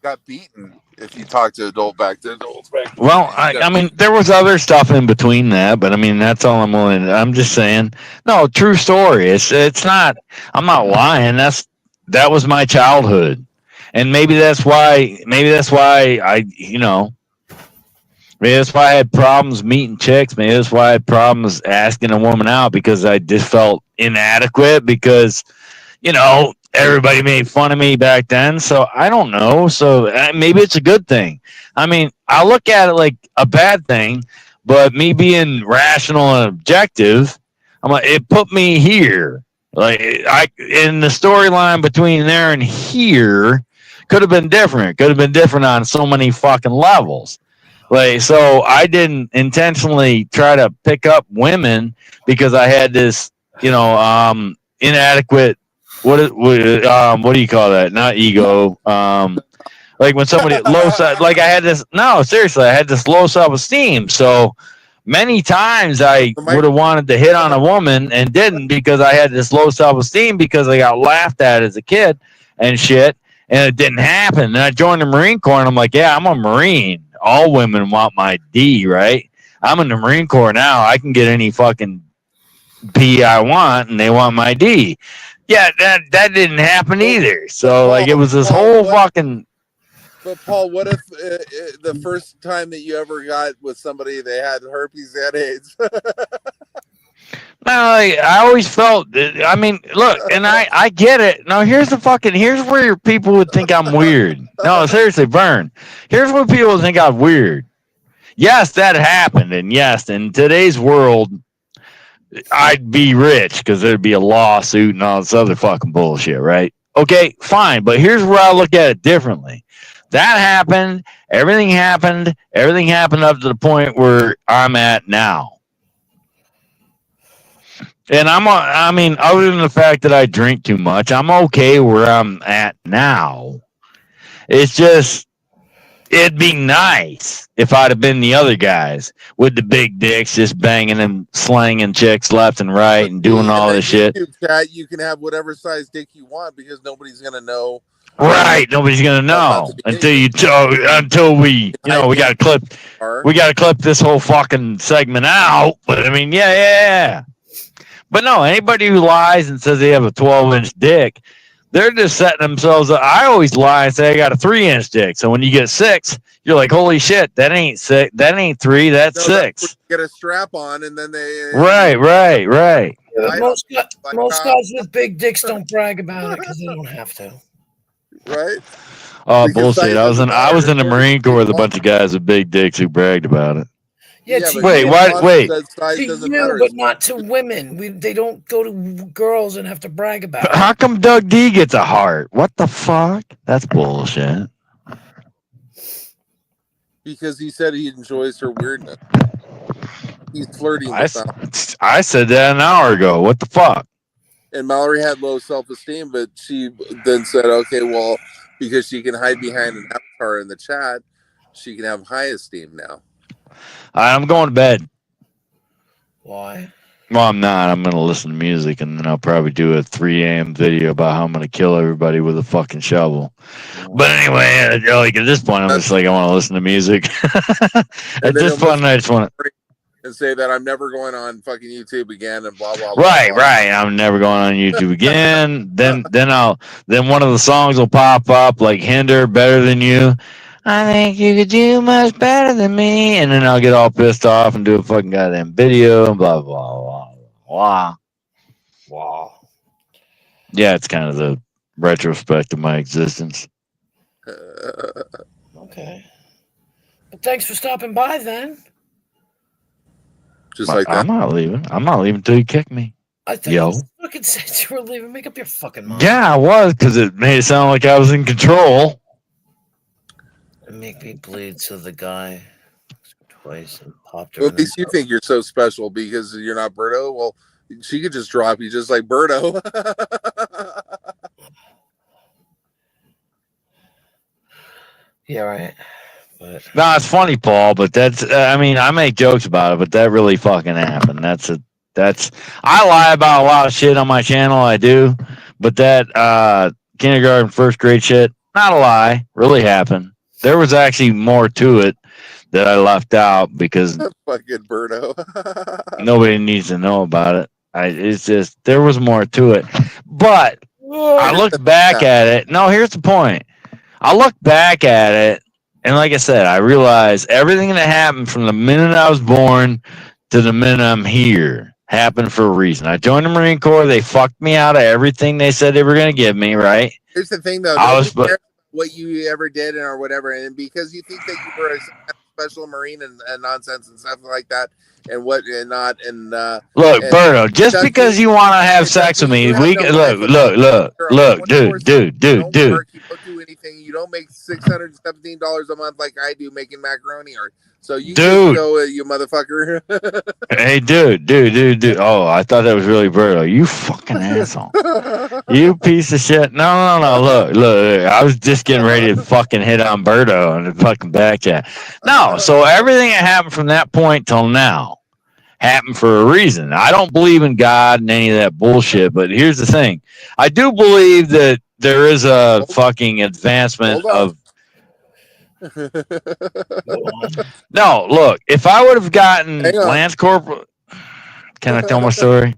got beaten. if you talk to back to adults. Well, I mean, there was other stuff in between that, but I mean, that's all I'm willing. I'm just saying, no, true story. It's not. I'm not lying. That was my childhood, and maybe that's why. Maybe that's why maybe that's why I had problems meeting chicks. Maybe that's why I had problems asking a woman out because I just felt inadequate because everybody made fun of me back then. So I don't know. So maybe it's a good thing. I mean, I look at it like a bad thing, but me being rational and objective, I'm like, it put me here. Like in the storyline between there and here could have been different. Could have been different on so many fucking levels. Like, so I didn't intentionally try to pick up women because I had this, inadequate. What do you call that? Not ego. Like when somebody low self, like I had this. No, seriously, I had this low self-esteem. So many times I would have wanted to hit on a woman and didn't because I had this low self-esteem because I got laughed at as a kid and shit, and it didn't happen. And I joined the Marine Corps, and I'm like, yeah, I'm a Marine. All women want my D, right? I'm in the Marine Corps now. I can get any fucking P I want, and they want my D. Yeah, that didn't happen either. So like it was this whole fucking. But Paul, what if the first time that you ever got with somebody they had herpes and AIDS? No, I always felt. I mean, look, and I get it. Now here's where people would think I'm weird. No, seriously, Vern. Here's where people would think I'm weird. Yes, that happened, and yes, in today's world, I'd be rich because there'd be a lawsuit and all this other fucking bullshit, right? Okay, fine, but here's where I look at it differently. That happened. Everything happened. Everything happened up to the point where I'm at now. And I mean, other than the fact that I drink too much, I'm okay where I'm at now. It's just, it'd be nice if I'd have been the other guys with the big dicks just banging and slanging chicks left and right and doing all this shit. Chat, you can have whatever size dick you want because nobody's going to know. Right, nobody's gonna know until we gotta clip this whole fucking segment out. But I mean, yeah. But no, anybody who lies and says they have a 12-inch dick, they're just setting themselves up. I always lie and say I got a 3-inch dick. So when you get 6, you're like, holy shit, that ain't 6, that ain't 3, that's 6. Get a strap on and then they. Right. Yeah, most guys with big dicks don't brag about it because they don't have to. Right? Oh, bullshit! I was in the Marine Corps with a bunch of guys with big dicks who bragged about it. Yeah, wait. To you, but not to women. They don't go to girls and have to brag about it. How come Doug D gets a heart? What the fuck? That's bullshit. Because he said he enjoys her weirdness. He's flirting with them. I said that an hour ago. What the fuck? And Mallory had low self-esteem, but she then said, okay, well, because she can hide behind an avatar in the chat, she can have high esteem now. I'm going to bed. Why? Well, I'm not. I'm going to listen to music, and then I'll probably do a 3 a.m. video about how I'm going to kill everybody with a fucking shovel. But anyway, like at this point, I'm just like, I want to listen to music. At this point, I just want to... And say that I'm never going on fucking YouTube again and blah blah blah. Right. I'm never going on YouTube again. then one of the songs will pop up like Hinder, Better Than You. I think you could do much better than me. And then I'll get all pissed off and do a fucking goddamn video and blah blah blah blah. Wow. Yeah, it's kind of the retrospect of my existence. Okay. But thanks for stopping by then. Just like that. I'm not leaving until you kick me. I thought you fucking said you were leaving. Make up your fucking mind. Yeah, I was, because it made it sound like I was in control. Make me bleed to the guy twice and popped her. Well, at least you think you're so special because you're not Berto. Well, she could just drop you just like Berto. Yeah, right. But no, it's funny, Paul, but that's, I mean, I make jokes about it, but that really fucking happened. I lie about a lot of shit on my channel, I do, but that kindergarten, first grade shit, not a lie, really happened. there was actually more to it that I left out because Fucking Birdo. nobody needs to know about it. It's just there was more to it. But I looked back at it. No, here's the point. I look back at it, and like I said, I realized everything that happened from the minute I was born to the minute I'm here happened for a reason. I joined the Marine Corps. They fucked me out of everything they said they were going to give me, right? Here's the thing, though. Nobody cares about what you ever did or whatever, and because you think that you were a special Marine and nonsense and stuff like that, and what and not, and look, and Berto, just because you want to have sex with me, we look, dude. You don't work, you don't do anything, you don't make $617 a month like I do making macaroni, or so you just go, you motherfucker. Hey, dude. Oh, I thought that was really Berto. You fucking asshole. You piece of shit. No. Look. I was just getting ready to fucking hit on Berto and the fucking back chat. No, so everything that happened from that point till now happened for a reason. I don't believe in God and any of that bullshit, but here's the thing. I do believe that there is a fucking advancement of. No, look, if I would have gotten Lance Corporal. Can I tell my story?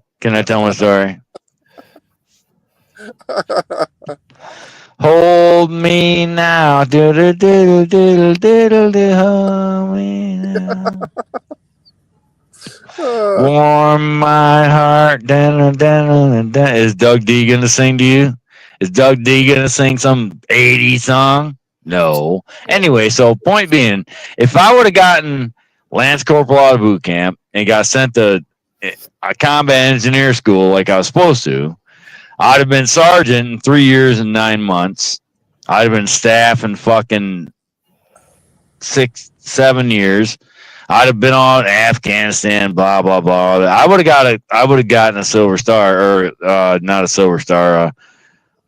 Hold me now. Hold me now. Warm my heart. Is Doug D gonna sing to you? Is Doug D gonna sing some 80s song? No. Anyway, so point being, if I would have gotten Lance Corporal out of boot camp and got sent to a combat engineer school like I was supposed to, I'd have been sergeant in 3 years and 9 months. I'd have been staff in fucking 6-7 years. I'd have been on Afghanistan, blah blah blah. I would have gotten a silver star, or not a silver star,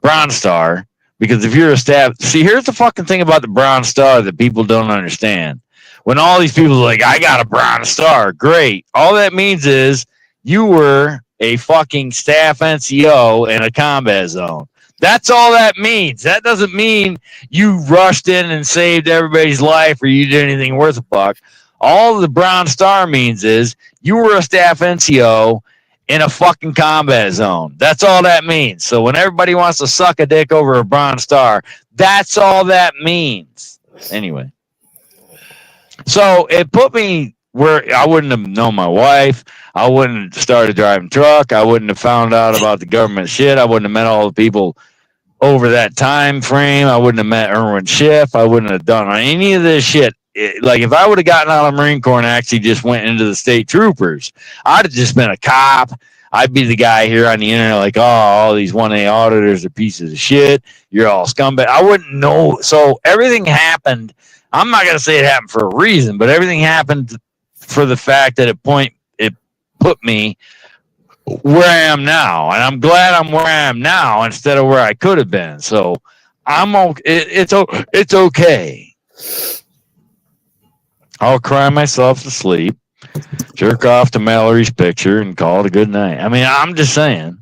bronze star. Because if you're a staff, see, here's the fucking thing about the bronze star that people don't understand. When all these people are like, I got a bronze star, great. All that means is you were a fucking staff NCO in a combat zone. That's all that means. That doesn't mean you rushed in and saved everybody's life or you did anything worth a fuck. All the bronze star means is you were a staff NCO in a fucking combat zone. That's all that means. So when everybody wants to suck a dick over a bronze star, that's all that means. Anyway. So it put me where I wouldn't have known my wife. I wouldn't have started driving truck. I wouldn't have found out about the government shit. I wouldn't have met all the people over that time frame. I wouldn't have met Erwin Schiff. I wouldn't have done any of this shit. Like if I would have gotten out of the Marine Corps and actually just went into the state troopers, I'd have just been a cop. I'd be the guy here on the internet like, oh, all these 1A auditors are pieces of shit. You're all scumbag. I wouldn't know. So everything happened. I'm not going to say it happened for a reason, but everything happened for the fact that it put me where I am now. And I'm glad I'm where I am now instead of where I could have been. So I'm okay. It's okay. I'll cry myself to sleep, jerk off to Mallory's picture, and call it a good night. I mean, I'm just saying,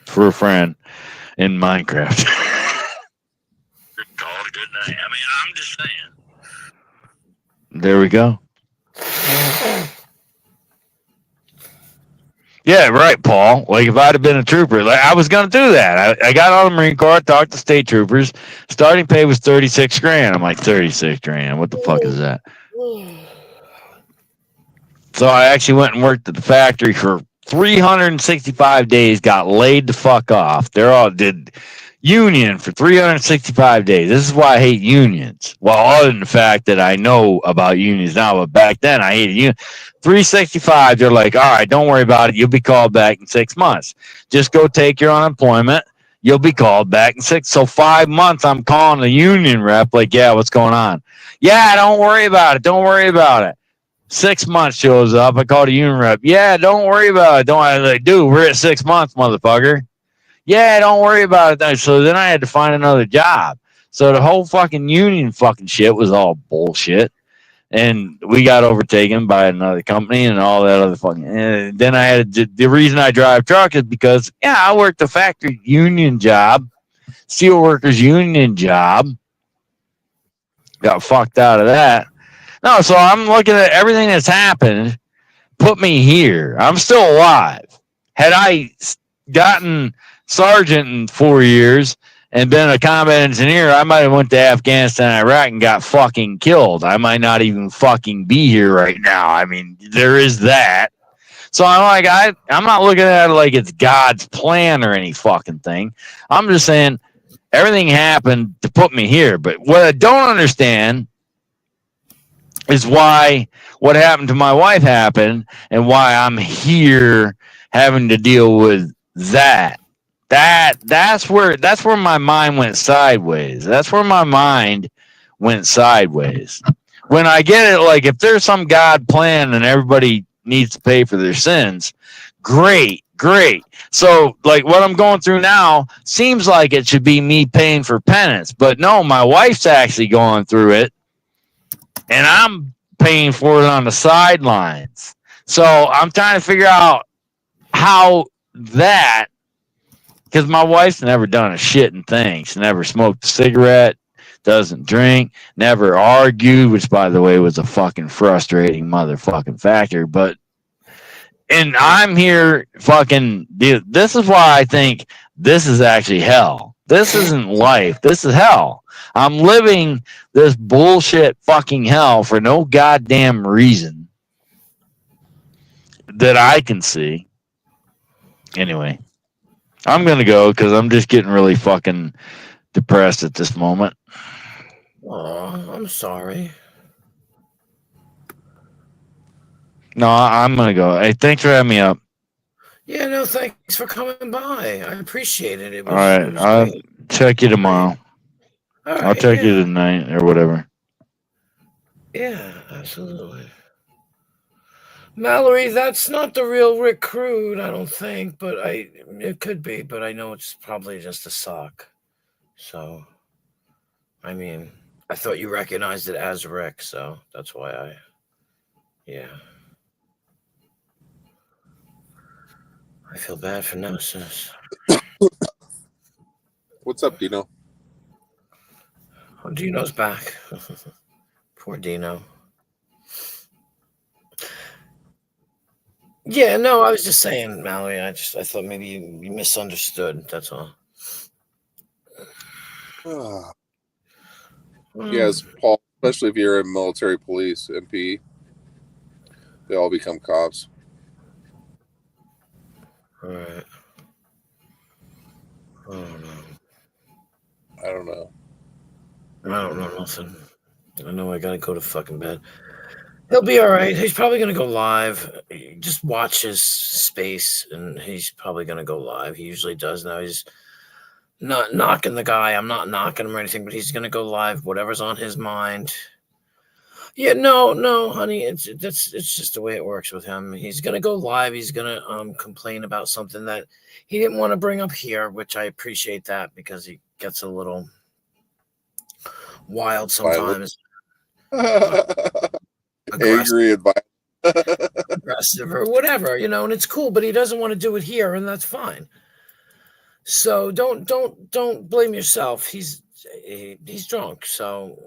for a friend in Minecraft. Call it a good night. I mean, I'm just saying. There we go. Yeah, right, Paul. Like if I'd have been a trooper, like I was gonna do that. I got on the Marine Corps, talked to state troopers. Starting pay was $36,000. I'm like, $36,000. What the fuck is that? So I actually went and worked at the factory for 365 days. Got laid the fuck off. They're all did union for 365 days. This is why I hate unions. Well, other than the fact that I know about unions now, but back then I hated unions. 365, they're like, all right, don't worry about it. You'll be called back in 6 months. Just go take your unemployment. You'll be called back in 6. So 5 months, I'm calling the union rep, like, yeah, what's going on? Yeah, don't worry about it. Don't worry about it. 6 months shows up. I call the union rep. Yeah, don't worry about it. Don't I like, dude, we're at 6 months, motherfucker. Yeah, don't worry about it. So then I had to find another job. So the whole fucking union fucking shit was all bullshit. And we got overtaken by another company and all that other fucking. And then I had the reason I drive truck is because, yeah, I worked a factory union job, steelworkers union job. got fucked out of that. No, so I'm looking at everything that's happened. Put me here. I'm still alive. Had I gotten sergeant in 4 years and been a combat engineer, I might have went to Afghanistan, Iraq, and got fucking killed. I might not even fucking be here right now. I mean, there is that. So I'm like, I'm not looking at it like it's God's plan or any fucking thing. I'm just saying everything happened to put me here. But what I don't understand is why what happened to my wife happened and why I'm here having to deal with that. That's where my mind went sideways. That's where my mind went sideways. When I get it, like if there's some God plan and everybody needs to pay for their sins, great. So like what I'm going through now seems like it should be me paying for penance, but no, my wife's actually going through it and I'm paying for it on the sidelines. So I'm trying to figure out how that, because my wife's never done a shit and thing. She never smoked a cigarette, doesn't drink, never argued, which by the way was a fucking frustrating motherfucking factor. But and I'm here fucking, dude, this is why I think this is actually hell. This isn't life. This is hell. I'm living this bullshit fucking hell for no goddamn reason that I can see. Anyway, I'm going to go because I'm just getting really fucking depressed at this moment. Oh, I'm sorry. No, I'm going to go. Hey, thanks for having me up. Yeah, no, thanks for coming by. I appreciate it. It was, All right. it was I'll great. check you tomorrow. All right, I'll check yeah. you tonight or whatever. Yeah, absolutely. Mallory, that's not the real Rick Crude, I don't think, but it could be, but I know it's probably just a sock. So, I mean, I thought you recognized it as Rick, so that's why yeah. I feel bad for Nemesis. What's up, Dino? Oh, Dino's back. Poor Dino. Yeah, no, I was just saying, Mallory. I thought maybe you misunderstood. That's all. Yes, Paul. Especially if you're in military police, MP, they all become cops. All right. I don't know. I don't know. I don't know nothing. I know I gotta go to fucking bed. He'll be all right. He's probably gonna go live. Just watch his space, and he's probably gonna go live. He usually does now. He's not knocking the guy. I'm not knocking him or anything, but he's gonna go live. Whatever's on his mind. Yeah, no, honey. It's just the way it works with him. He's gonna go live. He's gonna complain about something that he didn't want to bring up here, which I appreciate that because he gets a little wild sometimes. Angry and violent. Aggressive or whatever, and it's cool, but he doesn't want to do it here, and that's fine. So don't blame yourself. He's drunk, so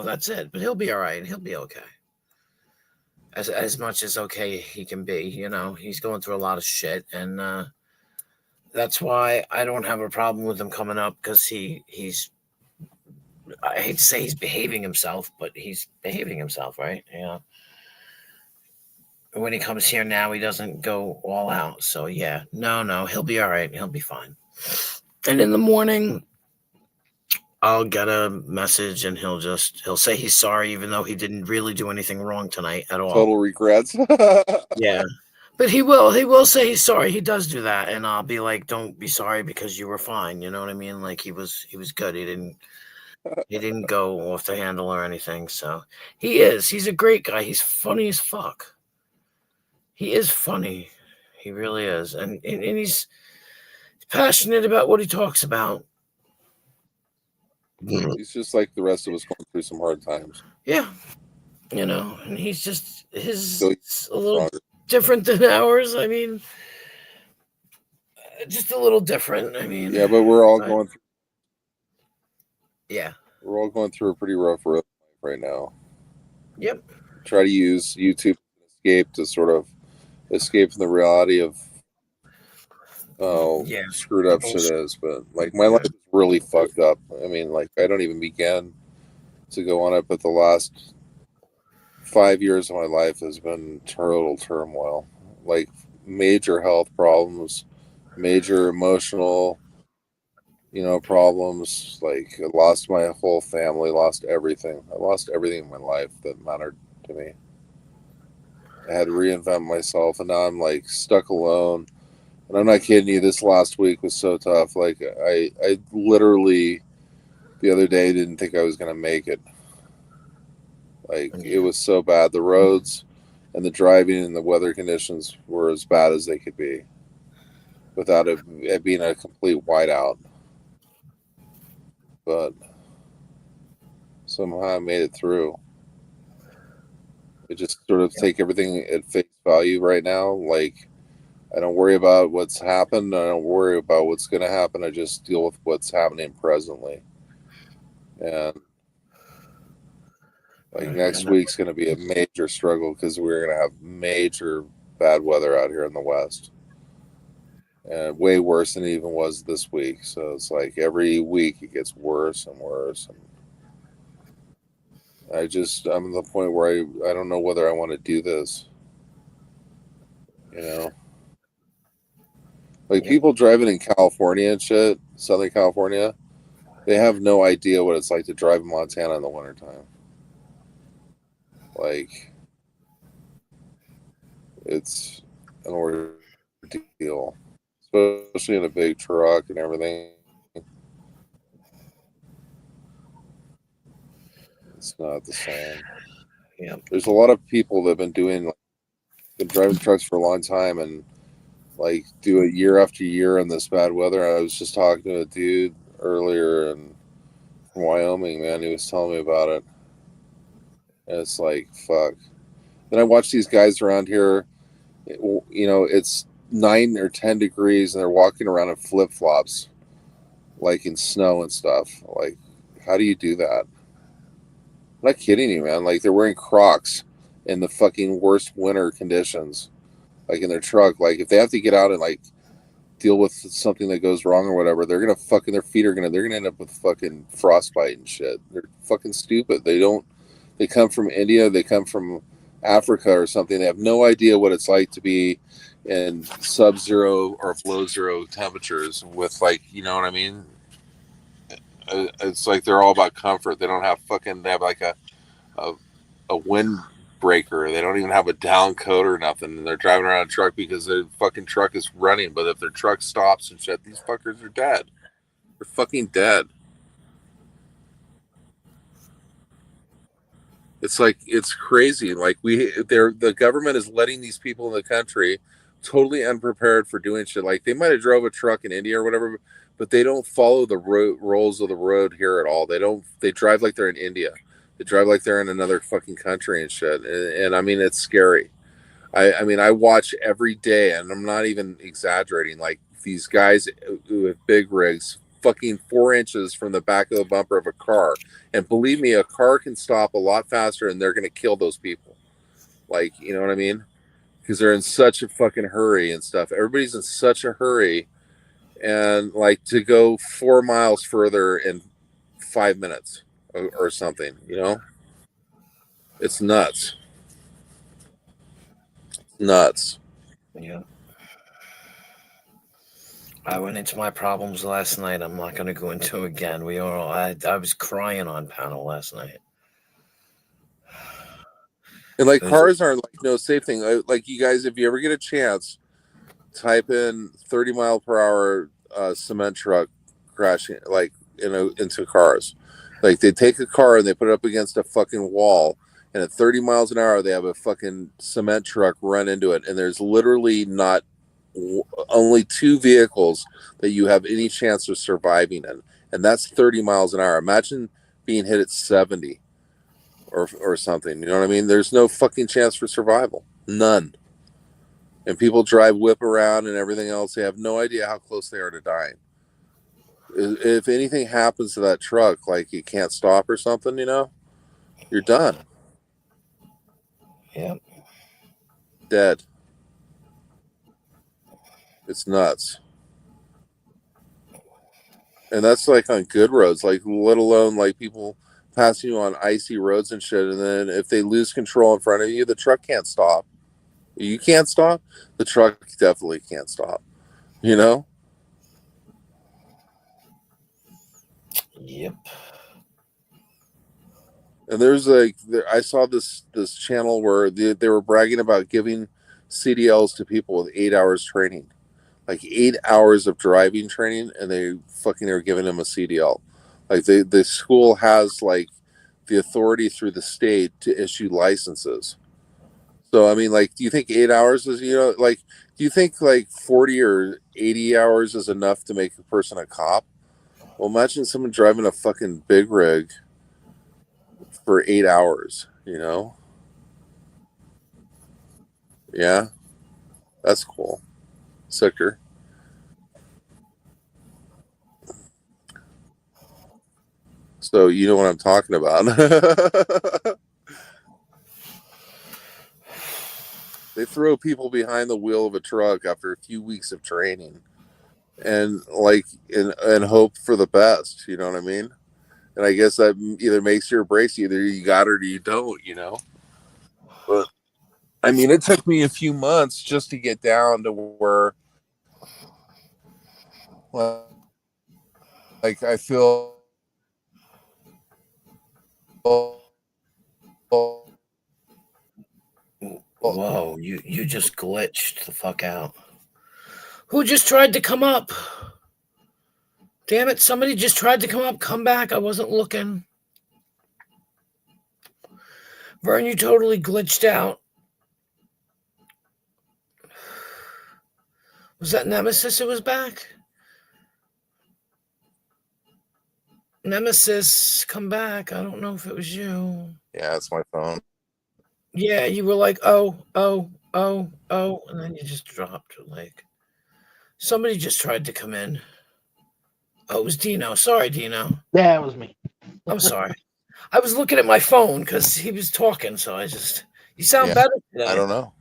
that's it. But he'll be all right. He'll be okay. As much as okay he can be, he's going through a lot of shit, and that's why I don't have a problem with him coming up because he's. I hate to say he's behaving himself, but he's behaving himself, right? When he comes here now, he doesn't go all out. So yeah, no, he'll be all right. He'll be fine. And in the morning, I'll get a message and he'll say he's sorry, even though he didn't really do anything wrong tonight at all. Total regrets. Yeah. But he will say he's sorry. He does do that. And I'll be like, don't be sorry because you were fine. You know what I mean? Like he was good. He didn't go off the handle or anything. So he's a great guy. He's funny as fuck. He is funny. He really is. And he's passionate about what he talks about. He's just like the rest of us going through some hard times. Yeah. And he's just his So a little different than ours. I mean, just a little different. I mean, yeah, but we're all going through. Yeah. We're all going through a pretty rough road. right now. Yep. Try to use YouTube escape to sort of escape from the reality of Yeah. screwed up shit is. But like my life is really fucked up. I mean, like I don't even begin to go on it, but the last 5 years of my life has been total turmoil. Like major health problems, major emotional, problems. Like I lost my whole family, lost everything. I lost everything in my life that mattered to me. I had to reinvent myself, and now I'm like stuck alone. And I'm not kidding you. This last week was so tough. Like I literally the other day didn't think I was gonna make it. Like it was so bad. The roads and the driving and the weather conditions were as bad as they could be, without it being a complete whiteout. But somehow I made it through. I just sort of take everything at face value right now. Like I don't worry about what's happened. I don't worry about what's going to happen. I just deal with what's happening presently. And like next week's going to be a major struggle because we're going to have major bad weather out here in the West. And way worse than it even was this week. So it's like every week it gets worse and worse. And I'm at the point where I don't know whether I want to do this. Like people driving in California and shit, Southern California, they have no idea what it's like to drive in Montana in the wintertime. Like, it's an ordeal, especially in a big truck and everything. It's not the same. Yeah. There's a lot of people that have been driving trucks for a long time and like do it year after year in this bad weather. I was just talking to a dude earlier from Wyoming, man. He was telling me about it. And it's like, fuck. Then I watch these guys around here, it's 9 or 10 degrees and they're walking around in flip flops, like in snow and stuff. Like, how do you do that? I'm not kidding you, man. Like, they're wearing Crocs in the fucking worst winter conditions, like in their truck. Like, if they have to get out and like deal with something that goes wrong or whatever, they're gonna they're gonna end up with fucking frostbite and shit. They're fucking stupid. They come from India, they come from Africa or something. They have no idea what it's like to be in sub-zero or below zero temperatures with, like, you know what I mean? It's like they're all about comfort. They have like a windbreaker. They don't even have a down coat or nothing. And they're driving around a truck because their fucking truck is running. But if their truck stops and shit, these fuckers are dead. They're fucking dead. It's crazy. Like the government is letting these people in the country totally unprepared for doing shit. Like they might have drove a truck in India or whatever, but they don't follow the rules of the road here at all. They drive like they're in India. They drive like they're in another fucking country and shit. And I mean, it's scary. I mean, I watch every day, and I'm not even exaggerating. Like these guys who have big rigs, fucking 4 inches from the back of the bumper of a car, and believe me, a car can stop a lot faster, and they're gonna kill those people. Like, you know what I mean? Because they're in such a fucking hurry and stuff. Everybody's in such a hurry, and like to go 4 miles further in 5 minutes or something. It's nuts. Nuts. Yeah. I went into my problems last night. I'm not going to go into again. I was crying on panel last night. And like cars aren't like no safe thing. Like you guys, if you ever get a chance, type in 30-mile-per-hour cement truck crashing like into cars. Like they take a car and they put it up against a fucking wall, and at 30 miles an hour they have a fucking cement truck run into it, and there's literally not only 2 vehicles that you have any chance of surviving in, and that's 30 miles an hour. Imagine being hit at 70 or something. You know what I mean? There's no fucking chance for survival. None. And people whip around and everything else. They have no idea how close they are to dying. If anything happens to that truck, like it can't stop or something, You're done. Yep. Dead. It's nuts. And that's like on good roads, like let alone like people passing you on icy roads and shit. And then if they lose control in front of you, the truck can't stop. You can't stop. The truck definitely can't stop. You know? Yep. And there's like I saw this channel where they were bragging about giving CDLs to people with 8 hours training, like 8 hours of driving training, and they are giving them a CDL. Like the school has like the authority through the state to issue licenses. So I mean, like, do you think 8 hours is like? Do you think like 40 or 80 hours is enough to make a person a cop? Well, imagine someone driving a fucking big rig for 8 hours. Yeah, that's cool. Sicker. So you know what I'm talking about. They throw people behind the wheel of a truck after a few weeks of training, and and hope for the best. You know what I mean? And I guess that either makes you or breaks you. Either you got it or you don't. But I mean, it took me a few months just to get down to where, like, I feel. Whoa, you just glitched the fuck out. Who just tried to come up? Damn it, somebody just tried to come up. Come back. I wasn't looking. Vern, you totally glitched out. Was that Nemesis who was back? Nemesis, come back. I don't know if it was you. Yeah, it's my phone. Yeah, you were like, oh, and then you just dropped. Like, somebody just tried to come in. Oh, it was Dino. Sorry, Dino. Yeah, it was me. I'm sorry. I was looking at my phone because he was talking, so you sound better today. I don't know.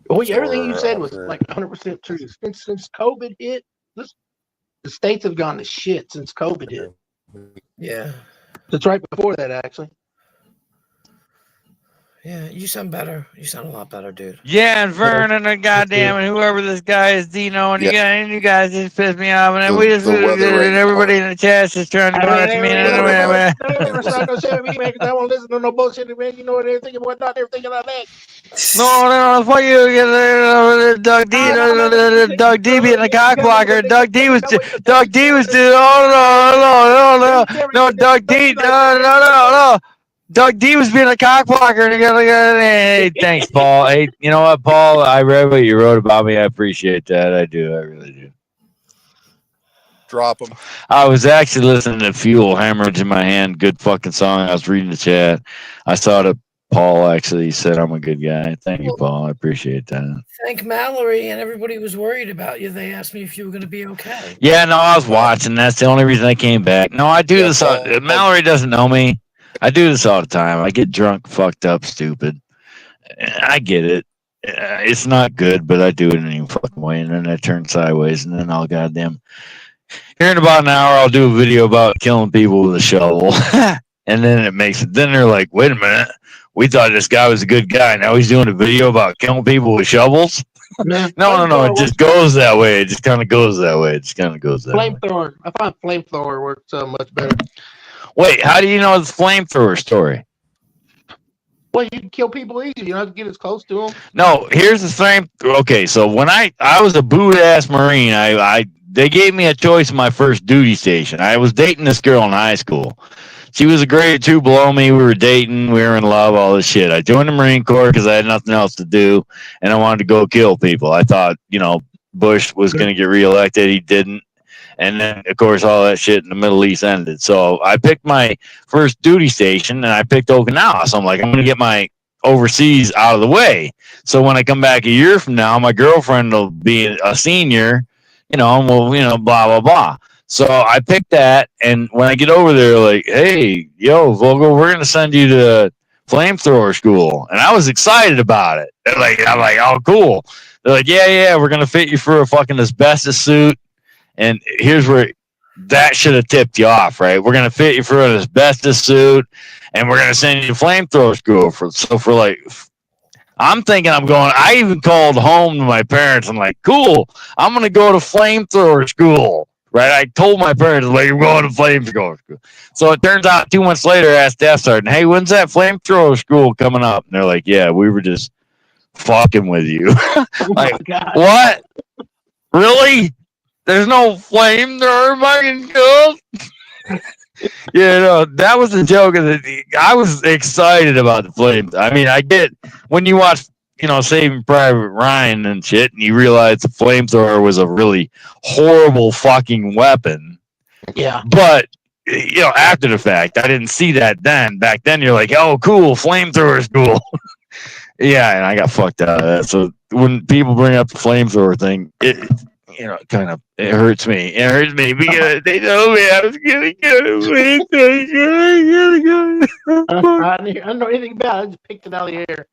Well, everything you said was like 100% true. Since COVID hit, the states have gone to shit since COVID hit. Yeah. It's right before that, actually. Yeah, you sound better. You sound a lot better, dude. Yeah, and Vernon and goddamn and whoever this guy is, Dino, and you guys just pissed me off, and then and everybody in the chat is trying to go after me. I won't listen to no bullshit, man. You know what they're thinking, what not they're thinking of that. No, fuck you, Doug D, Doug D being a cockblocker. Doug D was doing. Oh no, Doug D, no. Doug D was being a cockblocker. Hey, thanks, Paul. Hey, you know what, Paul? I read what you wrote about me. I appreciate that. I do. I really do. Drop them. I was actually listening to Fuel, Hemorrhage in My Hand. Good fucking song. I was reading the chat. I saw that Paul actually said I'm a good guy. Thank you, Paul. I appreciate that. Thank Mallory, and everybody was worried about you. They asked me if you were going to be okay. Yeah, no, I was watching. That's the only reason I came back. No, I do this. Mallory doesn't know me. I do this all the time. I get drunk, fucked up, stupid. I get it. It's not good, but I do it in any fucking way. And then I turn sideways, and then I'll goddamn. Here in about an hour, I'll do a video about killing people with a shovel. And then then they're like, wait a minute. We thought this guy was a good guy. Now he's doing a video about killing people with shovels? No. It just goes that way. It just kind of goes that way. Flamethrower. I find flamethrower works much better. Wait, how do you know it's flamethrower story? Well, you can kill people easy. You don't have to get as close to them. No, here's the thing. Okay, so when I was a boot-ass Marine, they gave me a choice in my first duty station. I was dating this girl in high school. She was a grade 2 below me. We were dating. We were in love, all this shit. I joined the Marine Corps because I had nothing else to do, and I wanted to go kill people. I thought, Bush was going to get reelected. He didn't. And then, of course, all that shit in the Middle East ended. So I picked my first duty station, and I picked Okinawa. So I'm like, I'm going to get my overseas out of the way. So when I come back a year from now, my girlfriend will be a senior, and we'll, blah, blah, blah. So I picked that, and when I get over there, like, hey, yo, Vogel, we're gonna send you to flamethrower school, and I was excited about it. I'm like, oh, cool. They're like, yeah, we're gonna fit you for a fucking asbestos suit, and here's where that should have tipped you off, right? We're gonna fit you for an asbestos suit, and we're gonna send you to flamethrower school for like. I'm thinking I'm going. I even called home to my parents. I'm like, cool. I'm gonna go to flamethrower school. Right, I told my parents, like, we're going to flamethrower school. So it turns out 2 months later, I asked Staff Sergeant, hey, when's that flamethrower school coming up? And they're like, yeah, we were just fucking with you. Oh like, my God. what? Really? There's no flamethrower fucking school? Yeah, no, that was a joke. I was excited about the flames. I mean, I get when you watch, Saving Private Ryan and shit, and you realize the flamethrower was a really horrible fucking weapon. Yeah. But after the fact, I didn't see that then. Back then, you're like, oh, cool, flamethrower is cool. Yeah, and I got fucked out of that. So when people bring up the flamethrower thing, it hurts me. It hurts me because they told me I was gonna go to I don't know anything about it. I just picked it out of the air.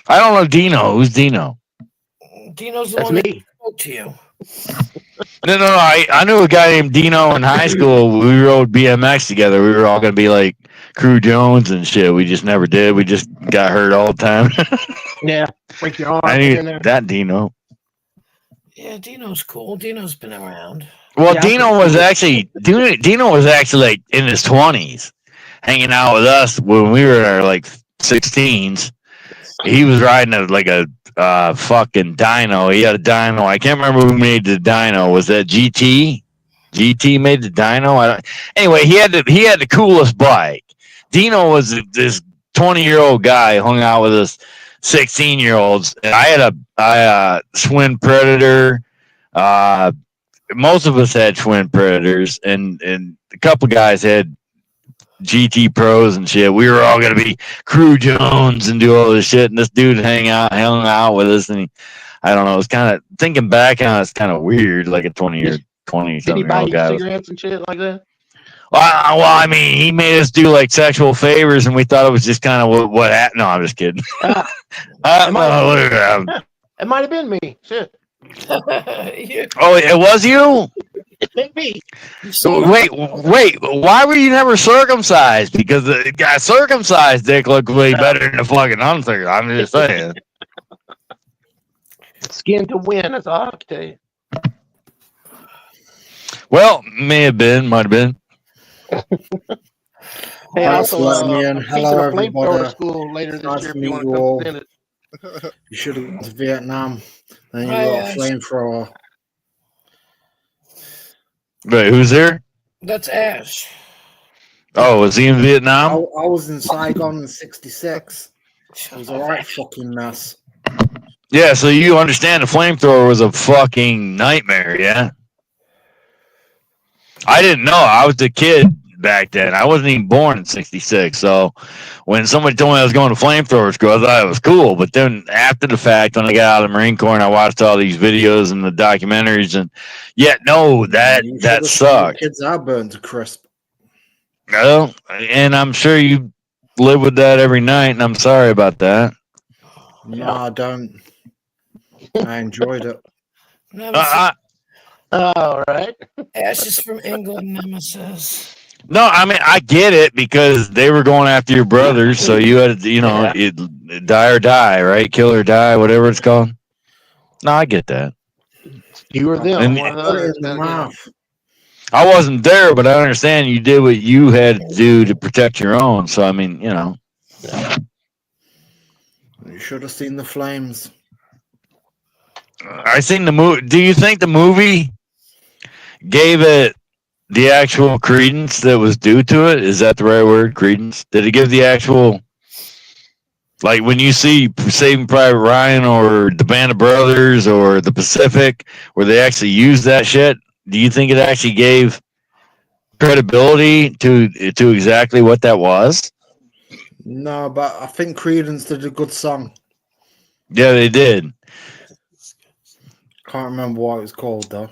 I don't know Dino. Who's Dino? Dino's the That's one that me. spoke to you. No. I knew a guy named Dino in high school. We rode BMX together. We were all gonna be like Crew Jones and shit. We just never did. We just got hurt all the time. Yeah. Break your arm. I in knew there. that Dino. Yeah, Dino's cool. Dino's been around. Well, Yeah, Dino was actually like in his 20s, hanging out with us when we were like 16s. He was riding a fucking dyno. He had a dyno. I can't remember who made the dyno. Was that GT? GT made the dyno. Anyway, he had the coolest bike. Dino was this 20-year-old guy hung out with us 16-year-olds. And I had a Schwinn Predator. Most of us had Schwinn Predators, and a couple guys had GT Pros and shit. We were all gonna be Crew Jones and do all this shit, and this dude hung out with us, and I don't know. It's kind of thinking back on it's kind of weird, like a 20-something-year-old guy. Cigarettes and shit like that? Well, I mean, he made us do like sexual favors, and we thought it was just kind of what happened. No, I'm just kidding. It might have been me. Shit. Yeah. Oh, it was you? It may be. Wait, why were you never circumcised? Because the guy circumcised dick looked way better than the fucking uncircumcised. I'm just saying. Skin to win, that's all I can tell you. Well, may have been, might have been. Hey, also, Hello, I'm everybody. teaching a flamethrower school later this Nice year to if you meet want to you come all. visit. You should have gone to Vietnam. Then you Hi, got a Ash. flamethrower. Wait, who's there? That's Ash. Oh, was he in I Vietnam? was in Saigon in '66. It was a right fucking mess. Yeah, so you understand the flamethrower was a fucking nightmare, yeah? I didn't know. I was a kid back then. I wasn't even born in '66. So when somebody told me I was going to flamethrower school, I thought it was cool. But then after the fact, when I got out of the Marine Corps and I watched all these videos and the documentaries, and no, that You should have seen the sucked. kids I burned to crisp. No, and I'm sure you live with that every night, and I'm sorry about that. No, I don't. I enjoyed it. Nemesis. All right. Ash is from England, Nemesis. No, I mean I get it because they were going after your brothers, so you had die or die, right? Kill or die, whatever it's called. No, I get that. You were them. And- one of the Put it others. in the mouth. I wasn't there, but I understand you did what you had to do to protect your own. So I mean, You should have seen the flames. I seen the movie. Do you think the movie gave it the actual credence that was due to it? Is that the right word? Credence? Did it give the actual, like when you see Saving Private Ryan or the Band of Brothers or the Pacific, where they actually use that shit? Do you think it actually gave credibility to exactly what that was? No, but I think Creedence did a good song. Yeah, they did. Can't remember what it was called though.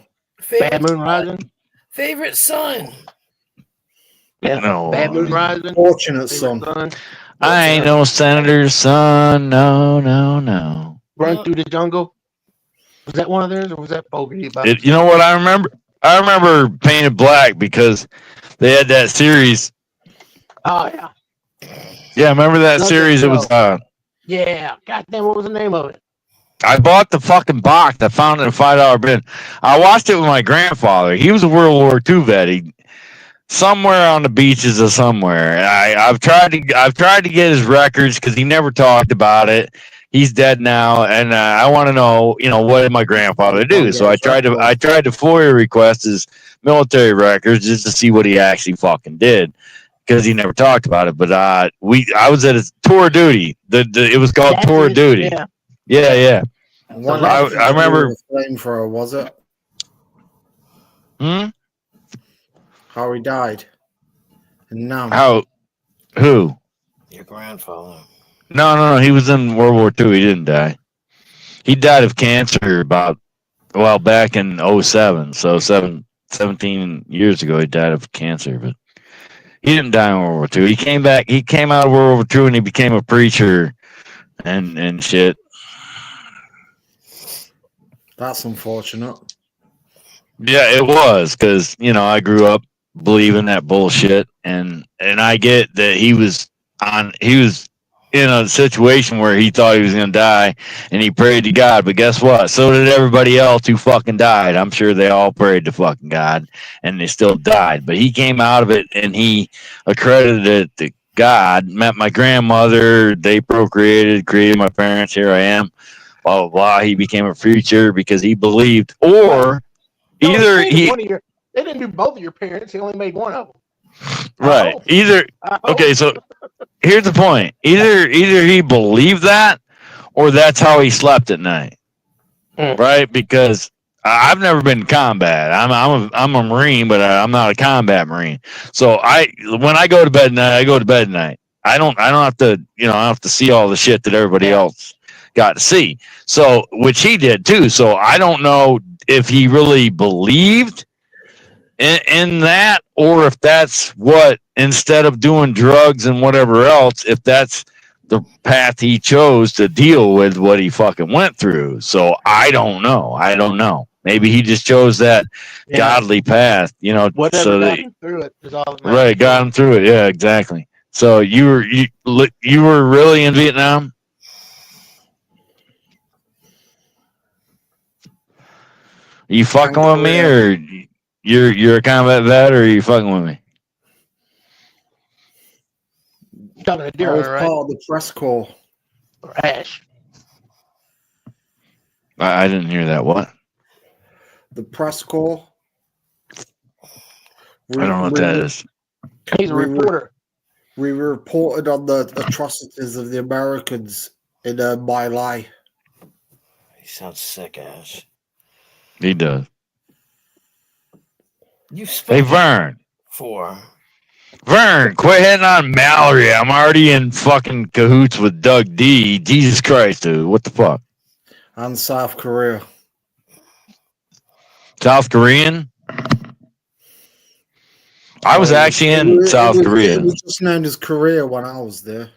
Bad Moon Rising. Favorite son. Yeah. No. Bad Moon Rising. Fortunate Favorite son. son. I ain't no senator's son. No. Run No. Through the Jungle. Was that one of theirs, or was that Bogey? You know what I remember? I remember Painted Black because they had that series. Oh yeah. Yeah, remember that Love series? that It was. Yeah. Goddamn, what was the name of it? I bought the fucking box. I found it in a $5 bin. I watched it with my grandfather. He was a World War II vet. He somewhere on the beaches of somewhere. I've tried to get his records because he never talked about it. He's dead now, and I want to know, what did my grandfather do? So I tried to FOIA request his military records just to see what he actually fucking did because he never talked about it. But I was at his tour of duty. It was called That's tour it, of duty. Yeah. One I remember. flamethrower, was it? How he died. And now. How? Who? Your grandfather. No. He was in World War II. He didn't die. He died of cancer back in 07. So 17 years ago, he died of cancer. But he didn't die in World War II. He came back. He came out of World War II and he became a preacher and shit. That's unfortunate. Yeah, it was because I grew up believing that bullshit, and I get that he was in a situation where he thought he was gonna die, and he prayed to God. But guess what? So did everybody else who fucking died. I'm sure they all prayed to fucking God, and they still died. But he came out of it, and he accredited it to God. Met my grandmother. They procreated, created my parents. Here I am. Blah blah blah. He became a preacher because he believed, or either he. They didn't do both of your parents. He only made one of them. Right. Okay, so here's the point. Either he believed that or that's how he slept at night. Right? Because I've never been in combat. I'm a Marine, but I'm not a combat Marine. So when I go to bed at night, I go to bed at night. I don't have to, I don't have to see all the shit that everybody else got to see. So which he did too. So I don't know if he really believed in that, or if that's what, instead of doing drugs and whatever else, if that's the path he chose to deal with what he fucking went through. So I don't know. Maybe he just chose that godly path, Whatever so got him through it is all that matters. Right, got him through it. Yeah, exactly. So you were really in Vietnam? Are you fucking with me, or you're a combat vet, or are you fucking with me? Talking to I Deer, was right? part of the press corps. Or Ash. I didn't hear that. What? The press corps. I don't know what that is. He's a reporter. We reported on the atrocities of the Americans in My Lai. He sounds sick, Ash. He does. You Hey, Vern. for Vern, quit hitting on Mallory. I'm already in fucking cahoots with Doug D. Jesus Christ, dude. What the fuck? And South Korea. South Korean? I was actually in South Korea. It was just known as Korea when I was there.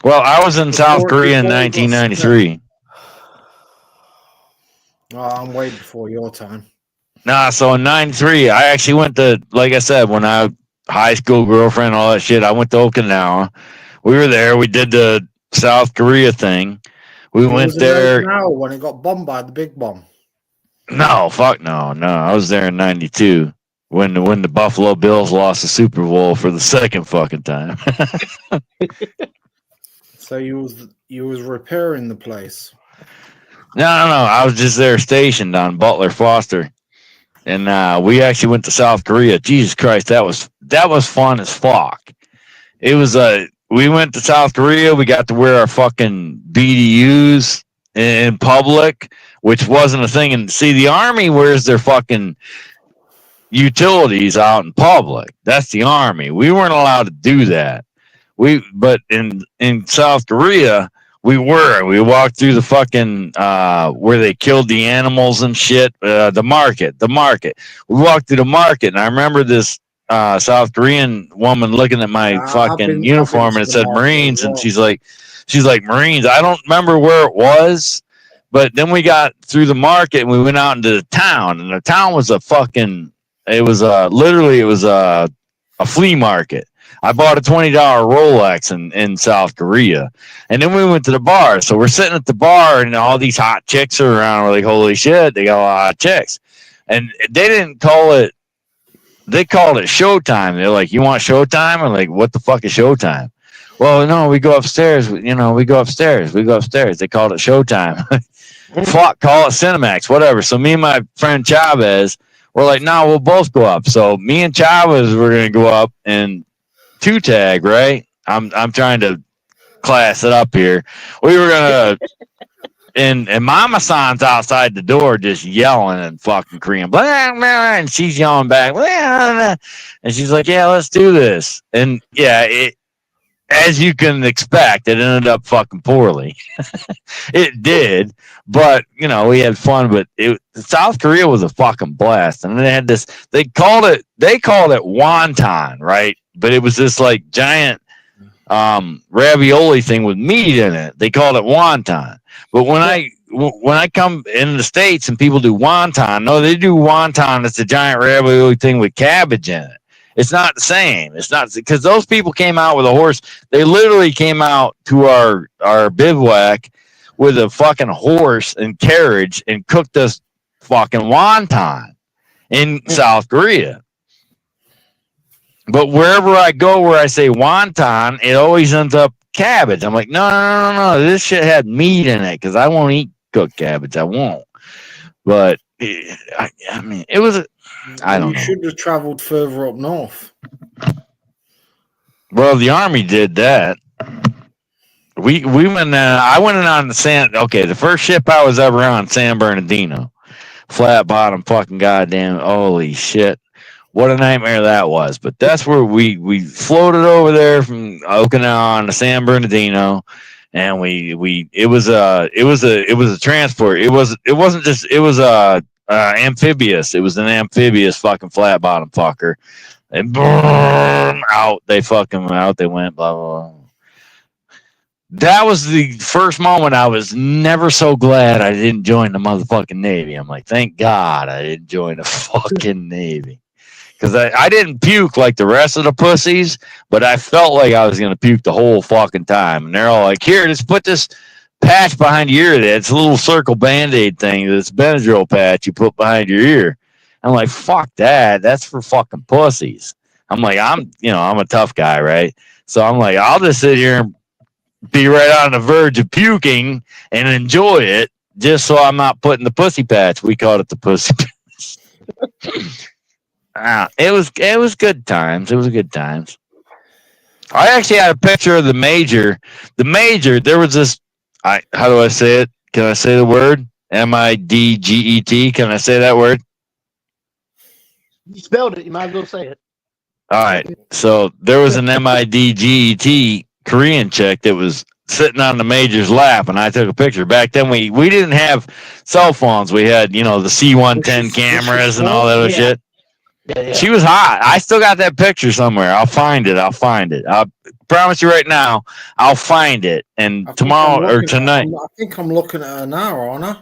Well, I was in South Korea in 1993. Oh, I'm way before your time. Nah, so in 93, I actually went to, like I said, when I high school girlfriend, all that shit, I went to Okinawa. We were there. We did the South Korea thing. We went there. Now when it got bombed by the big bomb. No, fuck no. I was there in 92 when the Buffalo Bills lost the Super Bowl for the second fucking time. So you was repairing the place. No. I was just there stationed on Butler Foster. And we actually went to South Korea. Jesus Christ, that was fun as fuck. It was we went to South Korea. We got to wear our fucking BDUs in public, which wasn't a thing. And see, the Army wears their fucking utilities out in public. That's the Army. We weren't allowed to do that. But in South Korea, We walked through the fucking where they killed the animals and shit. The market. We walked through the market, and I remember this South Korean woman looking at my fucking uniform, and it said Marines, and she's like Marines. I don't remember where it was, but then we got through the market and we went out into the town, and the town was literally a flea market. I bought a $20 Rolex in South Korea. And then we went to the bar. So we're sitting at the bar, and all these hot chicks are around. We're like, holy shit, they got a lot of chicks. And they didn't call it, they called it showtime. They're like, you want showtime? I'm like, what the fuck is showtime? Well, no, we go upstairs. We go upstairs. They called it showtime. Fuck, call it Cinemax, whatever. So me and my friend Chavez, we're like, no, we'll both go up. So me and Chavez, we're going to go up and two tag, right? I'm trying to class it up here. We were gonna and Mama San's outside the door just yelling and fucking Korean, blah, blah, and she's yelling back, blah, blah, and she's like, yeah, let's do this. And yeah, it, as you can expect, it ended up fucking poorly. It did, but we had fun. But South Korea was a fucking blast, and they had this. They called it wonton, right? But it was this like giant ravioli thing with meat in it. They called it wonton. But when I come in the States and people do wonton, no, they do wonton. It's a giant ravioli thing with cabbage in it. It's not the same. It's not, because those people came out with a horse. They literally came out to our bivouac with a fucking horse and carriage and cooked us fucking wonton in South Korea. But wherever I go where I say wonton, it always ends up cabbage. I'm like, no. This shit had meat in it, because I won't eat cooked cabbage. I won't. But, I mean, it was... I don't know. You should have traveled further up north. Well, the Army did that. We went. I went in on the San. Okay, the first ship I was ever on, San Bernardino, flat bottom, fucking goddamn. Holy shit, what a nightmare that was. But that's where we floated over there from Okinawa on to San Bernardino, and it was a transport. It wasn't just. It was a amphibious. It was an amphibious fucking flat bottom fucker. And boom, out they fucking out they went, blah blah blah. That was the first moment I was never so glad I didn't join the motherfucking Navy. I'm like, thank God I didn't join the fucking Navy. Because I didn't puke like the rest of the pussies, but I felt like I was going to puke the whole fucking time. And they're all like, here, just put this patch behind your ear. It's a little circle Band-Aid thing. This Benadryl patch you put behind your ear. I'm like, fuck that. That's for fucking pussies. I'm like, I'm a tough guy, right? So I'm like, I'll just sit here and be right on the verge of puking and enjoy it, just so I'm not putting the pussy patch. We called it the pussy patch. It was good times. It was good times. I actually had a picture of the major. The major, there was this. How do I say it? Can I say the word? MIDGET. Can I say that word? You spelled it. You might as well say it. All right. So there was an MIDGET Korean chick that was sitting on the major's lap, and I took a picture. Back then, we didn't have cell phones. We had, the C110 cameras and all that other shit. Yeah. She was hot. I still got that picture somewhere. I'll find it. I promise you right now, I'll find it. And tomorrow or tonight. I think I'm looking at her now, aren't I?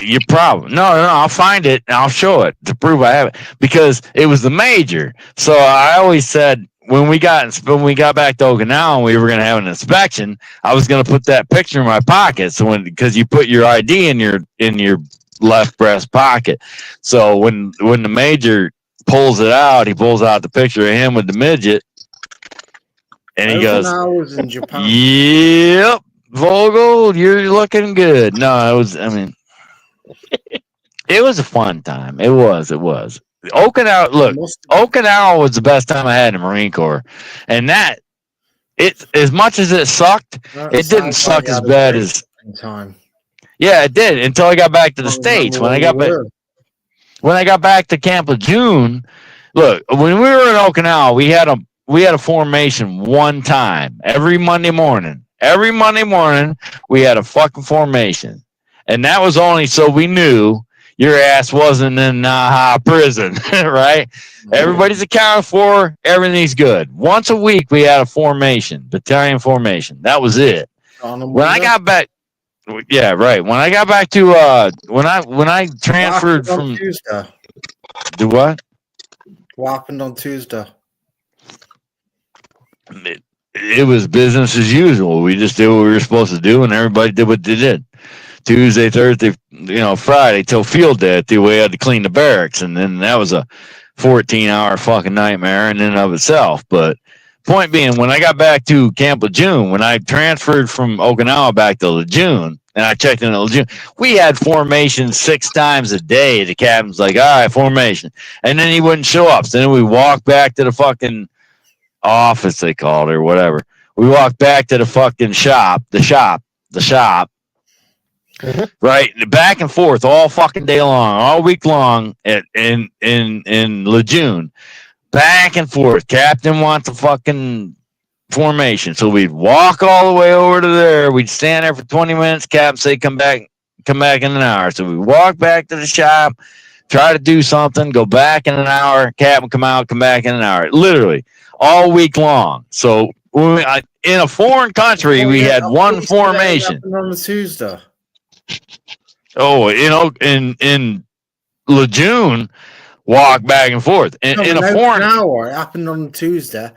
You're probably no. I'll find it and I'll show it to prove I have it, because it was the major. So I always said when we got back to Okinawa and we were going to have an inspection, I was going to put that picture in my pocket. So because you put your ID in your left breast pocket. So when the major pulls it out, he pulls out the picture of him with the midget, and he goes, I was in Japan. "Yep, Vogel, you're looking good." No, it was a fun time. It was. Okinawa, look, Okinawa was the best time I had in the Marine Corps, and as much as it sucked, it didn't suck as bad as time. Yeah, it did until I got back to the States. When I got back to Camp Lejeune, look, when we were in Okinawa, we had a formation one time every Monday morning. Every Monday morning, we had a fucking formation. And that was only so we knew your ass wasn't in Naha prison, right? Everybody's accounted for. Everything's good. Once a week, we had a formation, battalion formation. That was it. On a When I Monday? got back, yeah, right. When I got back to when I transferred What happened on from Tuesday? the what? What happened on Tuesday? It was business as usual. We just did what we were supposed to do, and everybody did what they did. Tuesday, Thursday, Friday till field day. We had to clean the barracks, and then that was a 14-hour fucking nightmare in and of itself. But point being, when I got back to Camp Lejeune, when I transferred from Okinawa back to Lejeune, and I checked in Lejeune, we had formation 6 times a day. The captain's like, all right, formation. And then he wouldn't show up. So then we walked back to the fucking office, they called it, or whatever. We walked back to the fucking shop, right, back and forth all fucking day long, all week long in Lejeune, back and forth. Captain wants a fucking formation, so we'd walk all the way over to there. We'd stand there for 20 minutes. Captain say, come back in an hour. So we walk back to the shop, try to do something, go back in an hour. Captain come out, come back in an hour. Literally all week long. So in a foreign country, we had one formation. On a Tuesday. Oh, in Lejeune, walk back and forth. In a foreign hour, it happened on Tuesday.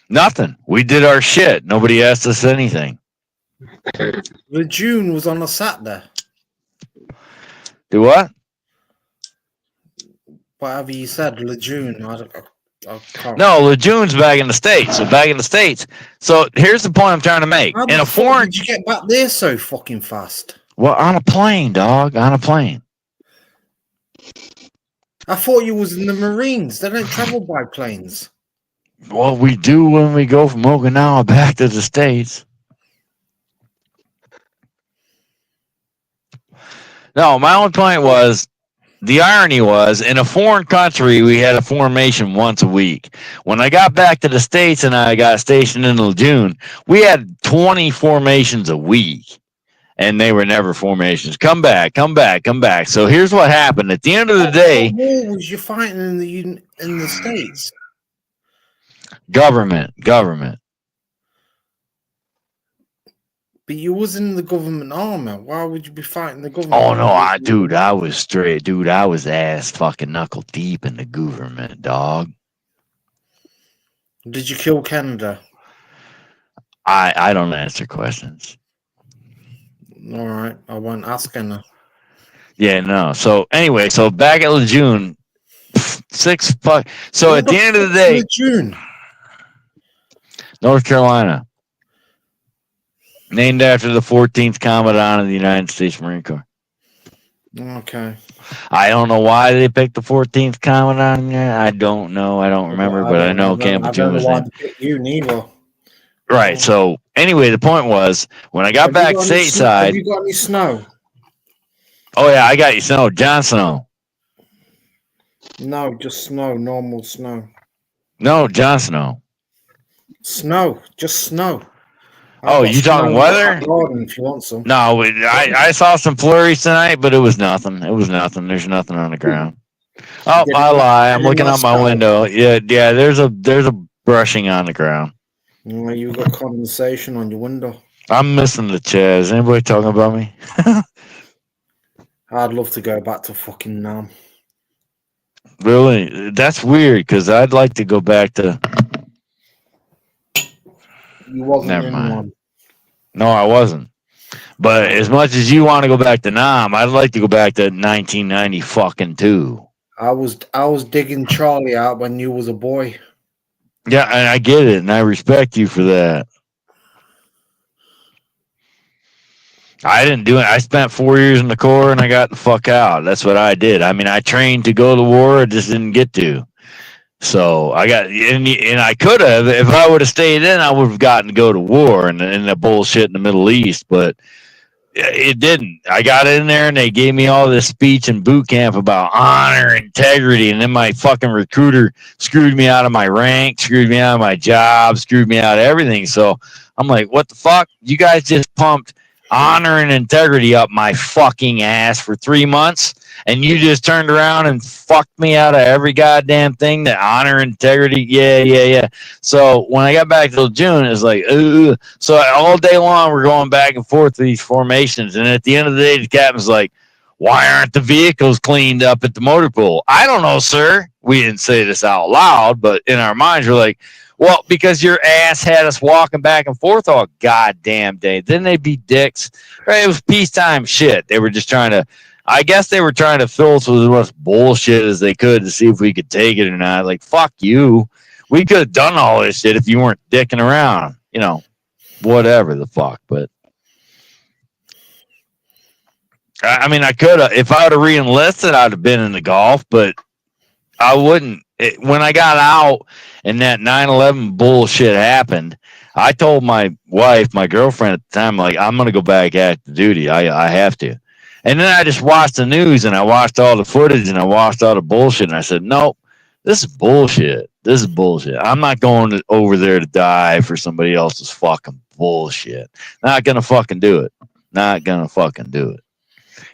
Nothing. We did our shit. Nobody asked us anything. Lejeune was on a Saturday. Do what? Whatever you said, Lejeune. I can't. No, Lejeune's back in the States. So here's the point I'm trying to make. How In a the fuck foreign, did you get back there so fucking fast? well, on a plane, dog. On a plane. I thought you was in the Marines. They don't travel by planes. Well, we do when we go from Okinawa back to the States. No, my only point was, the irony was, in a foreign country, we had a formation once a week. When I got back to the States and I got stationed in Lejeune, we had 20 formations a week. And they were never formations. Come back. So here's what happened. At the end of the day, what war was you fighting in the States? government. But you was in the government army. Why would you be fighting the government? Oh no, I was straight, dude. I was ass fucking knuckle deep in the government, dog. Did you kill Canada? I don't answer questions. All right, I won't ask her. Yeah, no. So anyway, so back at Lejeune, 6 fuck. So at the end of the day, June, North Carolina, named after the 14th Commandant of the United States Marine Corps. Okay. I don't know why they picked the 14th Commandant. I don't know. I don't remember, but I know Camp Lejeune was named. You neither. Right. So anyway, the point was, when I got back stateside. Have you got any snow? Oh yeah, I got you. Snow, Jon Snow. No, just snow, normal snow. No, Jon Snow. Snow, just snow. Oh, you talking weather? If you want some. No, I saw some flurries tonight, but it was nothing. There's nothing on the ground. Oh, I lie. I'm looking out my window. Yeah. There's a brushing on the ground. Well, you got condensation on your window. I'm missing the chairs. Anybody talking about me? I'd love to go back to fucking Nam. Really? That's weird, because I'd like to go back to. You wasn't Never in mind. one. No, I wasn't. But as much as you want to go back to Nam, I'd like to go back to 1990 fucking 2. I was digging Charlie out when you was a boy. Yeah, and I get it, and I respect you for that. I didn't do it. I spent 4 years in the Corps, and I got the fuck out. That's what I did. I mean, I trained to go to war, I just didn't get to. So I got, and I could have, if I would have stayed in, I would have gotten to go to war and the bullshit in the Middle East. But It didn't. I got in there and they gave me all this speech in boot camp about honor, integrity, and then my fucking recruiter screwed me out of my rank, screwed me out of my job, screwed me out of everything. So I'm like, what the fuck? You guys just pumped honor and integrity up my fucking ass for 3 months, and you just turned around and fucked me out of every goddamn thing that honor, integrity, yeah. So when I got back till June, it was like, ugh. So all day long, we're going back and forth to these formations. And at the end of the day, the captain's like, why aren't the vehicles cleaned up at the motor pool? I don't know, sir. We didn't say this out loud, but in our minds, we're like, well, because your ass had us walking back and forth all goddamn day. Then they'd be dicks. Right? It was peacetime shit. They were just trying to, I guess they were trying to fill us with as much bullshit as they could to see if we could take it or not. Like, fuck you. We could have done all this shit if you weren't dicking around. You know, whatever the fuck. But I mean, I could have, if I would have re-enlisted, I'd have been in the Gulf, but I wouldn't. When I got out and that 9/11 bullshit happened, I told my wife, my girlfriend at the time, like, I'm going to go back active duty. I have to. And then I just watched the news and I watched all the footage and I watched all the bullshit. And I said, nope, this is bullshit. This is bullshit. I'm not going over there to die for somebody else's fucking bullshit. Not going to fucking do it. Not going to fucking do it.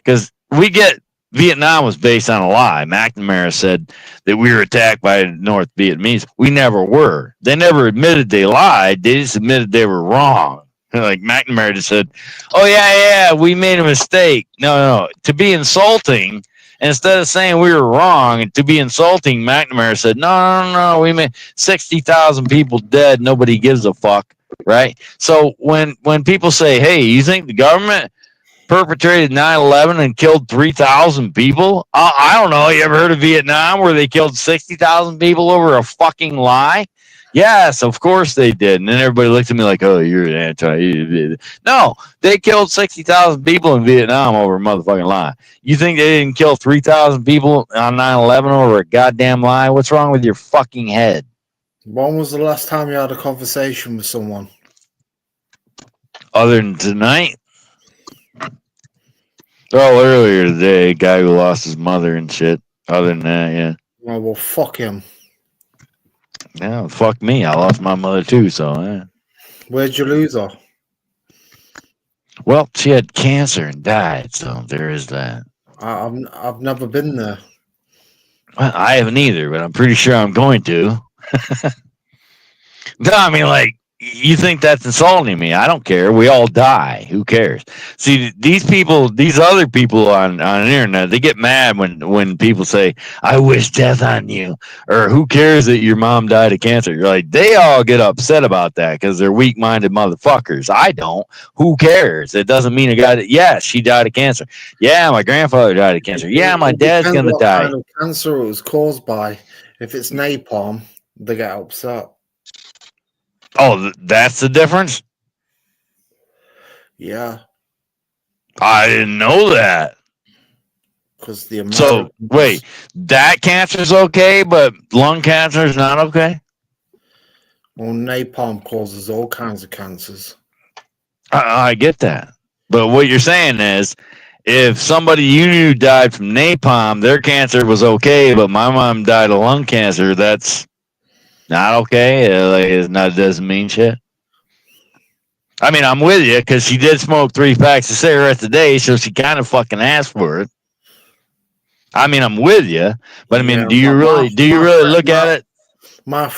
Because we get Vietnam was based on a lie. McNamara said that we were attacked by North Vietnamese. We never were. They never admitted they lied. They just admitted they were wrong. Like McNamara just said, oh, yeah, we made a mistake. No. To be insulting, and instead of saying we were wrong, and to be insulting, McNamara said, no, we made 60,000 people dead. Nobody gives a fuck, right? So when people say, hey, you think the government perpetrated 9/11 and killed 3,000 people? I don't know. You ever heard of Vietnam where they killed 60,000 people over a fucking lie? Yes, of course they did. And then everybody looked at me like, oh, you're an anti. No, they killed 60,000 people in Vietnam over a motherfucking lie. You think they didn't kill 3,000 people on 9/11 over a goddamn lie? What's wrong with your fucking head? When was the last time you had a conversation with someone? Other than tonight? Oh, earlier today, a guy who lost his mother and shit. Other than that, yeah. Oh, well, fuck him. Yeah, fuck me. I lost my mother too, so yeah. Where'd you lose her? Well, she had cancer and died, so there is that. I've never been there. Well, I haven't either, but I'm pretty sure I'm going to. No, I mean, like, you think that's insulting me? I don't care. We all die. Who cares? See, these other people on the internet, they get mad when people say, "I wish death on you," or "Who cares that your mom died of cancer?" You're like, they all get upset about that because they're weak-minded motherfuckers. I don't. Who cares? It doesn't mean a guy that, yes, she died of cancer. Yeah, my grandfather died of cancer. Yeah, my dad's gonna die. What kind of cancer it was caused by? If it's napalm, they get upset. Oh, that's the difference? Yeah. I didn't know that. Because the So, wait, that cancer's okay, but lung cancer is not okay? Well, napalm causes all kinds of cancers. I get that. But what you're saying is, if somebody you knew died from napalm, their cancer was okay, but my mom died of lung cancer, that's not okay? Doesn't mean shit? I mean, I'm with you, because she did smoke 3 packs of cigarettes a day, so she kind of fucking asked for it. I mean, I'm with you, but I mean, do you really look at it? My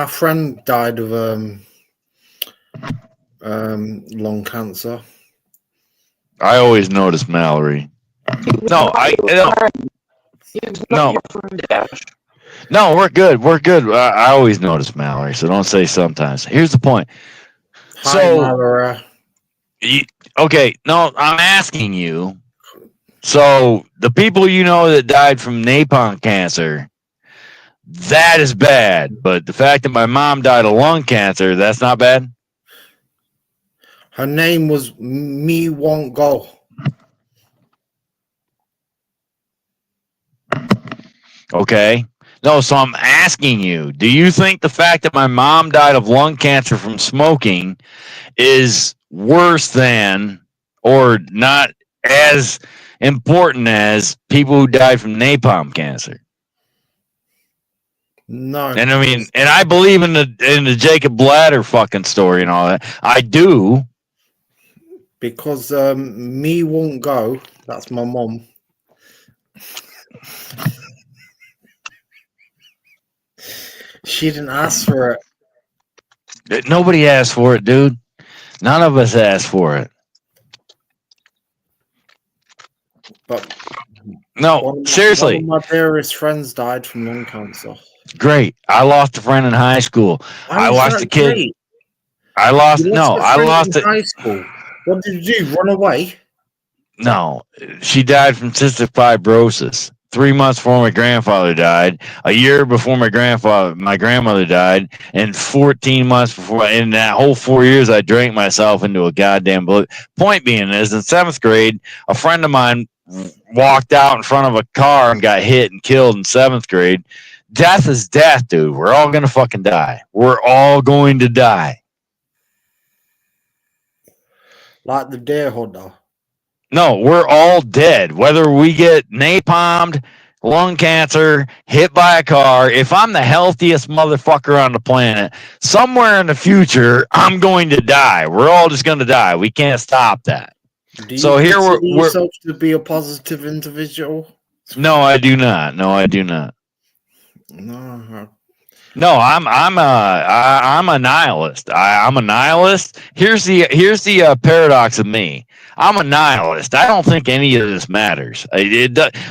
friend died of lung cancer. I always notice Mallory. No, we're good. We're good. I always notice Mallory, so don't say sometimes. Here's the point. Hi, Mallory. Okay, no, I'm asking you. So the people you know that died from napalm cancer, that is bad. But the fact that my mom died of lung cancer, that's not bad? Her name was Me Won't Go. Okay. No, so I'm asking you, do you think the fact that my mom died of lung cancer from smoking is worse than or not as important as people who died from napalm cancer. No. And I mean, and I believe in the Jacob Bladder fucking story and all that. I do. Because me won't go. That's my mom. She didn't ask for it. Nobody asked for it, dude. None of us asked for it. But No, seriously. One of my dearest friends died from lung cancer. Great. I lost a friend in high school. I watched a kid. Great? I lost. You No, I lost in it. high school. What did you do? Run away? No, she died from cystic fibrosis. 3 months before my grandfather died, a year before my grandmother died, and 14 months before. In that whole 4 years, I drank myself into a goddamn balloon. Point being is, in 7th grade, a friend of mine walked out in front of a car and got hit and killed in 7th grade. Death is death, dude. We're all gonna fucking die. We're all going to die. Like the deer hunter. No, we're all dead. Whether we get napalmed, lung cancer, hit by a car, if I'm the healthiest motherfucker on the planet, somewhere in the future, I'm going to die. We're all just going to die. We can't stop that. Do you So here consider we're yourself to be a positive individual? No, I do not. No, I do not. No. No, I'm a nihilist. I'm a nihilist. Here's the paradox of me. I'm a nihilist. I don't think any of this matters.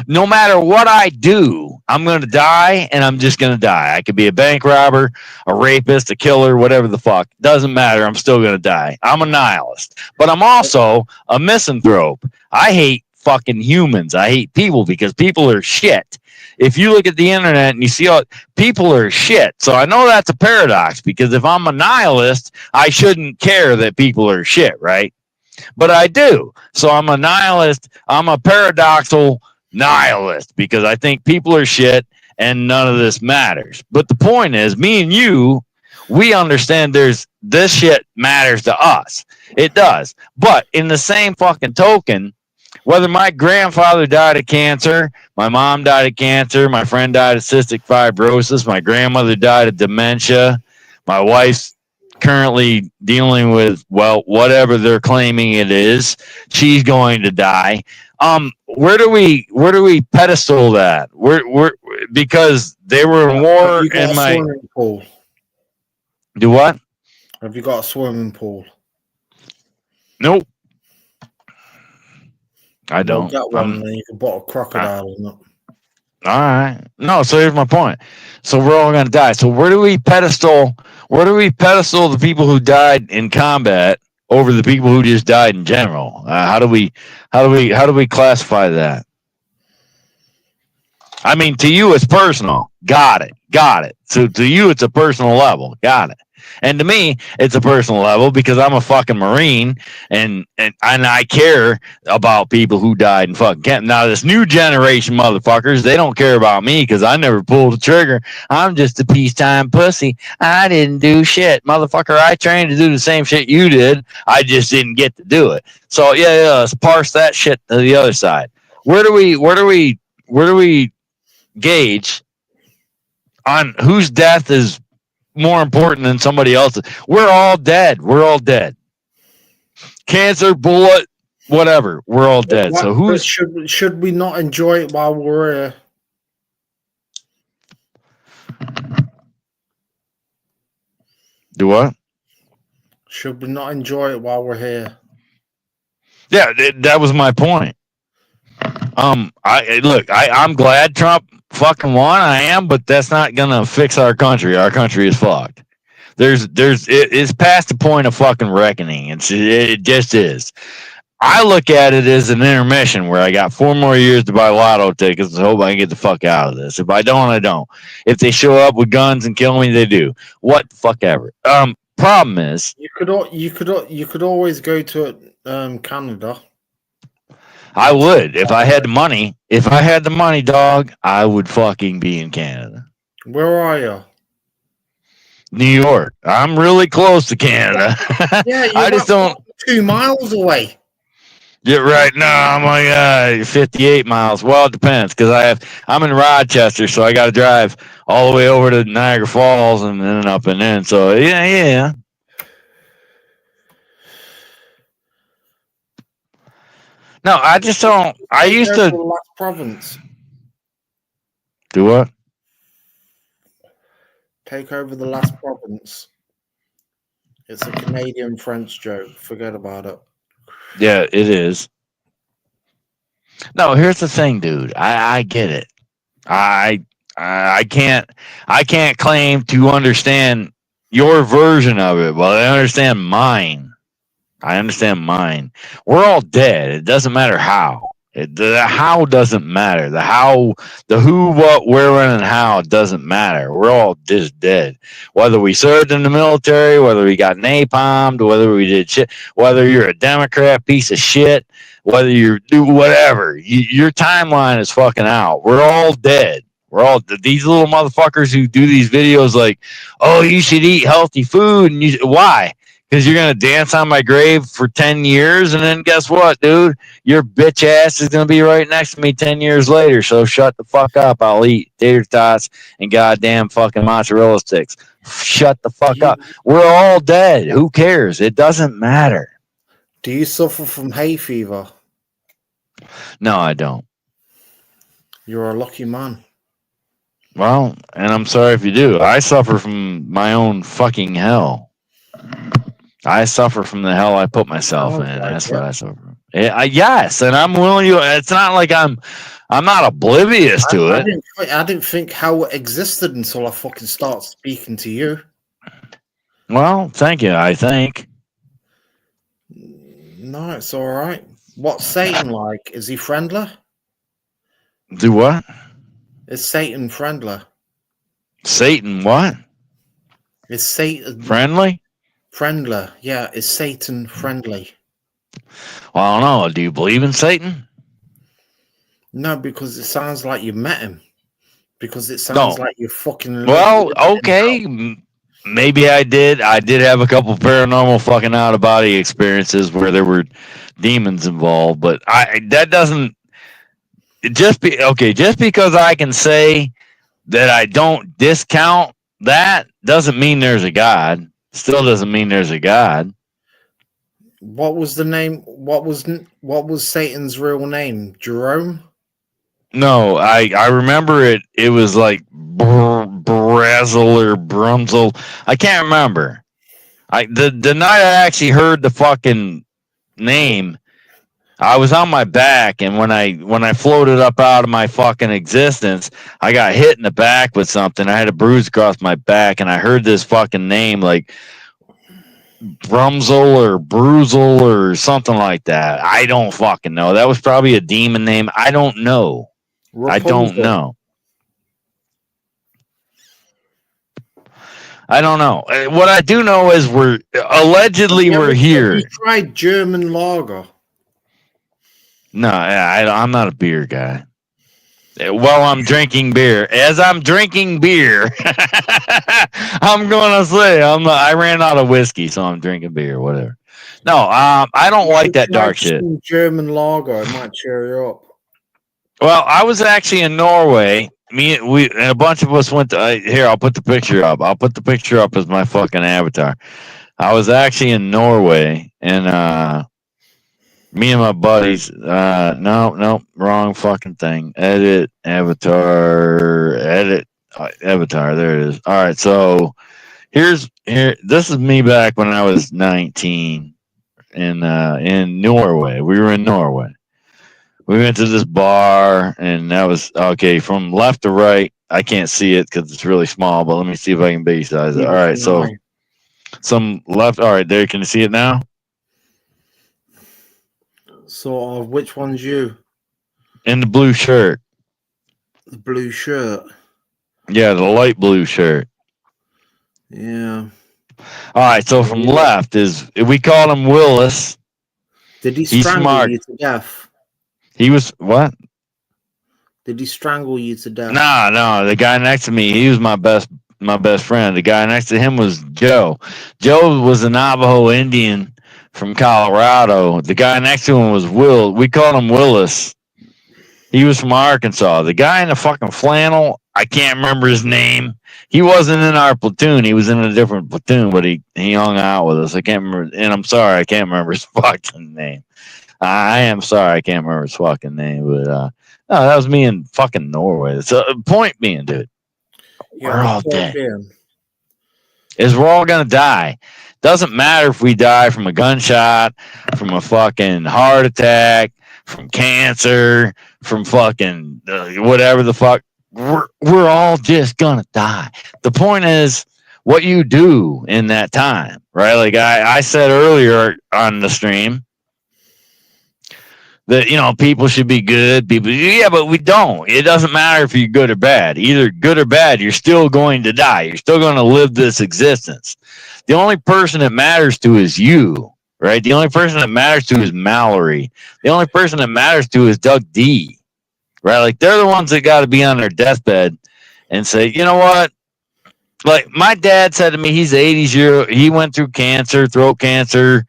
No matter what I do, I'm going to die, and I'm just going to die. I could be a bank robber, a rapist, a killer, whatever the fuck. Doesn't matter. I'm still going to die. I'm a nihilist. But I'm also a misanthrope. I hate fucking humans. I hate people because people are shit. If you look at the internet and you see all people are shit. So I know that's a paradox because if I'm a nihilist, I shouldn't care that people are shit, right? But I do. So I'm a nihilist. I'm a paradoxical nihilist because I think people are shit and none of this matters. But the point is, me and you, we understand this shit matters to us. It does. But in the same fucking token, whether my grandfather died of cancer, my mom died of cancer, my friend died of cystic fibrosis, my grandmother died of dementia, my wife's currently dealing with, well, whatever they're claiming it is, she's going to die. Where do we pedestal that? We're because they were in war and my swimming pool. Do what? Have you got a swimming pool? Nope. I don't. Get one, then you can put a crocodile in it. All right. No, so here's my point. So we're all gonna die. So where do we pedestal the people who died in combat over the people who just died in general? How do we classify that? I mean, to you it's personal. Got it. So to you it's a personal level. Got it. And to me, it's a personal level because I'm a fucking Marine and I care about people who died in fucking camp. Now, this new generation motherfuckers, they don't care about me because I never pulled the trigger. I'm just a peacetime pussy. I didn't do shit. Motherfucker, I trained to do the same shit you did. I just didn't get to do it. So, yeah, let's parse that shit to the other side. Where do we gauge on whose death is more important than somebody else's? We're all dead. Cancer, bullet, whatever. We're all dead. So who's should we not enjoy it while we're do what? Should we not enjoy it while we're here? Yeah, that was my point. I'm glad Trump fucking won. I am, but that's not gonna fix our country. Our country is fucked. It's past the point of fucking reckoning. It just is. I look at it as an intermission where I got 4 more years to buy lotto tickets and hope I can get the fuck out of this. If I don't, I don't. If they show up with guns and kill me, they do. What the fuck ever. Problem is, you could always go to Canada. I would if I had the money. If I had the money, dog, I would fucking be in Canada. Where are you? New York. I'm really close to Canada. Yeah, I just don't. 2 miles away. Yeah, right. No, I'm like 58 miles. Well, it depends because I'm in Rochester, so I got to drive all the way over to Niagara Falls and then up and in. So yeah. No, I just don't. I Take used over the to last province. do what? Take over the last province. It's a Canadian French joke. Forget about it. Yeah, it is. No, here's the thing, dude. I get it. I I can't claim to understand your version of it, but I understand mine. I understand mine. We're all dead. It doesn't matter how. The how doesn't matter. The how, the who, what, where, when, and how doesn't matter. We're all just dead. Whether we served in the military, whether we got napalmed, whether we did shit, whether you're a Democrat piece of shit, whether you do whatever, your timeline is fucking out. We're all dead. We're all these little motherfuckers who do these videos like, oh, you should eat healthy food, and why? Because you're gonna dance on my grave for 10 years, and then guess what, dude? Your bitch ass is gonna be right next to me 10 years later. So shut the fuck up. I'll eat tater tots and goddamn fucking mozzarella sticks. Shut the fuck You, up. We're all dead. Who cares? It doesn't matter. do you suffer from hay fever? No, I don't. You're a lucky man. Well, and I'm sorry if you do. I suffer from my own fucking hell. I suffer from the hell I put myself in. Sounds like That's it. what I suffer from. Yes, and I'm willing to. It's not like I'm not oblivious to it. I didn't think how it existed until I fucking start speaking to you. Well, thank you. I think. No, it's all right. What's Satan like? Is he friendly? Do what? Is Satan friendly? Satan? What? Is Satan Friendly? friendly? Yeah, is Satan friendly? Well, I don't know. Do you believe in Satan? No, because it sounds like you met him. Because it No. sounds like you're fucking. Well, okay. Maybe I did. I did have a couple paranormal fucking out of body experiences where there were demons involved, but that doesn't just because I can say that I don't discount that doesn't mean there's a God. Still doesn't mean there's a God. What was the name? What was Satan's real name? Jerome? No, I remember it. It was like Brazel or Brunzel. I can't remember. The night I actually heard the fucking name, I was on my back, and when I floated up out of my fucking existence, I got hit in the back with something. I had a bruise across my back, and I heard this fucking name like Brumzel or Bruzel or something like that. I don't fucking know. That was probably a demon name. I don't know. I don't know. I don't know. What I do know is we're here. Have you tried German lager? No, I'm not a beer guy. While I'm drinking beer, as I'm drinking beer, I'm gonna say I ran out of whiskey, so I'm drinking beer. Whatever. No, I don't like that dark shit. German lager, it might cheer you up. Well, I was actually in Norway. We and a bunch of us went to. Here, I'll put the picture up. I'll put the picture up as my fucking avatar. I was actually in Norway, and me and my buddies. No, wrong fucking thing. Edit avatar. Avatar. There it is. All right, so here. This is me back when I was 19 in Norway. We were in Norway. We went to this bar, and that was okay. From left to right, I can't see it because it's really small. But let me see if I can big size it. All right, so some left. All right, there. Can you see it now? So, which one's you? In the blue shirt. The blue shirt. Yeah, the light blue shirt. Yeah. All right, so from left is we called him Willis. Did he strangle you to death? He was what? Did he strangle you to death? No. The guy next to me, he was my best friend. The guy next to him was Joe. Joe was a Navajo Indian from Colorado. The guy next to him was Will. We called him Willis. He was from Arkansas. The guy in the fucking flannel, I can't remember his name. He wasn't in our platoon. He was in a different platoon, but he hung out with us. I can't remember, and I'm sorry, I can't remember his fucking name. I am sorry, I can't remember his fucking name, but no, that was me in fucking Norway. So point being, dude, Yeah, we're the all point dead. being, Is we're all gonna die. Doesn't matter if we die from a gunshot, from a fucking heart attack, from cancer, from fucking whatever the fuck. We're all just gonna die. The point is what you do in that time, right? Like I said earlier on the stream that people should be good. People, yeah, but we don't. It doesn't matter if you're good or bad. Either good or bad, you're still going to die. You're still going to live this existence. The only person that matters to is you, right? The only person that matters to is Mallory. The only person that matters to is Doug D, right? Like they're the ones that got to be on their deathbed and say, you know what? Like my dad said to me, he's 80s year. He went through cancer, throat cancer,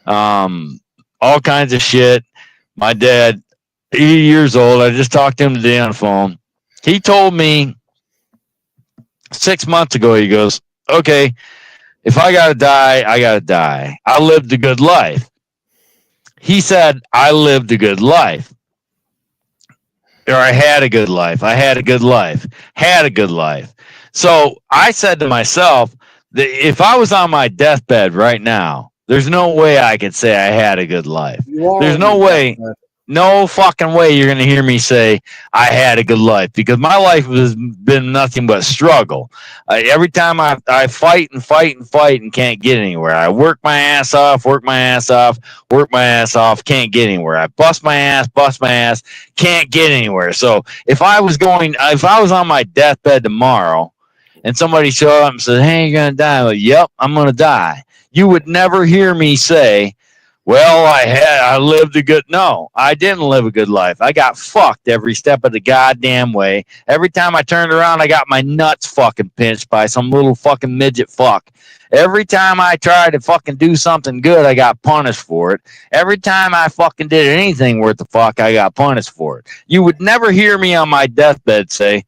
all kinds of shit. My dad, 80 years old. I just talked to him today on the phone. He told me 6 months ago, he goes, okay, if I got to die, I got to die. I lived a good life. He said, I lived a good life. Or I had a good life. I had a good life. Had a good life. So I said to myself that if I was on my deathbed right now, there's no way I could say I had a good life. you are There's on no your way. deathbed. No fucking way you're going to hear me say I had a good life, because my life has been nothing but struggle. Every time I fight and fight and fight and can't get anywhere. I work my ass off, work my ass off, work my ass off, can't get anywhere. I bust my ass, can't get anywhere. So if I was on my deathbed tomorrow and somebody showed up and said, hey, you're going to die. I'm like, yep, I'm going to die. You would never hear me say, well, I lived a good. No, I didn't live a good life. I got fucked every step of the goddamn way. Every time I turned around, I got my nuts fucking pinched by some little fucking midget fuck. Every time I tried to fucking do something good, I got punished for it. Every time I fucking did anything worth the fuck, I got punished for it. You would never hear me on my deathbed say,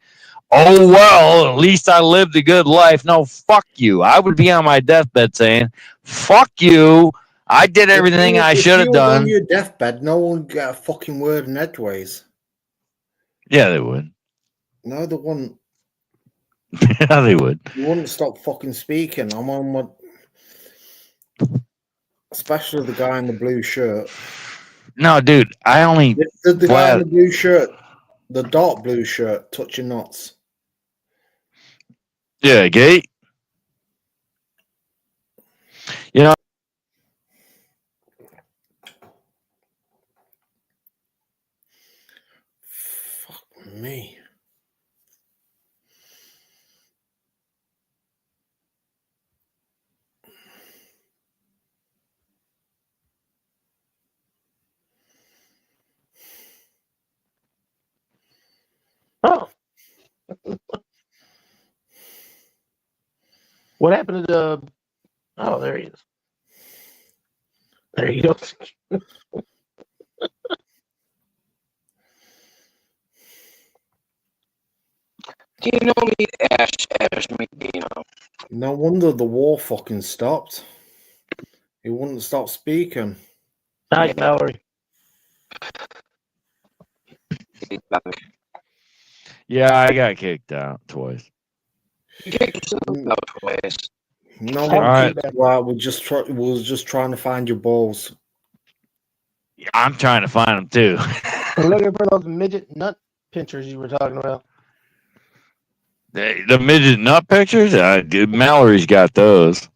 oh, well, at least I lived a good life. No, fuck you. I would be on my deathbed saying, fuck you. I did everything I should have If you were on done. your deathbed, no one would get a fucking word in edgeways. Yeah, they would. No, they wouldn't. Yeah, they would. You wouldn't stop fucking speaking. I'm on what, especially the guy in the blue shirt. No, dude, I only. The guy in the blue shirt, the dark blue shirt, touching nuts. Yeah, Gate. You know. Fuck me. Oh. What happened to the? Oh, there he is. There you go. Do you know me, Ash Medina? No wonder the war fucking stopped. He wouldn't stop speaking. Nice, Mallory. Yeah, I got kicked out twice. You kicked yourself out twice. No All one right. kicked you out. We was just trying to find your balls. I'm trying to find them too. I'm looking for those midget nut pinchers you were talking about. The midget nut pictures? Mallory's got those.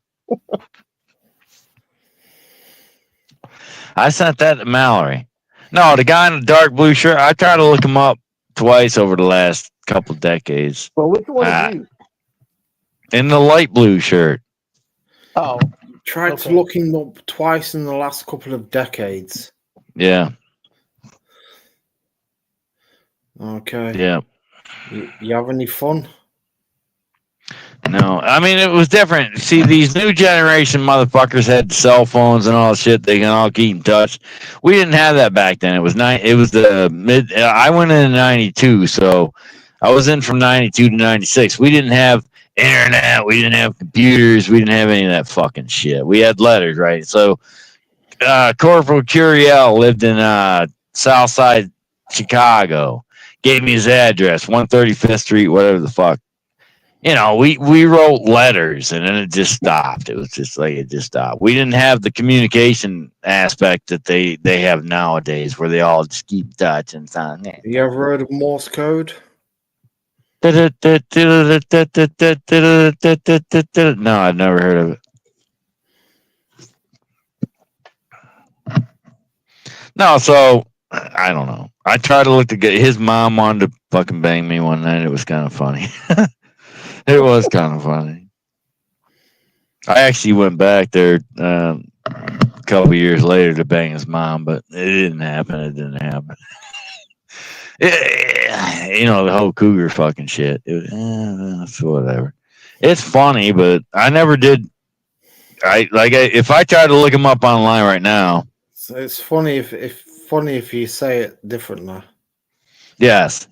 I sent that to Mallory. No, the guy in the dark blue shirt, I tried to look him up twice over the last couple decades. Well, which one is you? In the light blue shirt. Oh. Tried to look him up twice in the last couple of decades. Yeah. Okay. Yeah. You have any fun? No, I mean it was different. See, these new generation motherfuckers had cell phones and all that shit. They can all keep in touch. We didn't have that back then. It was It was the mid. I went in '92, so I was in from '92 to '96. We didn't have internet. We didn't have computers. We didn't have any of that fucking shit. We had letters, right? So Corporal Curiel lived in South Side Chicago. Gave me his address, 135th Street, whatever the fuck. We wrote letters and then it just stopped. It was just like it just stopped. We didn't have the communication aspect that they have nowadays, where they all just keep in touch and something. You ever heard of Morse code? No, I've never heard of it. No, so I don't know. I tried to look to get his mom wanted to fucking bang me one night. It was kind of funny. It was kind of funny. I actually went back there a couple of years later to bang his mom, but it didn't happen. It didn't happen. The whole cougar fucking shit. It's whatever. It's funny, but I never did. If I try to look him up online right now. So it's funny if you say it differently. Yes.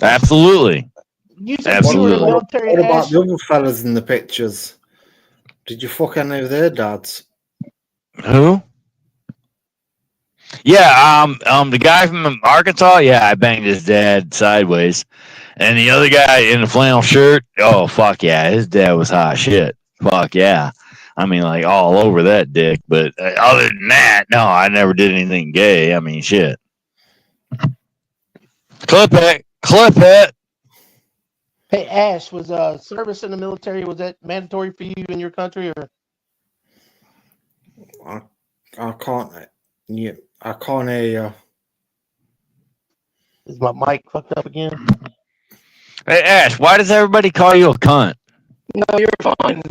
Absolutely. You said Absolutely. you were military, What about Ash? the other fellas in the pictures? Did you fuck any of their dads? Who? Yeah, the guy from Arkansas, yeah, I banged his dad sideways. And the other guy in the flannel shirt, oh fuck yeah, his dad was hot shit. Fuck yeah. I mean, like all over that dick. But other than that, no, I never did anything gay. I mean, shit. Clip it. Hey, Ash, was service in the military, was that mandatory for you in your country, or? I can't. Yeah, I can't hear you. Is my mic fucked up again? Hey Ash, why does everybody call you a cunt? No, you're fine.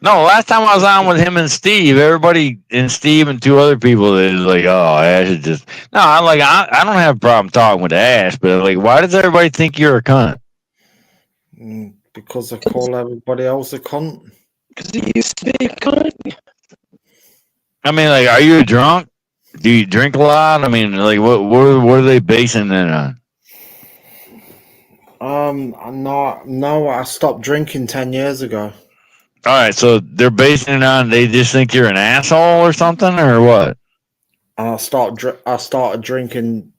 No, last time I was on with him and Steve, everybody and Steve and two other people, they was like, "Oh, Ash is just." No, I don't have a problem talking with Ash, but like, why does everybody think you're a cunt? Because I call everybody else a cunt. Because he used to be a cunt. I mean, like, are you a drunk? Do you drink a lot? I mean, like, what are they basing that on? No, I stopped drinking 10 years ago. All right, so they're basing it on they just think you're an asshole or something, or what? I started drinking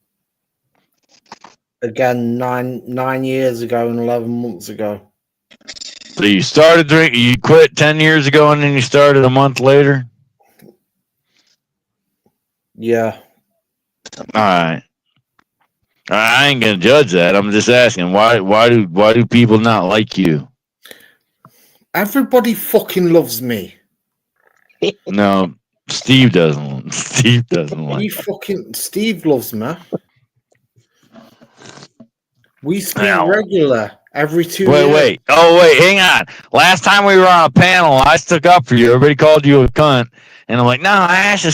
again 9 years ago and 11 months ago. So you started drinking, you quit 10 years ago, and then you started a month later. Yeah. All right. I ain't gonna judge that. I'm just asking why do people not like you? Everybody fucking loves me. No, Steve doesn't. Steve doesn't like. Steve loves me. We speak Now, regular every 2 years. wait. Oh, wait, hang on. Last time we were on a panel, I stuck up for you. Everybody called you a cunt, and I'm like, no, Ash is